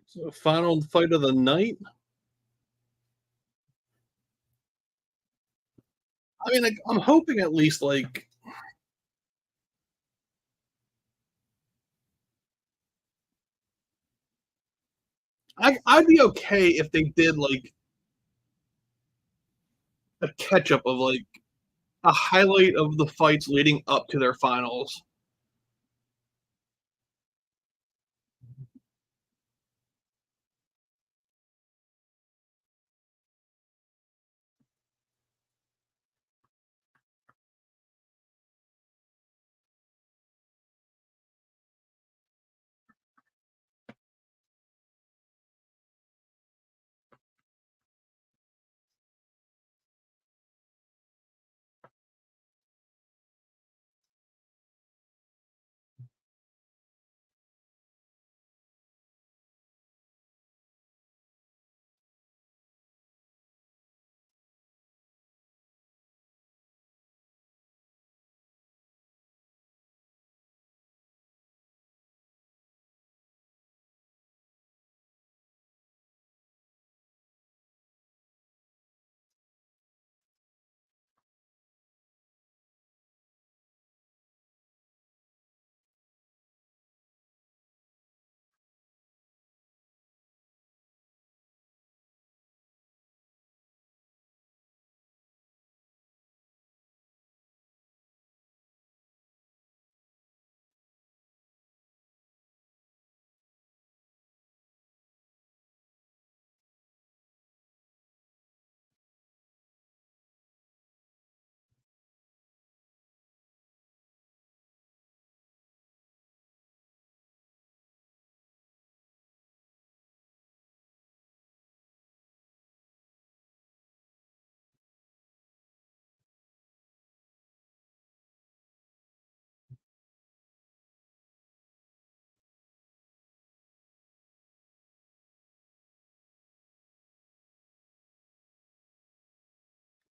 so final fight of the night. I mean, like, I'm hoping at least like I'd be okay if they did like a catch up of like a highlight of the fights leading up to their finals.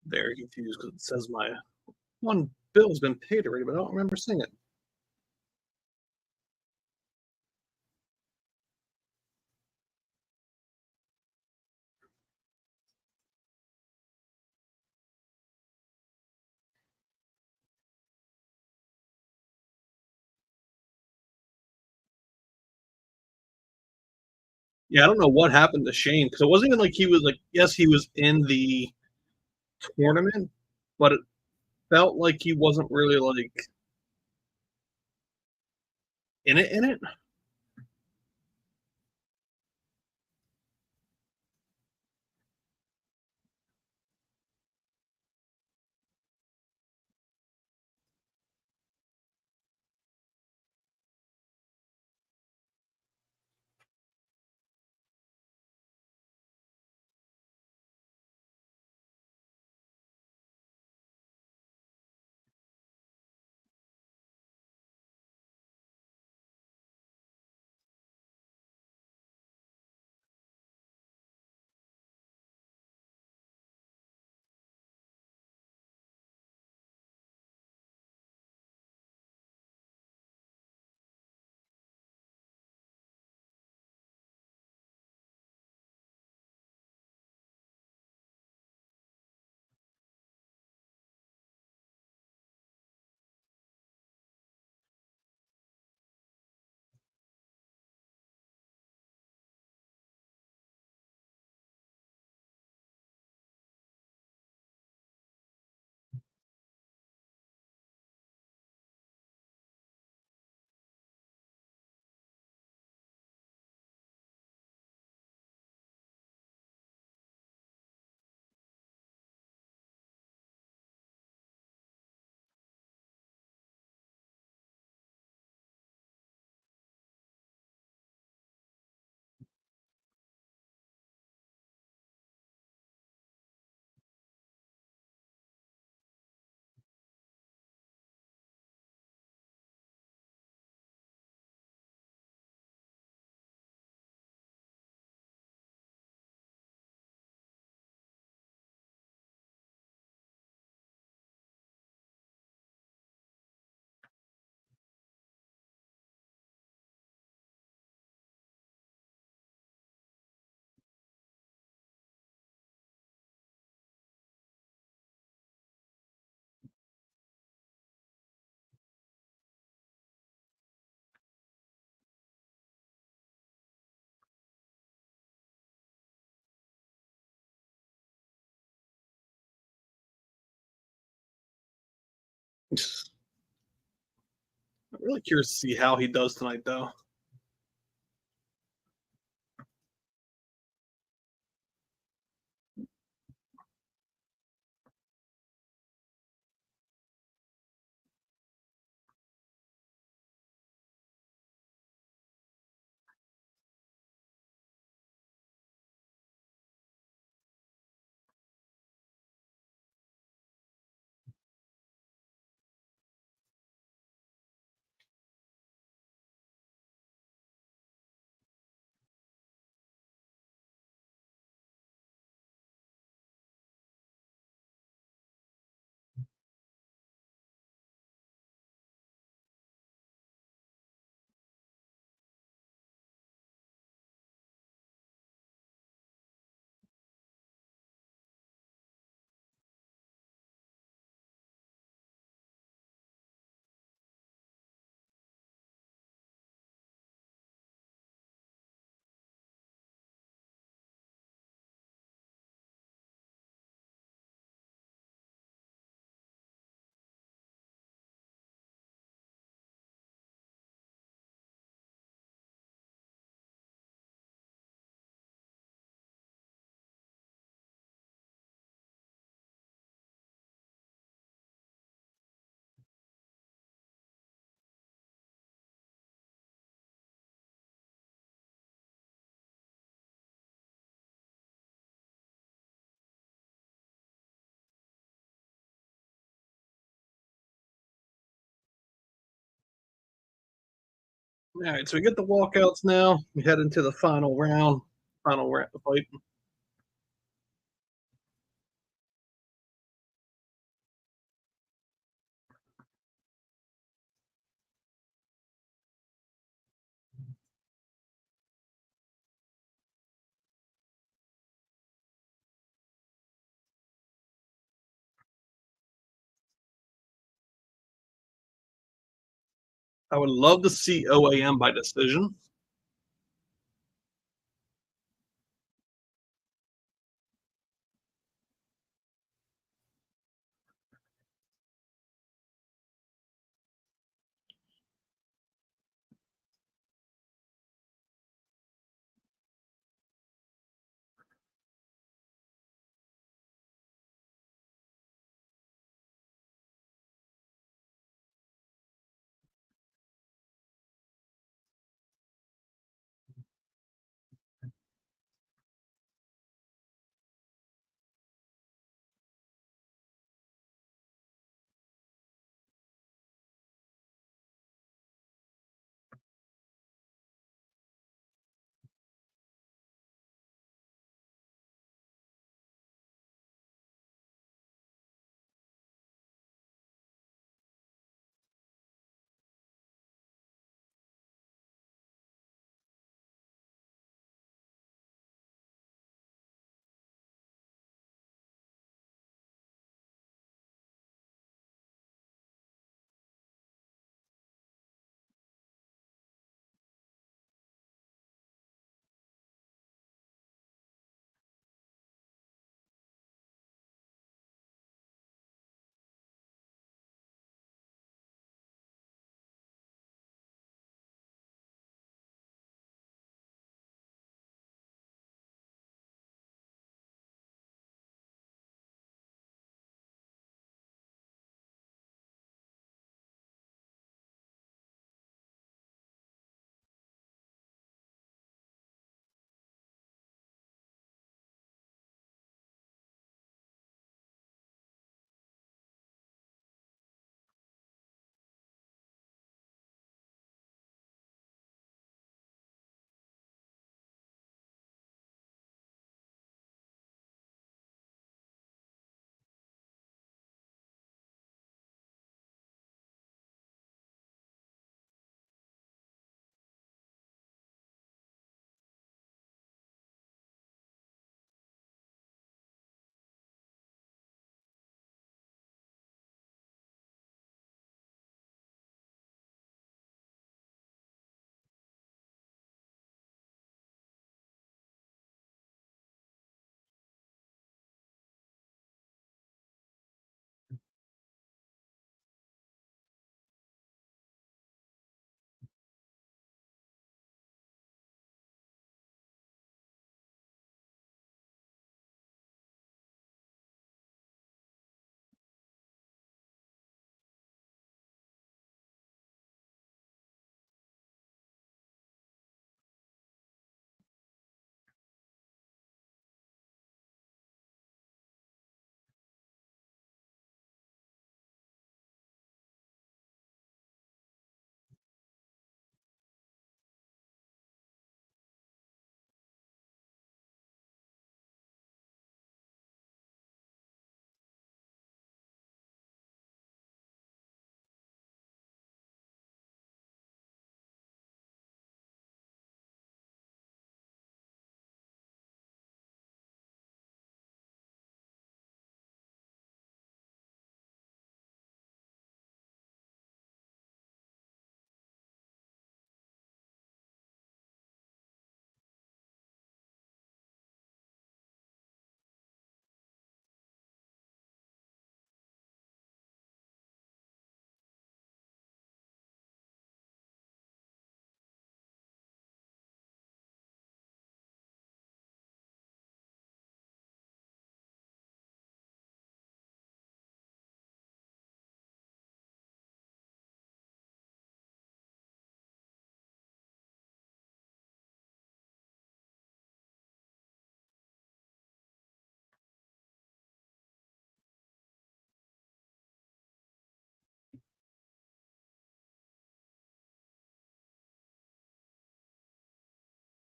Very confused because it says my one bill's been paid already, but I don't remember seeing it. Yeah, I don't know what happened to Shane because it wasn't even like he was like, yes, he was in the tournament, but it felt like he wasn't really like in it. In it. I'm really curious to see how he does tonight, though. All right, so we get the walkouts now. We head into the final round, final round fight. I would love to see OAM by decision.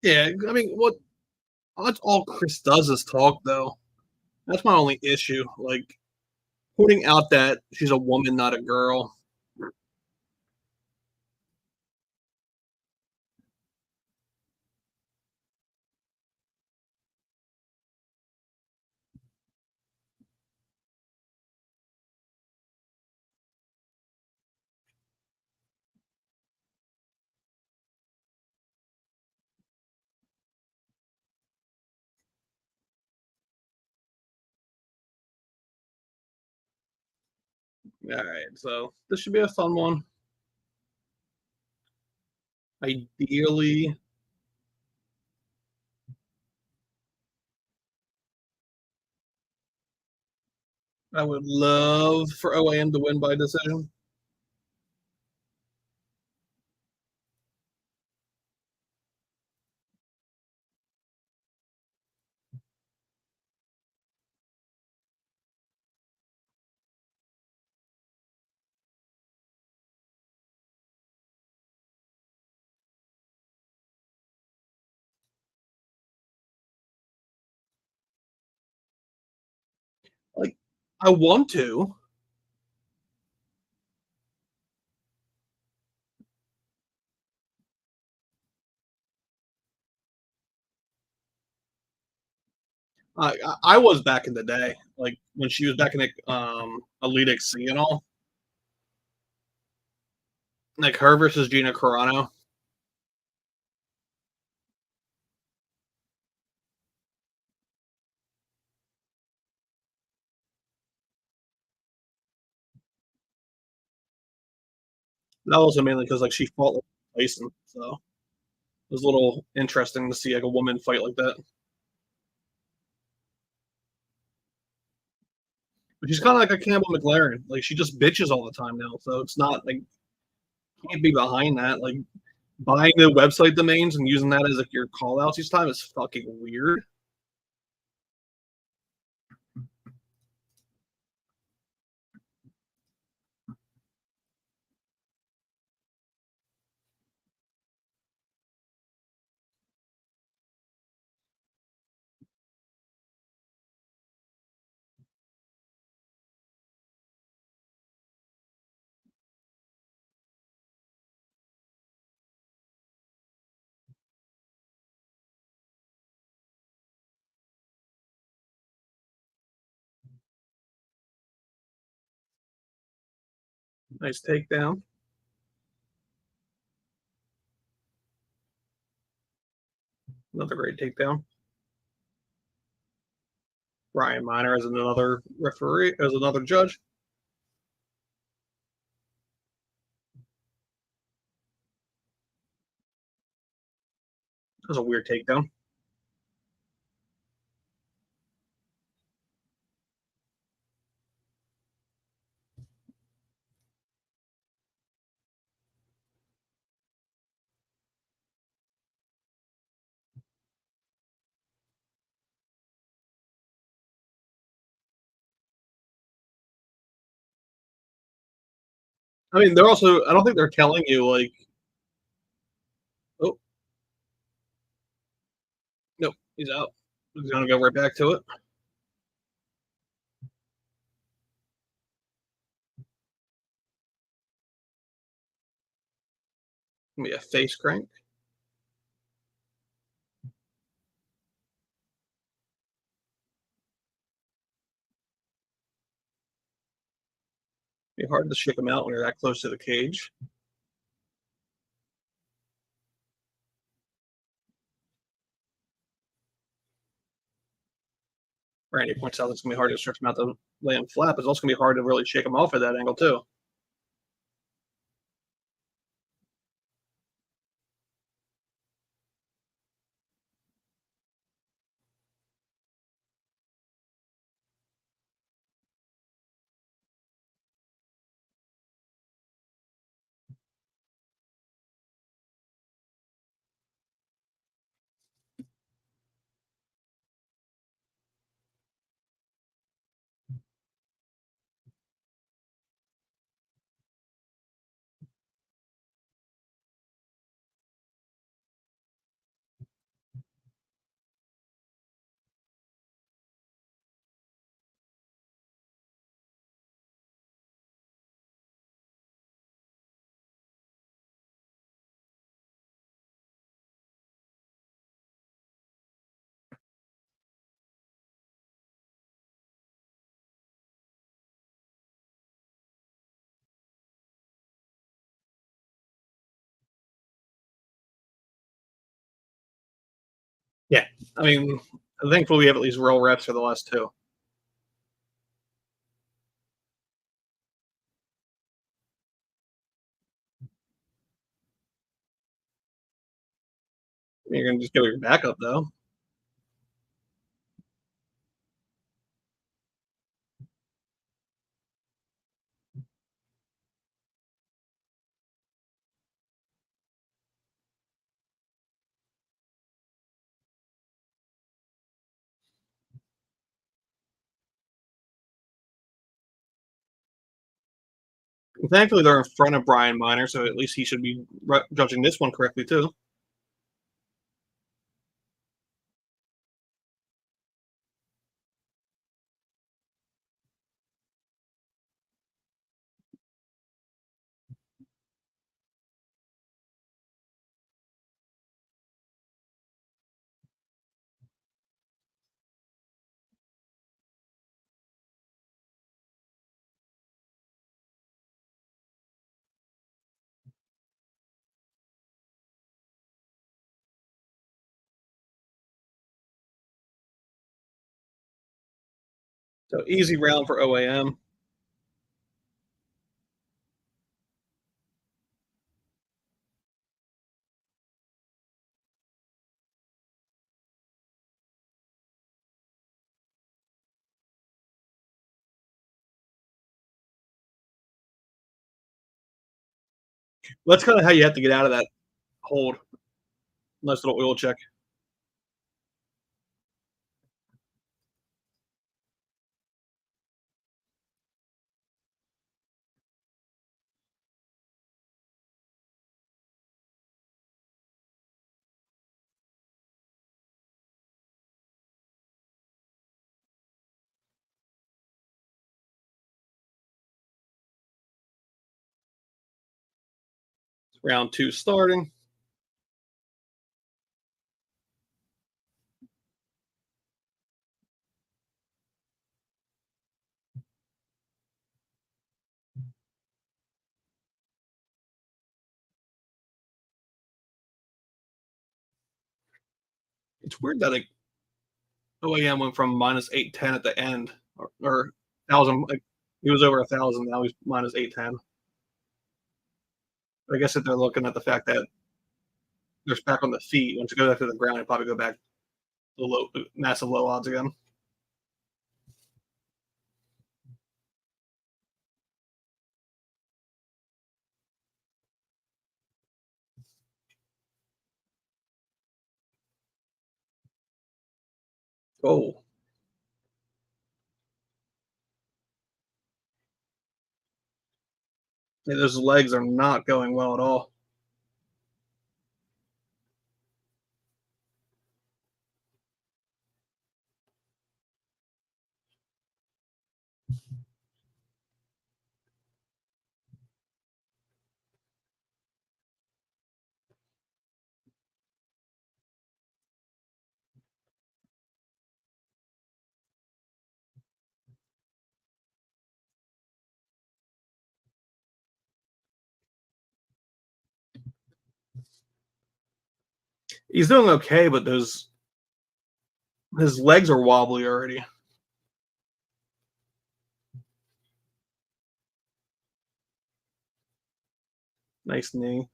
Yeah, I mean, that's all Chris does is talk, though. That's my only issue. Like, pointing out that she's a woman, not a girl. All right, so this should be a fun one. Ideally, I would love for OAM to win by decision. Like, I want to. I was back in the day, like when she was back in the Elite XC and all. Like her versus Gina Carano. That was mainly because like she fought like Tyson, so it was a little interesting to see like a woman fight like that. But she's kind of like a Campbell McLaren. Like she just bitches all the time now, so it's not like can't be behind that. Like buying the website domains and using that as like your call outs each time is fucking weird. Nice takedown. Another great takedown. Ryan Miner as another referee, as another judge. That was a weird takedown. I mean, they're also. I don't think they're telling you like. Oh no, he's out. He's gonna go right back to it. Gonna be a face crank. Be hard to shake him out when you're that close to the cage. Randy points out it's gonna be hard to stretch him out to lay him flat, but it's also gonna be hard to really shake him off at that angle too. Yeah, I mean, thankfully we have at least real refs for the last two. You're going to just go with your backup, though. Thankfully, they're in front of Brian Miner, so at least he should be judging this one correctly, too. So easy round for OAM. That's kind of how you have to get out of that hold. Nice little oil check. Round 2 starting. It's weird that OAM went from minus 810 at the end, or 1,000. Like, he was over 1,000. Now he's minus 810. I guess if they're looking at the fact that they're back on the feet, once you go back to the ground, you probably go back to low, massive low odds again. Oh, yeah, those legs are not going well at all. He's doing okay, but those his legs are wobbly already. Nice knee.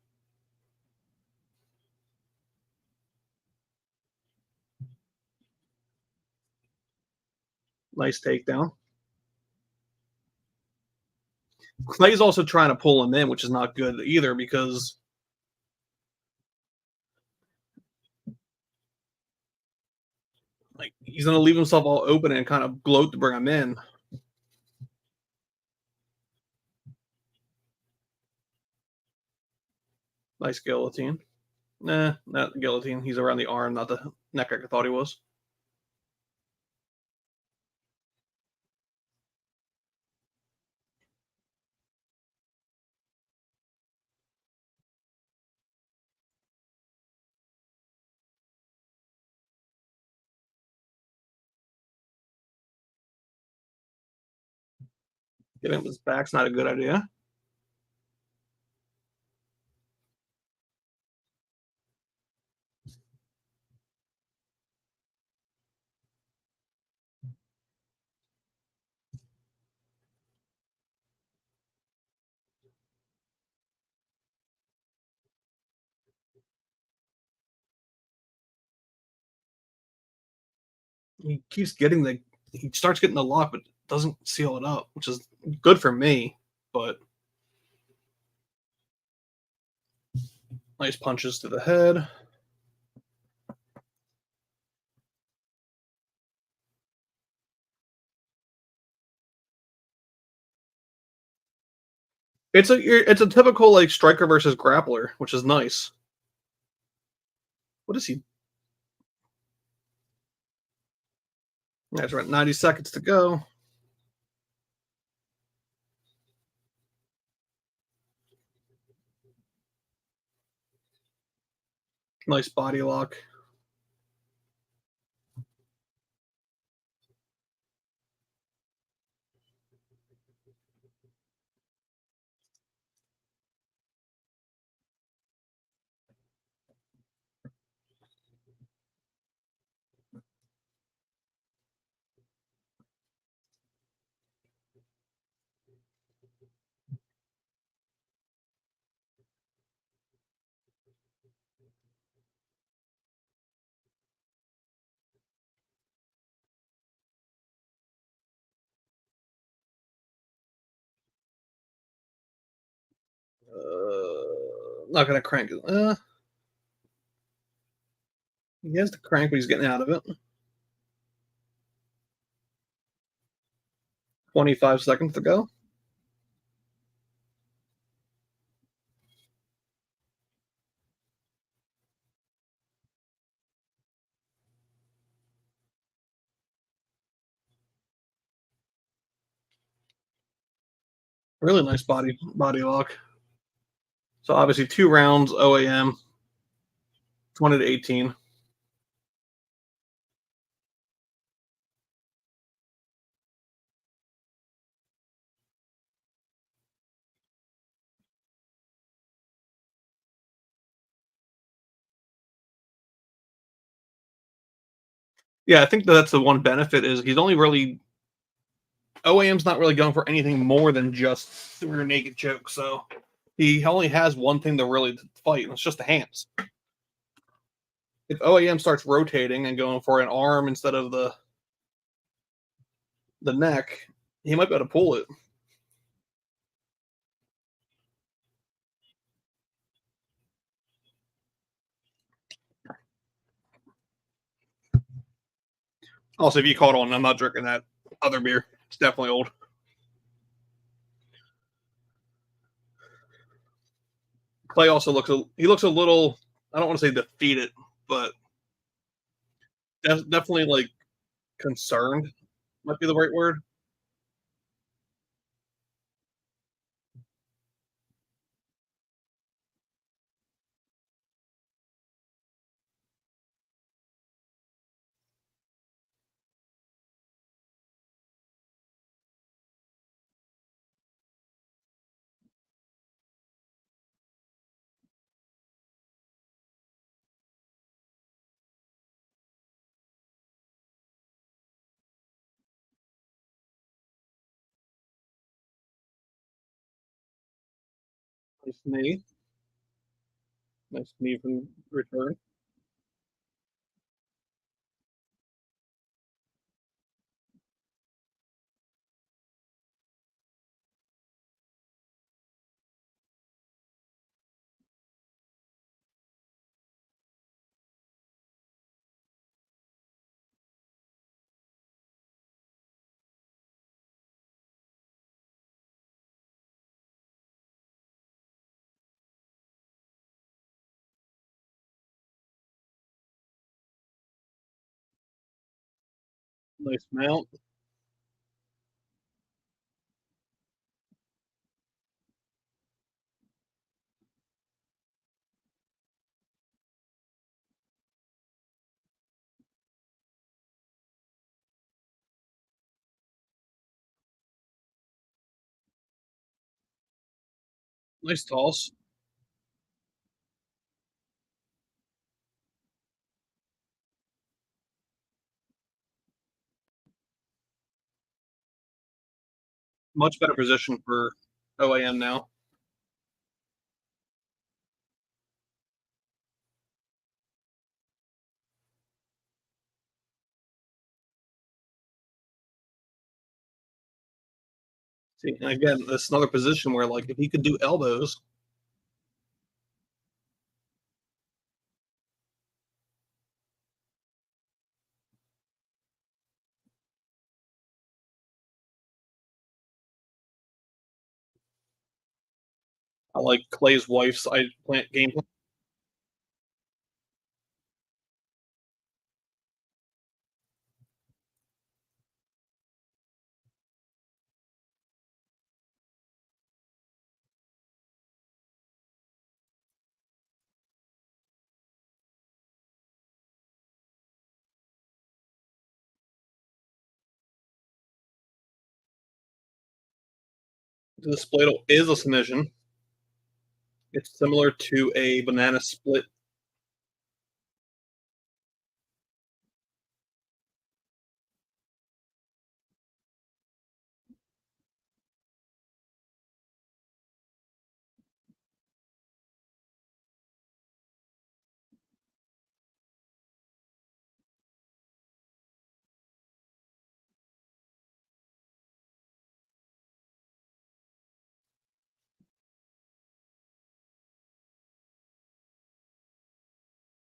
Nice takedown. Clay's also trying to pull him in, which is not good either because like he's going to leave himself all open and kind of gloat to bring him in. Nice guillotine. Nah, not the guillotine. He's around the arm, not the neck like I thought he was. Getting his back's not a good idea. He keeps getting he starts getting the lock, but doesn't seal it up, which is good for me. But nice punches to the head. It's a typical like striker versus grappler, which is nice. What is he? That's right. 90 seconds to go. Nice body lock. Not gonna crank it. He has the crank, but he's getting out of it. 25 seconds to go. Really nice body lock. So obviously 2 rounds, OAM, 20-18. Yeah, I think that's the one benefit is he's only really OAM's not really going for anything more than just rear naked choke. So he only has one thing to really fight, and it's just the hands. If OAM starts rotating and going for an arm instead of the neck, he might be able to pull it. Also, if you caught on, I'm not drinking that other beer. It's definitely old. Clay also looks a little. I don't want to say defeated, but definitely like concerned might be the right word. Nice knee. Nice knee from return. Nice mount. Nice toss. Much better position for OAM now. See, and again, this is another position where, like, if he could do elbows, I like Clay's wife's game plan. The split is a submission. It's similar to a banana split.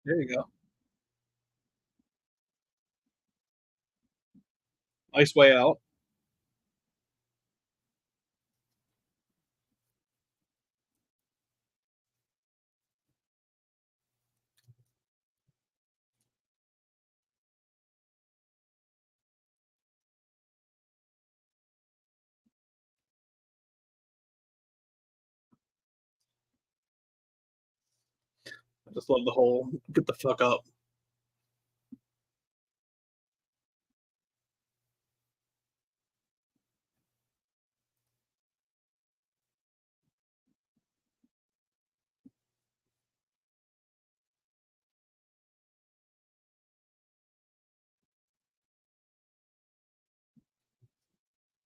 There you go. Nice way out. I just love the whole get the fuck up.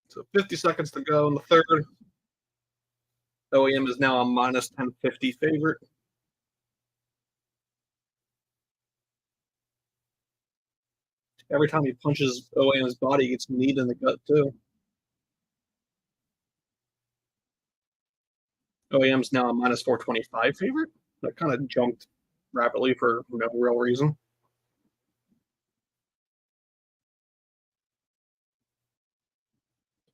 So 50 seconds to go in the third. OEM is now a minus 1050 favorite. Every time he punches OAM's body, he gets kneed in the gut, too. OAM's now a minus 425 favorite. That kind of jumped rapidly for no real reason.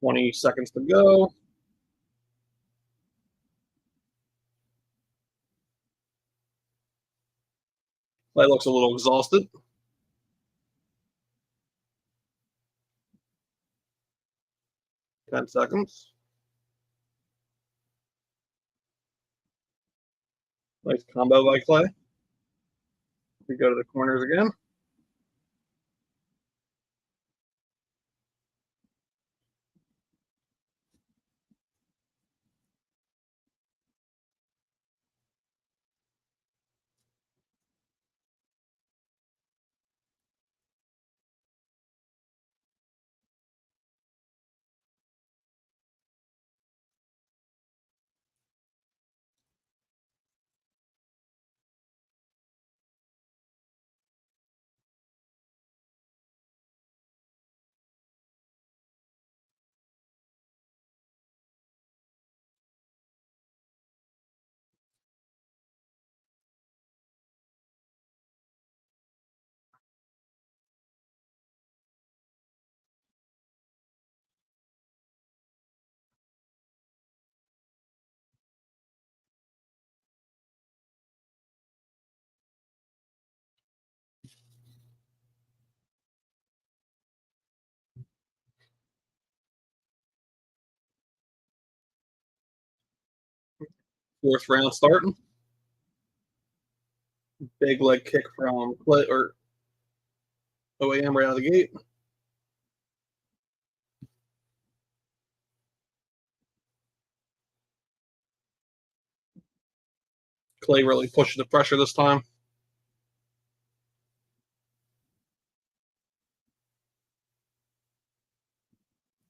20 seconds to go. That looks a little exhausted. Ten seconds. Nice combo by Clay. We go to the corners again. Fourth round starting. Big leg kick from Clay or OAM right out of the gate. Clay really pushing the pressure this time.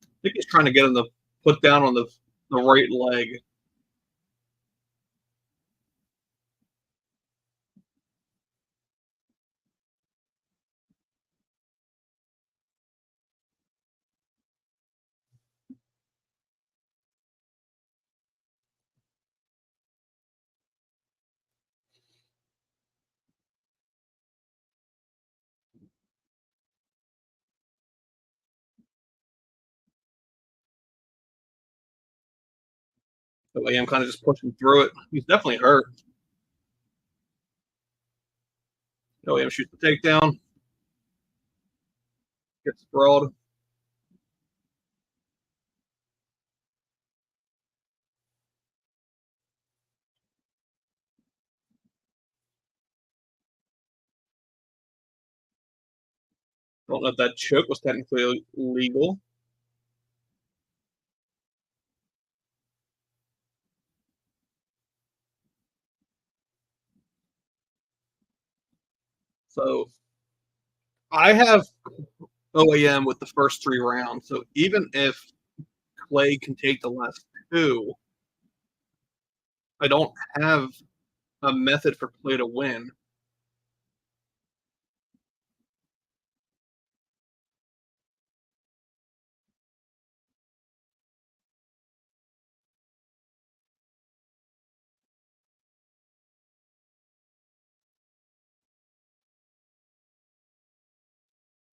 I think he's trying to get him to put down on the right leg. So I am kind of just pushing through it. He's definitely hurt. OAM shoots the takedown. Gets sprawled. Don't know if that choke was technically legal. So I have OAM with the first 3 rounds. So even if Clay can take the last 2, I don't have a method for Clay to win.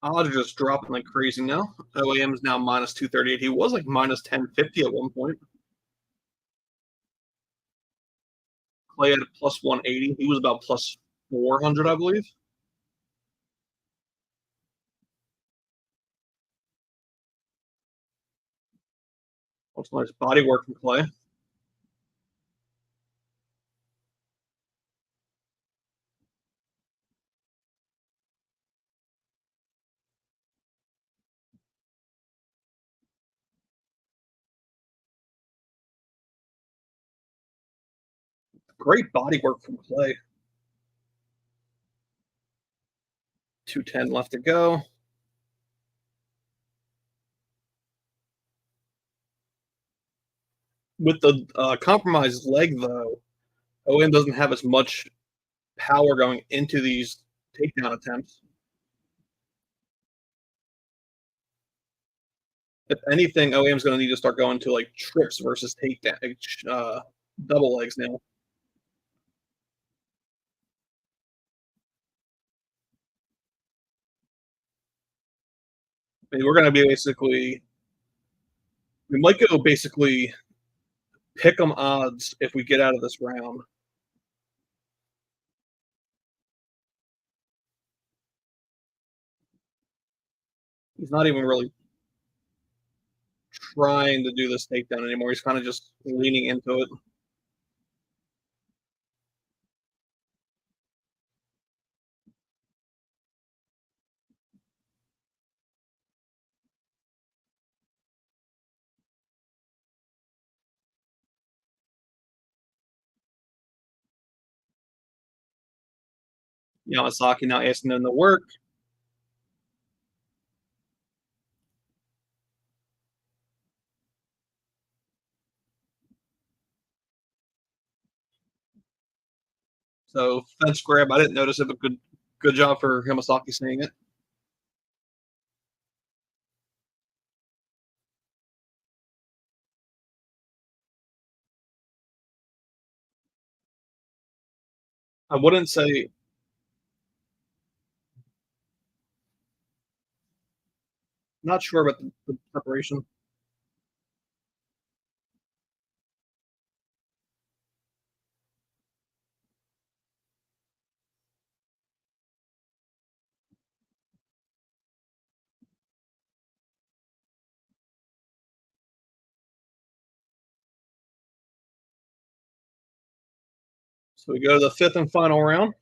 Odds are just dropping like crazy now. OAM is now minus 238. He was like minus 1050 at one point. Clay at plus 180. He was about plus 400, I believe. That's nice body work from Clay. Great body work from Clay. 210 left to go. With the compromised leg, though, OM doesn't have as much power going into these takedown attempts. If anything, OEM's going to need to start going to like trips versus takedown, double legs now. I mean, we're going to be basically, we might go basically pick 'em odds if we get out of this round. He's not even really trying to do this takedown anymore. He's kind of just leaning into it. Yamasaki now asking him to work. So fence grab, I didn't notice it, but good job for Yamasaki seeing it. I wouldn't say not sure about the preparation. So we go to the 5th and final round.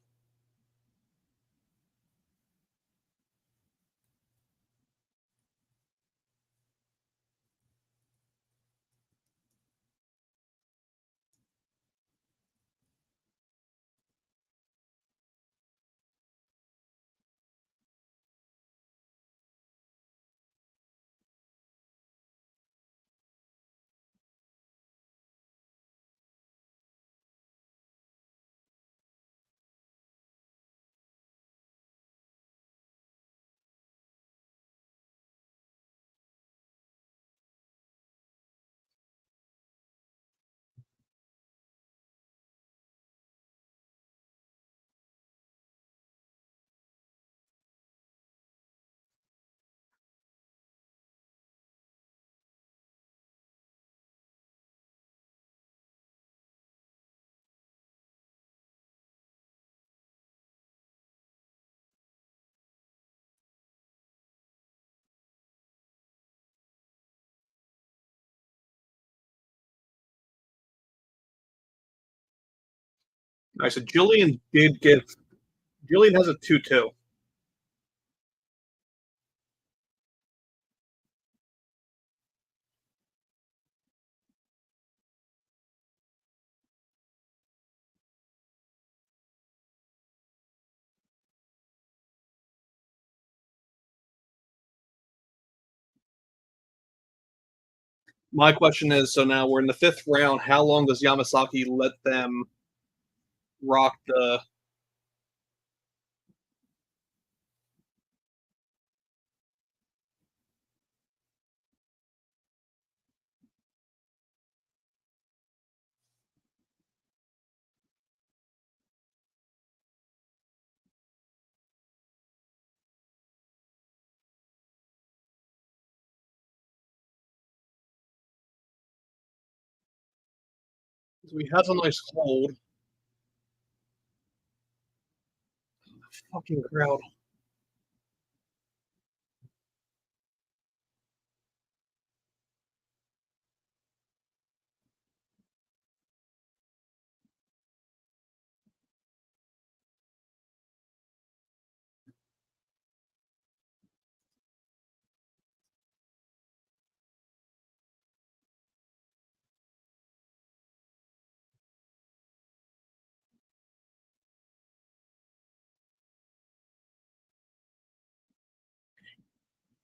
All right, so Jillian has a 2-2. My question is, so now we're in the 5th round. How long does Yamasaki let them rock the? So he has a nice hold. Fucking crowd.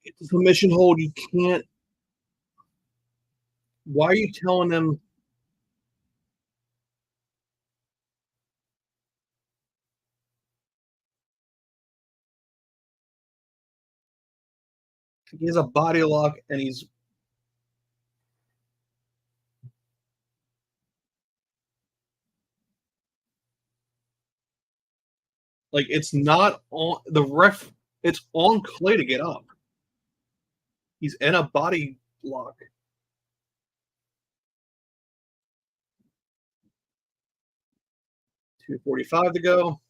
It's a submission hold. You can't. Why are you telling them? He has a body lock and he's like, it's not on the ref. It's on Clay to get up. He's in a body lock. $2:45 to go.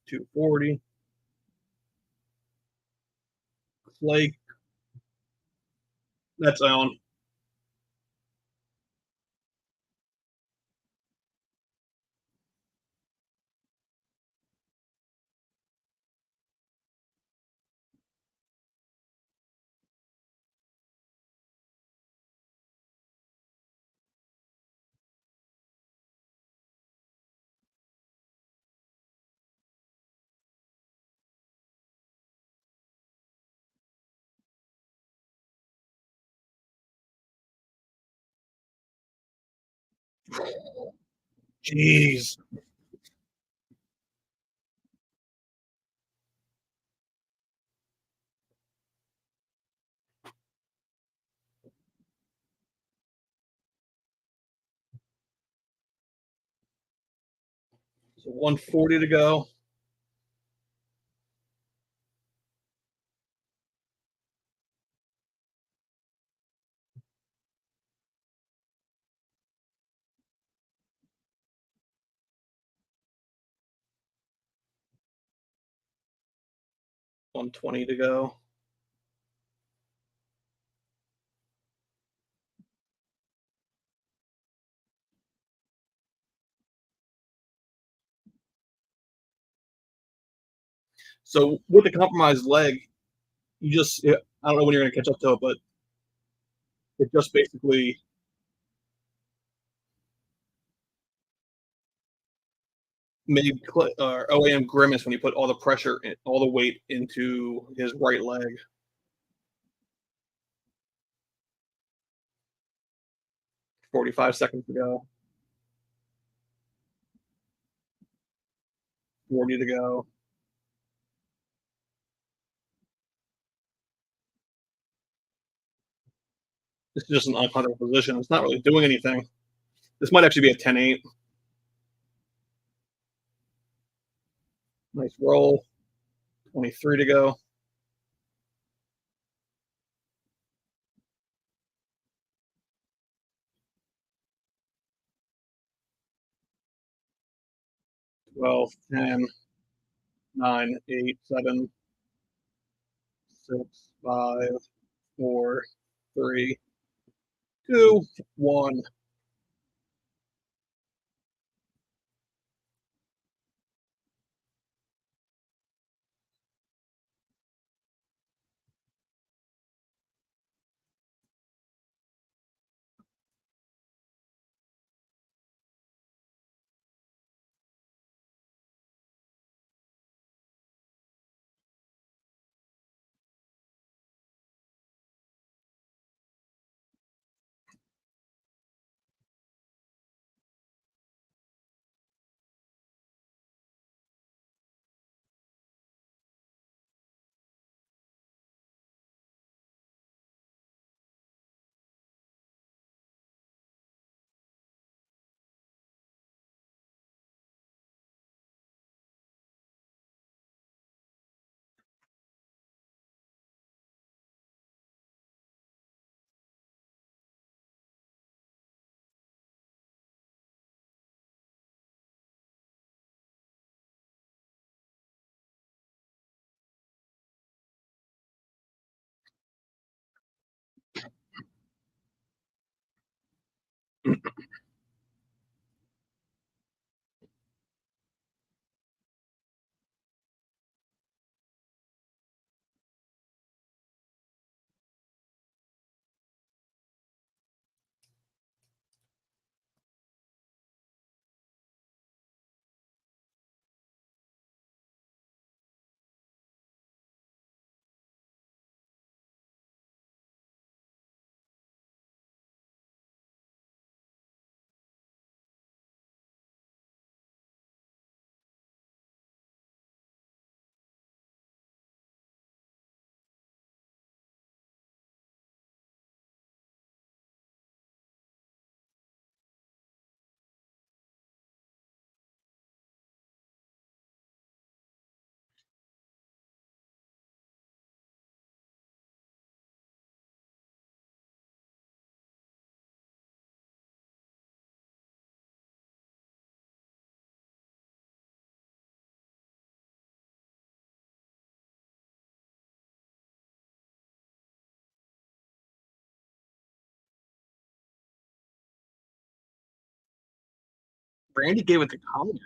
240. Clay. That's on. Jeez. So 140 to go. $120 to go. So with the compromised leg, you just, I don't know when you're going to catch up to it, but it just basically made OAM grimace when he put all the pressure, all the weight into his right leg. $45 seconds to go. 40 to go. This is just an uncomfortable position. It's not really doing anything. This might actually be a 10-8. Nice roll. 23 to go. Twelve, 10, 9, 8, 7, 6, 5, 4, 3, 2, 1. Randy gave it to Colin.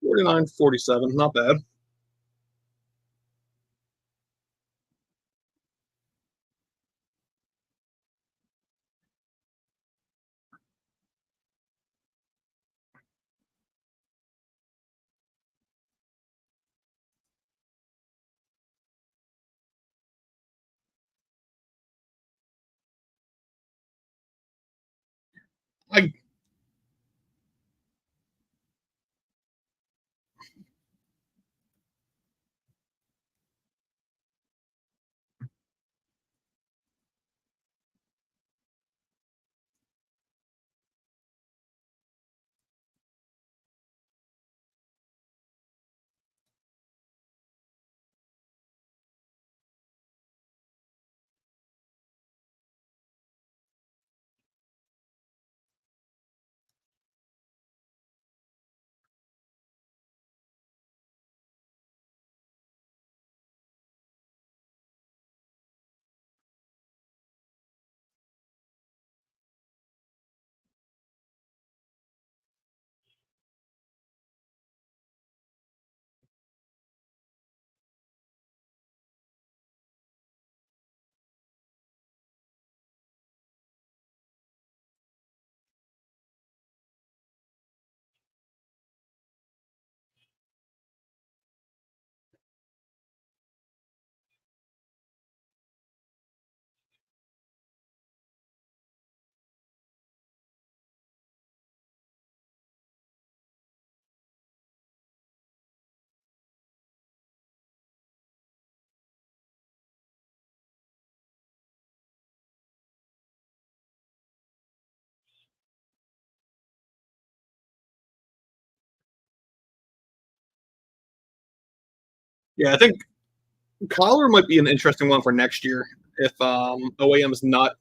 $49, $47, not bad. I Yeah, I think Collar might be an interesting one for next year if OAM is not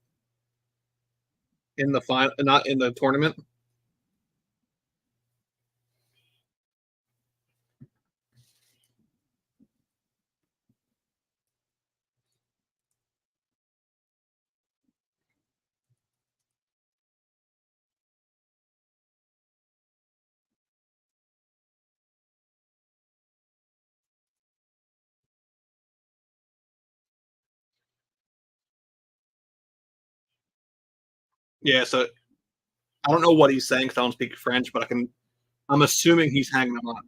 in the final, not in the tournament. Yeah, so I don't know what he's saying because I don't speak French, but I'm assuming he's hanging on.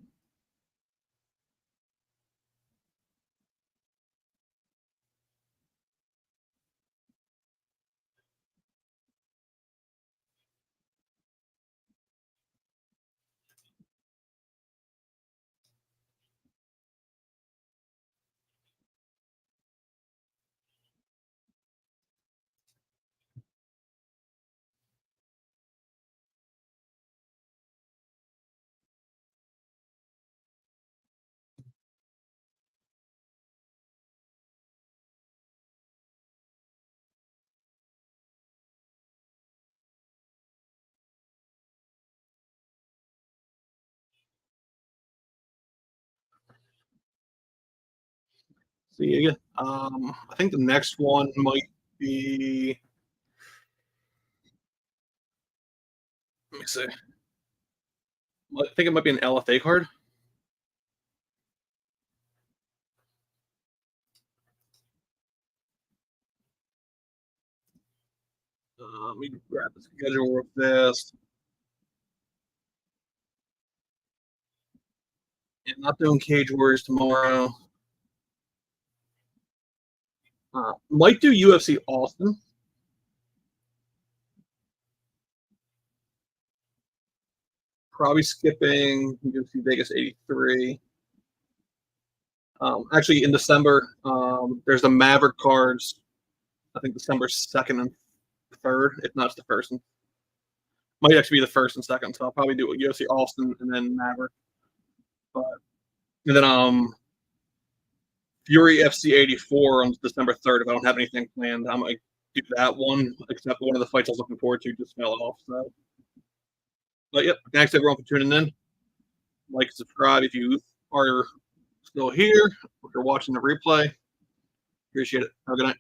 See, I think the next one might be. Let me see. I think it might be an LFA card. Let me grab the schedule real fast. Yeah, not doing Cage Warriors tomorrow. Might do UFC Austin. Probably skipping UFC Vegas 83. Actually, in December, there's the Maverick cards. I think December 2nd and 3rd, if not it's the first. Might actually be the first and second. So I'll probably do UFC Austin and then Maverick. But and then Fury FC 84 on December 3rd. If I don't have anything planned, I might do that one. Except one of the fights I was looking forward to just fell off. So, but yep, thanks everyone for tuning in. Like, subscribe if you are still here. If you're watching the replay, appreciate it. Have a good night.